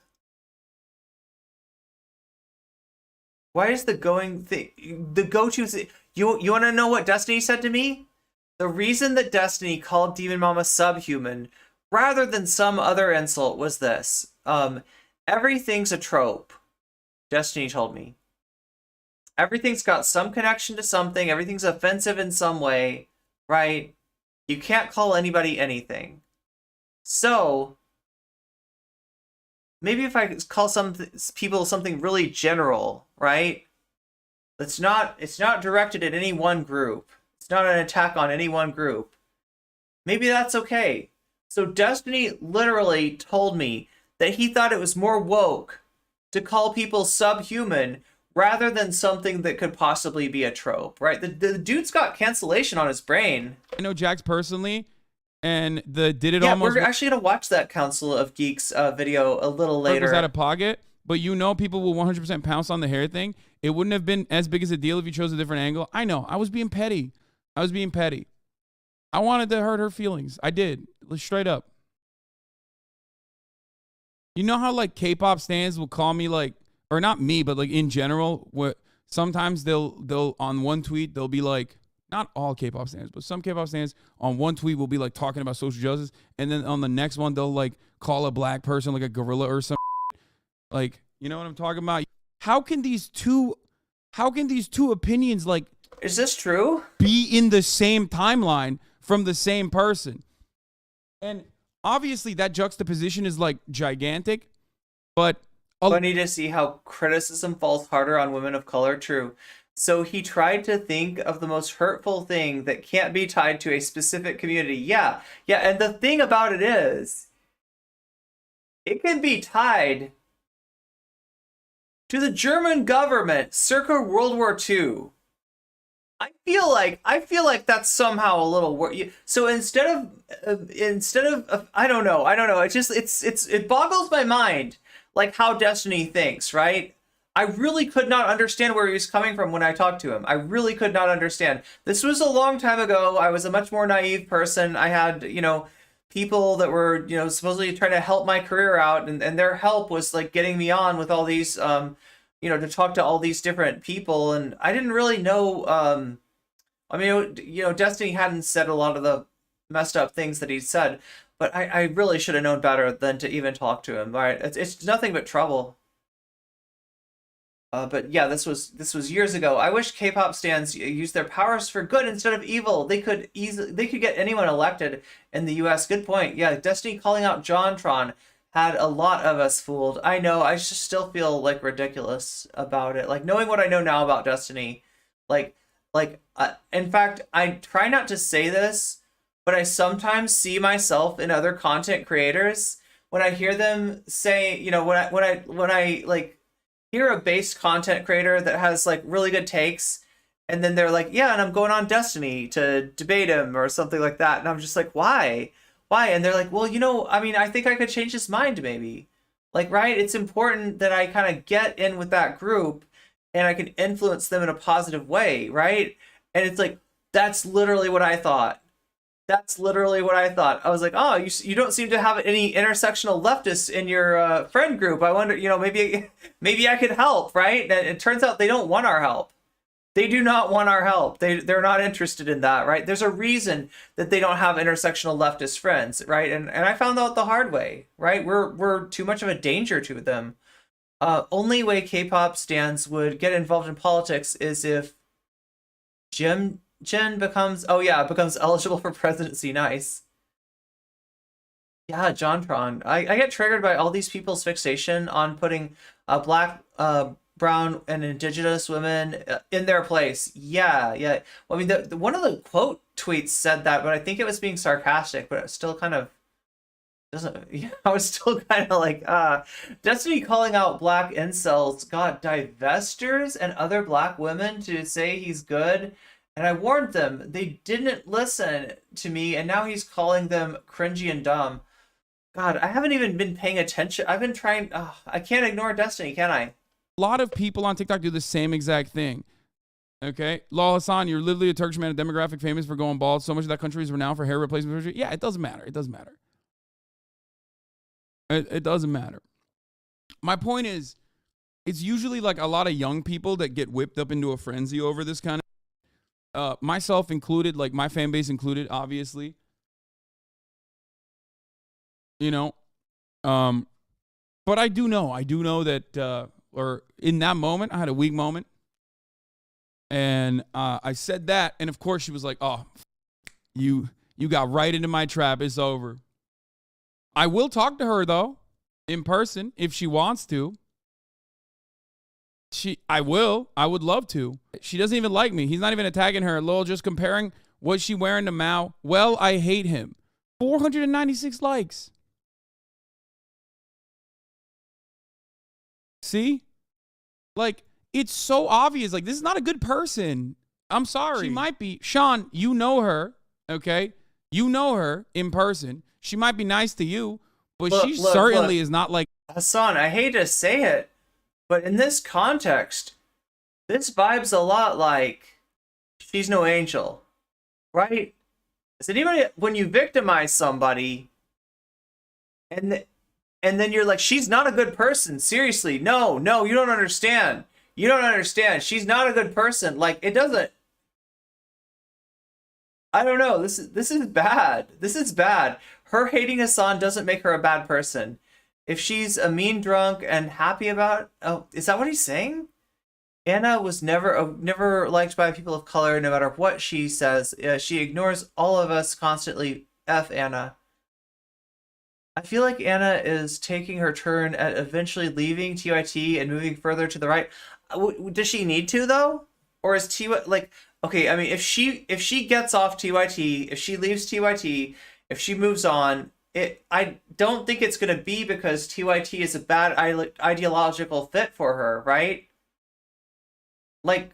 Speaker 2: Why is the going thing, the go-to thing? You want to know what Destiny said to me? The reason that Destiny called Demon Mama subhuman rather than some other insult was this. Everything's a trope, Destiny told me. Everything's got some connection to something. Everything's offensive in some way, right? You can't call anybody anything. So maybe if I call some people something really general, right? It's not directed at any one group. It's not an attack on any one group. Maybe that's okay. So Destiny literally told me that he thought it was more woke to call people subhuman rather than something that could possibly be a trope, right? The dude's got cancellation on his brain.
Speaker 14: I know Jax personally, and did it
Speaker 2: yeah,
Speaker 14: almost...
Speaker 2: we're actually gonna watch that Council of Geeks video a little later.
Speaker 14: Was out of pocket, but you know people will 100% pounce on the hair thing. It wouldn't have been as big as a deal if you chose a different angle. I know, I was being petty. I wanted to hurt her feelings. I did, straight up. You know how like K-pop stans will call me like, or not me, but like in general, what sometimes they'll on one tweet they'll be like, not all K-pop stans, but some K-pop stans on one tweet will be like talking about social justice, and then on the next one they'll like call a black person like a gorilla or something. Like, you know what I'm talking about? How can these two opinions, like,
Speaker 2: is this true?
Speaker 14: Be in the same timeline from the same person? And obviously that juxtaposition is like gigantic, but
Speaker 2: funny to see how criticism falls harder on women of color. True. So he tried to think of the most hurtful thing that can't be tied to a specific community. Yeah. And the thing about it is, it can be tied to the German government circa World War II. I feel like that's somehow a little so instead of I don't know. It boggles my mind like how Destiny thinks, right? I really could not understand where he was coming from when I talked to him. I really could not understand. This was a long time ago. I was a much more naive person. I had, you know, people that were, you know, supposedly trying to help my career out, and their help was like getting me on with all these you know, to talk to all these different people, and I didn't really know I mean, you know, Destiny hadn't said a lot of the messed up things that he said, but I really should have known better than to even talk to him. All right, it's nothing but trouble. But yeah, this was years ago. I wish K-pop stans use their powers for good instead of evil. They could get anyone elected in the U.S. Good point. Yeah, Destiny calling out JonTron had a lot of us fooled. I know. I just still feel like ridiculous about it. Like knowing what I know now about Destiny, in fact, I try not to say this, but I sometimes see myself in other content creators when I hear them say, you know, when I like hear a based content creator that has like really good takes, and then they're like, yeah, and I'm going on Destiny to debate him or something like that, and I'm just like, why? And they're like, well, you know, I mean, I think I could change his mind maybe. Like, right? It's important that I kind of get in with that group and I can influence them in a positive way, right? And it's like, that's literally what I thought. That's literally what I thought. I was like, oh, you don't seem to have any intersectional leftists in your friend group. I wonder, you know, maybe I could help, right? And it turns out they don't want our help. They do not want our help. They're not interested in that, right? There's a reason that they don't have intersectional leftist friends, right? And I found out the hard way, right? We're too much of a danger to them. Only way K-pop stans would get involved in politics is if Jen becomes eligible for presidency. Nice. Yeah, JonTron. I get triggered by all these people's fixation on putting black, brown, and indigenous women in their place. Yeah. Well, I mean, one of the quote tweets said that, but I think it was being sarcastic, but it still kind of doesn't. Yeah, I was still kind of like, Destiny calling out black incels got divestors and other black women to say he's good. And I warned them. They didn't listen to me, and now he's calling them cringy and dumb. God, I haven't even been paying attention. I've been trying. I can't ignore Destiny, can I?
Speaker 14: A lot of people on TikTok do the same exact thing. Okay? Lol Hasan, you're literally a Turkish man, a demographic famous for going bald. So much of that country is renowned for hair replacement surgery. Yeah, it doesn't matter. It doesn't matter. It doesn't matter. My point is, it's usually like a lot of young people that get whipped up into a frenzy over this kind of myself included, like my fan base included, obviously. You know, but I do know that, or in that moment, I had a weak moment, and I said that, and of course she was like, "Oh, you got right into my trap. It's over." I will talk to her though, in person, if she wants to. I would love to. She doesn't even like me. He's not even attacking her. Lol, just comparing what she wearing to Mao. Well, I hate him. 496 likes. See? Like, it's so obvious. Like, this is not a good person. I'm sorry. She might be. Sean, you know her, okay? You know her in person. She might be nice to you, but she certainly is not like...
Speaker 2: Hasan, I hate to say it, but in this context, this vibe's a lot like She's No Angel, right? Is anybody, when you victimize somebody and then you're like, she's not a good person, seriously, no, you don't understand. You don't understand. She's not a good person. Like, it doesn't, I don't know. This is bad. This is bad. Her hating Hasan doesn't make her a bad person. If she's a mean drunk and happy about, oh, is that what he's saying? Ana was never liked by people of color, no matter what she says. She ignores all of us constantly. F Ana. I feel like Ana is taking her turn at eventually leaving TYT and moving further to the right. Does she need to though? Or is TYT like, okay, I mean, if she gets off TYT, if she leaves TYT, if she moves on, I don't think it's going to be because TYT is a bad ideological fit for her, right? Like,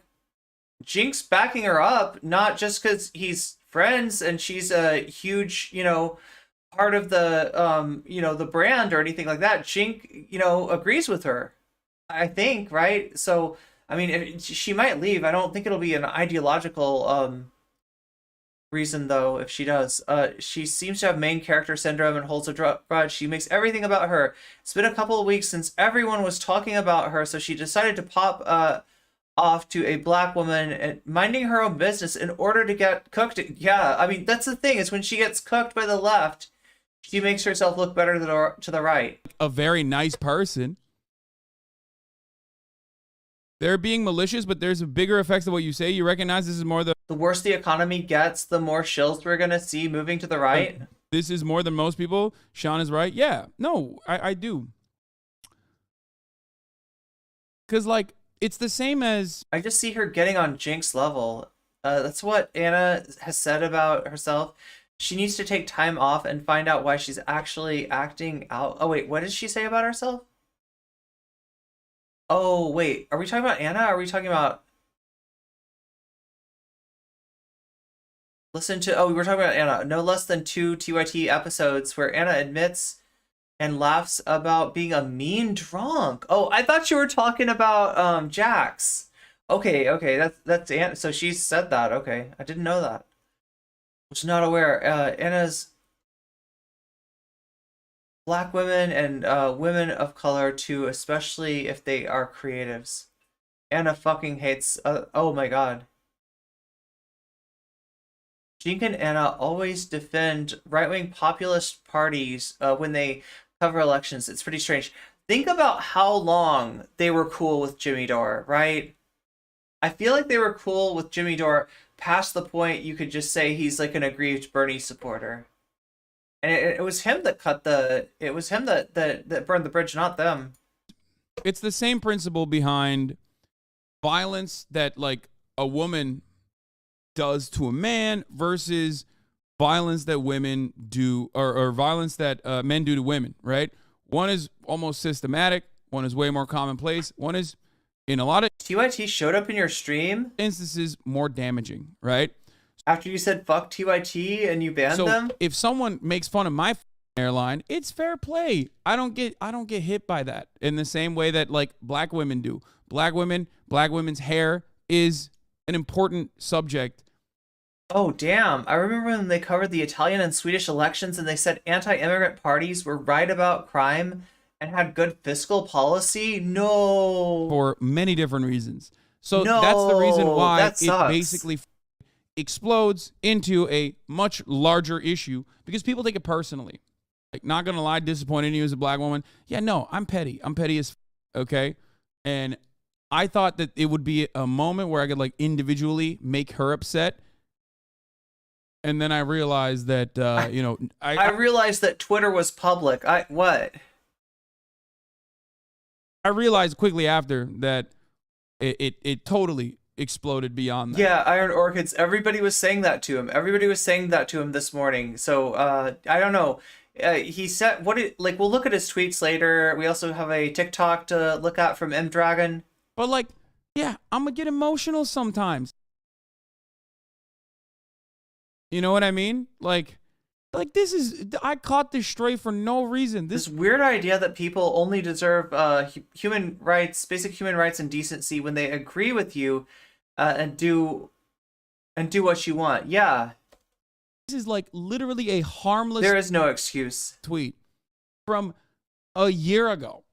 Speaker 2: Jink's backing her up, not just because he's friends and she's a huge, part of the, the brand or anything like that. Jink, agrees with her, I think, right? So, I mean, if she might leave. I don't think it'll be an ideological, reason though if she does. She seems to have main character syndrome and holds a grudge. She makes everything about her. It's been a couple of weeks since everyone was talking about her, so she decided to pop off to a black woman and minding her own business in order to get cooked. Yeah, I mean, that's the thing, is when she gets cooked by the left, she makes herself look better to the right.
Speaker 14: A very nice person. They're being malicious, but there's a bigger effects of what you say. You recognize this is more
Speaker 2: The worse the economy gets, the more shills we're gonna see moving to the right.
Speaker 14: This is more than most people. Sean is right. Yeah, no, I do. Because, like, it's the same as...
Speaker 2: I just see her getting on Jinx level. That's what Ana has said about herself. She needs to take time off and find out why she's actually acting out. Oh, wait, what did she say about herself? Oh, wait, are we talking about Ana? Are we talking about... we were talking about Ana. No less than 2 TYT episodes where Ana admits and laughs about being a mean drunk. Oh, I thought you were talking about Jax. Okay, that's Ana. So she said that. Okay, I didn't know that. Was not aware. Ana's Black women and women of color too, especially if they are creatives. Ana fucking hates. Oh my god. Jink and Ana always defend right-wing populist parties when they cover elections. It's pretty strange. Think about how long they were cool with Jimmy Dore, right? I feel like they were cool with Jimmy Dore past the point you could just say he's like an aggrieved Bernie supporter. And it was him that it was him that burned the bridge, not them.
Speaker 14: It's the same principle behind violence that, like, a woman does to a man versus violence that women do, or violence that men do to women, right? One is almost systematic. One is way more commonplace. One is, in a lot of
Speaker 2: TYT showed up in your stream
Speaker 14: instances, more damaging, right?
Speaker 2: After you said fuck TYT and you banned them?
Speaker 14: If someone makes fun of my airline, it's fair play. I don't get hit by that in the same way that, like, black women do. Black women's hair is an important subject.
Speaker 2: Oh, damn. I remember when they covered the Italian and Swedish elections and they said anti-immigrant parties were right about crime and had good fiscal policy? No.
Speaker 14: For many different reasons. So that's the reason why it basically explodes into a much larger issue, because people take it personally. Like, not gonna lie, disappointed in you as a black woman. Yeah, no, I'm petty. I'm petty as okay? And I thought that it would be a moment where I could, like, individually make her upset. And then I realized that, I
Speaker 2: realized that Twitter was public. What?
Speaker 14: I realized quickly after that it totally exploded beyond that.
Speaker 2: Yeah, Iron Orchids. Everybody was saying that to him. Everybody was saying that to him this morning. So, I don't know. He said, we'll look at his tweets later. We also have a TikTok to look at from M Dragon.
Speaker 14: But, like, yeah, I'm gonna get emotional sometimes. You know what I mean? Like this is, I caught this stray for no reason.
Speaker 2: This weird idea that people only deserve human rights, basic human rights and decency when they agree with you and do what you want. Yeah.
Speaker 14: This is, like, literally a harmless...
Speaker 2: There is no excuse.
Speaker 14: ...tweet from a year ago.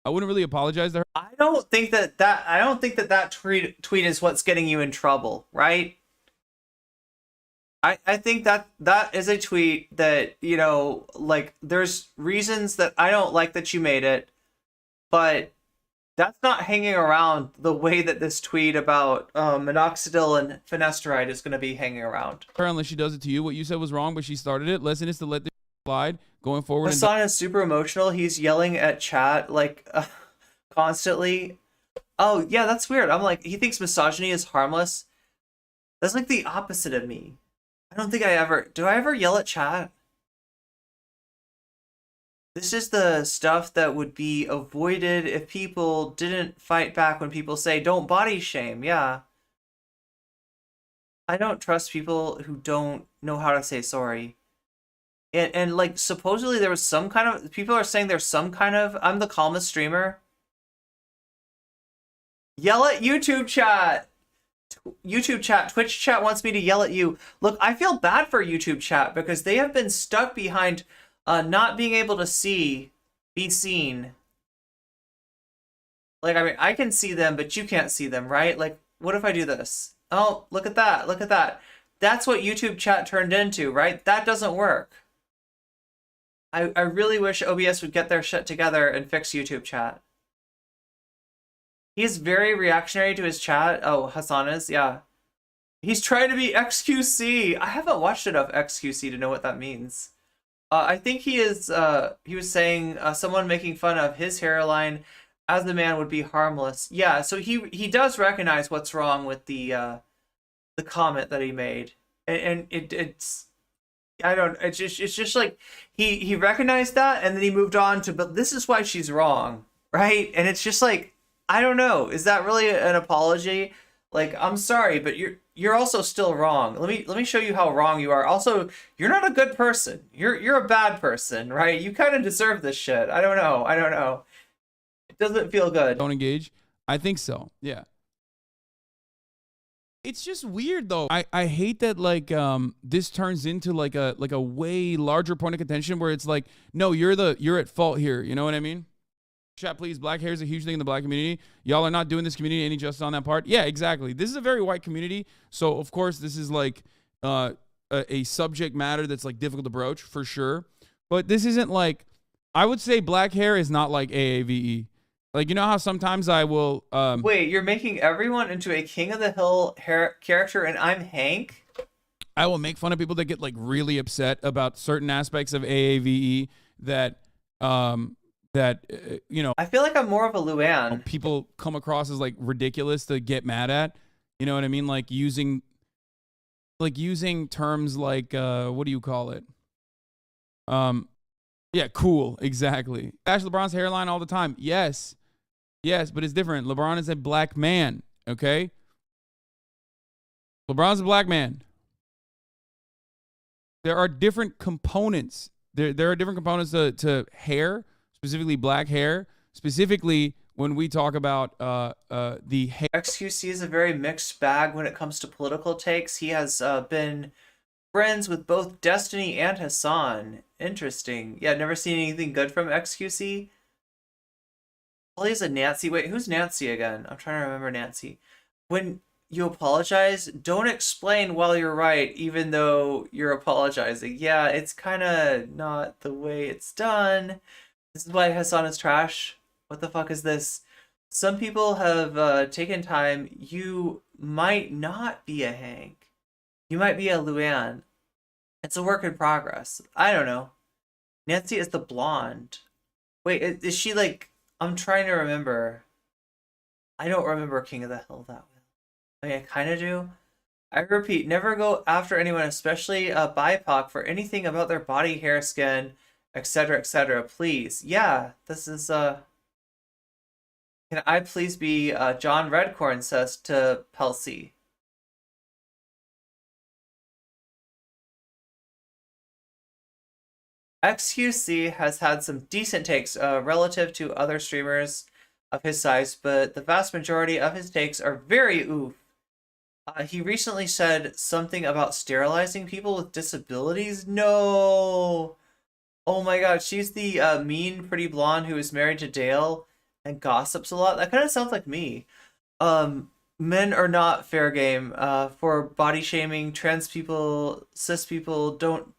Speaker 14: I wouldn't really apologize to her.
Speaker 2: I don't think that tweet is what's getting you in trouble, right? I think that is a tweet that, like, there's reasons that I don't like that you made it, but that's not hanging around the way that this tweet about minoxidil and finasteride is going to be hanging around.
Speaker 14: Apparently she does it to you. What you said was wrong, but she started it. Lesson is to let this slide going forward.
Speaker 2: Hasan is super emotional. He's yelling at chat, like, constantly. Oh, yeah, that's weird. I'm like, he thinks misogyny is harmless. That's, like, the opposite of me. I don't think do I ever yell at chat? This is the stuff that would be avoided if people didn't fight back when people say, don't body shame. Yeah. I don't trust people who don't know how to say sorry. And like, supposedly there was some kind of, people are saying there's some kind of, I'm the calmest streamer. Yell at YouTube chat. YouTube chat, Twitch chat wants me to yell at you. Look, I feel bad for YouTube chat because they have been stuck behind not being able to be seen. Like, I mean, I can see them, but you can't see them, right? Like, what if I do this? Oh, look at that, look at that. That's what YouTube chat turned into, right? That doesn't work. I really wish OBS would get their shit together and fix YouTube chat. He's very reactionary to his chat. Oh, Hasan is, yeah. He's trying to be XQC. I haven't watched enough XQC to know what that means. I think he is. He was saying someone making fun of his hairline as the man would be harmless. Yeah, so he does recognize what's wrong with the comment that he made, and it's I don't. It's just like he recognized that, and then he moved on to. But this is why she's wrong, right? And it's just like I don't know. Is that really an apology? Like, I'm sorry, but you're also still wrong. Let me show you how wrong you are. Also, you're not a good person. You're a bad person, right? You kind of deserve this shit. I don't know. It doesn't feel good.
Speaker 14: Don't engage. I think so. Yeah. It's just weird though. I hate that like this turns into like a way larger point of contention where it's like, no, you're at fault here. You know what I mean? Chat, please. Black hair is a huge thing in the black community. Y'all are not doing this community any justice on that part. Yeah, exactly. This is a very white community. So, of course, this is like a subject matter that's like difficult to broach for sure. But this isn't like, I would say black hair is not like AAVE. Like, you know how sometimes I will...
Speaker 2: Wait, you're making everyone into a King of the Hill character and I'm Hank?
Speaker 14: I will make fun of people that get like really upset about certain aspects of AAVE that... you know,
Speaker 2: I feel like I'm more of a Luann.
Speaker 14: People come across as like ridiculous to get mad at. You know what I mean? Like using terms like what do you call it? Yeah, cool, exactly. Bash LeBron's hairline all the time. Yes, but it's different. LeBron is a black man. Okay, LeBron's a black man. There are different components. There are different components to hair. Specifically black hair, specifically when we talk about the hair.
Speaker 2: XQC is a very mixed bag when it comes to political takes. He has been friends with both Destiny and Hasan. Interesting. Yeah, never seen anything good from XQC. Well, he's a Nancy. Wait, who's Nancy again? I'm trying to remember Nancy. When you apologize, don't explain while you're right, even though you're apologizing. Yeah, it's kind of not the way it's done. This is why Hasan is trash. What the fuck is this? Some people have taken time. You might not be a Hank. You might be a Luann. It's a work in progress. I don't know. Nancy is the blonde. Wait, is she like... I'm trying to remember. I don't remember King of the Hill that well. I mean, I kind of do. I repeat, never go after anyone, especially BIPOC, for anything about their body, hair, skin, etc., please. Yeah, this is can I please be John Redcorn, says to Pelcy. XQC has had some decent takes relative to other streamers of his size, but the vast majority of his takes are very oof. He recently said something about sterilizing people with disabilities. No. Oh my god, she's the mean, pretty blonde who is married to Dale and gossips a lot. That kind of sounds like me. Men are not fair game for body shaming. Trans people, cis people, don't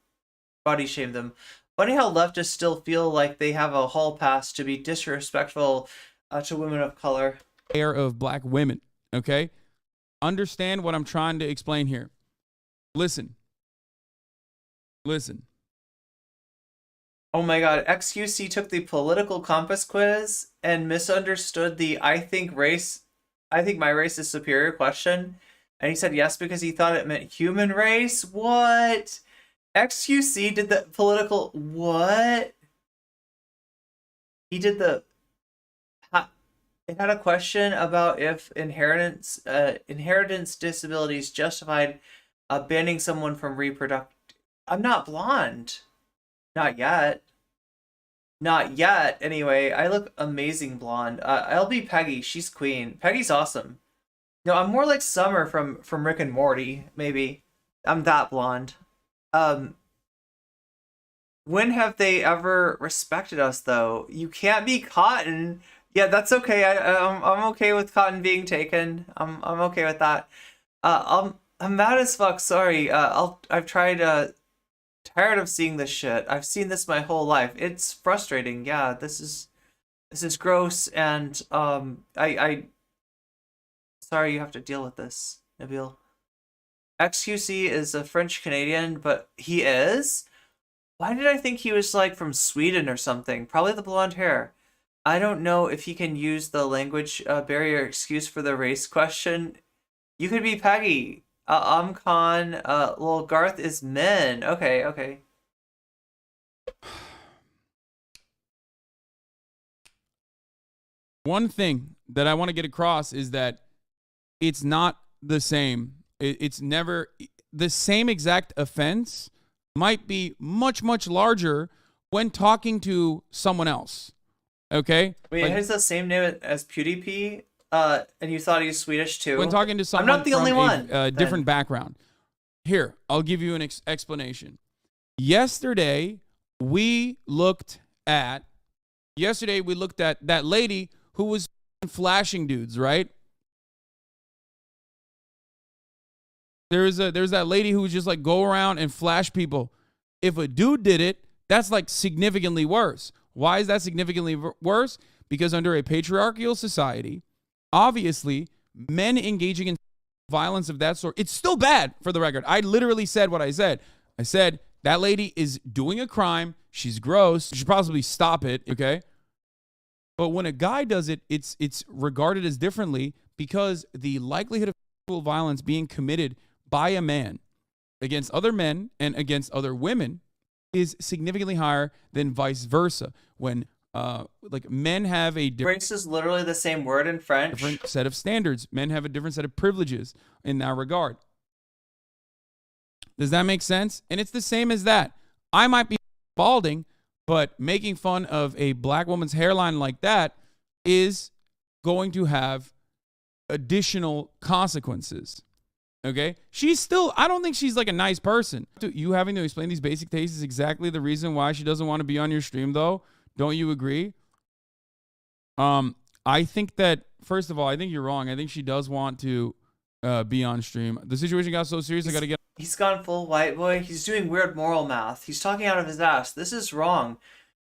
Speaker 2: body shame them. Funny how leftists still feel like they have a hall pass to be disrespectful to women of color.
Speaker 14: Hair of black women, okay? Understand what I'm trying to explain here. Listen.
Speaker 2: Oh my god, XQC took the political compass quiz and misunderstood the I think my race is superior question. And he said yes because he thought it meant human race. What? XQC did the political... What? He did the... It had a question about if inheritance disabilities justified banning someone from reproductive... I'm not blonde. Not yet. Anyway, I look amazing blonde. I'll be Peggy. She's queen. Peggy's awesome. No, I'm more like Summer from Rick and Morty, maybe. I'm that blonde. When have they ever respected us, though? You can't be Cotton. Yeah, that's okay. I'm okay with Cotton being taken. I'm okay with that. I'm mad as fuck. Sorry. I've tried. Tired of seeing this shit. I've seen this my whole life. It's frustrating. Yeah, this is gross, and I Sorry you have to deal with this, Nabil. XQC is a French Canadian, but he is? Why did I think he was like from Sweden or something? Probably the blonde hair. I don't know if he can use the language barrier excuse for the race question. You could be Peggy. I'm Con. Well, Garth is men. Okay, okay.
Speaker 14: One thing that I want to get across is that it's not the same. It's never the same exact offense might be much, much larger when talking to someone else. Okay?
Speaker 2: Wait,
Speaker 14: Like,
Speaker 2: has the same name as PewDiePie? And you thought he was Swedish too?
Speaker 14: when talking to someone
Speaker 2: I'm not the
Speaker 14: from
Speaker 2: only one.
Speaker 14: a different background. Here, I'll give you an explanation. Yesterday, we looked at that lady who was flashing dudes, right? There's that lady who would just like go around and flash people. If a dude did it, that's like significantly worse. Why is that significantly worse? Because under a patriarchal society, obviously, men engaging in violence of that sort, it's still bad, for the record. I literally said what I said. I said, that lady is doing a crime. She's gross. You should probably stop it, okay? But when a guy does it, it's regarded as differently because the likelihood of sexual violence being committed by a man against other men and against other women is significantly higher than vice versa. When like men have a
Speaker 2: Race is literally the same word in French.
Speaker 14: different set of standards. Men have a different set of privileges in that regard. Does that make sense? And it's the same as that. I might be balding, but making fun of a black woman's hairline like that is going to have additional consequences. Okay? I don't think she's like a nice person. You having to explain these basic tastes is exactly the reason why she doesn't want to be on your stream, though. Don't you agree? I think that, first of all, I think you're wrong. I think she does want to be on stream. The situation got so serious, I got to get...
Speaker 2: He's gone full white boy. He's doing weird moral math. He's talking out of his ass. This is wrong.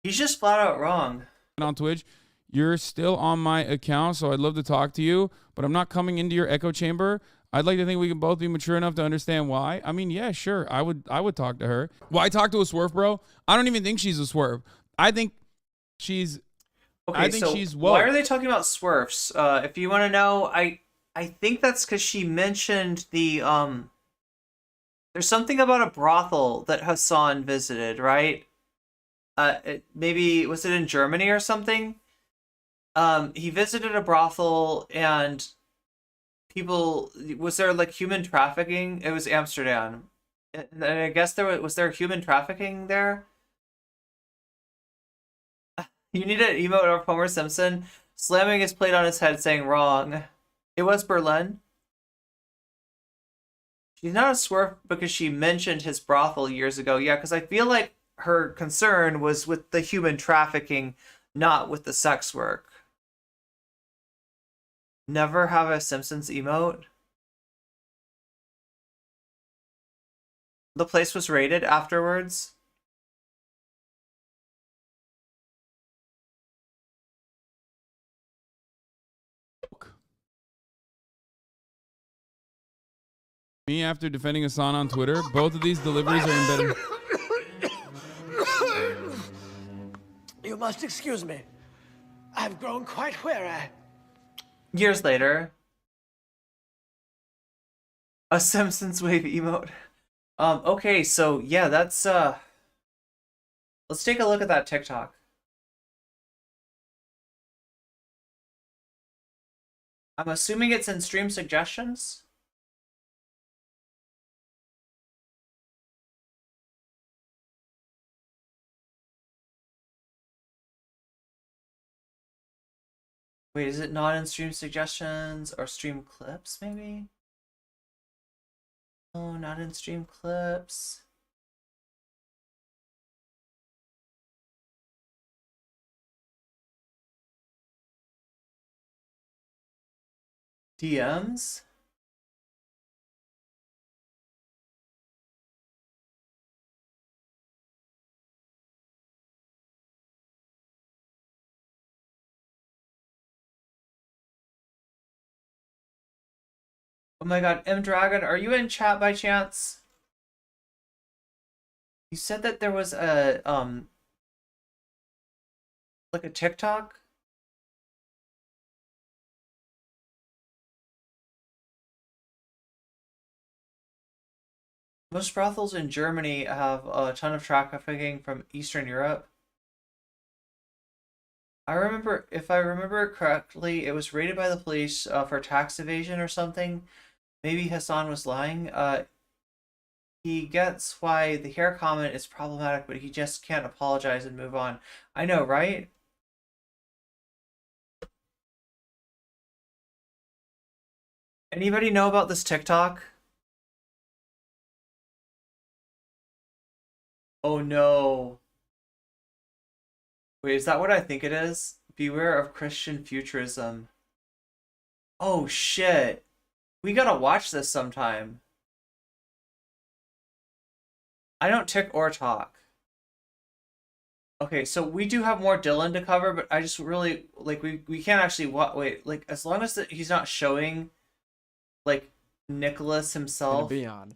Speaker 2: He's just flat out wrong.
Speaker 14: On Twitch, you're still on my account, so I'd love to talk to you, but I'm not coming into your echo chamber. I'd like to think we can both be mature enough to understand why. I mean, yeah, sure. I would talk to her. Why talk to a swerve, bro? I don't even think she's a swerve. I think she's...
Speaker 2: Okay,
Speaker 14: I think
Speaker 2: so
Speaker 14: she's woke.
Speaker 2: why are they talking about swerves? If you want to know, I think that's because she mentioned the there's something about a brothel that Hasan visited, right? Maybe was it in Germany or something? He visited a brothel and was there like human trafficking? It was Amsterdam, and I guess was there human trafficking there? You need an emote of Homer Simpson slamming his plate on his head saying wrong. It was Berlin. She's not a swerve because she mentioned his brothel years ago. Yeah, because I feel like her concern was with the human trafficking, not with the sex work. Never have a Simpsons emote. The place was raided afterwards.
Speaker 14: Me after defending Hasan on Twitter, both of these deliveries are embedded.
Speaker 15: You must excuse me. I've grown quite weary.
Speaker 2: Years later. A Simpsons wave emote. Okay, so yeah, that's let's take a look at that TikTok. I'm assuming it's in stream suggestions. Wait, is it not in stream suggestions or stream clips, maybe? Oh, not in stream clips. DMs? my god, M Dragon, are you in chat by chance? You said that there was a like a TikTok? Most brothels in Germany have a ton of trafficking from Eastern Europe. I remember, if I remember correctly, it was raided by the police for tax evasion or something. Maybe Hasan was lying. He gets why the hair comment is problematic, but he just can't apologize and move on. I know, right? Anybody know about this TikTok? Oh no. Wait, is that what I think it is? Beware of Christian futurism. Oh shit. We gotta watch this sometime. I don't tick or talk. Okay, so we do have more Dylan to cover, but I just really, like, we can't actually, wait, like, as long as he's not showing, like, Nicholas himself.
Speaker 4: Be on.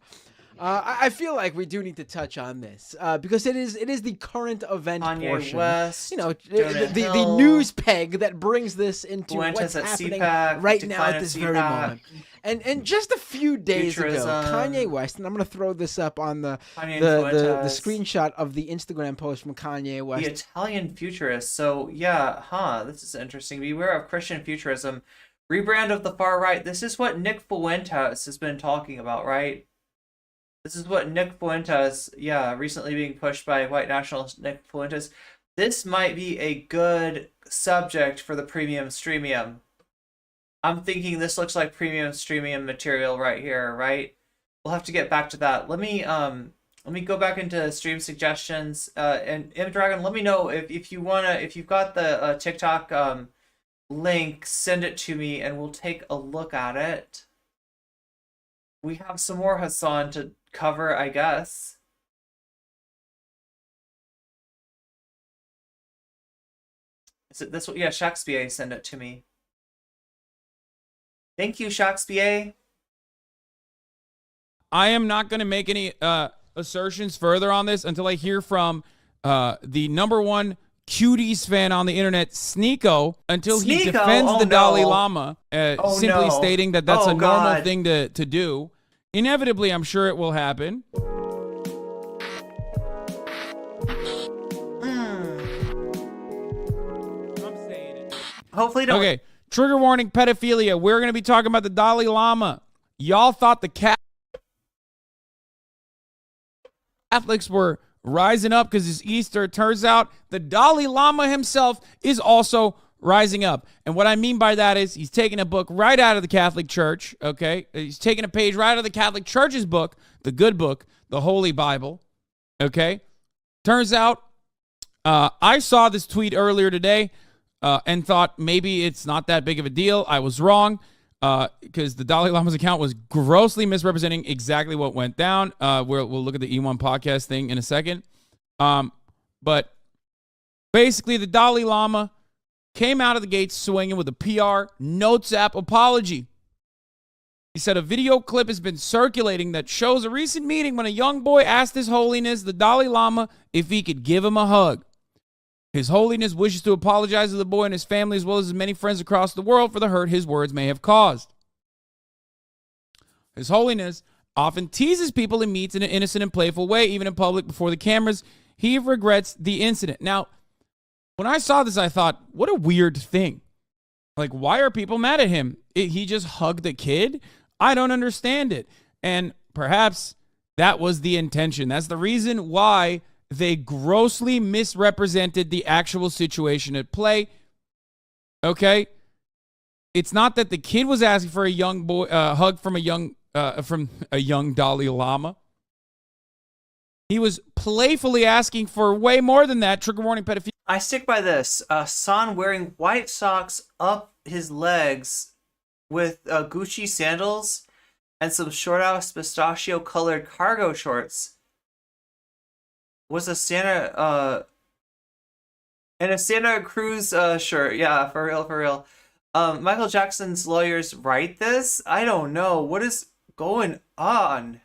Speaker 4: I feel like we do need to touch on this because it is the current event
Speaker 2: Kanye
Speaker 4: portion.
Speaker 2: West,
Speaker 4: You know,
Speaker 2: Jonah
Speaker 4: the
Speaker 2: Hill,
Speaker 4: news peg that brings this into
Speaker 2: Fuentes
Speaker 4: what's
Speaker 2: at
Speaker 4: happening
Speaker 2: CPAC,
Speaker 4: right now
Speaker 2: decline
Speaker 4: at
Speaker 2: of
Speaker 4: this very
Speaker 2: CPAC.
Speaker 4: moment. And just a few days ago,
Speaker 2: Futurism.
Speaker 4: Kanye West, and I'm gonna throw this up on the
Speaker 2: Kanye Fuentes.
Speaker 4: screenshot of the Instagram post from Kanye West.
Speaker 2: The Italian futurist. So yeah, this is interesting. Beware of Christian futurism. Rebrand of the far right. This is what Nick Fuentes has been talking about, right? This is what Nick Fuentes, recently being pushed by white nationalist Nick Fuentes. This might be a good subject for the premium streamium. I'm thinking this looks like premium streamium material right here, right? We'll have to get back to that. Let me go back into stream suggestions. And M Dragon, let me know if you've got the TikTok link, send it to me and we'll take a look at it. We have some more Hasan to cover, I guess. Is it this one? Yeah, Shakespeare send it to me. Thank you, Shakespeare.
Speaker 14: I am not going to make any assertions further on this until I hear from the #1 cuties fan on the internet, Sneeko, until he
Speaker 2: Sneeko?
Speaker 14: defends
Speaker 2: Oh,
Speaker 14: the
Speaker 2: no.
Speaker 14: Dalai Lama, simply
Speaker 2: no.
Speaker 14: stating that that's
Speaker 2: Oh,
Speaker 14: a normal
Speaker 2: God.
Speaker 14: thing to do. Inevitably, I'm sure it will happen.
Speaker 2: Hopefully don't.
Speaker 14: Okay, trigger warning, pedophilia. We're going to be talking about the Dalai Lama. Y'all thought the Catholics were rising up because it's Easter. It turns out the Dalai Lama himself is also rising up. And what I mean by that is he's taking a book right out of the Catholic Church, okay? He's taking a page right out of the Catholic Church's book, the good book, the Holy Bible, okay? Turns out I saw this tweet earlier today and thought maybe it's not that big of a deal. I was wrong because the Dalai Lama's account was grossly misrepresenting exactly what went down. We'll look at the E1 podcast thing in a second. But basically, the Dalai Lama came out of the gates swinging with a PR Notes app apology. He said a video clip has been circulating that shows a recent meeting when a young boy asked His Holiness, the Dalai Lama, if he could give him a hug. His Holiness wishes to apologize to the boy and his family as well as his many friends across the world for the hurt his words may have caused. His Holiness often teases people he meets in an innocent and playful way, even in public before the cameras. He regrets the incident. Now, when I saw this, I thought, what a weird thing. Like, why are people mad at him? He just hugged a kid? I don't understand it. And perhaps that was the intention. That's the reason why they grossly misrepresented the actual situation at play. Okay? It's not that the kid was asking for a young boy hug from a young Dalai Lama. He was playfully asking for way more than that. Trigger warning, pedophilia.
Speaker 2: I stick by this. Son wearing white socks up his legs with Gucci sandals and some short-ass pistachio-colored cargo shorts was a Santa and a Santa Cruz shirt. Yeah, for real. Michael Jackson's lawyers write this? I don't know. What is going on?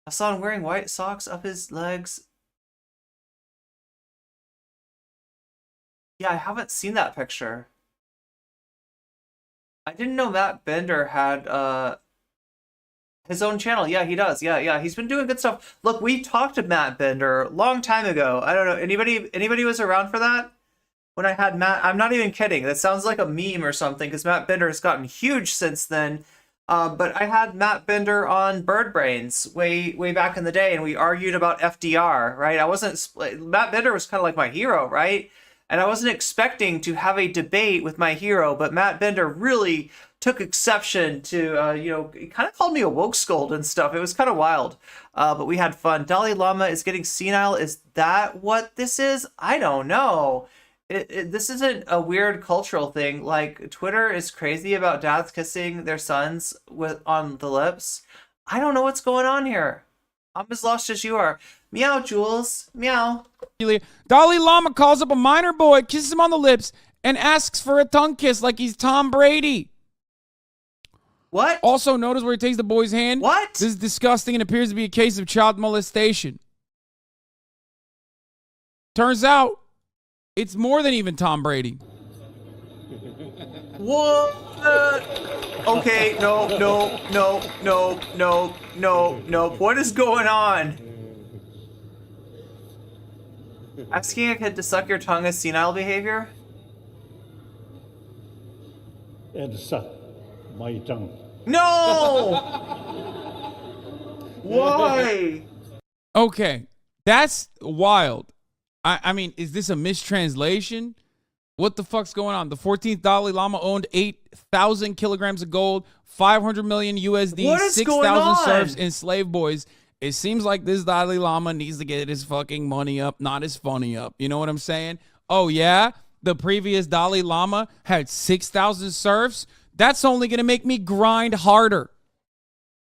Speaker 2: Hasan wearing white socks up his legs. Yeah, I haven't seen that picture. I didn't know Matt Bender had his own channel. Yeah, he does. Yeah. He's been doing good stuff. Look, we talked to Matt Bender a long time ago. I don't know. Anybody was around for that? When I had Matt, I'm not even kidding. That sounds like a meme or something because Matt Bender has gotten huge since then. But I had Matt Bender on Bird Brains way back in the day, and we argued about FDR, right? Matt Bender was kind of like my hero, right? And I wasn't expecting to have a debate with my hero, but Matt Bender really took exception to, he kind of called me a woke scold and stuff. It was kind of wild, but we had fun. Dalai Lama is getting senile. Is that what this is? I don't know. This isn't a weird cultural thing. Like, Twitter is crazy about dads kissing their sons on the lips. I don't know what's going on here. I'm as lost as you are. Meow, Jules. Meow.
Speaker 14: Dalai Lama calls up a minor boy, kisses him on the lips, and asks for a tongue kiss like he's Tom Brady.
Speaker 2: What?
Speaker 14: Also, notice where he takes the boy's hand.
Speaker 2: What?
Speaker 14: This is disgusting and appears to be a case of child molestation. Turns out, it's more than even Tom Brady.
Speaker 2: What? Okay, no. What is going on? Asking a kid to suck your tongue is senile behavior?
Speaker 16: And suck my tongue.
Speaker 2: No! Why?
Speaker 14: Okay, that's wild. I mean, is this a mistranslation? What the fuck's going on? The 14th Dalai Lama owned 8,000 kilograms of gold, 500 million USD, 6,000 serfs, and slave boys. It seems like this Dalai Lama needs to get his fucking money up, not his funny up. You know what I'm saying? Oh, yeah? The previous Dalai Lama had 6,000 serfs? That's only going to make me grind harder.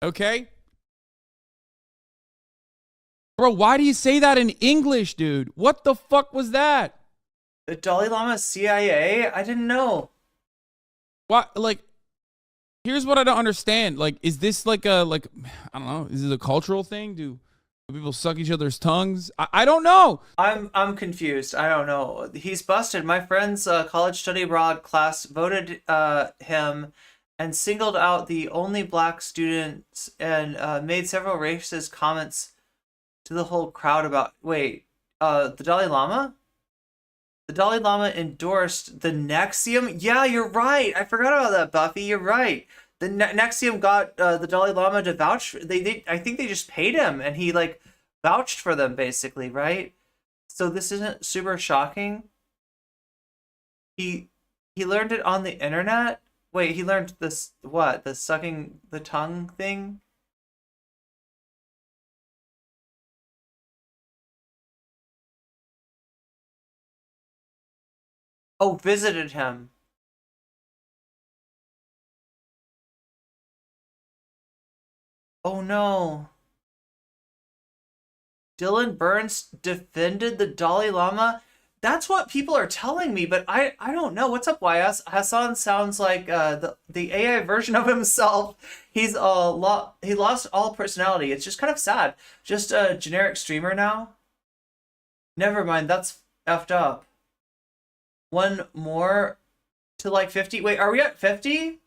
Speaker 14: Okay? Bro, why do you say that in English, dude? What the fuck was that?
Speaker 2: The Dalai Lama CIA? I didn't know.
Speaker 14: What? Like, here's what I don't understand. Like, is this like I don't know, is it a cultural thing? Do people suck each other's tongues? I don't know.
Speaker 2: I'm confused. I don't know. He's busted. My friend's college study abroad class voted him and singled out the only black students and made several racist comments to the whole crowd about, the Dalai Lama? The Dalai Lama endorsed the Nexium? Yeah, you're right. I forgot about that, Buffy. You're right. The Nexium got the Dalai Lama to vouch. I think they just paid him, and he vouched for them, basically, right? So this isn't super shocking. He learned it on the internet. Wait, he learned this what? The sucking the tongue thing? Oh, visited him. Oh no. Dylan Burns defended the Dalai Lama? That's what people are telling me, but I don't know. What's up, YS? Hasan sounds like the AI version of himself. He lost all personality. It's just kind of sad. Just a generic streamer now. Never mind, that's effed up. One more to 50. Wait, are we at 50?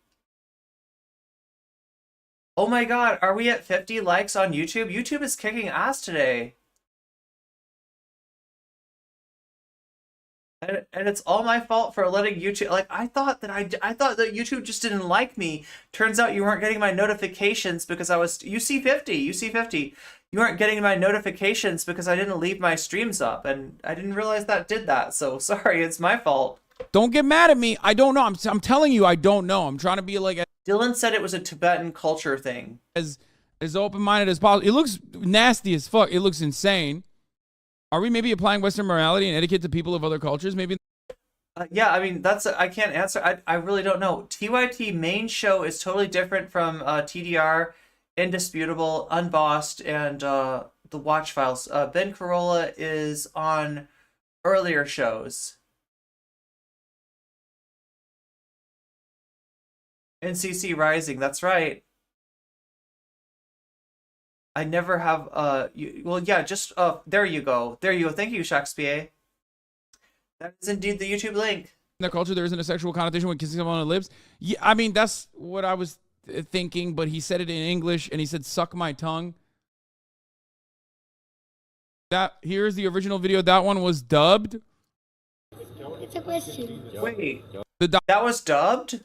Speaker 2: Oh my god, are we at 50 likes on YouTube? YouTube is kicking ass today. And it's all my fault for letting YouTube, I thought that YouTube just didn't like me. Turns out you weren't getting my notifications because you see 50. You weren't getting my notifications because I didn't leave my streams up, and I didn't realize that did that. So sorry, it's my fault.
Speaker 14: Don't get mad at me. I don't know. I'm telling you, I don't know. I'm trying to be
Speaker 2: Dylan said it was a Tibetan culture thing.
Speaker 14: As open-minded as possible. It looks nasty as fuck. It looks insane. Are we maybe applying Western morality and etiquette to people of other cultures? Maybe.
Speaker 2: Yeah, I mean, I can't answer. I really don't know. TYT main show is totally different from TDR, Indisputable, Unbossed, and the Watch Files. Ben Carolla is on earlier shows. NCC Rising, that's right. I never have well yeah, just there you go. There you go. Thank you, Shakespeare. That is indeed the YouTube link.
Speaker 14: In the culture, there isn't a sexual connotation when kissing someone on the lips. Yeah, I mean, that's what I was thinking, but he said it in English and he said, suck my tongue. Here's the original video. That one was dubbed.
Speaker 1: It's a question.
Speaker 2: Wait, that was dubbed?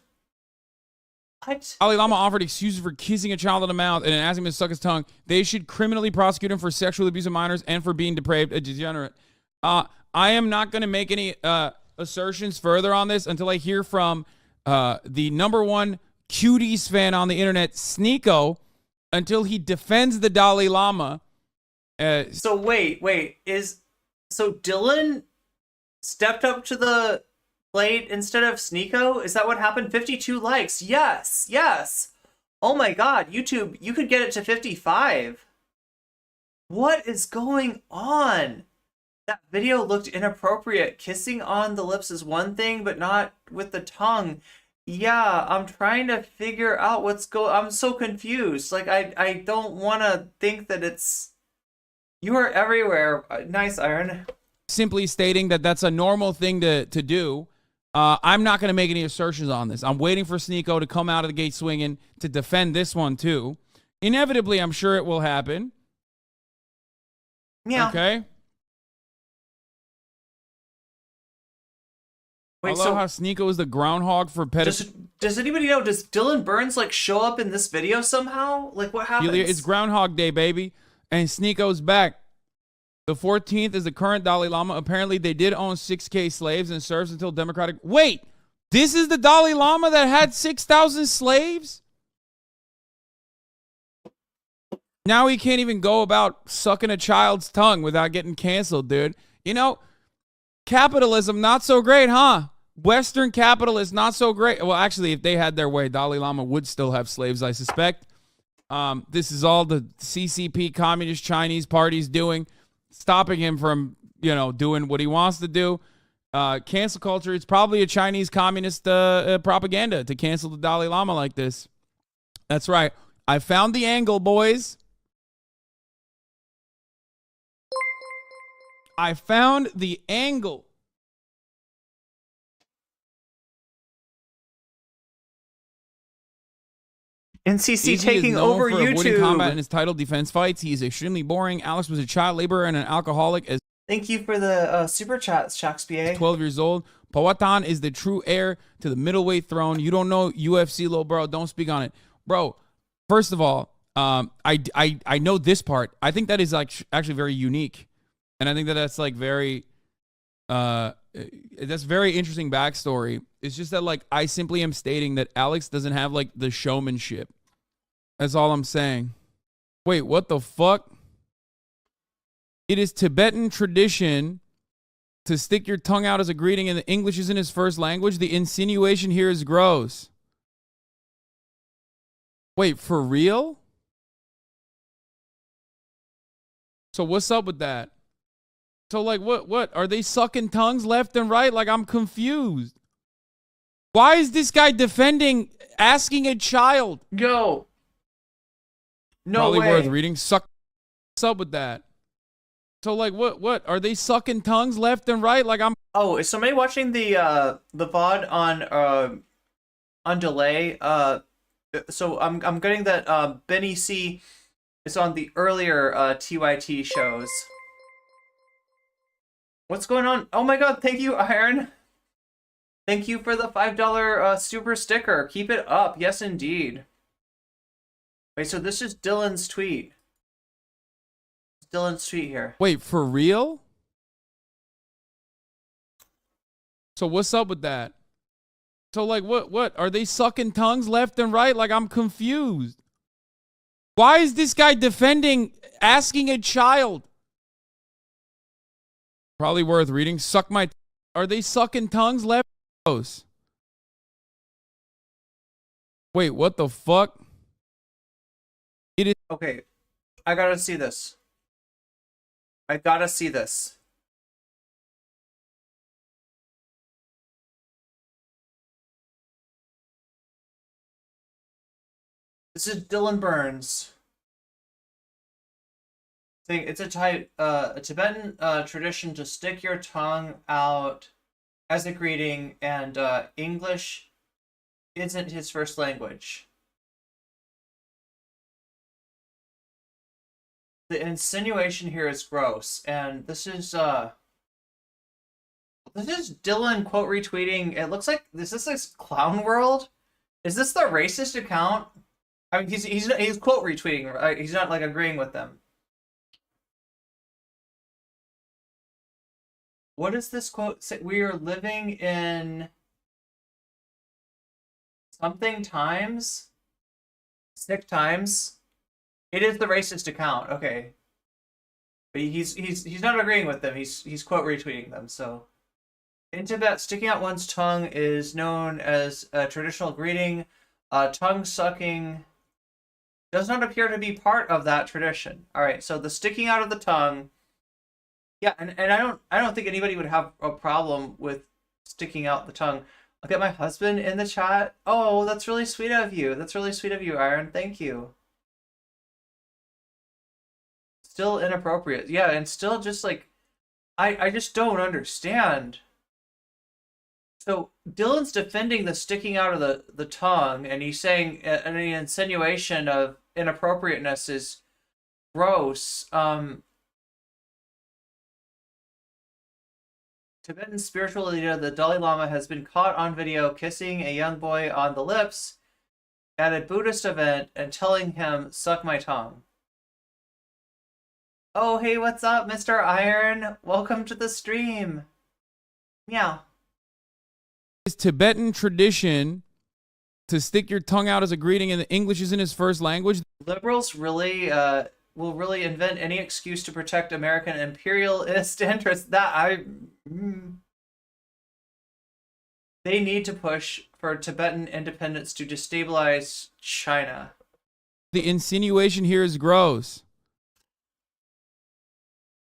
Speaker 2: What?
Speaker 14: Dalai Lama offered excuses for kissing a child on the mouth and asking him to suck his tongue. They should criminally prosecute him for sexual abuse of minors and for being depraved, a degenerate. I am not going to make any assertions further on this until I hear from the #1 cuties fan on the internet, Sneeko, until he defends the Dalai Lama.
Speaker 2: So wait, so Dylan stepped up to the plate instead of Sneeko? Is that what happened? 52 likes. Yes. Oh my god, YouTube, you could get it to 55. What is going on? That video looked inappropriate. Kissing on the lips is one thing, but not with the tongue. Yeah, I'm trying to figure out I'm so confused. Like, I don't want to think that it's... You are everywhere. Nice, Iron.
Speaker 14: Simply stating that that's a normal thing to do. I'm not going to make any assertions on this. I'm waiting for Sneeko to come out of the gate swinging to defend this one, too. Inevitably, I'm sure it will happen.
Speaker 2: Yeah.
Speaker 14: Okay?
Speaker 2: Wait,
Speaker 14: I love how Sneeko is the groundhog for pedophilia.
Speaker 2: Does anybody know, does Dylan Burns, like, show up in this video somehow? Like, what happens?
Speaker 14: It's Groundhog Day, baby. And Sneeko's back. The 14th is the current Dalai Lama. Apparently, they did own 6K slaves and serves until democratic... Wait! This is the Dalai Lama that had 6,000 slaves? Now he can't even go about sucking a child's tongue without getting canceled, dude. You know, capitalism, not so great, huh? Western capitalists, not so great. Well, actually, if they had their way, Dalai Lama would still have slaves, I suspect. This is all the CCP, Communist Chinese parties doing, stopping him from, doing what he wants to do. Cancel culture, it's probably a Chinese communist propaganda to cancel the Dalai Lama like this. That's right. I found the angle, boys. I found the angle.
Speaker 2: NCC taking over YouTube.
Speaker 14: Combat in his title defense fights. He is extremely boring. Alex was a child laborer and an alcoholic.
Speaker 2: Thank you for the super chats, Shakespeare.
Speaker 14: 12 years old. Powhatan is the true heir to the middleweight throne. You don't know UFC, little bro. Don't speak on it, bro. First of all, I know this part. I think that is actually very unique, and I think that's like very that's very interesting backstory. It's just that I simply am stating that Alex doesn't have the showmanship. That's all I'm saying. Wait, what the fuck? It is Tibetan tradition to stick your tongue out as a greeting, and the English isn't his first language. The insinuation here is gross. Wait, for real? So what's up with that? So what? Are they sucking tongues left and right? I'm confused. Why is this guy defending asking a child?
Speaker 2: Yo. No
Speaker 14: Probably
Speaker 2: way.
Speaker 14: worth reading. What's up with that? So what? Are they sucking tongues left and right?
Speaker 2: Oh, is somebody watching the VOD on delay? So I'm getting that Benny C is on the earlier TYT shows. What's going on? Oh my god, thank you, Iron. Thank you for the $5 super sticker. Keep it up. Yes, indeed. Wait, so this is Dylan's tweet. Dylan's tweet here.
Speaker 14: Wait, for real? So what's up with that? So what? Are they sucking tongues left and right? I'm confused. Why is this guy defending asking a child? Probably worth reading. Are they sucking tongues left? Wait, what the fuck? It is
Speaker 2: okay. I gotta see this. I gotta see this. This is Dylan Burns saying it's a Tibetan tradition to stick your tongue out as a greeting, and English isn't his first language. The insinuation here is gross, and this is Dylan quote retweeting. It looks like this Clown World. Is this the racist account? I mean, he's quote retweeting, right? He's not like agreeing with them. What does this quote say? We are living in something times, sick times. It is the racist account, okay. But he's not agreeing with them. He's quote retweeting them. So in Tibet, sticking out one's tongue is known as a traditional greeting. Tongue sucking does not appear to be part of that tradition. All right, so the sticking out of the tongue. Yeah, and I don't think anybody would have a problem with sticking out the tongue. I'll get my husband in the chat. Oh, that's really sweet of you. That's really sweet of you, Iron. Thank you. Still inappropriate. Yeah, and still just like, I just don't understand. So Dylan's defending the sticking out of the tongue, and he's saying an insinuation of inappropriateness is gross. Tibetan spiritual leader, the Dalai Lama, has been caught on video kissing a young boy on the lips at a Buddhist event and telling him, "Suck my tongue." Oh, hey, what's up, Mr. Iron? Welcome to the stream. Meow.
Speaker 14: It's Tibetan tradition to stick your tongue out as a greeting, and the English isn't his first language.
Speaker 2: Liberals really will really invent any excuse to protect American imperialist interests. They need to push for Tibetan independence to destabilize China.
Speaker 14: The insinuation here is gross.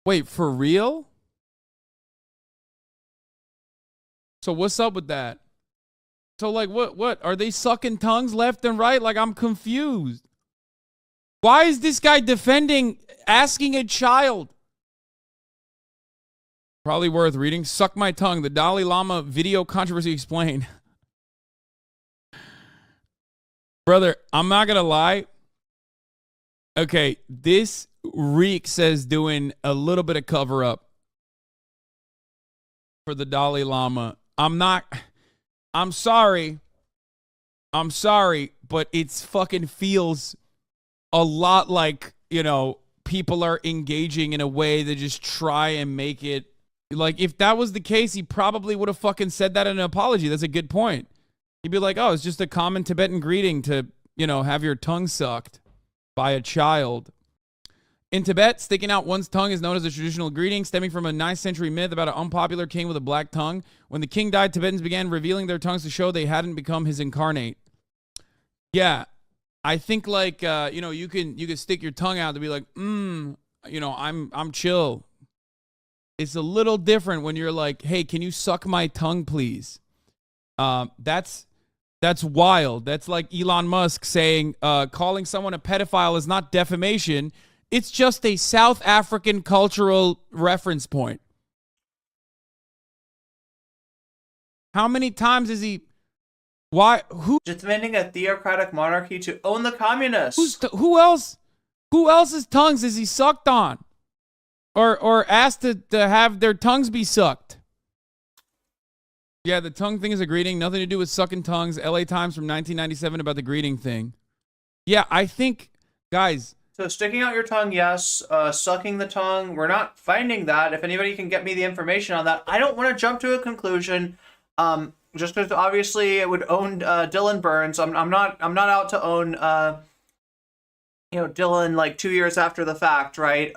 Speaker 14: Wait, for real? So what's up with that? So like what? Are they sucking tongues left and right? Like, I'm confused. Why is this guy defending asking a child? Probably worth reading. Suck my tongue. The Dalai Lama video controversy explained. Brother, I'm not gonna lie. Okay, this reeks as doing a little bit of cover up for the Dalai Lama. I'm sorry, but it's fucking feels a lot like, you know, people are engaging in a way to just try and make it like, if that was the case, he probably would have fucking said that in an apology. That's a good point. He'd be like, oh, it's just a common Tibetan greeting to, you know, have your tongue sucked by a child. In Tibet, sticking out one's tongue is known as a traditional greeting, stemming from a 9th century myth about an unpopular king with a black tongue. When the king died, Tibetans began revealing their tongues to show they hadn't become his incarnate. Yeah, I think like you know, you can stick your tongue out to be like, you know, I'm chill. It's a little different when you're like, hey, can you suck my tongue, please? That's wild. That's like Elon Musk saying calling someone a pedophile is not defamation. It's just a South African cultural reference point. How many times is he? Why? Who?
Speaker 2: Demanding a theocratic monarchy to own the communists.
Speaker 14: Who else? Who else's tongues is he sucked on, or asked to have their tongues be sucked? Yeah, the tongue thing is a greeting. Nothing to do with sucking tongues. LA Times from 1997 about the greeting thing. Yeah, I think, guys.
Speaker 2: So sticking out your tongue, yes. Sucking the tongue, we're not finding that. If anybody can get me the information on that. I don't want to jump to a conclusion. Just because obviously it would own Dylan Burns. I'm not out to own you know, Dylan like 2 years after the fact, right?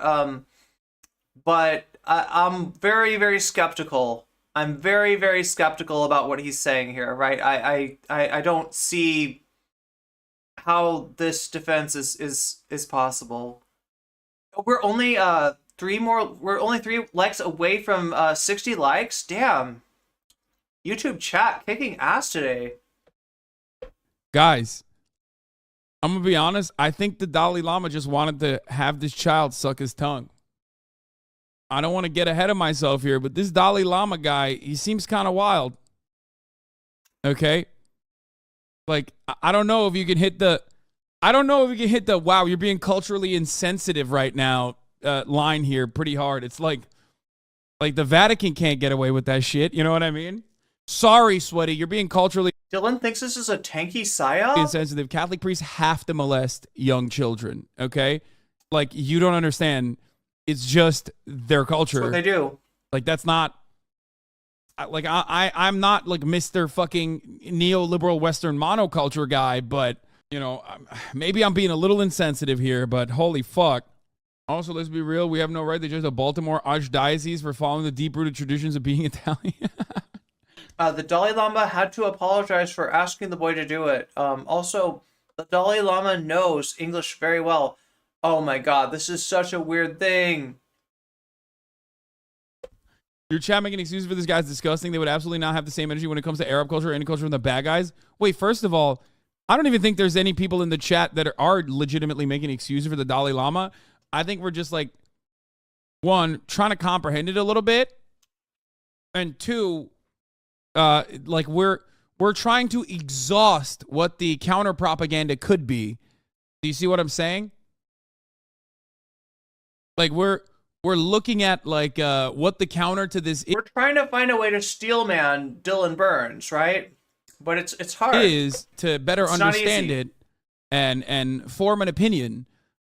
Speaker 2: But I'm very, very skeptical. I'm very, very skeptical about what he's saying here, right? I don't see how this defense is possible. We're only we're only 3 likes away from 60 likes. Damn. YouTube chat kicking ass today.
Speaker 14: Guys, I'm gonna be honest. I think the Dalai Lama just wanted to have this child suck his tongue. I don't want to get ahead of myself here, but this Dalai Lama guy, he seems kind of wild. Okay? Like, I don't know if you can hit the wow, you're being culturally insensitive right now line here pretty hard. It's like the Vatican can't get away with that shit. You know what I mean? Sorry, Sweaty, you're being culturally
Speaker 2: Dylan thinks this is a tanky psyop?
Speaker 14: insensitive. Catholic priests have to molest young children, okay? Like, you don't understand. It's just their culture.
Speaker 2: That's what they do.
Speaker 14: Like, that's not... Like, I'm not, like, Mr. fucking neoliberal Western monoculture guy, but, you know, maybe I'm being a little insensitive here, but holy fuck. Also, let's be real, we have no right to judge the Baltimore Archdiocese for following the deep-rooted traditions of being Italian.
Speaker 2: The Dalai Lama had to apologize for asking the boy to do it. Also, the Dalai Lama knows English very well. Oh my god, this is such a weird thing.
Speaker 14: Your chat making excuses for this guy's disgusting. They would absolutely not have the same energy when it comes to Arab culture or any culture from the bad guys. Wait, first of all, I don't even think there's any people in the chat that are legitimately making excuses for the Dalai Lama. I think we're just like, one, trying to comprehend it a little bit, and two, like we're trying to exhaust what the counter propaganda could be. Do you see what I'm saying? Like we're looking at like what the counter to this
Speaker 2: We're trying to find a way to steel man Dylan Burns, right? But it's hard.
Speaker 14: is to better
Speaker 2: It's not
Speaker 14: understand
Speaker 2: easy.
Speaker 14: it and form an opinion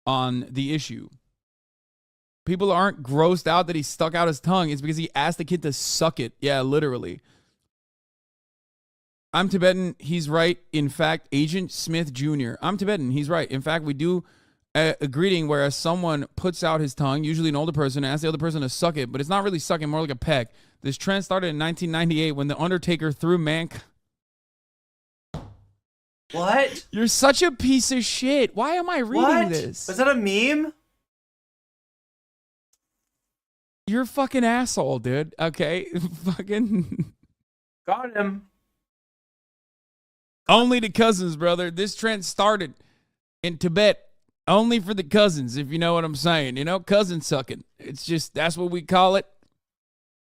Speaker 14: on the issue. People aren't grossed out that he stuck out his tongue. It's because he asked the kid to suck it. Yeah, literally. I'm Tibetan. He's right. In fact, Agent Smith Jr. I'm Tibetan. He's right. In fact, we do a greeting where someone puts out his tongue, usually an older person, and asks the other person to suck it, but it's not really sucking, more like a peck. This trend started in 1998 when The Undertaker threw
Speaker 2: What?
Speaker 14: You're such a piece of shit. Why am I reading
Speaker 2: What?
Speaker 14: this?
Speaker 2: Was that a meme?
Speaker 14: You're a fucking asshole, dude. Okay? Fucking...
Speaker 2: Got him.
Speaker 14: Only the cousins, brother. This trend started in Tibet only for the cousins, if you know what I'm saying. You know, cousin sucking. It's just, that's what we call it.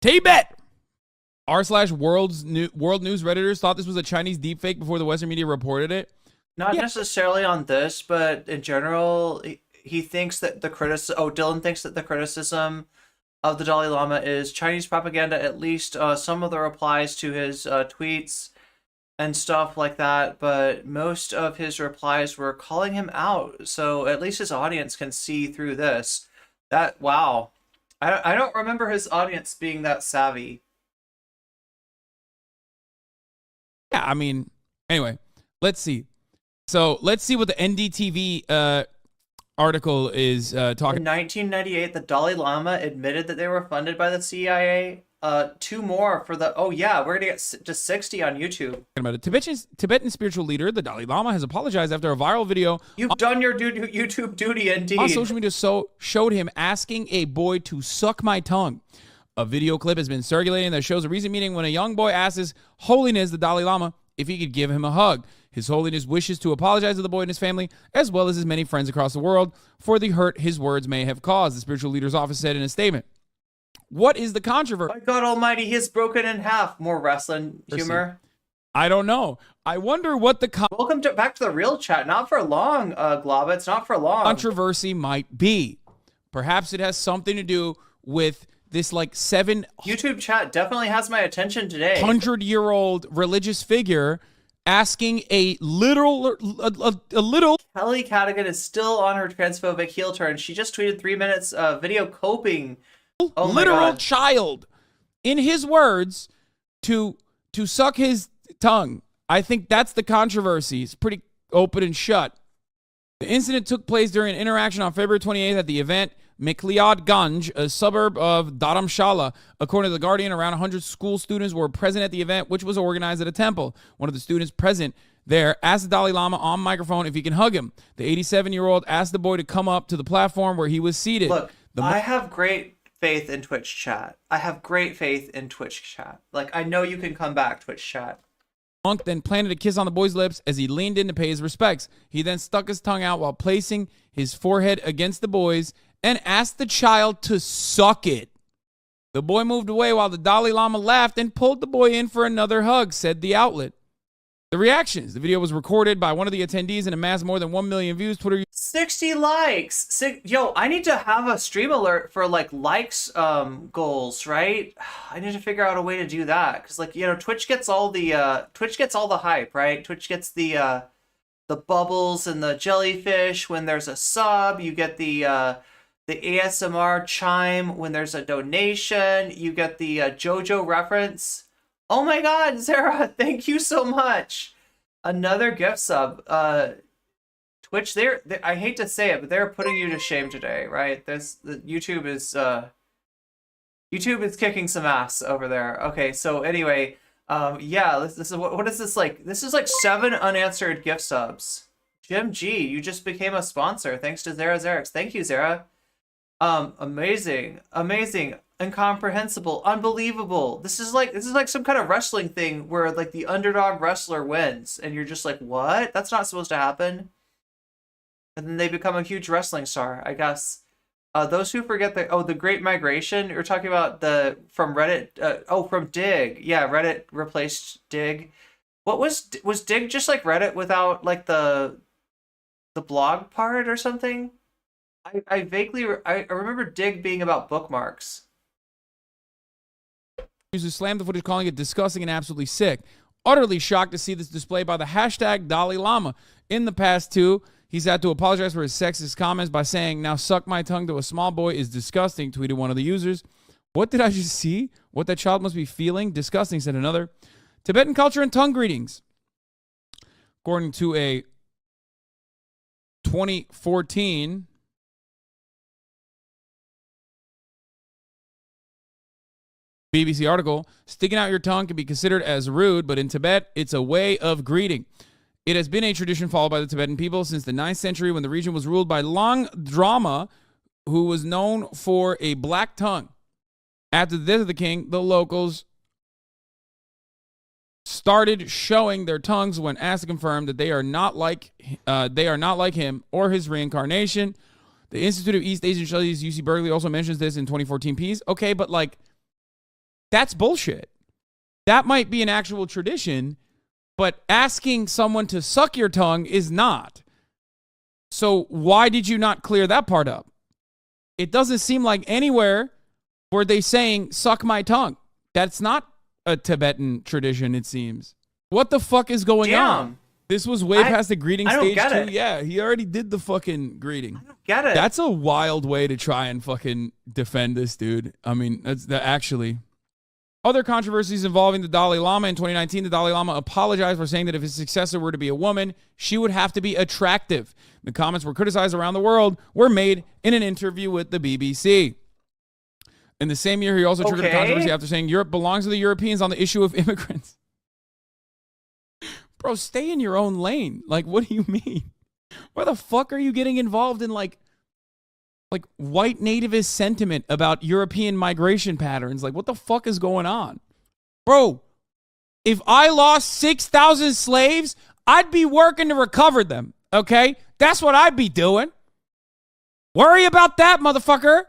Speaker 14: Tibet! r/world news Redditors thought this was a Chinese deepfake before the Western media reported it.
Speaker 2: Not necessarily on this, but in general, he thinks that Dylan thinks that the criticism of the Dalai Lama is Chinese propaganda, at least some of the replies to his tweets and stuff like that, but most of his replies were calling him out, so at least his audience can see through this. Wow. I don't remember his audience being that savvy.
Speaker 14: Yeah, I mean, anyway, let's see. So let's see what the NDTV article is talking.
Speaker 2: In 1998, the Dalai Lama admitted that they were funded by the CIA. 2 more for the... Oh, yeah, we're going to get to 60 on YouTube.
Speaker 14: About it. Tibetan spiritual leader, the Dalai Lama, has apologized after a viral video.
Speaker 2: You've done your YouTube duty, indeed.
Speaker 14: On social media showed him asking a boy to suck my tongue. A video clip has been circulating that shows a recent meeting when a young boy asks His Holiness, the Dalai Lama, if he could give him a hug. His Holiness wishes to apologize to the boy and his family, as well as his many friends across the world, for the hurt his words may have caused, the spiritual leader's office said in a statement. What is the controversy?
Speaker 2: My God almighty, he is broken in half. More wrestling humor.
Speaker 14: I don't know. I wonder what the
Speaker 2: Welcome back to the real chat. Not for long, Globits. Not for long.
Speaker 14: Controversy might be. Perhaps it has something to do with this like
Speaker 2: YouTube chat definitely has my attention today.
Speaker 14: 100-year-old religious figure asking a little
Speaker 2: Kelly Cadigan is still on her transphobic heel turn. She just tweeted 3 minutes video coping. Oh
Speaker 14: literal child, in his words, to suck his tongue. I think that's the controversy. It's pretty open and shut. The incident took place during an interaction on February 28th at the event Mikliad Ganj, a suburb of Dharamshala. According to The Guardian, around 100 school students were present at the event, which was organized at a temple. One of the students present there asked the Dalai Lama on microphone if he can hug him. The 87-year-old asked the boy to come up to the platform where he was seated.
Speaker 2: Look, I have great faith in Twitch chat. I have great faith in Twitch chat. Like, I know you can come back, Twitch chat.
Speaker 14: Monk then planted a kiss on the boy's lips as he leaned in to pay his respects. He then stuck his tongue out while placing his forehead against the boy's and asked the child to suck it. The boy moved away while the Dalai Lama laughed and pulled the boy in for another hug, said the outlet. The reactions. The video was recorded by one of the attendees and amassed more than 1 million views. Twitter
Speaker 2: 60 likes. Yo, I need to have a stream alert for like likes goals, right? I need to figure out a way to do that cuz like, you know, Twitch gets all the hype, right? Twitch gets the bubbles and the jellyfish when there's a sub. You get the ASMR chime when there's a donation. You get the JoJo reference. Oh my god, Zara, thank you so much. Another gift sub. Twitch, I hate to say it, but they're putting you to shame today, right? YouTube is kicking some ass over there. Okay, so anyway, yeah, this is what is this like? This is like 7 unanswered gift subs. Jim G, you just became a sponsor thanks to Zara Xerix. Thank you, Zara. Amazing, incomprehensible, unbelievable. This is like some kind of wrestling thing where like the underdog wrestler wins and you're just like, what? That's not supposed to happen. And then they become a huge wrestling star, I guess. Those who forget the Great Migration, you're talking about from Reddit, from Dig. Yeah, Reddit replaced Dig. What was Dig just like Reddit without like the blog part or something? I vaguely remember Dig being about bookmarks.
Speaker 14: Users slammed the footage, calling it disgusting and absolutely sick. Utterly shocked to see this displayed by the hashtag Dalai Lama. In the past, too, he's had to apologize for his sexist comments by saying, "Now suck my tongue to a small boy is disgusting," tweeted one of the users. "What did I just see? What that child must be feeling? Disgusting," said another. Tibetan culture and tongue greetings. According to a 2014 BBC article, sticking out your tongue can be considered as rude, but in Tibet, it's a way of greeting. It has been a tradition followed by the Tibetan people since the 9th century when the region was ruled by Long Drama, who was known for a black tongue. After the death of the king, the locals started showing their tongues when asked to confirm that they are not like him or his reincarnation. The Institute of East Asian Studies, UC Berkeley, also mentions this in 2014 piece. Okay, but like, that's bullshit. That might be an actual tradition, but asking someone to suck your tongue is not. So why did you not clear that part up? It doesn't seem like anywhere were they saying, "Suck my tongue." That's not a Tibetan tradition, it seems. What the fuck is going on? This was way past the greeting stage too. Yeah, he already did the fucking greeting. I don't
Speaker 2: get it.
Speaker 14: That's a wild way to try and fucking defend this dude. I mean, that's actually... Other controversies involving the Dalai Lama. In 2019, the Dalai Lama apologized for saying that if his successor were to be a woman, she would have to be attractive. The comments were criticized around the world, were made in an interview with the BBC. In the same year, he also triggered a controversy after saying Europe belongs to the Europeans on the issue of immigrants. Bro, stay in your own lane. Like, what do you mean? Why the fuck are you getting involved in like white nativist sentiment about European migration patterns? Like, what the fuck is going on? Bro, if I lost 6,000 slaves, I'd be working to recover them, okay? That's what I'd be doing. Worry about that, motherfucker.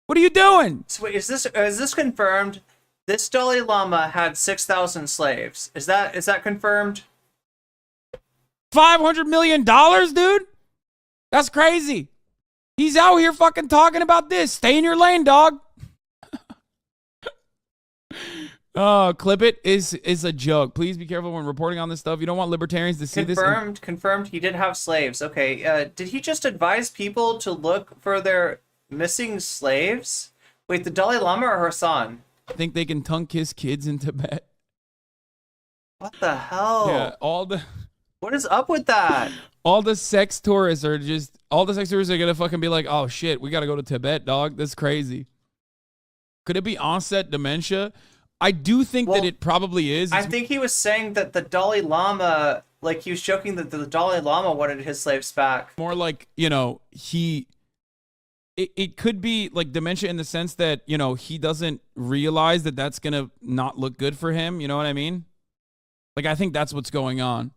Speaker 14: What are you doing?
Speaker 2: So wait, is this confirmed? This Dalai Lama had 6,000 slaves. Is that confirmed?
Speaker 14: $500 million, dude? That's crazy. He's out here fucking talking about this. Stay in your lane, dog. Oh, clip it is a joke. Please be careful when reporting on this stuff. You don't want libertarians to see this.
Speaker 2: Confirmed. He did have slaves. Okay. Did he just advise people to look for their missing slaves? Wait, the Dalai Lama or Hasan?
Speaker 14: I think they can tongue kiss kids in Tibet.
Speaker 2: What the hell?
Speaker 14: Yeah,
Speaker 2: what is up with that?
Speaker 14: All the sex tourists are gonna fucking be like, "Oh shit, we gotta go to Tibet, dog. That's crazy." Could it be onset dementia? I do think that it probably is.
Speaker 2: I think he was saying that the Dalai Lama, like he was joking that the Dalai Lama wanted his slaves back.
Speaker 14: More like, you know, it could be like dementia in the sense that, you know, he doesn't realize that that's gonna not look good for him. You know what I mean? Like, I think that's what's going on.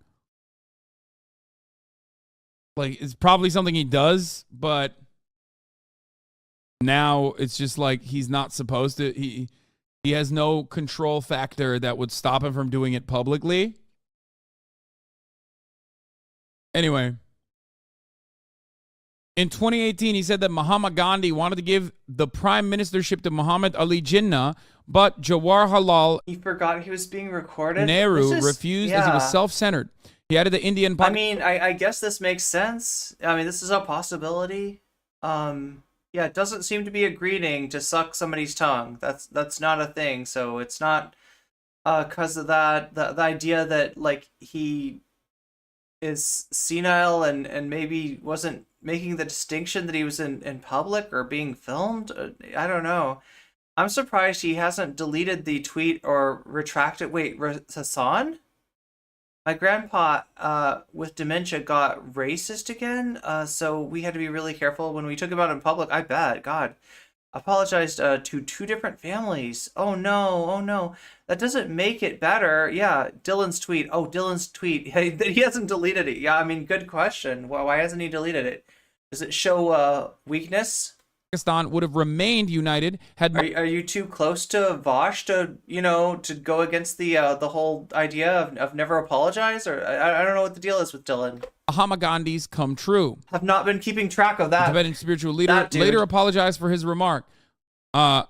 Speaker 14: Like, it's probably something he does, but now it's just like he's not supposed to. He has no control factor that would stop him from doing it publicly. Anyway, in 2018, he said that Mahatma Gandhi wanted to give the prime ministership to Muhammad Ali Jinnah, but Jawaharlal
Speaker 2: He forgot he was being recorded.
Speaker 14: Nehru
Speaker 2: This is-
Speaker 14: refused as he was
Speaker 2: yeah.
Speaker 14: self-centered. He added the Indian.
Speaker 2: I mean, I guess this makes sense. I mean, this is a possibility. Yeah, it doesn't seem to be a greeting to suck somebody's tongue. That's not a thing. So it's not because of that. The idea that like he is senile and maybe wasn't making the distinction that he was in public or being filmed. I don't know. I'm surprised he hasn't deleted the tweet or retracted. Wait, Hasan? My grandpa with dementia got racist again, so we had to be really careful when we took him out in public. I bet. God. Apologized to two different families. Oh no, oh no. That doesn't make it better. Yeah, Dylan's tweet. Oh, Dylan's tweet. He hasn't deleted it. Yeah, I mean, good question. Why hasn't he deleted it? Does it show weakness?
Speaker 14: Pakistan would have remained united had.
Speaker 2: Are you too close to Vosh to to go against the whole idea of never apologize? Or I don't know what the deal is with Dylan.
Speaker 14: Mahatma Gandhi's come true.
Speaker 2: Have not been keeping track of that.
Speaker 14: The Tibetan spiritual leader
Speaker 2: that dude.
Speaker 14: later apologized for his remark. The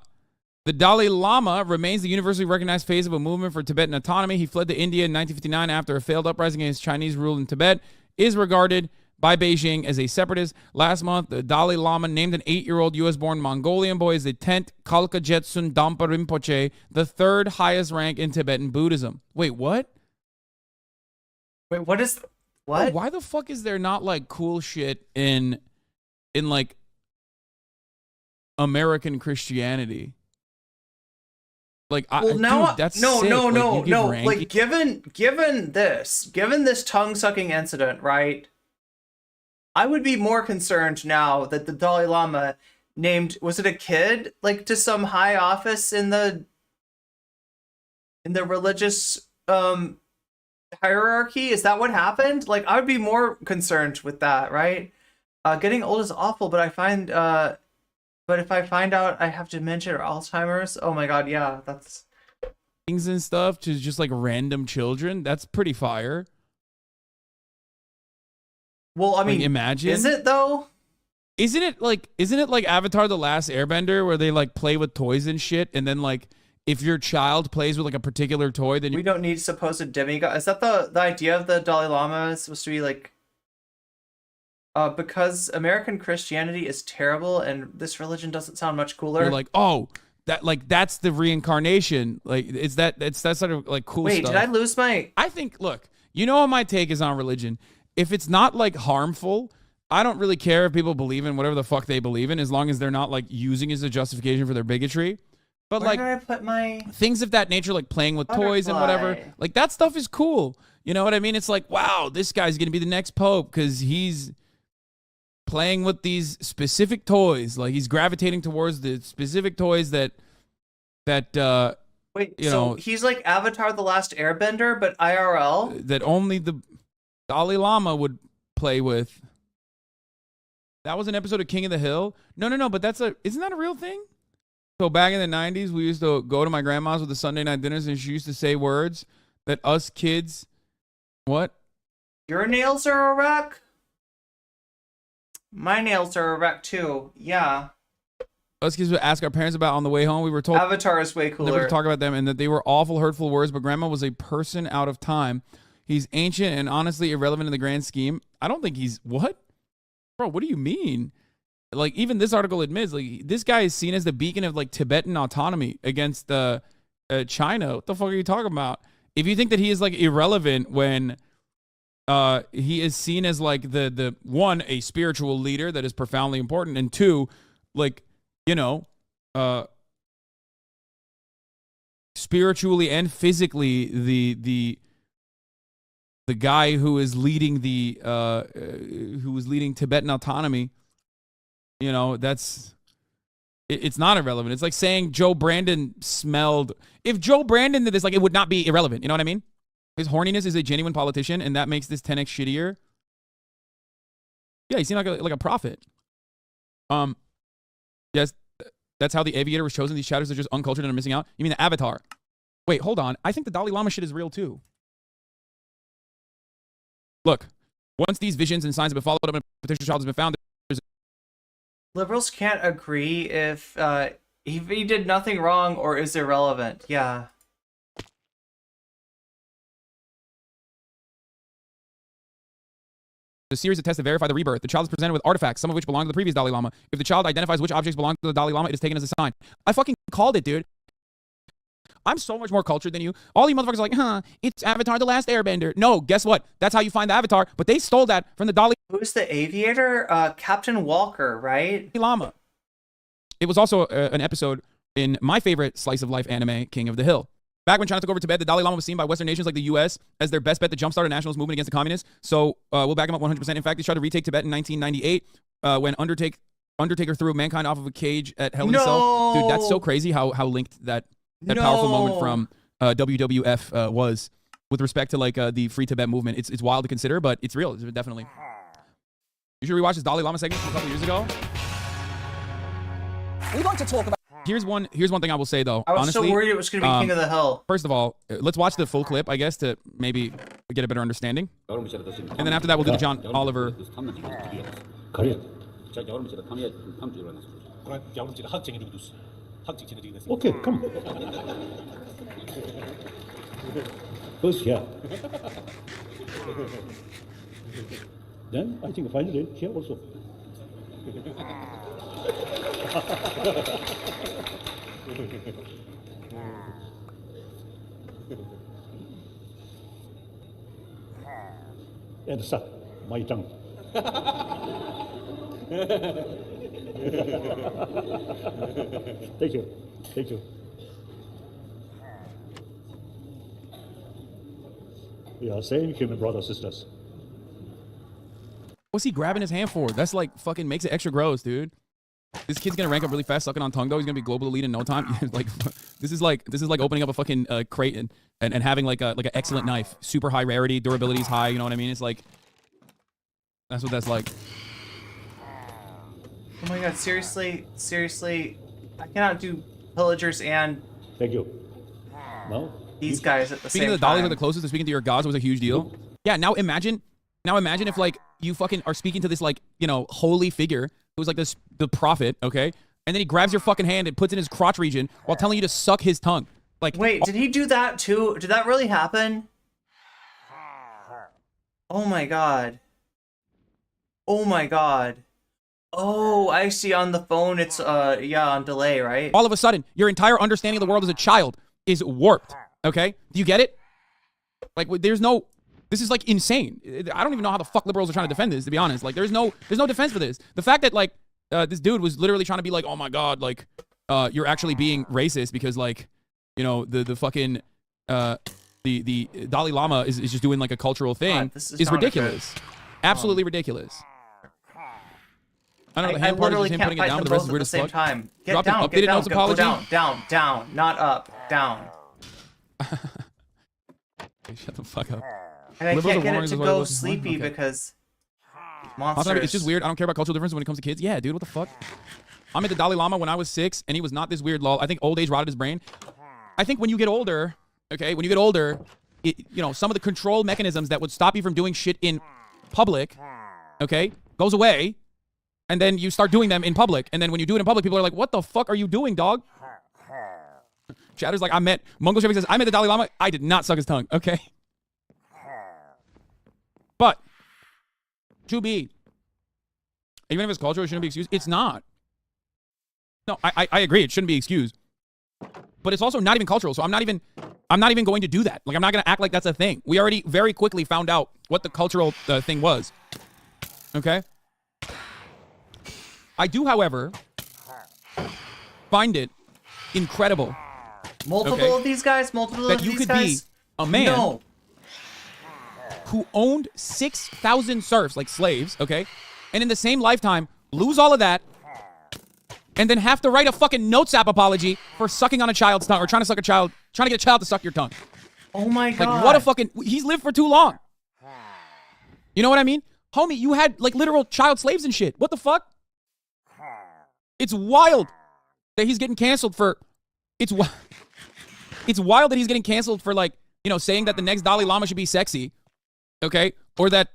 Speaker 14: Dalai Lama remains the universally recognized face of a movement for Tibetan autonomy. He fled to India in 1959 after a failed uprising against Chinese rule in Tibet. Is regarded by Beijing as a separatist. Last month, the Dalai Lama named an 8-year-old U.S.-born Mongolian boy as the 10th Kalka Jetsun Dampa Rinpoche, the third highest rank in Tibetan Buddhism. Wait, what?
Speaker 2: Wait, what is... What?
Speaker 14: Oh, why the fuck is there not, like, cool shit in like, American Christianity? Like,
Speaker 2: well, now,
Speaker 14: dude, that's
Speaker 2: no,
Speaker 14: sick.
Speaker 2: no,
Speaker 14: Like,
Speaker 2: no,
Speaker 14: you give
Speaker 2: no.
Speaker 14: ranking-
Speaker 2: Like, given this tongue-sucking incident, right? I would be more concerned now that the Dalai Lama named, was it a kid, like, to some high office in the religious hierarchy? Is that what happened? Like, I would be more concerned with that, right? Getting old is awful, but if I find out I have dementia or Alzheimer's, oh my god, yeah, that's
Speaker 14: things and stuff to just like random children. That's pretty fire.
Speaker 2: Well, I mean,
Speaker 14: like, imagine.
Speaker 2: Is it though?
Speaker 14: Isn't it like Avatar: The Last Airbender, where they like play with toys and shit, and then like if your child plays with like a particular toy, then
Speaker 2: we don't need supposed demigod. Is that the idea of the Dalai Lama? Is supposed to be like because American Christianity is terrible and this religion doesn't sound much cooler.
Speaker 14: You're like, oh, that's the reincarnation. Like, it's that sort of like cool
Speaker 2: Wait,
Speaker 14: stuff.
Speaker 2: did I lose my...
Speaker 14: I think, look, you know what my take is on religion. If it's not like harmful, I don't really care if people believe in whatever the fuck they believe in, as long as they're not like using it as a justification for their bigotry. But
Speaker 2: Where
Speaker 14: like,
Speaker 2: did I put my
Speaker 14: things of that nature, like playing with toys and whatever, like that stuff is cool. You know what I mean? It's like, wow, this guy's gonna be the next pope because he's playing with these specific toys. Like, he's gravitating towards the specific toys that
Speaker 2: Wait, so he's like Avatar: The Last Airbender, but IRL?
Speaker 14: That only the Dalai Lama would play with. That was an episode of King of the Hill. No, but isn't that a real thing? So back in the 90s, we used to go to my grandma's with the Sunday night dinners, and she used to say words that us kids, what?
Speaker 2: Your nails are a wreck? My nails are a wreck too. Yeah.
Speaker 14: Us kids would ask our parents about on the way home. We were told
Speaker 2: Avatar is way cooler.
Speaker 14: Never to talk about them, and that they were awful, hurtful words. But Grandma was a person out of time. He's ancient and honestly irrelevant in the grand scheme. I don't think he's what, bro. What do you mean? Like, even this article admits, like, this guy is seen as the beacon of like Tibetan autonomy against China. What the fuck are you talking about? If you think that he is like irrelevant when he is seen as like the one, a spiritual leader that is profoundly important, and two, like, spiritually and physically the guy who is leading Tibetan autonomy, it's not irrelevant. It's like saying Joe Brandon smelled. If Joe Brandon did this, like, it would not be irrelevant. You know what I mean? His horniness is a genuine politician, and that makes this 10x shittier. Yeah, he seemed like a prophet. Yes, that's how the aviator was chosen. These chatters are just uncultured and are missing out. You mean the avatar? Wait, hold on. I think the Dalai Lama shit is real too. Look, once these visions and signs have been followed up and a potential child has been found,
Speaker 2: Liberals can't agree if he did nothing wrong or is irrelevant. Yeah.
Speaker 14: a series of tests to verify the rebirth. The child is presented with artifacts, some of which belong to the previous Dalai Lama. If the child identifies which objects belong to the Dalai Lama, it is taken as a sign. I fucking called it, dude. I'm so much more cultured than you. All you motherfuckers are like, it's Avatar the Last Airbender. No, guess what? That's how you find the Avatar, but they stole that from the Dalai
Speaker 2: Who's the aviator? Captain Walker, right?
Speaker 14: Lama. It was also an episode in my favorite slice of life anime, King of the Hill. Back when China took over Tibet, the Dalai Lama was seen by Western nations like the U.S. as their best bet to jumpstart a nationalist movement against the communists. So we'll back him up 100%. In fact, they tried to retake Tibet in 1998 when Undertaker threw mankind off of a cage at Hell in a Cell. Dude, that's so crazy how linked that powerful moment from WWF was with respect to like the Free Tibet movement. It's wild to consider, but it's real. It's definitely. You should rewatch this Dalai Lama segment from a couple years ago.
Speaker 17: We want to talk about.
Speaker 14: Here's one thing I will say though.
Speaker 2: I was
Speaker 14: honestly,
Speaker 2: so worried it was going to be King of the Hill.
Speaker 14: First of all, let's watch the full clip, I guess, to maybe get a better understanding. And then after that, we'll do the John Oliver.
Speaker 16: Okay, come. First here. Then I think finally here also. And suck my tongue. Thank you. Thank you. We are same human brothers, sisters.
Speaker 14: What's he grabbing his hand for? That's like fucking makes it extra gross, dude. This kid's gonna rank up really fast sucking on tongue though. He's gonna be global elite in no time. Like this is like opening up a fucking crate and having like an excellent knife, super high rarity, durability is high. You know what I mean? It's like that's what that's like.
Speaker 2: Oh my god! Seriously, I cannot do pillagers and.
Speaker 16: Thank you. No.
Speaker 2: These guys at the
Speaker 14: speaking
Speaker 2: same
Speaker 14: of the Dalai
Speaker 2: time.
Speaker 14: the closest to speaking to your gods was a huge deal. Yeah. Now imagine if like you fucking are speaking to this like holy figure who's like the prophet, okay? And then he grabs your fucking hand and puts it in his crotch region while telling you to suck his tongue. Like,
Speaker 2: wait, did he do that too? Did that really happen? Oh my god. Oh my god. Oh, I see on the phone it's on delay, right?
Speaker 14: All of a sudden, your entire understanding of the world as a child is warped, okay? Do you get it? Like this is like insane. I don't even know how the fuck liberals are trying to defend this, to be honest. Like there's no defense for this. The fact that like this dude was literally trying to be like, oh my god, like you're actually being racist because like the fucking the Dalai Lama is just doing like a cultural thing
Speaker 2: God,
Speaker 14: is ridiculous. Absolutely ridiculous. I don't know. The hand part is just him putting it down, but the rest is weird as fuck.
Speaker 2: Time. Get
Speaker 14: Dropped
Speaker 2: down,
Speaker 14: an updated notes apology.
Speaker 2: Go down, not up, down.
Speaker 14: Shut the fuck up.
Speaker 2: And I
Speaker 14: Liberals
Speaker 2: can't
Speaker 14: are
Speaker 2: get
Speaker 14: warring
Speaker 2: it to
Speaker 14: is what
Speaker 2: go
Speaker 14: it was.
Speaker 2: sleepy
Speaker 14: Okay.
Speaker 2: because
Speaker 14: Also,
Speaker 2: monsters.
Speaker 14: it's just weird. I don't care about cultural differences when it comes to kids. Yeah, dude, what the fuck? I met the Dalai Lama when I was 6, and he was not this weird lol. I think old age rotted his brain. I think when you get older, okay, some of the control mechanisms that would stop you from doing shit in public, okay, goes away, and then you start doing them in public, and then when you do it in public, people are like, what the fuck are you doing, dog? Chatter's like, Mungo Chevy says, I met the Dalai Lama. I did not suck his tongue, okay? But, to be, even if it's cultural, it shouldn't be excused. It's not. No, I agree. It shouldn't be excused. But it's also not even cultural, so I'm not even going to do that. Like, I'm not going to act like that's a thing. We already very quickly found out what the cultural thing was. Okay? I do, however, find it incredible.
Speaker 2: Multiple of these guys? Multiple
Speaker 14: that
Speaker 2: of
Speaker 14: you
Speaker 2: these
Speaker 14: could
Speaker 2: guys?
Speaker 14: be a man
Speaker 2: No.
Speaker 14: who owned 6,000 serfs, like slaves, okay? And in the same lifetime, lose all of that, and then have to write a fucking notes app apology for sucking on a child's tongue, or trying to get a child to suck your tongue.
Speaker 2: Oh my god.
Speaker 14: Like, what a fucking... He's lived for too long. You know what I mean? Homie, you had, like, literal child slaves and shit. What the fuck? It's wild that he's getting canceled for... It's wild that he's getting canceled for, like, you know, saying that the next Dalai Lama should be sexy. Okay? Or that...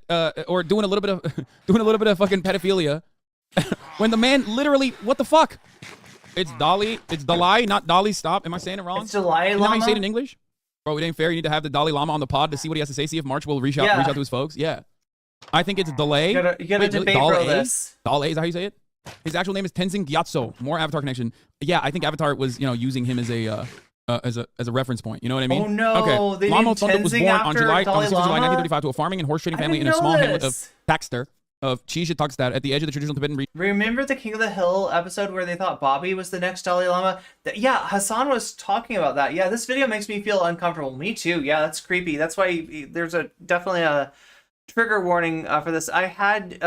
Speaker 14: or doing a little bit of... doing a little bit of fucking pedophilia. When the man literally... What the fuck? It's Dalai. It's Dalai, not Dolly. Stop. Am I saying it wrong?
Speaker 2: It's Dalai
Speaker 14: Isn't that how you
Speaker 2: Lama?
Speaker 14: say it in English? Bro, it ain't fair. You need to have the Dalai Lama on the pod to see what he has to say. See if March will reach out to his folks. Yeah. I think it's delay.
Speaker 2: You gotta debate bro this.
Speaker 14: Dalai, is that how you say it? His actual name is Tenzin Gyatso. More Avatar connection. Yeah, I think Avatar was, you know, using him as a reference point. You know what I mean?
Speaker 2: Oh no.
Speaker 14: Okay.
Speaker 2: They
Speaker 14: Lama
Speaker 2: named
Speaker 14: Thunder was
Speaker 2: Tenzing
Speaker 14: born on
Speaker 2: after
Speaker 14: July
Speaker 2: Dalai
Speaker 14: 6th of July
Speaker 2: Lama?
Speaker 14: 1935 to a farming and horse trading
Speaker 2: I
Speaker 14: family in
Speaker 2: didn't
Speaker 14: a small
Speaker 2: know
Speaker 14: hamlet of
Speaker 2: this.
Speaker 14: Takster of Chijitakstat at the edge of the traditional Tibetan region.
Speaker 2: Remember the King of the Hill episode where they thought Bobby was the next Dalai Lama? Yeah, Hasan was talking about that. Yeah, this video makes me feel uncomfortable. Me too. Yeah, that's creepy. That's why there's definitely a trigger warning for this. I had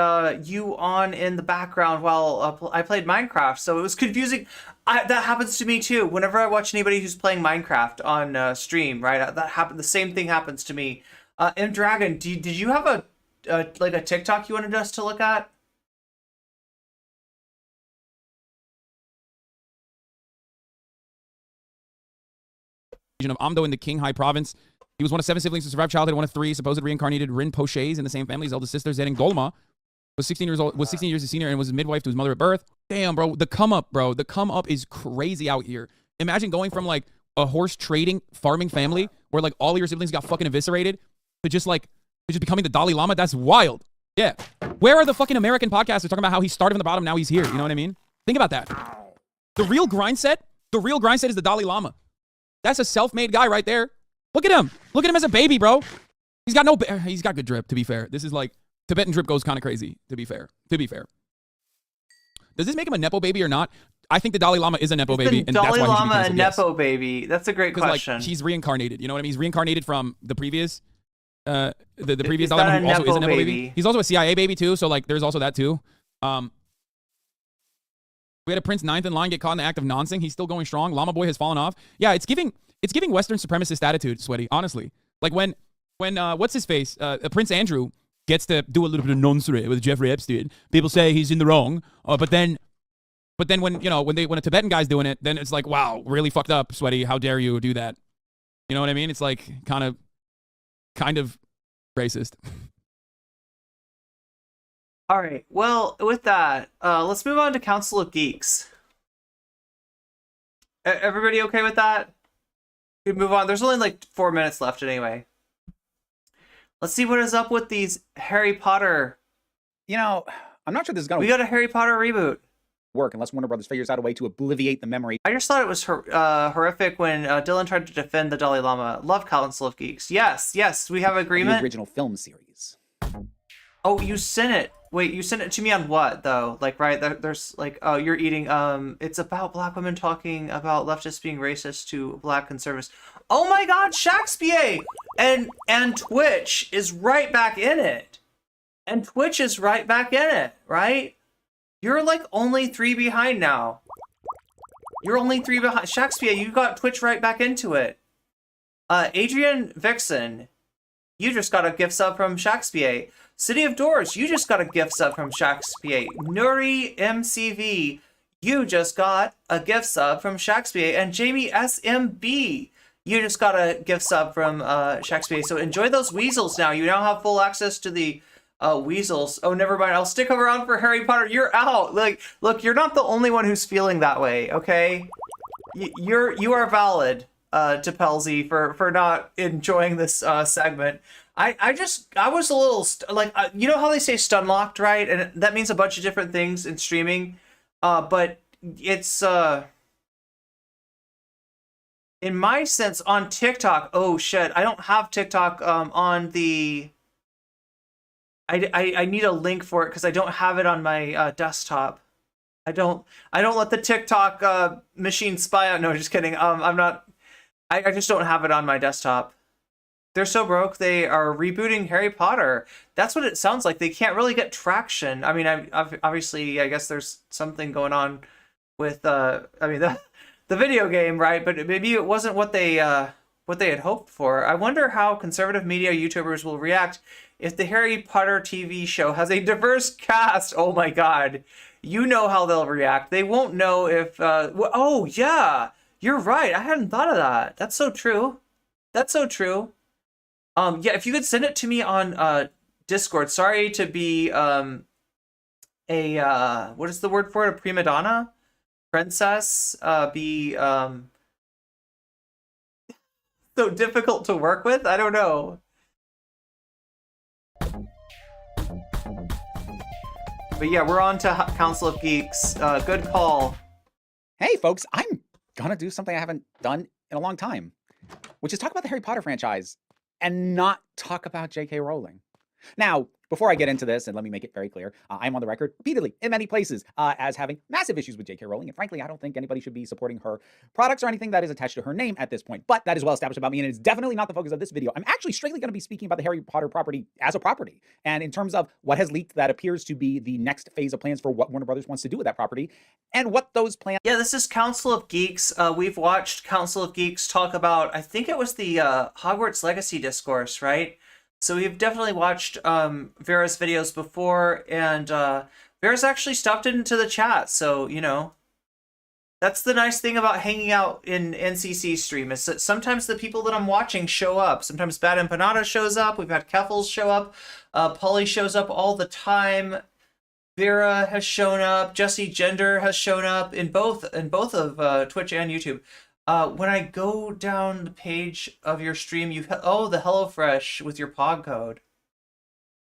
Speaker 2: you on in the background while I played Minecraft, so it was confusing. That happens to me too. Whenever I watch anybody who's playing Minecraft on stream, right? The same thing happens to me. M Dragon, did you have a like a TikTok you wanted us to look at?
Speaker 14: Of Amdo in the Qinghai province. He was one of 7 siblings to survive childhood, one of 3 supposed reincarnated Rinpoches in the same family. His eldest sister, Zeding Dolma, was 16 years old, was 16 years his senior, and was a midwife to his mother at birth. Damn, bro, the come up, bro. The come up is crazy out here. Imagine going from like a horse trading, farming family where like all of your siblings got fucking eviscerated to just becoming the Dalai Lama. That's wild. Yeah. Where are the fucking American podcasters talking about how he started from the bottom, now he's here? You know what I mean? Think about that. The real grind set is the Dalai Lama. That's a self-made guy right there. Look at him. Look at him as a baby, bro. He's got good drip, to be fair. This is like, Tibetan drip goes kind of crazy, to be fair. Does this make him a Nepo baby or not? I think the Dalai Lama is a Nepo baby, and
Speaker 2: Dalai
Speaker 14: that's why he should be
Speaker 2: Lama a
Speaker 14: canceled, yes.
Speaker 2: Nepo baby? That's a great question.
Speaker 14: Like, he's reincarnated. You know what I mean? He's reincarnated from the previous, the previous
Speaker 2: Is
Speaker 14: Dalai
Speaker 2: that
Speaker 14: Lama, who
Speaker 2: a
Speaker 14: also is a
Speaker 2: Nepo
Speaker 14: Nepo
Speaker 2: baby?
Speaker 14: baby. He's also a CIA baby too, so like, there's also that too. We had a Prince 9th in line get caught in the act of noncing. He's still going strong. Llama Boy has fallen off. Yeah, it's giving Western supremacist attitude, Sweaty, honestly. Like when what's his face? Prince Andrew gets to do a little bit of nonsense with Jeffrey Epstein. People say he's in the wrong, but then when a Tibetan guy's doing it, then it's like, wow, really fucked up, Sweaty. How dare you do that? You know what I mean? It's like kind of racist.
Speaker 2: All right. Well, with that, let's move on to Council of Geeks. Everybody okay with that? We move on. There's only like 4 minutes left anyway. Let's see what is up with these Harry Potter.
Speaker 17: You know, I'm not sure this is going to
Speaker 2: We got a Harry Potter reboot.
Speaker 17: work unless Warner Brothers figures out a way to obliviate the memory.
Speaker 2: I just thought it was horrific when Dylan tried to defend the Dalai Lama. Love Council of Geeks. Yes, we have agreement.
Speaker 17: The original film series.
Speaker 2: Oh, you sent it. Wait, you sent it to me on what though? Like, right? There's like, oh, you're eating. It's about black women talking about leftists being racist to black conservatives. Oh my God, Shakespeare and Twitch is right back in it, and Twitch is right back in it, right? You're like only 3 behind now. You're only 3 behind. Shakespeare, you got Twitch right back into it. Adrian Vixen, you just got a gift sub from Shakespeare. City of Doors, you just got a gift sub from Shakespeare. Nuri MCV, you just got a gift sub from Shakespeare. And Jamie SMB, you just got a gift sub from Shakespeare. So enjoy those weasels now. You now have full access to the weasels. Oh, never mind. I'll stick around for Harry Potter. You're out. Like, look, you're not the only one who's feeling that way, okay? You are valid, to Pelzy, for not enjoying this segment. I was a little you know how they say stun locked, right? And that means a bunch of different things in streaming. But it's in my sense on TikTok. Oh shit, I don't have TikTok on the. I need a link for it because I don't have it on my desktop. I don't let the TikTok machine spy out. No, just kidding. I'm not. I just don't have it on my desktop. They're so broke, they are rebooting Harry Potter. That's what it sounds like. They can't really get traction. I mean, obviously, I guess there's something going on with, the video game, right? But maybe it wasn't what they what they had hoped for. I wonder how conservative media YouTubers will react if the Harry Potter TV show has a diverse cast. Oh my god. You know how they'll react. They won't know if oh yeah, you're right. I hadn't thought of that. That's so true. That's so true. Yeah, if you could send it to me on Discord. Sorry to be what is the word for it? A prima donna? Princess? So difficult to work with? I don't know. But yeah, we're on to Council of Geeks. Good call.
Speaker 17: Hey, folks, I'm gonna do something I haven't done in a long time, which is talk about the Harry Potter franchise and not talk about J.K. Rowling. Now, before I get into this, and let me make it very clear, I'm on the record repeatedly in many places as having massive issues with J.K. Rowling, and frankly, I don't think anybody should be supporting her products or anything that is attached to her name at this point, but that is well established about me, and it's definitely not the focus of this video. I'm actually straightly going to be speaking about the Harry Potter property as a property, and in terms of what has leaked that appears to be the next phase of plans for what Warner Brothers wants to do with that property, and what those plans...
Speaker 2: Yeah, this is Council of Geeks. We've watched Council of Geeks talk about, I think it was the Hogwarts Legacy Discourse, right? So we've definitely watched Vera's videos before, and Vera's actually stopped into the chat, so, you know, that's the nice thing about hanging out in NCC stream, is that sometimes the people that I'm watching show up. Sometimes Bad Empanada shows up, we've had Keffels show up, Polly shows up all the time, Vera has shown up, Jesse Gender has shown up in both of Twitch and YouTube. When I go down the page of your stream, the HelloFresh with your POG code.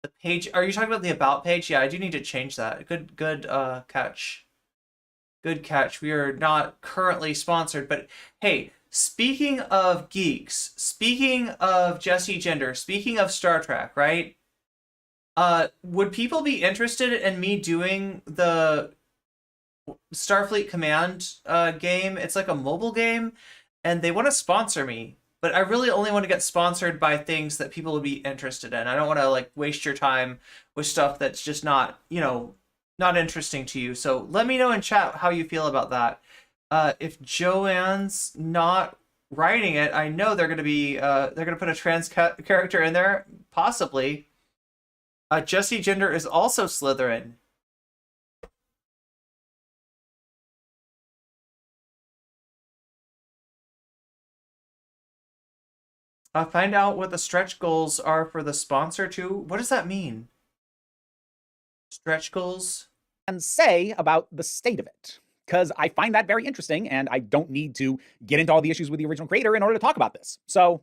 Speaker 2: The page, are you talking about the About page? Yeah, I do need to change that. Good catch. Good catch. We are not currently sponsored, but hey, speaking of geeks, speaking of Jesse Gender, speaking of Star Trek, right? Would people be interested in me doing the Starfleet Command game? It's like a mobile game, and they want to sponsor me, but I really only want to get sponsored by things that people would be interested in. I don't want to like waste your time with stuff that's just not, you know, not interesting to you. So let me know in chat how you feel about that. If Joanne's not writing it, I know they're going to be they're going to put a trans character in there, possibly. Jesse Gender is also Slytherin. Find out what the stretch goals are for the sponsor too. What does that mean? Stretch goals?
Speaker 17: And say about the state of it, because I find that very interesting, and I don't need to get into all the issues with the original creator in order to talk about this. So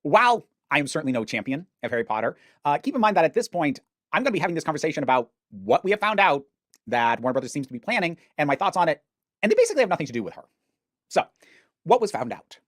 Speaker 17: while I am certainly no champion of Harry Potter, keep in mind that at this point, I'm going to be having this conversation about what we have found out that Warner Brothers seems to be planning and my thoughts on it, and they basically have nothing to do with her. So what was found out?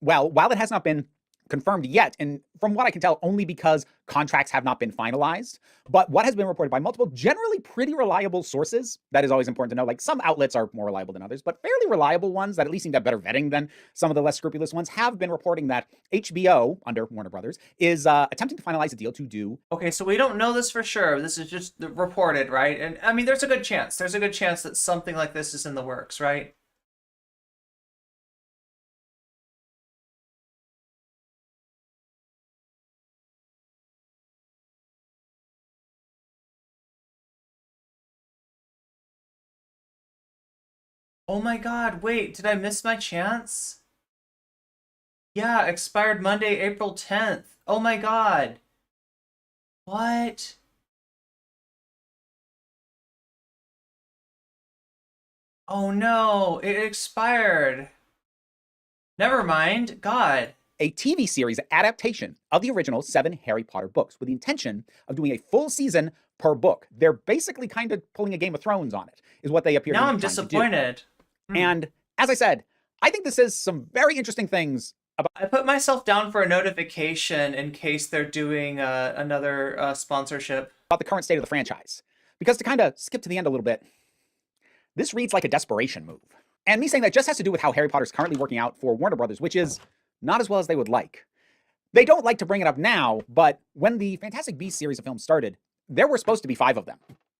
Speaker 17: Well, while it has not been confirmed yet, and from what I can tell, only because contracts have not been finalized, but what has been reported by multiple, generally pretty reliable sources, that is always important to know. Like, some outlets are more reliable than others, but fairly reliable ones that at least seem to have better vetting than some of the less scrupulous ones have been reporting that HBO, under Warner Brothers, is attempting to finalize a deal to do...
Speaker 2: Okay, so we don't know this for sure. This is just reported, right? And I mean, there's a good chance. There's a good chance that something like this is in the works, right? Oh my god, wait, did I miss my chance? Yeah, expired Monday, April 10th. Oh my god. What? Oh no, it expired. Never mind, God.
Speaker 17: A TV series adaptation of the original 7 Harry Potter books with the intention of doing a full season per book. They're basically kind of pulling a Game of Thrones on it, is what they appear to be
Speaker 2: Now I'm
Speaker 17: trying to do.
Speaker 2: disappointed.
Speaker 17: And as I said, I think this says some very interesting things about...
Speaker 2: I put myself down for a notification in case they're doing another sponsorship.
Speaker 17: About the current state of the franchise. Because to kind of skip to the end a little bit, this reads like a desperation move. And me saying that just has to do with how Harry Potter is currently working out for Warner Brothers, which is not as well as they would like. They don't like to bring it up now, but when the Fantastic Beasts series of films started, there were supposed to be 5 of them.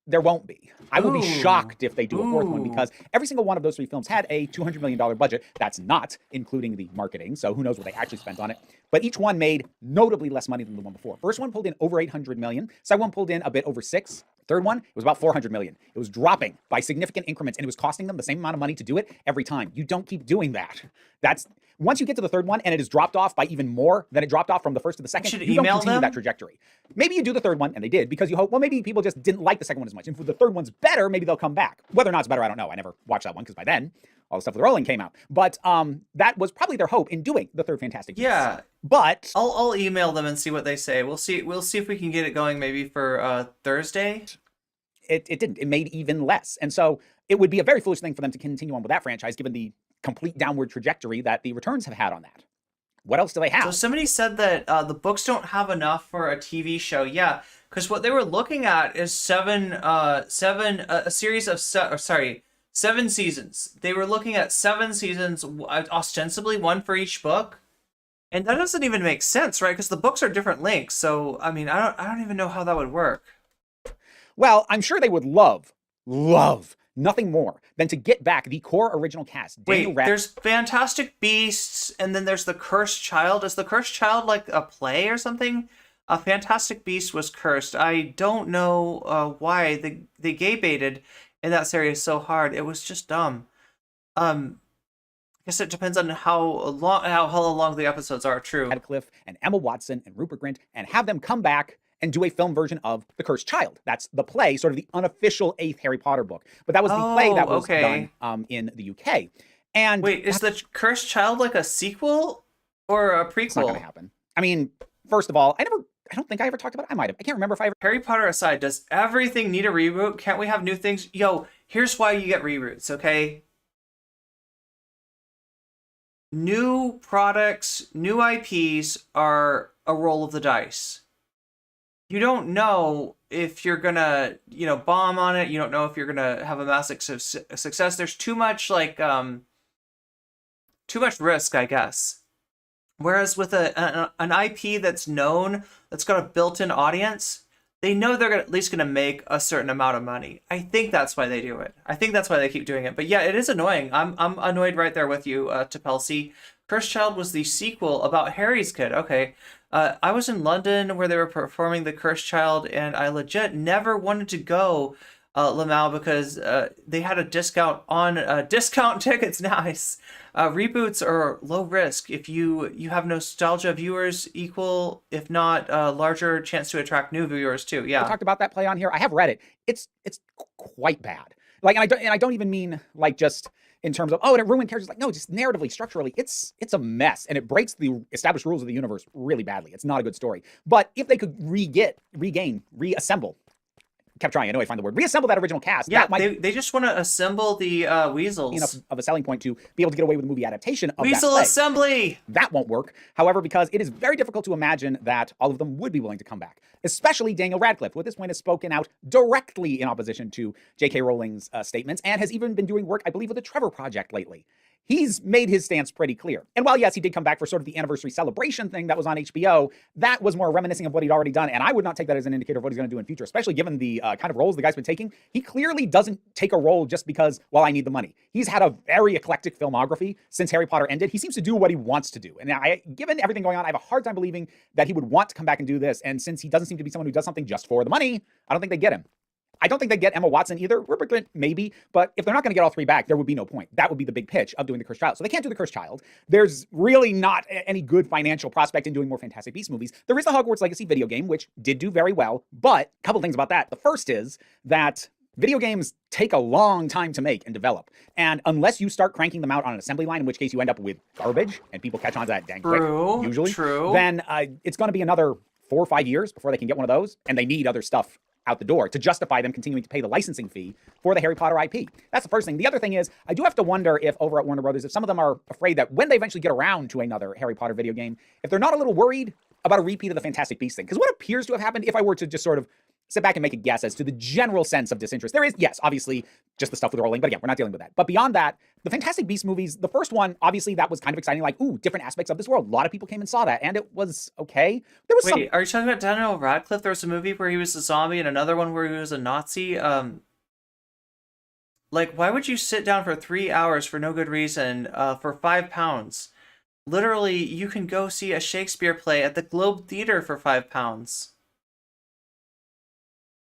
Speaker 17: there won't be. I will be
Speaker 2: Ooh.
Speaker 17: shocked if they do a fourth one, because every single one of those 3 films had a $200 million budget. That's not including the marketing, so who knows what they actually spent on it. But each one made notably less money than the one before. First one pulled in over 800 million. Second one pulled in a bit over 6. Third one, it was about 400 million. It was dropping by significant increments, and it was costing them the same amount of money to do it every time. You don't keep doing that. That's once you get to the third one and it is dropped off by even more than it dropped off from the first to the second, you don't continue that trajectory. Maybe you do the third one, and they did, because you hope, well, maybe people just didn't like the second one as much. And if the third one's better, maybe they'll come back. Whether or not it's better, I don't know. I never watched that one because by then all the stuff with Rowling came out. But that was probably their hope in doing the third Fantastic Beasts.
Speaker 2: Yeah,
Speaker 17: but
Speaker 2: I'll email them and see what they say. We'll see if we can get it going maybe for Thursday.
Speaker 17: It didn't. It made even less, and so it would be a very foolish thing for them to continue on with that franchise, given the complete downward trajectory that the returns have had on that. What else do they have?
Speaker 2: So somebody said that the books don't have enough for a TV show. Yeah, because what they were looking at is a series of 7 seasons. They were looking at 7 seasons, ostensibly 1 for each book, and that doesn't even make sense, right? Because the books are different lengths. So I mean, I don't even know how that would work.
Speaker 17: Well, I'm sure they would love nothing more than to get back the core original cast.
Speaker 2: Wait, there's Fantastic Beasts, and then there's The Cursed Child. Is The Cursed Child like a play or something? Fantastic Beast was cursed. I don't know why they gay baited in that series so hard. It was just dumb. I guess it depends on how long the episodes are. True.
Speaker 17: Radcliffe and Emma Watson and Rupert Grint, and have them come back and do a film version of The Cursed Child. That's the play, sort of the unofficial 8th Harry Potter book. But that was the play that was done in the UK. And
Speaker 2: wait, is The Cursed Child like a sequel or a prequel?
Speaker 17: It's not going to happen. I mean, first of all, I don't think I ever talked about it. I might have. I can't remember if I ever.
Speaker 2: Harry Potter aside, does everything need a reboot? Can't we have new things? Yo, here's why you get reboots, okay? New products, new IPs are a roll of the dice. You don't know if you're gonna, bomb on it. You don't know if you're gonna have a massive success. There's too much too much risk, I guess. Whereas with an IP that's known, that's got a built-in audience, they know they're at least gonna make a certain amount of money. I think that's why they do it. I think that's why they keep doing it. But yeah, it is annoying. I'm annoyed right there with you, Topelsi. Cursed Child was the sequel about Harry's kid. Okay. I was in London where they were performing The Cursed Child, and I legit never wanted to go, Lamau, because they had a discount on discount tickets. Nice. Reboots are low risk. If you have nostalgia viewers, equal, if not larger chance to attract new viewers too. Yeah.
Speaker 17: I talked about that play on here. I have read it. It's quite bad. And I don't even mean just in terms of, and it ruined characters. No, just narratively, structurally, it's a mess, and it breaks the established rules of the universe really badly. It's not a good story. But if they could reassemble, kept trying, I know I find the word, reassemble that original cast.
Speaker 2: Yeah, they just want to assemble the weasels.
Speaker 17: Enough of a selling point to be able to get away with a movie adaptation of
Speaker 2: Weasel
Speaker 17: that play.
Speaker 2: Assembly!
Speaker 17: That won't work. However, because it is very difficult to imagine that all of them would be willing to come back, especially Daniel Radcliffe, who at this point has spoken out directly in opposition to J.K. Rowling's statements, and has even been doing work, I believe, with the Trevor Project lately. He's made his stance pretty clear. And while, yes, he did come back for sort of the anniversary celebration thing that was on HBO, that was more reminiscing of what he'd already done. And I would not take that as an indicator of what he's going to do in future, especially given the kind of roles the guy's been taking. He clearly doesn't take a role just because, I need the money. He's had a very eclectic filmography since Harry Potter ended. He seems to do what he wants to do. And given everything going on, I have a hard time believing that he would want to come back and do this. And since he doesn't seem to be someone who does something just for the money, I don't think they get him. I don't think they get Emma Watson either. Rupert Grint, maybe. But if they're not going to get all 3 back, there would be no point. That would be the big pitch of doing The Cursed Child. So they can't do The Cursed Child. There's really not any good financial prospect in doing more Fantastic Beasts movies. There is the Hogwarts Legacy video game, which did do very well. But a couple things about that. The first is that video games take a long time to make and develop. And unless you start cranking them out on an assembly line, in which case you end up with garbage, and people catch on to that dang quick, usually, then it's going to be another 4 or 5 years before they can get one of those. And they need other stuff out the door to justify them continuing to pay the licensing fee for the Harry Potter IP. That's the first thing. The other thing is, I do have to wonder if over at Warner Brothers, if some of them are afraid that when they eventually get around to another Harry Potter video game, if they're not a little worried about a repeat of the Fantastic Beasts thing. Because what appears to have happened, if I were to just sort of sit back and make a guess as to the general sense of disinterest. There is, yes, obviously, just the stuff with Rowling, but again, we're not dealing with that. But beyond that, the Fantastic Beasts movies, the first one, obviously, that was kind of exciting, like, ooh, different aspects of this world. A lot of people came and saw that, and it was okay. There was
Speaker 2: Wait, are you talking about Daniel Radcliffe? There was a movie where he was a zombie and another one where he was a Nazi. Like, why would you sit down for 3 hours for no good reason for £5? Literally, you can go see a Shakespeare play at the Globe Theater for £5.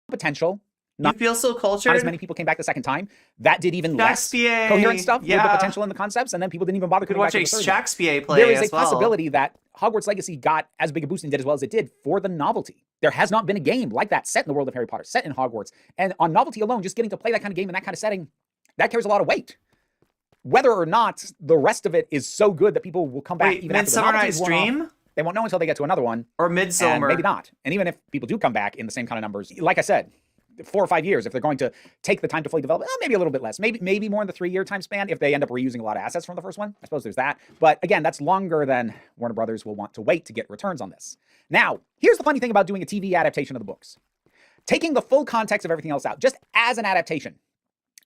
Speaker 17: Potential.
Speaker 2: You feel so cultured?
Speaker 17: Not as many people came back the second time. That did even less coherent stuff with the potential and the concepts, and then people didn't even bother coming back to the third one.
Speaker 2: Shakespeare play
Speaker 17: There is
Speaker 2: as
Speaker 17: a possibility that Hogwarts Legacy got as big a boost and did as well as it did for the novelty. There has not been a game like that set in the world of Harry Potter, set in Hogwarts. And on novelty alone, just getting to play that kind of game in that kind of setting, that carries a lot of weight. Whether or not the rest of it is so good that people will come back even after the novelty is worn off, they won't know until they get to another one.
Speaker 2: Or Midsummer.
Speaker 17: And maybe not. And even if people do come back in the same kind of numbers, like I said, 4 or 5 years, if they're going to take the time to fully develop, maybe a little bit less, maybe more in the 3-year time span if they end up reusing a lot of assets from the first one. I suppose there's that. But again, that's longer than Warner Brothers will want to wait to get returns on this. Now, here's the funny thing about doing a TV adaptation of the books. Taking the full context of everything else out, just as an adaptation,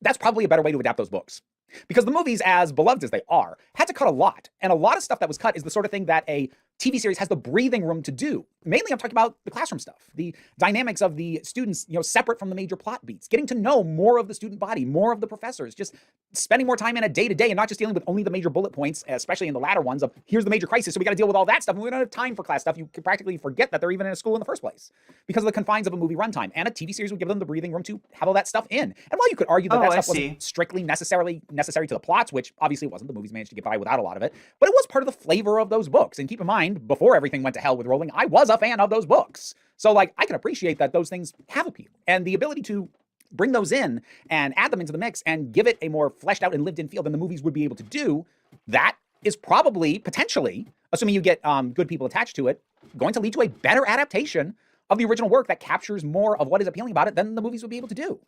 Speaker 17: that's probably a better way to adapt those books. Because the movies, as beloved as they are, had to cut a lot. And a lot of stuff that was cut is the sort of thing that a TV series has the breathing room to do. Mainly, I'm talking about the classroom stuff, the dynamics of the students, separate from the major plot beats, getting to know more of the student body, more of the professors, just spending more time in a day-to-day and not just dealing with only the major bullet points, especially in the latter ones of here's the major crisis, so we got to deal with all that stuff, and we don't have time for class stuff. You can practically forget that they're even in a school in the first place because of the confines of a movie runtime. And a TV series would give them the breathing room to have all that stuff in. And while you could argue that that stuff wasn't strictly necessary to the plots, which obviously it wasn't, the movies managed to get by without a lot of it, but it was part of the flavor of those books. And keep in mind, before everything went to hell with Rowling, I was a fan of those books. So I can appreciate that those things have appeal, and the ability to bring those in and add them into the mix and give it a more fleshed out and lived in feel than the movies would be able to do, that is probably, potentially, assuming you get good people attached to it, going to lead to a better adaptation of the original work that captures more of what is appealing about it than the movies would be able to do.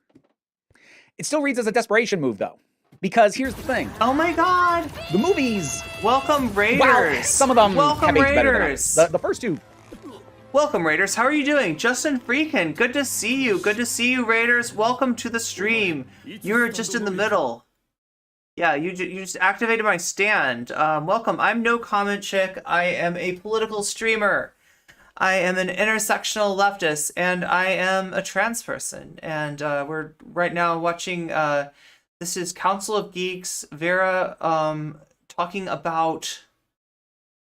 Speaker 17: It still reads as a desperation move, though. Because here's the thing.
Speaker 2: Oh my god!
Speaker 17: The movies...
Speaker 2: Welcome, Raiders!
Speaker 17: Wow, some of them
Speaker 2: Welcome,
Speaker 17: have aged better than
Speaker 2: Raiders!
Speaker 17: others. The first two...
Speaker 2: Welcome, Raiders. How are you doing? Justin Freakin, good to see you. Good to see you, Raiders. Welcome to the stream. You're just in the middle. Yeah, you just activated my stand. Welcome. I'm nocommentchick. I am a political streamer. I am an intersectional leftist, and I am a trans person. And we're right now watching... this is Council of Geeks. Vera talking about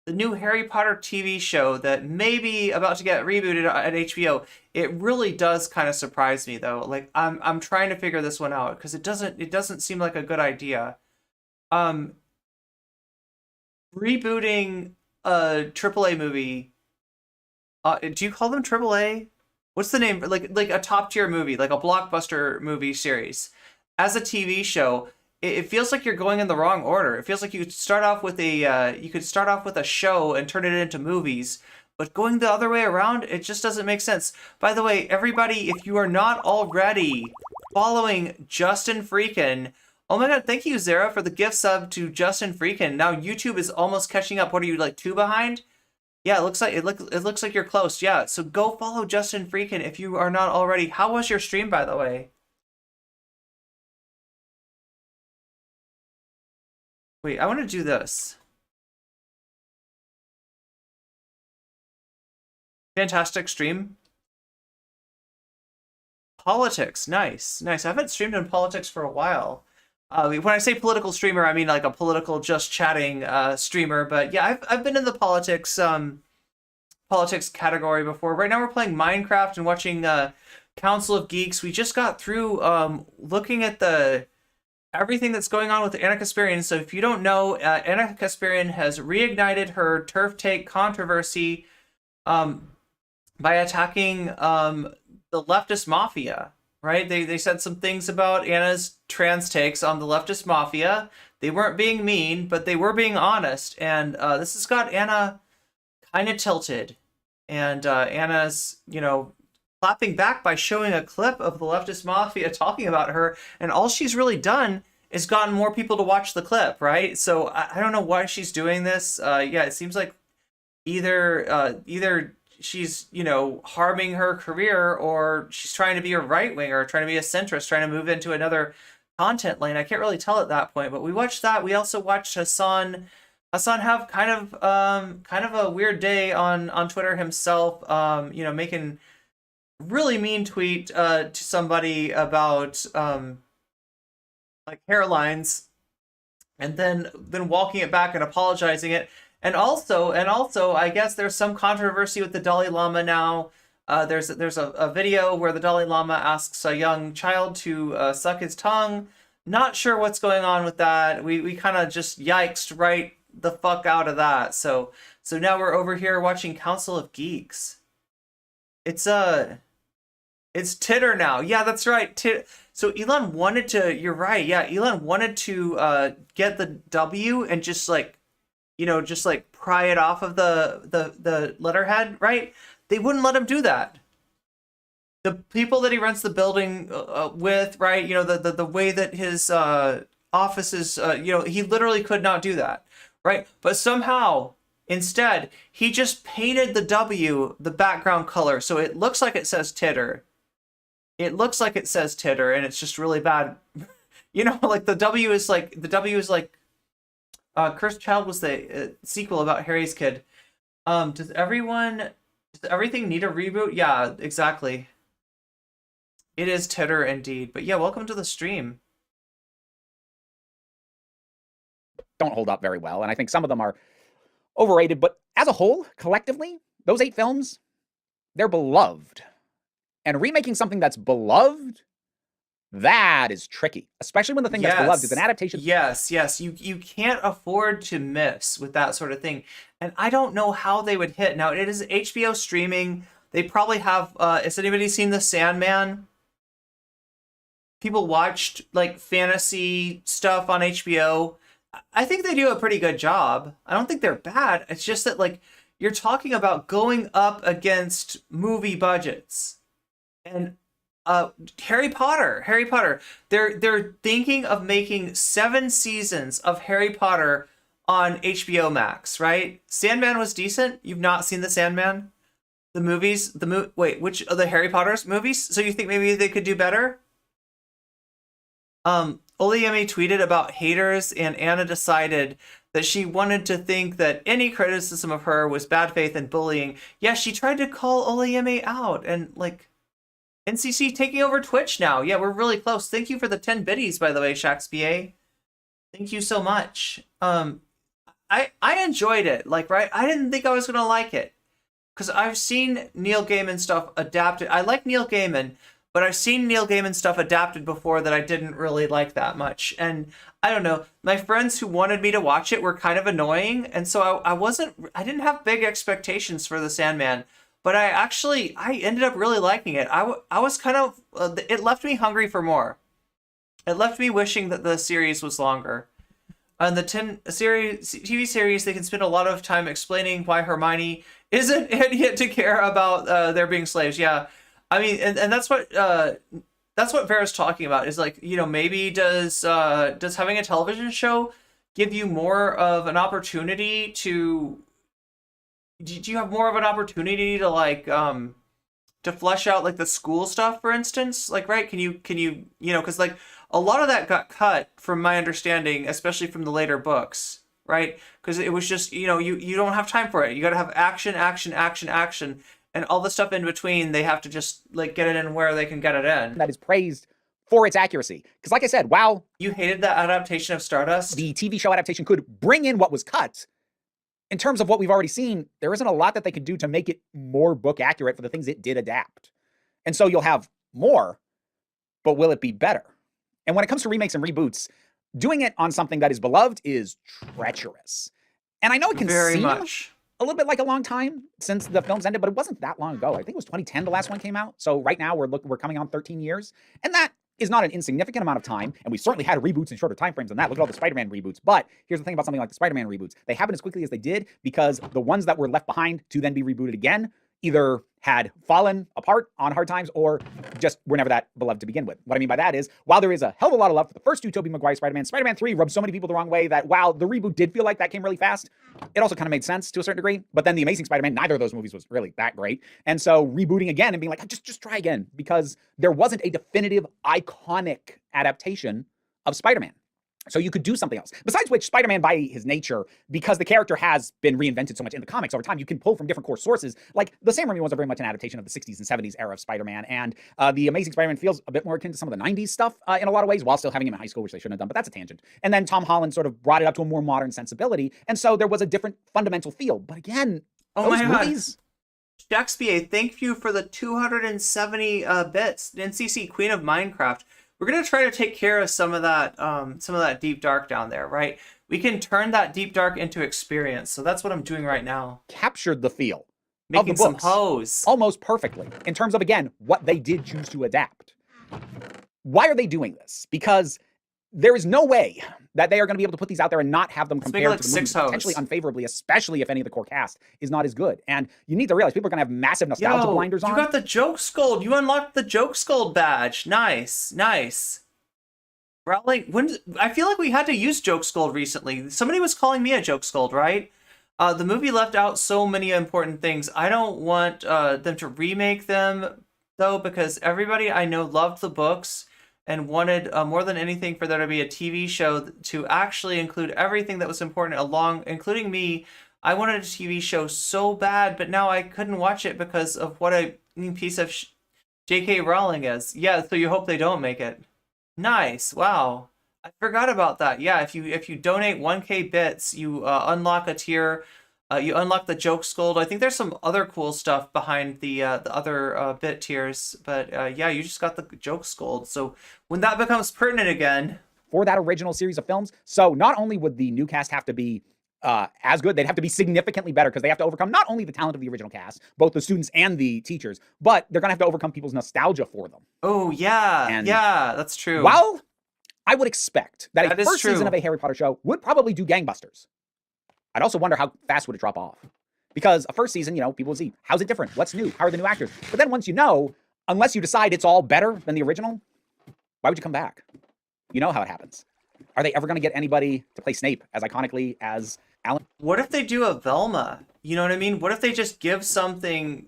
Speaker 2: the new Harry Potter TV show that may be about to get rebooted at HBO. It really does kind of surprise me, though. I'm trying to figure this one out because it doesn't seem like a good idea. Rebooting a AAA movie. Do you call them AAA? What's the name? Like a top tier movie, like a blockbuster movie series. As a TV show, it feels like you're going in the wrong order. It feels like you could start off with a show and turn it into movies, but going the other way around, it just doesn't make sense. By the way, everybody, if you are not already following Justin Freakin, oh my god, thank you, Zara, for the gift sub to Justin Freakin. Now YouTube is almost catching up. What are you, like 2 behind? Yeah, it looks like you're close. Yeah, so go follow Justin Freakin if you are not already. How was your stream, by the way? Wait, I want to do this. Fantastic stream. Politics, nice. I haven't streamed in politics for a while. When I say political streamer, I mean like a political just chatting streamer. But yeah, I've been in the politics category before. Right now we're playing Minecraft and watching Council of Geeks. We just got through looking at everything that's going on with Ana Kasparian. So if you don't know, Ana Kasparian has reignited her turf take controversy by attacking the Leftist Mafia, right? They said some things about Anna's trans takes on the Leftist Mafia. They weren't being mean, but they were being honest. And this has got Ana kind of tilted. And Anna's, clapping back by showing a clip of the Leftist Mafia talking about her, and all she's really done is gotten more people to watch the clip, right? So I don't know why she's doing this. Yeah, it seems like either she's harming her career, or she's trying to be a right winger, trying to be a centrist, trying to move into another content lane. I can't really tell at that point, but we watched that. We also watched Hasan have kind of a weird day on Twitter himself, making really mean tweet to somebody about like hairlines, and then walking it back and apologizing it. And also, I guess there's some controversy with the Dalai Lama now. There's a video where the Dalai Lama asks a young child to suck his tongue. Not sure what's going on with that. We kind of just yikes right the fuck out of that. So now we're over here watching Council of Geeks. It's Titter now. Yeah, that's right. So Elon wanted to. You're right. Yeah, Elon wanted to get the W and just like pry it off of the letterhead, right? They wouldn't let him do that. The people that he rents the building with, right? The way that his office is, he literally could not do that, right? But somehow, instead, he just painted the W, the background color, so it looks like it says Titter. It looks like it says Titter, and it's just really bad. Like the W is like Cursed Child was the sequel about Harry's kid. Does everything need a reboot? Yeah, exactly. It is Titter indeed. But yeah, welcome to the stream.
Speaker 17: Don't hold up very well, and I think some of them are overrated, but as a whole, collectively, those 8 films, they're beloved. And remaking something that's beloved, that is tricky, especially when the thing that's beloved is an adaptation.
Speaker 2: Yes. You can't afford to miss with that sort of thing. And I don't know how they would hit. Now, it is HBO streaming. They probably have, has anybody seen The Sandman? People watched like fantasy stuff on HBO. I think they do a pretty good job. I don't think they're bad. It's just that like you're talking about going up against movie budgets. And Harry Potter. They're thinking of making 7 seasons of Harry Potter on HBO Max, right? Sandman was decent. You've not seen The Sandman? The movies? Which of the Harry Potter's movies? So you think maybe they could do better? Olayemi tweeted about haters, and Ana decided that she wanted to think that any criticism of her was bad faith and bullying. Yeah, she tried to call Olayemi out, and like NCC taking over Twitch now. Yeah, we're really close. Thank you for the 10 biddies, by the way, Shaxpa. Thank you so much. I enjoyed it. Like, right? I didn't think I was gonna like it, because I've seen Neil Gaiman stuff adapted. I like Neil Gaiman, but I've seen Neil Gaiman stuff adapted before that I didn't really like that much. And I don't know, my friends who wanted me to watch it were kind of annoying, and so I didn't have big expectations for The Sandman. But I ended up really liking it. I was kind of, it left me hungry for more. It left me wishing that the series was longer. On the TV series, they can spend a lot of time explaining why Hermione isn't an idiot to care about there being slaves. Yeah, I mean, and that's what Vera's talking about. Is like, maybe does having a television show give you more of an opportunity to? Do you have more of an opportunity to like to flesh out like the school stuff, for instance? Like, right? Can you because like a lot of that got cut from my understanding, especially from the later books, right? Because it was just you don't have time for it. You got to have action, and all the stuff in between. They have to just like get it in where they can get it in.
Speaker 17: That is praised for its accuracy. Because like I said, while
Speaker 2: you hated that adaptation of Stardust,
Speaker 17: the TV show adaptation could bring in what was cut. In terms of what we've already seen, there isn't a lot that they could do to make it more book accurate for the things it did adapt. And so you'll have more, but will it be better? And when it comes to remakes and reboots, doing it on something that is beloved is treacherous. And I know it can seem a little bit like a long time since the films ended, but it wasn't that long ago. I think it was 2010 the last one came out. So right now we're coming on 13 years. And that is not an insignificant amount of time, and we certainly had reboots in shorter time frames than that. Look at all the Spider-Man reboots. But here's the thing about something like the Spider-Man reboots. They happen as quickly as they did because the ones that were left behind to then be rebooted again either had fallen apart on hard times or just were never that beloved to begin with. What I mean by that is, while there is a hell of a lot of love for the first two Tobey Maguire Spider-Man, Spider-Man 3 rubbed so many people the wrong way that while the reboot did feel like that came really fast, it also kind of made sense to a certain degree. But then The Amazing Spider-Man, neither of those movies was really that great. And so rebooting again and being like, just try again, because there wasn't a definitive, iconic adaptation of Spider-Man. So you could do something else. Besides which, Spider-Man, by his nature, because the character has been reinvented so much in the comics over time, you can pull from different core sources. Like, the Sam Raimi ones are very much an adaptation of the 60s and 70s era of Spider-Man, and The Amazing Spider-Man feels a bit more akin to some of the 90s stuff in a lot of ways, while still having him in high school, which they shouldn't have done, but that's a tangent. And then Tom Holland sort of brought it up to a more modern sensibility, and so there was a different fundamental feel. But again, those movies...
Speaker 2: Shakespeare, thank you for the 270 bits. NCC, Queen of Minecraft. We're gonna try to take care of some of that deep dark down there, right? We can turn that deep dark into experience. So that's what I'm doing right now.
Speaker 17: Captured the feel
Speaker 2: making
Speaker 17: of the books
Speaker 2: some hoes
Speaker 17: almost perfectly in terms of, again, what they did choose to adapt. Why are they doing this? Because there is no way that they are going to be able to put these out there and not have them compared to the movies potentially unfavorably, especially if any of the core cast is not as good. And you need to realize people are going to have massive nostalgia blinders on.
Speaker 2: You got the Joke Scold. You unlocked the Joke Scold badge. Nice, nice. Rowling, I feel like we had to use Joke Scold recently. Somebody was calling me a Joke Scold, right? The movie left out so many important things. I don't want them to remake them, though, because everybody I know loved the books and wanted more than anything for there to be a TV show to actually include everything that was important including me. I wanted a TV show so bad, but now I couldn't watch it because of what a piece of J.K. Rowling is. Yeah, so you hope they don't make it. Nice. Wow. I forgot about that. Yeah, if you donate 1K bits, you unlock a tier. You unlock the Joke Scold. I think there's some other cool stuff behind the other bit tiers, but yeah, you just got the Joke Scold. So when that becomes pertinent again,
Speaker 17: for that original series of films, so not only would the new cast have to be as good, they'd have to be significantly better because they have to overcome not only the talent of the original cast, both the students and the teachers, but they're gonna have to overcome people's nostalgia for them.
Speaker 2: Oh yeah, yeah, that's true.
Speaker 17: While I would expect that a first season of a Harry Potter show would probably do gangbusters, I'd also wonder how fast would it drop off? Because a first season, people would see, how's it different? What's new? How are the new actors? But then once you know, unless you decide it's all better than the original, why would you come back? You know how it happens. Are they ever going to get anybody to play Snape as iconically as Alan?
Speaker 2: What if they do a Velma? You know what I mean? What if they just give something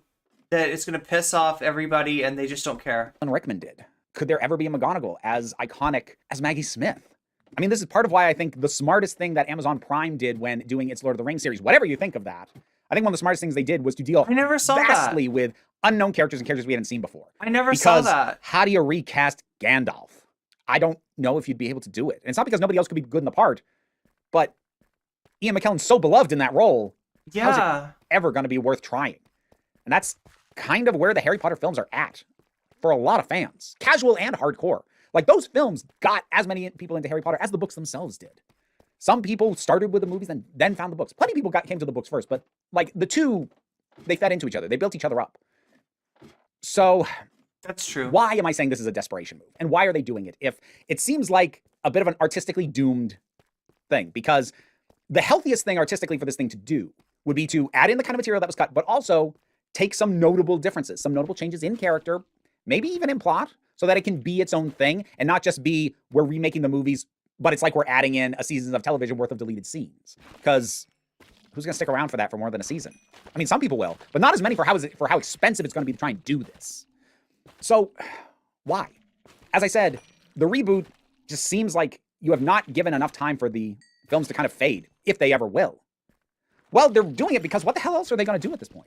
Speaker 2: that is going to piss off everybody and they just don't care?
Speaker 17: Alan Rickman did. Could there ever be a McGonagall as iconic as Maggie Smith? I mean, this is part of why I think the smartest thing that Amazon Prime did when doing its Lord of the Rings series, whatever you think of that, I think one of the smartest things they did was to deal vastly with unknown characters and characters we hadn't seen before.
Speaker 2: I never saw that.
Speaker 17: How do you recast Gandalf? I don't know if you'd be able to do it. And it's not because nobody else could be good in the part, but Ian McKellen's so beloved in that role.
Speaker 2: Yeah.
Speaker 17: How's it ever going to be worth trying? And that's kind of where the Harry Potter films are at for a lot of fans, casual and hardcore. Like, those films got as many people into Harry Potter as the books themselves did. Some people started with the movies and then found the books. Plenty of people came to the books first, but like the two, they fed into each other. They built each other up. So
Speaker 2: that's true.
Speaker 17: Why am I saying this is a desperation move? And why are they doing it? If it seems like a bit of an artistically doomed thing, because the healthiest thing artistically for this thing to do would be to add in the kind of material that was cut, but also take some notable differences, some notable changes in character, maybe even in plot, so that it can be its own thing and not just be we're remaking the movies, but it's like we're adding in a season of television worth of deleted scenes. Because who's going to stick around for that for more than a season? I mean, some people will, but not as many for how expensive it's going to be to try and do this. So why? As I said, the reboot just seems like you have not given enough time for the films to kind of fade, if they ever will. Well, they're doing it because what the hell else are they going to do at this point?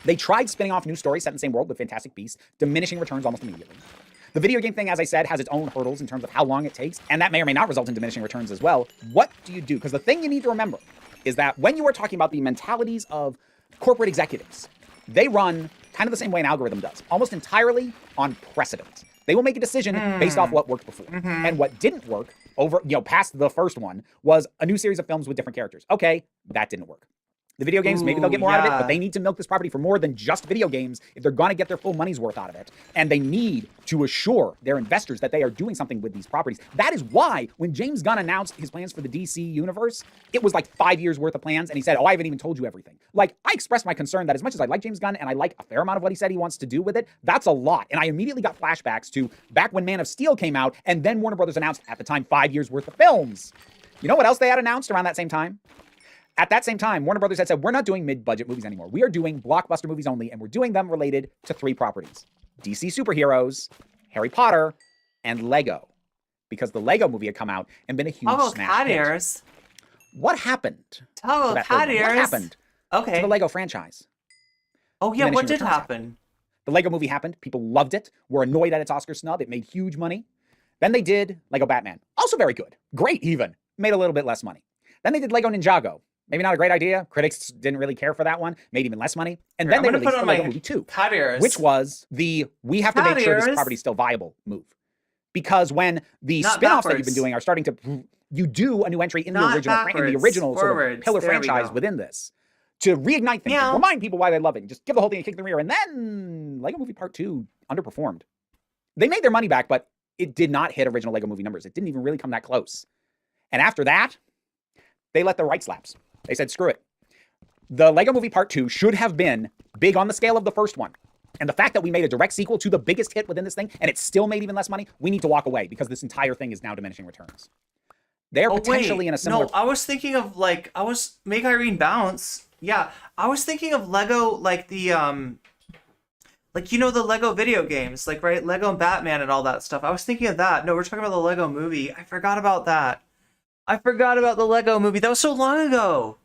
Speaker 17: They tried spinning off new stories set in the same world with Fantastic Beasts, diminishing returns almost immediately. The video game thing, as I said, has its own hurdles in terms of how long it takes, and that may or may not result in diminishing returns as well. What do you do? Because the thing you need to remember is that when you are talking about the mentalities of corporate executives, they run kind of the same way an algorithm does, almost entirely on precedent. They will make a decision based off what worked before. And what didn't work past the first one was a new series of films with different characters. Okay, that didn't work. The video games, maybe they'll get more out of it, but they need to milk this property for more than just video games if they're going to get their full money's worth out of it. And they need to assure their investors that they are doing something with these properties. That is why when James Gunn announced his plans for the DC universe, it was like 5 years worth of plans, and he said, oh, I haven't even told you everything. Like, I expressed my concern that as much as I like James Gunn and I like a fair amount of what he said he wants to do with it, that's a lot. And I immediately got flashbacks to back when Man of Steel came out, and then Warner Brothers announced, at the time, 5 years worth of films. You know what else they had announced around that same time? At that same time, Warner Brothers had said, we're not doing mid-budget movies anymore. We are doing blockbuster movies only, and we're doing them related to 3 properties. DC superheroes, Harry Potter, and Lego. Because the Lego movie had come out and been a huge smash hit. What happened? What happened to the Lego franchise?
Speaker 2: Oh yeah, what did happen?
Speaker 17: The Lego movie happened. People loved it. Were annoyed at its Oscar snub. It made huge money. Then they did Lego Batman. Also very good. Great even. Made a little bit less money. Then they did Lego Ninjago. Maybe not a great idea. Critics didn't really care for that one. Made even less money. And then they released the Lego Movie 2, which was the we have to make sure this property is still viable move. Because when the spin-offs that you've been doing are starting to, you do a new entry in the original sort of pillar franchise within this to reignite things, to remind people why they love it, and just give the whole thing a kick in the rear. And then Lego Movie Part 2 underperformed. They made their money back, but it did not hit original Lego Movie numbers. It didn't even really come that close. And after that, they let the rights lapse. They said, screw it. The Lego Movie Part 2 should have been big on the scale of the first one. And the fact that we made a direct sequel to the biggest hit within this thing, and it still made even less money, we need to walk away because this entire thing is now diminishing returns. They're potentially in a similar...
Speaker 2: No, I was thinking of Make Irene Bounce. Yeah, I was thinking of Lego, like the, the Lego video games, like, right? Lego and Batman and all that stuff. I was thinking of that. No, we're talking about the Lego movie. I forgot about that. I forgot about the Lego movie. That was so long ago.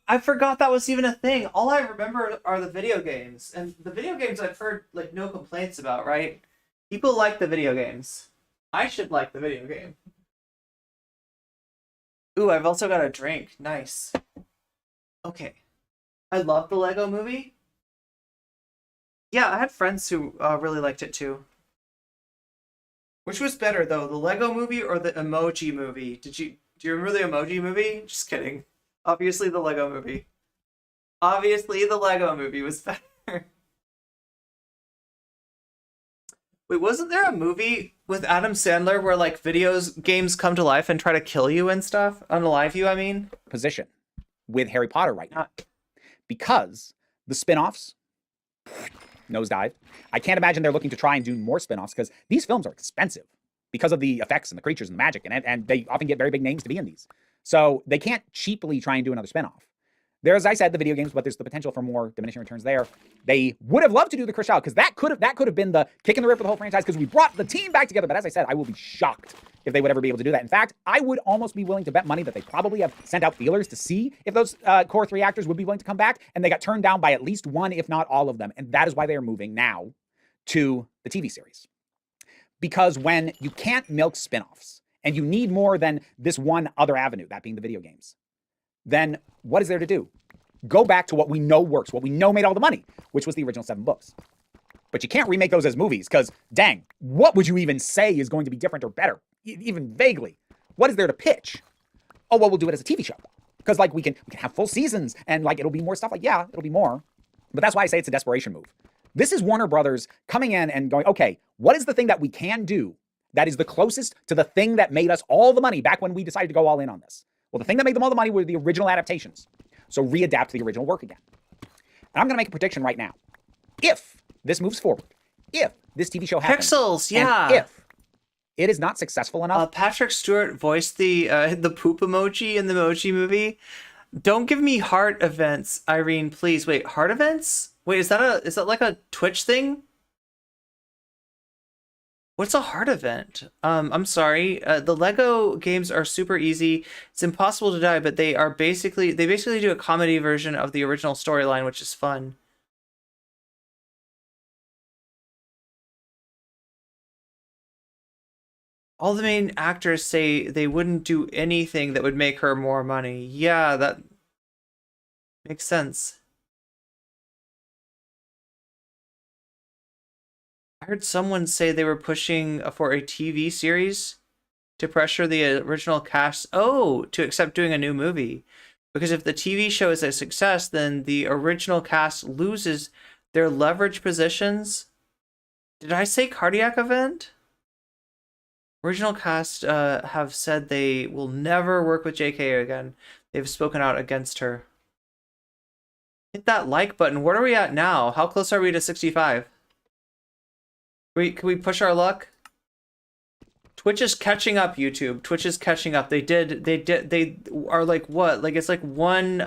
Speaker 2: I forgot that was even a thing. All I remember are the video games. And the video games I've heard, like, no complaints about, right? People like the video games. I should like the video game. Ooh, I've also got a drink. Nice. Okay. I love the Lego movie. Yeah, I had friends who really liked it too. Which was better though, the Lego movie or the Emoji movie? Do you remember the Emoji movie? Just kidding. Obviously the Lego movie. Obviously the Lego movie was better. Wait, wasn't there a movie with Adam Sandler where like games come to life and try to kill you and stuff? Unalive you, I mean?
Speaker 17: Position with Harry Potter right now. Because the spin-offs nosedived. I can't imagine they're looking to try and do more spin-offs because these films are expensive because of the effects and the creatures and the magic, and they often get very big names to be in these. So they can't cheaply try and do another spin-off. There's, as I said, the video games, but there's the potential for more diminishing returns there. They would have loved to do the Chris Child because that could have been the kick in the rip for the whole franchise because we brought the team back together. But as I said, I will be shocked if they would ever be able to do that. In fact, I would almost be willing to bet money that they probably have sent out feelers to see if those core 3 actors would be willing to come back, and they got turned down by at least one, if not all of them. And that is why they are moving now to the TV series. Because when you can't milk spin-offs and you need more than this one other avenue, that being the video games, then what is there to do? Go back to what we know works, what we know made all the money, which was the original 7 books. But you can't remake those as movies because, dang, what would you even say is going to be different or better? Even vaguely. What is there to pitch? Oh, well, we'll do it as a TV show. Because, like, we can have full seasons and, like, it'll be more stuff. Like, yeah, it'll be more. But that's why I say it's a desperation move. This is Warner Brothers coming in and going, okay, what is the thing that we can do that is the closest to the thing that made us all the money back when we decided to go all in on this? Well, the thing that made them all the money were the original adaptations. So readapt the original work again. And I'm going to make a prediction right now. If this moves forward, if this TV show happens,
Speaker 2: Pixels, yeah.
Speaker 17: And if it is not successful enough,
Speaker 2: Patrick Stewart voiced the poop emoji in the Emoji movie. Don't give me heart events, Irene, please. Wait, heart events? Wait, is that like a Twitch thing? What's a heart event? I'm sorry. The Lego games are super easy. It's impossible to die, but they basically do a comedy version of the original storyline, which is fun. All the main actors say they wouldn't do anything that would make her more money. Yeah, that makes sense. I heard someone say they were pushing for a TV series to pressure the original cast to accept doing a new movie. Because if the TV show is a success, then the original cast loses their leverage positions Did I say cardiac event? Original cast have said they will never work with JK again. They've spoken out against her. Hit that like button. What are we at now? How close are we to 65? Can we push our luck? Twitch is catching up, YouTube. Twitch is catching up. They are like what? Like it's like one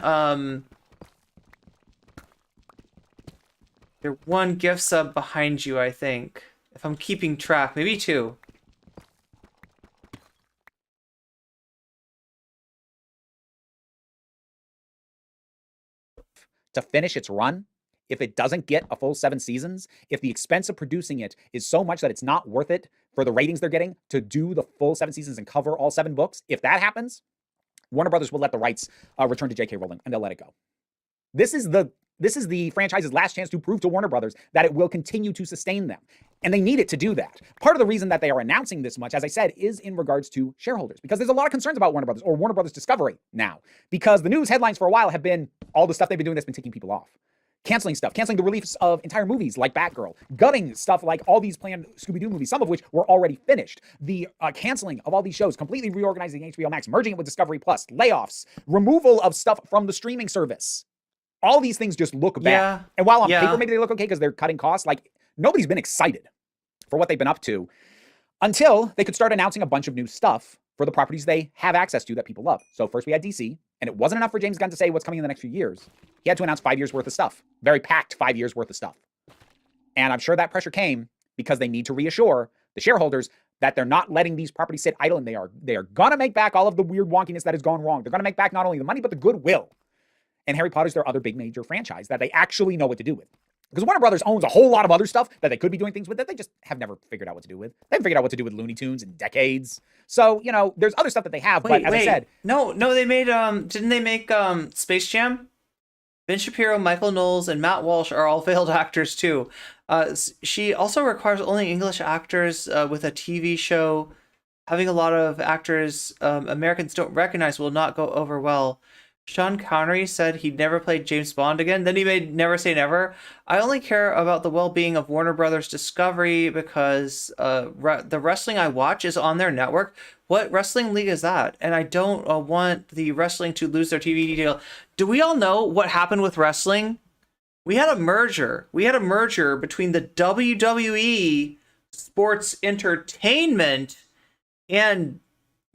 Speaker 2: they're one gift sub behind you, I think. If I'm keeping track, maybe 2.
Speaker 17: To finish its run, if it doesn't get a full 7 seasons, if the expense of producing it is so much that it's not worth it for the ratings they're getting to do the full 7 seasons and cover all 7 books, if that happens, Warner Brothers will let the rights return to J.K. Rowling and they'll let it go. This is the franchise's last chance to prove to Warner Brothers that it will continue to sustain them. And they need it to do that. Part of the reason that they are announcing this much, as I said, is in regards to shareholders. Because there's a lot of concerns about Warner Brothers or Warner Brothers Discovery now. Because the news headlines for a while have been all the stuff they've been doing that's been ticking people off. Canceling stuff, canceling the release of entire movies like Batgirl, gutting stuff like all these planned Scooby-Doo movies, some of which were already finished, the canceling of all these shows, completely reorganizing HBO Max, merging it with Discovery Plus, layoffs, removal of stuff from the streaming service. All these things just look bad.
Speaker 2: Yeah.
Speaker 17: And while on paper maybe they look okay because they're cutting costs, like nobody's been excited for what they've been up to until they could start announcing a bunch of new stuff for the properties they have access to that people love. So first we had DC, and it wasn't enough for James Gunn to say what's coming in the next few years. He had to announce 5 years worth of stuff. Very packed 5 years worth of stuff. And I'm sure that pressure came because they need to reassure the shareholders that they're not letting these properties sit idle, and they are gonna make back all of the weird wonkiness that has gone wrong. They're gonna make back not only the money, but the goodwill. And Harry Potter's their other big major franchise that they actually know what to do with. Because Warner Brothers owns a whole lot of other stuff that they could be doing things with that they just have never figured out what to do with. They haven't figured out what to do with Looney Tunes in decades. So, you know, there's other stuff that they have, but as I said...
Speaker 2: No, they made, didn't they make Space Jam? Ben Shapiro, Michael Knowles, and Matt Walsh are all failed actors, too. She also requires only English actors with a TV show. Having a lot of actors Americans don't recognize will not go over well. Sean Connery said he'd never play James Bond again. Then he made Never Say Never. I only care about the well-being of Warner Brothers Discovery because the wrestling I watch is on their network. What wrestling league is that? And I don't want the wrestling to lose their TV deal. Do we all know what happened with wrestling? We had a merger. We had a merger between the WWE Sports Entertainment and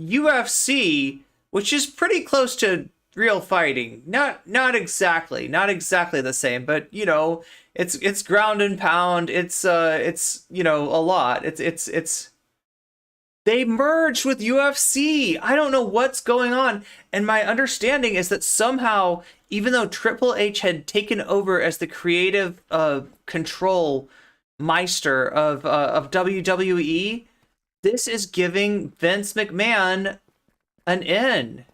Speaker 2: UFC, which is pretty close to real fighting. Not exactly the same, but you know, it's ground and pound. It's you know, a lot. It's they merged with UFC. I don't know what's going on. And my understanding is that somehow, even though Triple H had taken over as the creative control meister of WWE, this is giving Vince McMahon an in.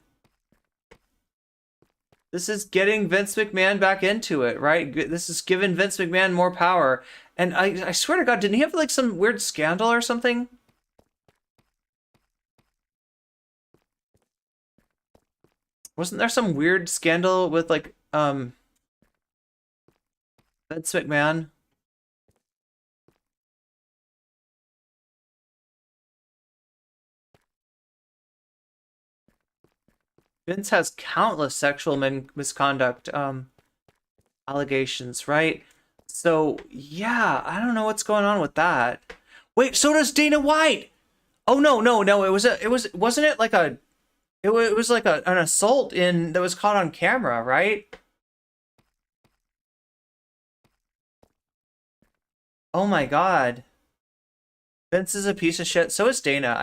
Speaker 2: This is getting Vince McMahon back into it, right? This is giving Vince McMahon more power. And I swear to God, didn't he have like some weird scandal or something? Wasn't there some weird scandal with like Vince McMahon? Vince has countless sexual misconduct allegations, right? So yeah, I don't know what's going on with that. Wait, so does Dana White. Oh no, wasn't it like an assault that was caught on camera, right? Oh my God. Vince is a piece of shit. So is Dana.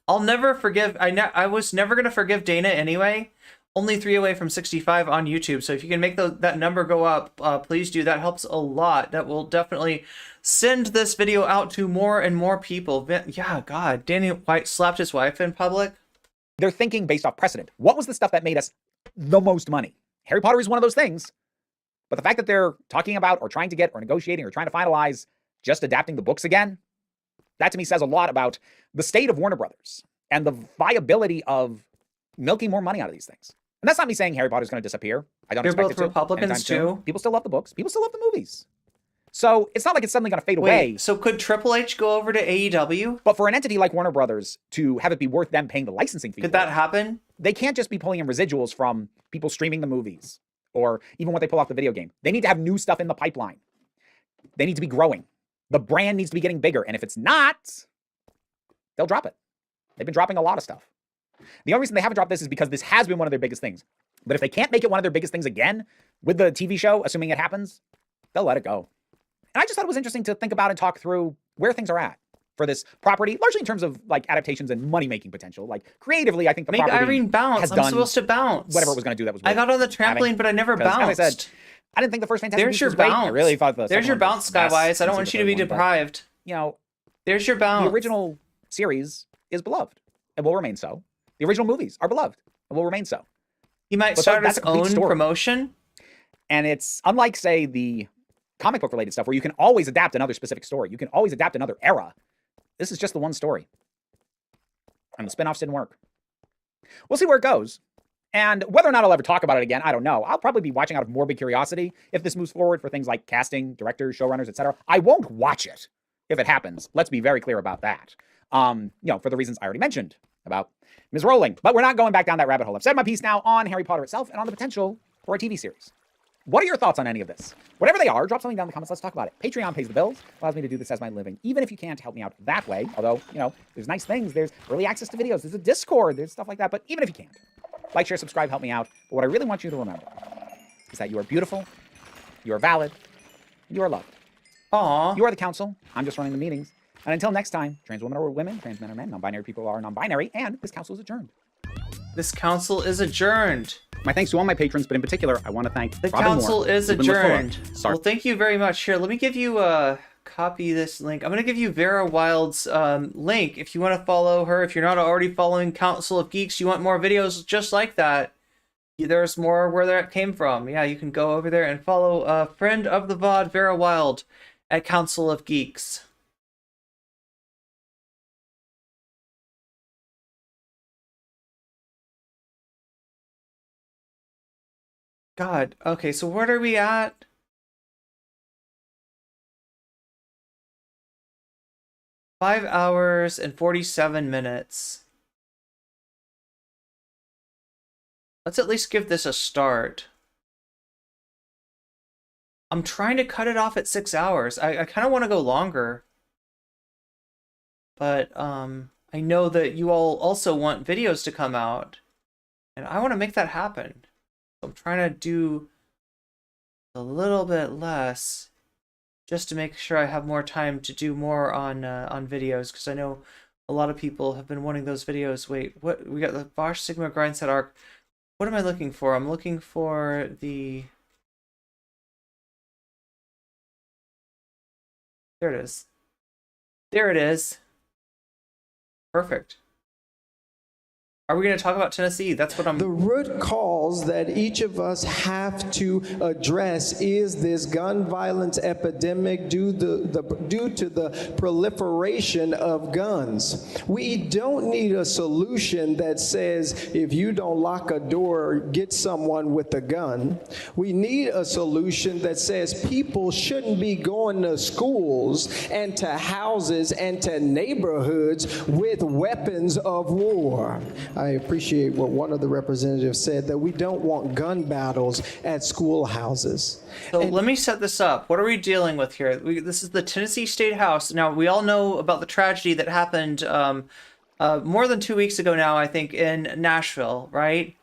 Speaker 2: I'll never forgive. I was never gonna forgive Dana anyway. Only 3 away from 65 on YouTube. So if you can make that number go up, please do. That helps a lot. That will definitely send this video out to more and more people. Yeah, God, Danny White slapped his wife in public.
Speaker 17: They're thinking based off precedent. What was the stuff that made us the most money? Harry Potter is one of those things. But the fact that they're talking about or trying to get or negotiating or trying to finalize just adapting the books again, that to me says a lot about the state of Warner Brothers and the viability of milking more money out of these things. And that's not me saying Harry Potter's going to disappear. I don't expect it to.
Speaker 2: Republicans too.
Speaker 17: People still love the books. People still love the movies. So it's not like it's suddenly going to fade away.
Speaker 2: So could Triple H go over to AEW?
Speaker 17: But for an entity like Warner Brothers to have it be worth them paying the licensing fee,
Speaker 2: could that happen?
Speaker 17: They can't just be pulling in residuals from people streaming the movies or even what they pull off the video game. They need to have new stuff in the pipeline. They need to be growing. The brand needs to be getting bigger. And if it's not, they'll drop it. They've been dropping a lot of stuff. The only reason they haven't dropped this is because this has been one of their biggest things. But if they can't make it one of their biggest things again with the TV show, assuming it happens, they'll let it go. And I just thought it was interesting to think about and talk through where things are at for this property, largely in terms of like adaptations and money-making potential. Like creatively, I think the property
Speaker 2: Irene bounce.
Speaker 17: has
Speaker 2: I'm
Speaker 17: done
Speaker 2: supposed to bounce.
Speaker 17: whatever it was going to do. That was
Speaker 2: I got on the trampoline, but I never bounced.
Speaker 17: As I said, I didn't think the first Fantastic
Speaker 2: There's
Speaker 17: Beasts
Speaker 2: your
Speaker 17: was great.
Speaker 2: bounce.
Speaker 17: I really thought
Speaker 2: There's your bounce, Skywise. I don't want you to be deprived.
Speaker 17: You know,
Speaker 2: there's your bounce.
Speaker 17: The original series is beloved and will remain so. The original movies are beloved and will remain so.
Speaker 2: He might start his own promotion.
Speaker 17: And it's unlike, say, the comic book related stuff where you can always adapt another specific story. You can always adapt another era. This is just the one story. And the spinoffs didn't work. We'll see where it goes. And whether or not I'll ever talk about it again, I don't know. I'll probably be watching out of morbid curiosity if this moves forward for things like casting, directors, showrunners, etc. I won't watch it if it happens. Let's be very clear about that. You know, for the reasons I already mentioned about Ms. Rowling. But we're not going back down that rabbit hole. I've said my piece now on Harry Potter itself and on the potential for a TV series. What are your thoughts on any of this? Whatever they are, drop something down in the comments. Let's talk about it. Patreon pays the bills, allows me to do this as my living, even if you can't help me out that way. Although, you know, there's nice things. There's early access to videos. There's a Discord. There's stuff like that. But even if you can't, like, share, subscribe, help me out. But what I really want you to remember is that you are beautiful, you are valid, and you are loved.
Speaker 2: Aww.
Speaker 17: You are the council. I'm just running the meetings. And until next time, trans women are women, trans men are men, non-binary people are non-binary, and this council is adjourned.
Speaker 2: This council is adjourned.
Speaker 17: My thanks to all my patrons, but in particular, I want to thank
Speaker 2: the
Speaker 17: Robin
Speaker 2: council
Speaker 17: Moore,
Speaker 2: is
Speaker 17: Ruben
Speaker 2: adjourned.
Speaker 17: LaFleur,
Speaker 2: Well, thank you very much. Here, let me give you copy this link. I'm going to give you Vera Wild's link if you want to follow her. If you're not already following Council of Geeks, you want more videos just like that. There's more where that came from. Yeah, you can go over there and follow a friend of the VOD, Vera Wild, at Council of Geeks. God, okay, so what are we at? Five hours and 47 minutes. Let's at least give this a start. I'm trying to cut it off at 6 hours. I kind of want to go longer. But I know that you all also want videos to come out. And I want to make that happen. So I'm trying to do a little bit less just to make sure I have more time to do more on videos, because I know a lot of people have been wanting those videos. Wait, what? We got the Bosch Sigma Grindset arc. What am I looking for? I'm looking for the... There it is. There it is. Perfect. Are we going to talk about Tennessee? That's what I'm...
Speaker 18: The root cause that each of us have to address is this gun violence epidemic due to the proliferation of guns. We don't need a solution that says if you don't lock a door, get someone with a gun. We need a solution that says people shouldn't be going to schools and to houses and to neighborhoods with weapons of war. I appreciate what one of the representatives said, that we don't want gun battles at schoolhouses.
Speaker 2: So let me set this up. What are we dealing with here? This is the Tennessee State House. Now, we all know about the tragedy that happened more than 2 weeks ago now, I think, in Nashville, right?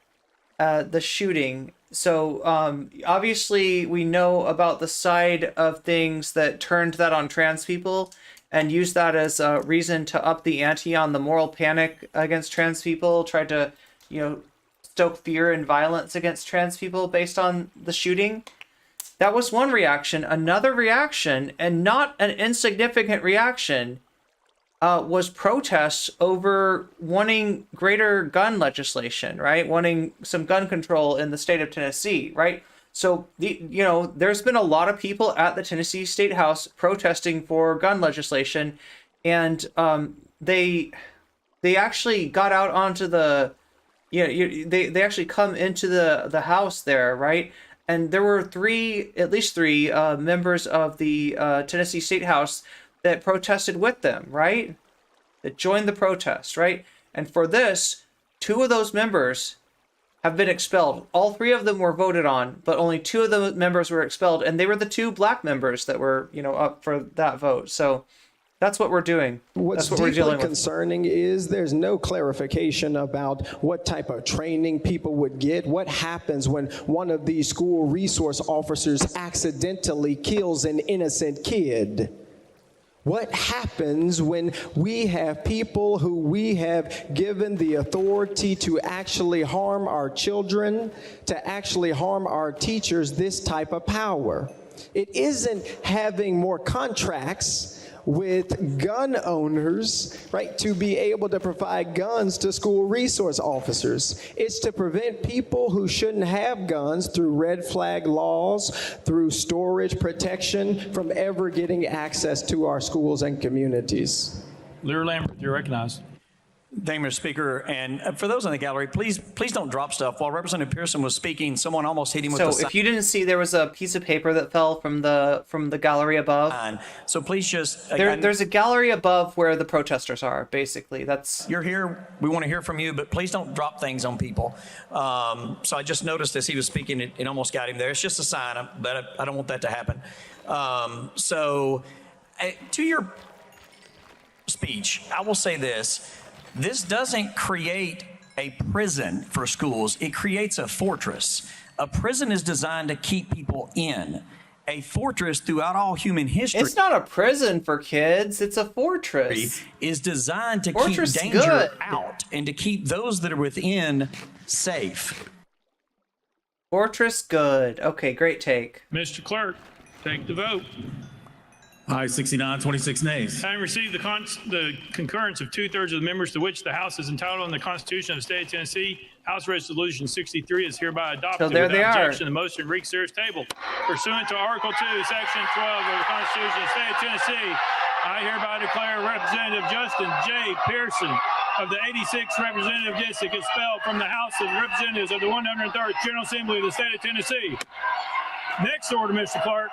Speaker 2: The shooting. So obviously we know about the side of things that turned that on trans people and used that as a reason to up the ante on the moral panic against trans people, tried to, you know, stoke fear and violence against trans people based on the shooting. That was one reaction. Another reaction, and not an insignificant reaction, was protests over wanting greater gun legislation, right? Wanting some gun control in the state of Tennessee, right? So, you know, there's been a lot of people at the Tennessee State House protesting for gun legislation, and they actually got out onto the, they actually come into the house there, right? and there were at least three members of the Tennessee State House that protested with them, right? That joined the protest, right? And for this, 2 of those members have been expelled. All 3 of them were voted on, but only 2 of the members were expelled, and they were the 2 black members that were, up for that vote. So that's what we're doing.
Speaker 18: What's
Speaker 2: That's what we're
Speaker 18: deeply
Speaker 2: dealing with.
Speaker 18: concerning is there's no clarification about what type of training people would get. What happens when one of these school resource officers accidentally kills an innocent kid? What happens when we have people who we have given the authority to actually harm our children, to actually harm our teachers, this type of power? It isn't having more contracts with gun owners, right, to be able to provide guns to school resource officers. It's to prevent people who shouldn't have guns through red flag laws, through storage protection, from ever getting access to our schools and communities.
Speaker 19: Lear Lambert, you're recognized. Thank you, Mr. Speaker. And for those in the gallery, please don't drop stuff. While Representative Pearson was speaking, someone almost hit him with
Speaker 2: So if you didn't see, there was a piece of paper that fell from the gallery above.
Speaker 19: So please just
Speaker 2: there's a gallery above where the protesters are. Basically, that's
Speaker 19: you're here. We want to hear from you, but please don't drop things on people. So I just noticed as he was speaking, it almost got him there. It's just a sign, but I don't want that to happen. To your speech, I will say this. This doesn't create a prison for schools. It creates a fortress. A prison is designed to keep people in. A fortress throughout all human history.
Speaker 2: It's not a prison for kids. It's a fortress.
Speaker 19: Is designed to
Speaker 2: Fortress
Speaker 19: keep danger
Speaker 2: good.
Speaker 19: out and to keep those that are within safe.
Speaker 2: Fortress good. Okay, great take.
Speaker 20: Mr. Clerk, take the vote.
Speaker 21: Aye, 69, 26 nays.
Speaker 20: Having received the concurrence of 2/3 of the members to which the House is entitled in the Constitution of the State of Tennessee, House Resolution 63 is hereby adopted.
Speaker 2: So there they
Speaker 20: without
Speaker 2: are.
Speaker 20: objection. The motion reconsiders table. Pursuant to Article 2, Section 12 of the Constitution of the State of Tennessee, I hereby declare Representative Justin J. Pearson of the 86th Representative District expelled from the House of Representatives of the 103rd General Assembly of the State of Tennessee. Next order, Mr. Clark.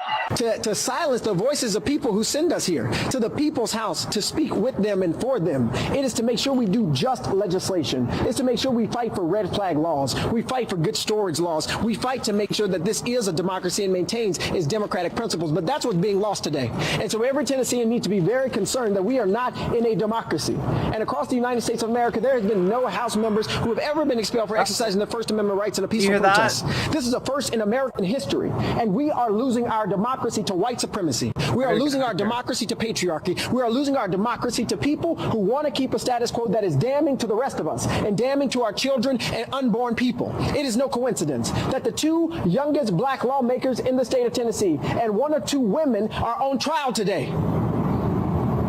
Speaker 22: To silence the voices of people who send us here to the people's house to speak with them and for them. It is to make sure we do just legislation. It's to make sure we fight for red flag laws. We fight for good storage laws. We fight to make sure that this is a democracy and maintains its democratic principles. But that's what's being lost today. And so every Tennessean needs to be very concerned that we are not in a democracy. And across the United States of America, there has been no House members who have ever been expelled for exercising their First Amendment rights in a peaceful protest. This is a first in American history. And we are losing our democracy to white supremacy. We are losing our democracy to patriarchy. We are losing our democracy to people who want to keep a status quo that is damning to the rest of us and damning to our children and unborn people. It is no coincidence that the 2 youngest black lawmakers in the state of Tennessee and 1 or 2 women are on trial today.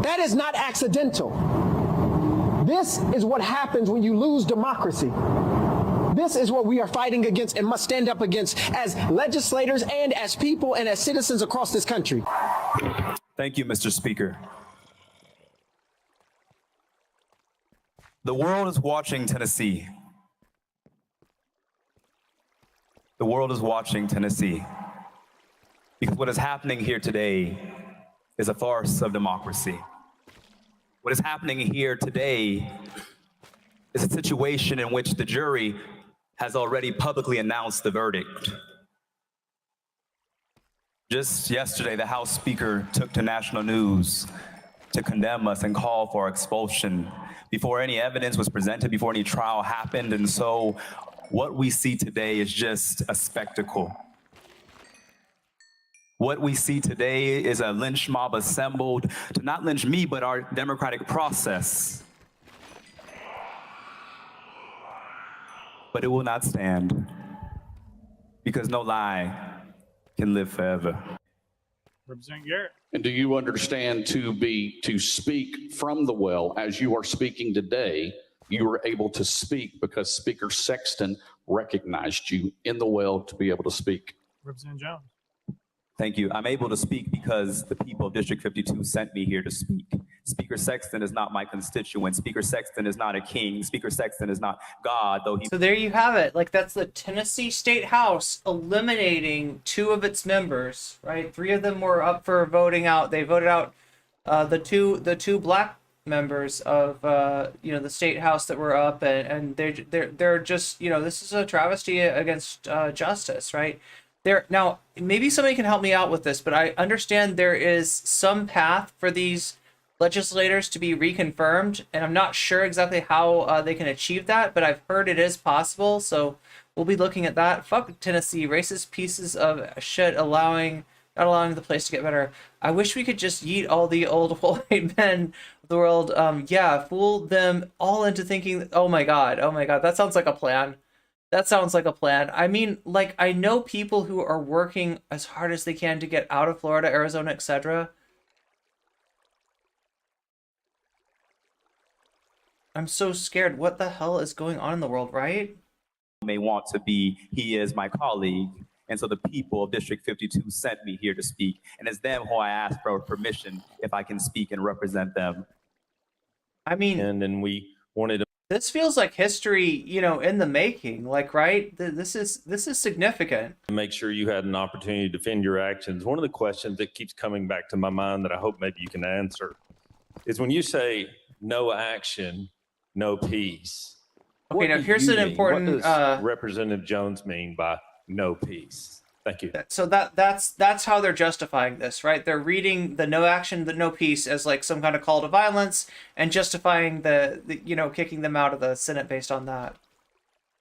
Speaker 22: That is not accidental. This is what happens when you lose democracy. This is what we are fighting against and must stand up against as legislators and as people and as citizens across this country.
Speaker 23: Thank you, Mr. Speaker. The world is watching Tennessee. The world is watching Tennessee. Because what is happening here today is a farce of democracy. What is happening here today is a situation in which the jury has already publicly announced the verdict. Just yesterday, the House Speaker took to national news to condemn us and call for expulsion before any evidence was presented, before any trial happened. And so what we see today is just a spectacle. What we see today is a lynch mob assembled to not lynch me, but our democratic process. But it will not stand, because no lie can live forever.
Speaker 20: Representative Garrett.
Speaker 24: And do you understand to speak from the well as you are speaking today, you were able to speak because Speaker Sexton recognized you in the well to be able to speak?
Speaker 20: Representative Jones.
Speaker 23: Thank you. I'm able to speak because the people of District 52 sent me here to speak. Speaker Sexton is not my constituent. Speaker Sexton is not a king. Speaker Sexton is not God, though he...
Speaker 2: So there you have it. Like, that's the Tennessee State House eliminating 2 of its members, right? 3 of them were up for voting out. They voted out the two black members of the state house that were up, and they're just, this is a travesty against justice, right? Now maybe somebody can help me out with this, but I understand there is some path for these legislators to be reconfirmed, and I'm not sure exactly how they can achieve that, but I've heard it is possible, so we'll be looking at that. Fuck Tennessee, racist pieces of shit, not allowing the place to get better. I wish we could just yeet all the old white men of the world. Fool them all into thinking, oh my god, that sounds like a plan. That sounds like a plan. I mean, like, I know people who are working as hard as they can to get out of Florida, Arizona, etc. I'm so scared. What the hell is going on in the world, right?
Speaker 23: May want to be, he is my colleague. And so the people of District 52 sent me here to speak. And it's them who I asked for permission if I can speak and represent them.
Speaker 2: I mean,
Speaker 3: and then we wanted to...
Speaker 2: This feels like history, in the making, like, right? This is significant.
Speaker 3: To make sure you had an opportunity to defend your actions. One of the questions that keeps coming back to my mind that I hope maybe you can answer is when you say no action, no peace.
Speaker 2: Okay, now here's an important...
Speaker 3: What does Representative Jones mean by no peace? Thank you.
Speaker 2: So that's how they're justifying this, right? They're reading the no action, the no peace as like some kind of call to violence, and justifying the kicking them out of the Senate based on that.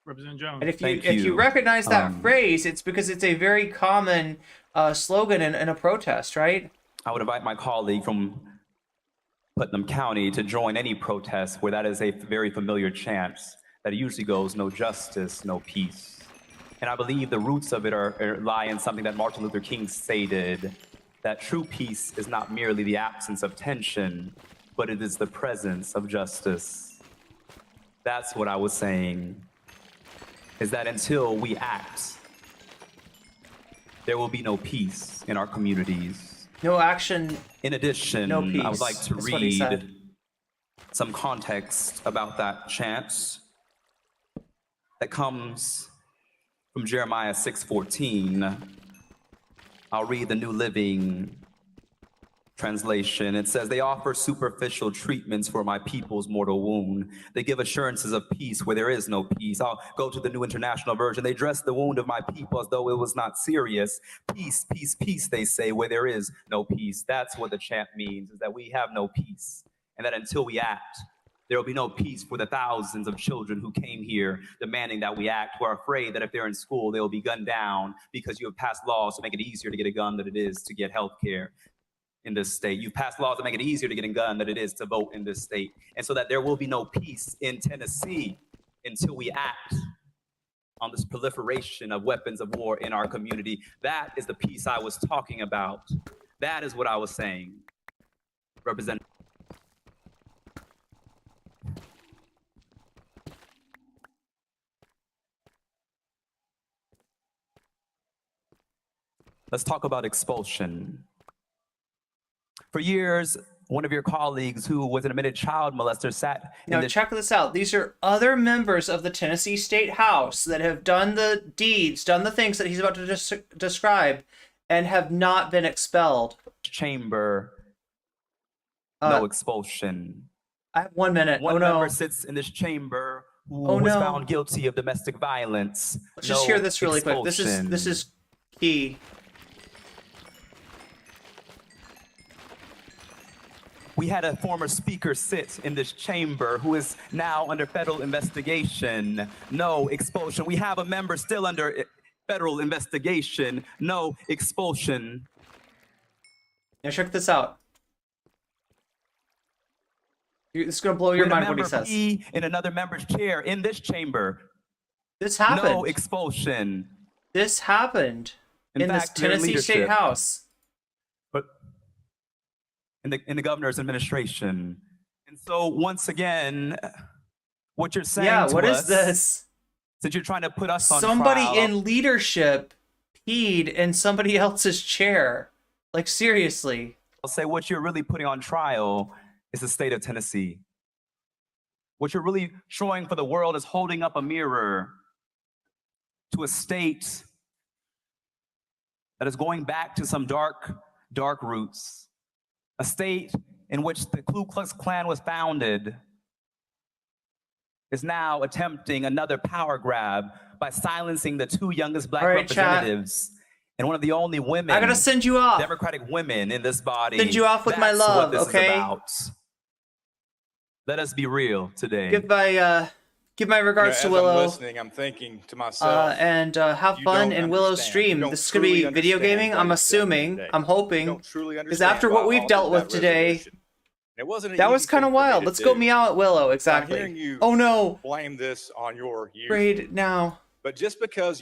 Speaker 20: Representative Jones.
Speaker 2: And if you recognize that phrase, it's because it's a very common slogan in a protest, right?
Speaker 23: I would invite my colleague from Putnam County to join any protest where that is a very familiar chant that usually goes, no justice, no peace. And I believe the roots of it lie in something that Martin Luther King stated, that true peace is not merely the absence of tension, but it is the presence of justice. That's what I was saying, is that until we act, there will be no peace in our communities.
Speaker 2: No action.
Speaker 23: In addition,
Speaker 2: no peace.
Speaker 23: I would like to read some context about that chant that comes from Jeremiah 6:14. I'll read the New Living Translation. It says, they offer superficial treatments for my people's mortal wound. They give assurances of peace where there is no peace. I'll go to the New International Version. They dress the wound of my people as though it was not serious. Peace, peace, peace, they say, where there is no peace. That's what the chant means, is that we have no peace. And that until we act, there will be no peace for the thousands of children who came here demanding that we act, who are afraid that if they're in school, they will be gunned down because you have passed laws to make it easier to get a gun than it is to get health care in this state. You've passed laws to make it easier to get a gun than it is to vote in this state. And so that there will be no peace in Tennessee until we act on this proliferation of weapons of war in our community. That is the peace I was talking about. That is what I was saying. Representative. Let's talk about expulsion. For years, one of your colleagues who was an admitted child molester sat in
Speaker 2: Now check this out. These are other members of the Tennessee State House that have done the deeds, done the things that he's about to describe, and have not been expelled.
Speaker 23: Chamber, no expulsion.
Speaker 2: I have 1 minute.
Speaker 23: One member sits in this chamber who was found guilty of domestic violence.
Speaker 2: Let's just hear this really quick. This is key.
Speaker 23: We had a former speaker sit in this chamber who is now under federal investigation. No expulsion. We have a member still under federal investigation. No expulsion.
Speaker 2: Now check this out. It's going to blow your mind what he says.
Speaker 23: In another member's chair in this chamber.
Speaker 2: This happened.
Speaker 23: No expulsion.
Speaker 2: This happened in this Tennessee State House.
Speaker 23: In the governor's administration. And so once again, what you're saying to
Speaker 2: what
Speaker 23: us,
Speaker 2: is this?
Speaker 23: Since you're trying to put us on
Speaker 2: somebody
Speaker 23: trial,
Speaker 2: in leadership peed in somebody else's chair. Like, seriously.
Speaker 23: I'll say what you're really putting on trial is the state of Tennessee. What you're really showing for the world is holding up a mirror to a state that is going back to some dark, dark roots. A state in which the Ku Klux Klan was founded is now attempting another power grab by silencing the two youngest black representatives and one of the only women.
Speaker 2: I gotta send you off.
Speaker 23: Democratic women in this body.
Speaker 2: Send you off with my
Speaker 23: That's
Speaker 2: love,
Speaker 23: what this
Speaker 2: okay?
Speaker 23: is about. Let us be real today.
Speaker 2: Give my regards to
Speaker 6: as
Speaker 2: Willow.
Speaker 6: I'm listening, I'm thinking to myself,
Speaker 2: and have fun in Willow's stream. This is gonna be video gaming. I'm assuming. I'm hoping. Because after what we've dealt with today, that was kind of wild. Let's go meow at Willow. Exactly.
Speaker 6: I'm hearing you
Speaker 2: oh no!
Speaker 6: blame this on your youth.
Speaker 2: Afraid now.
Speaker 6: But just because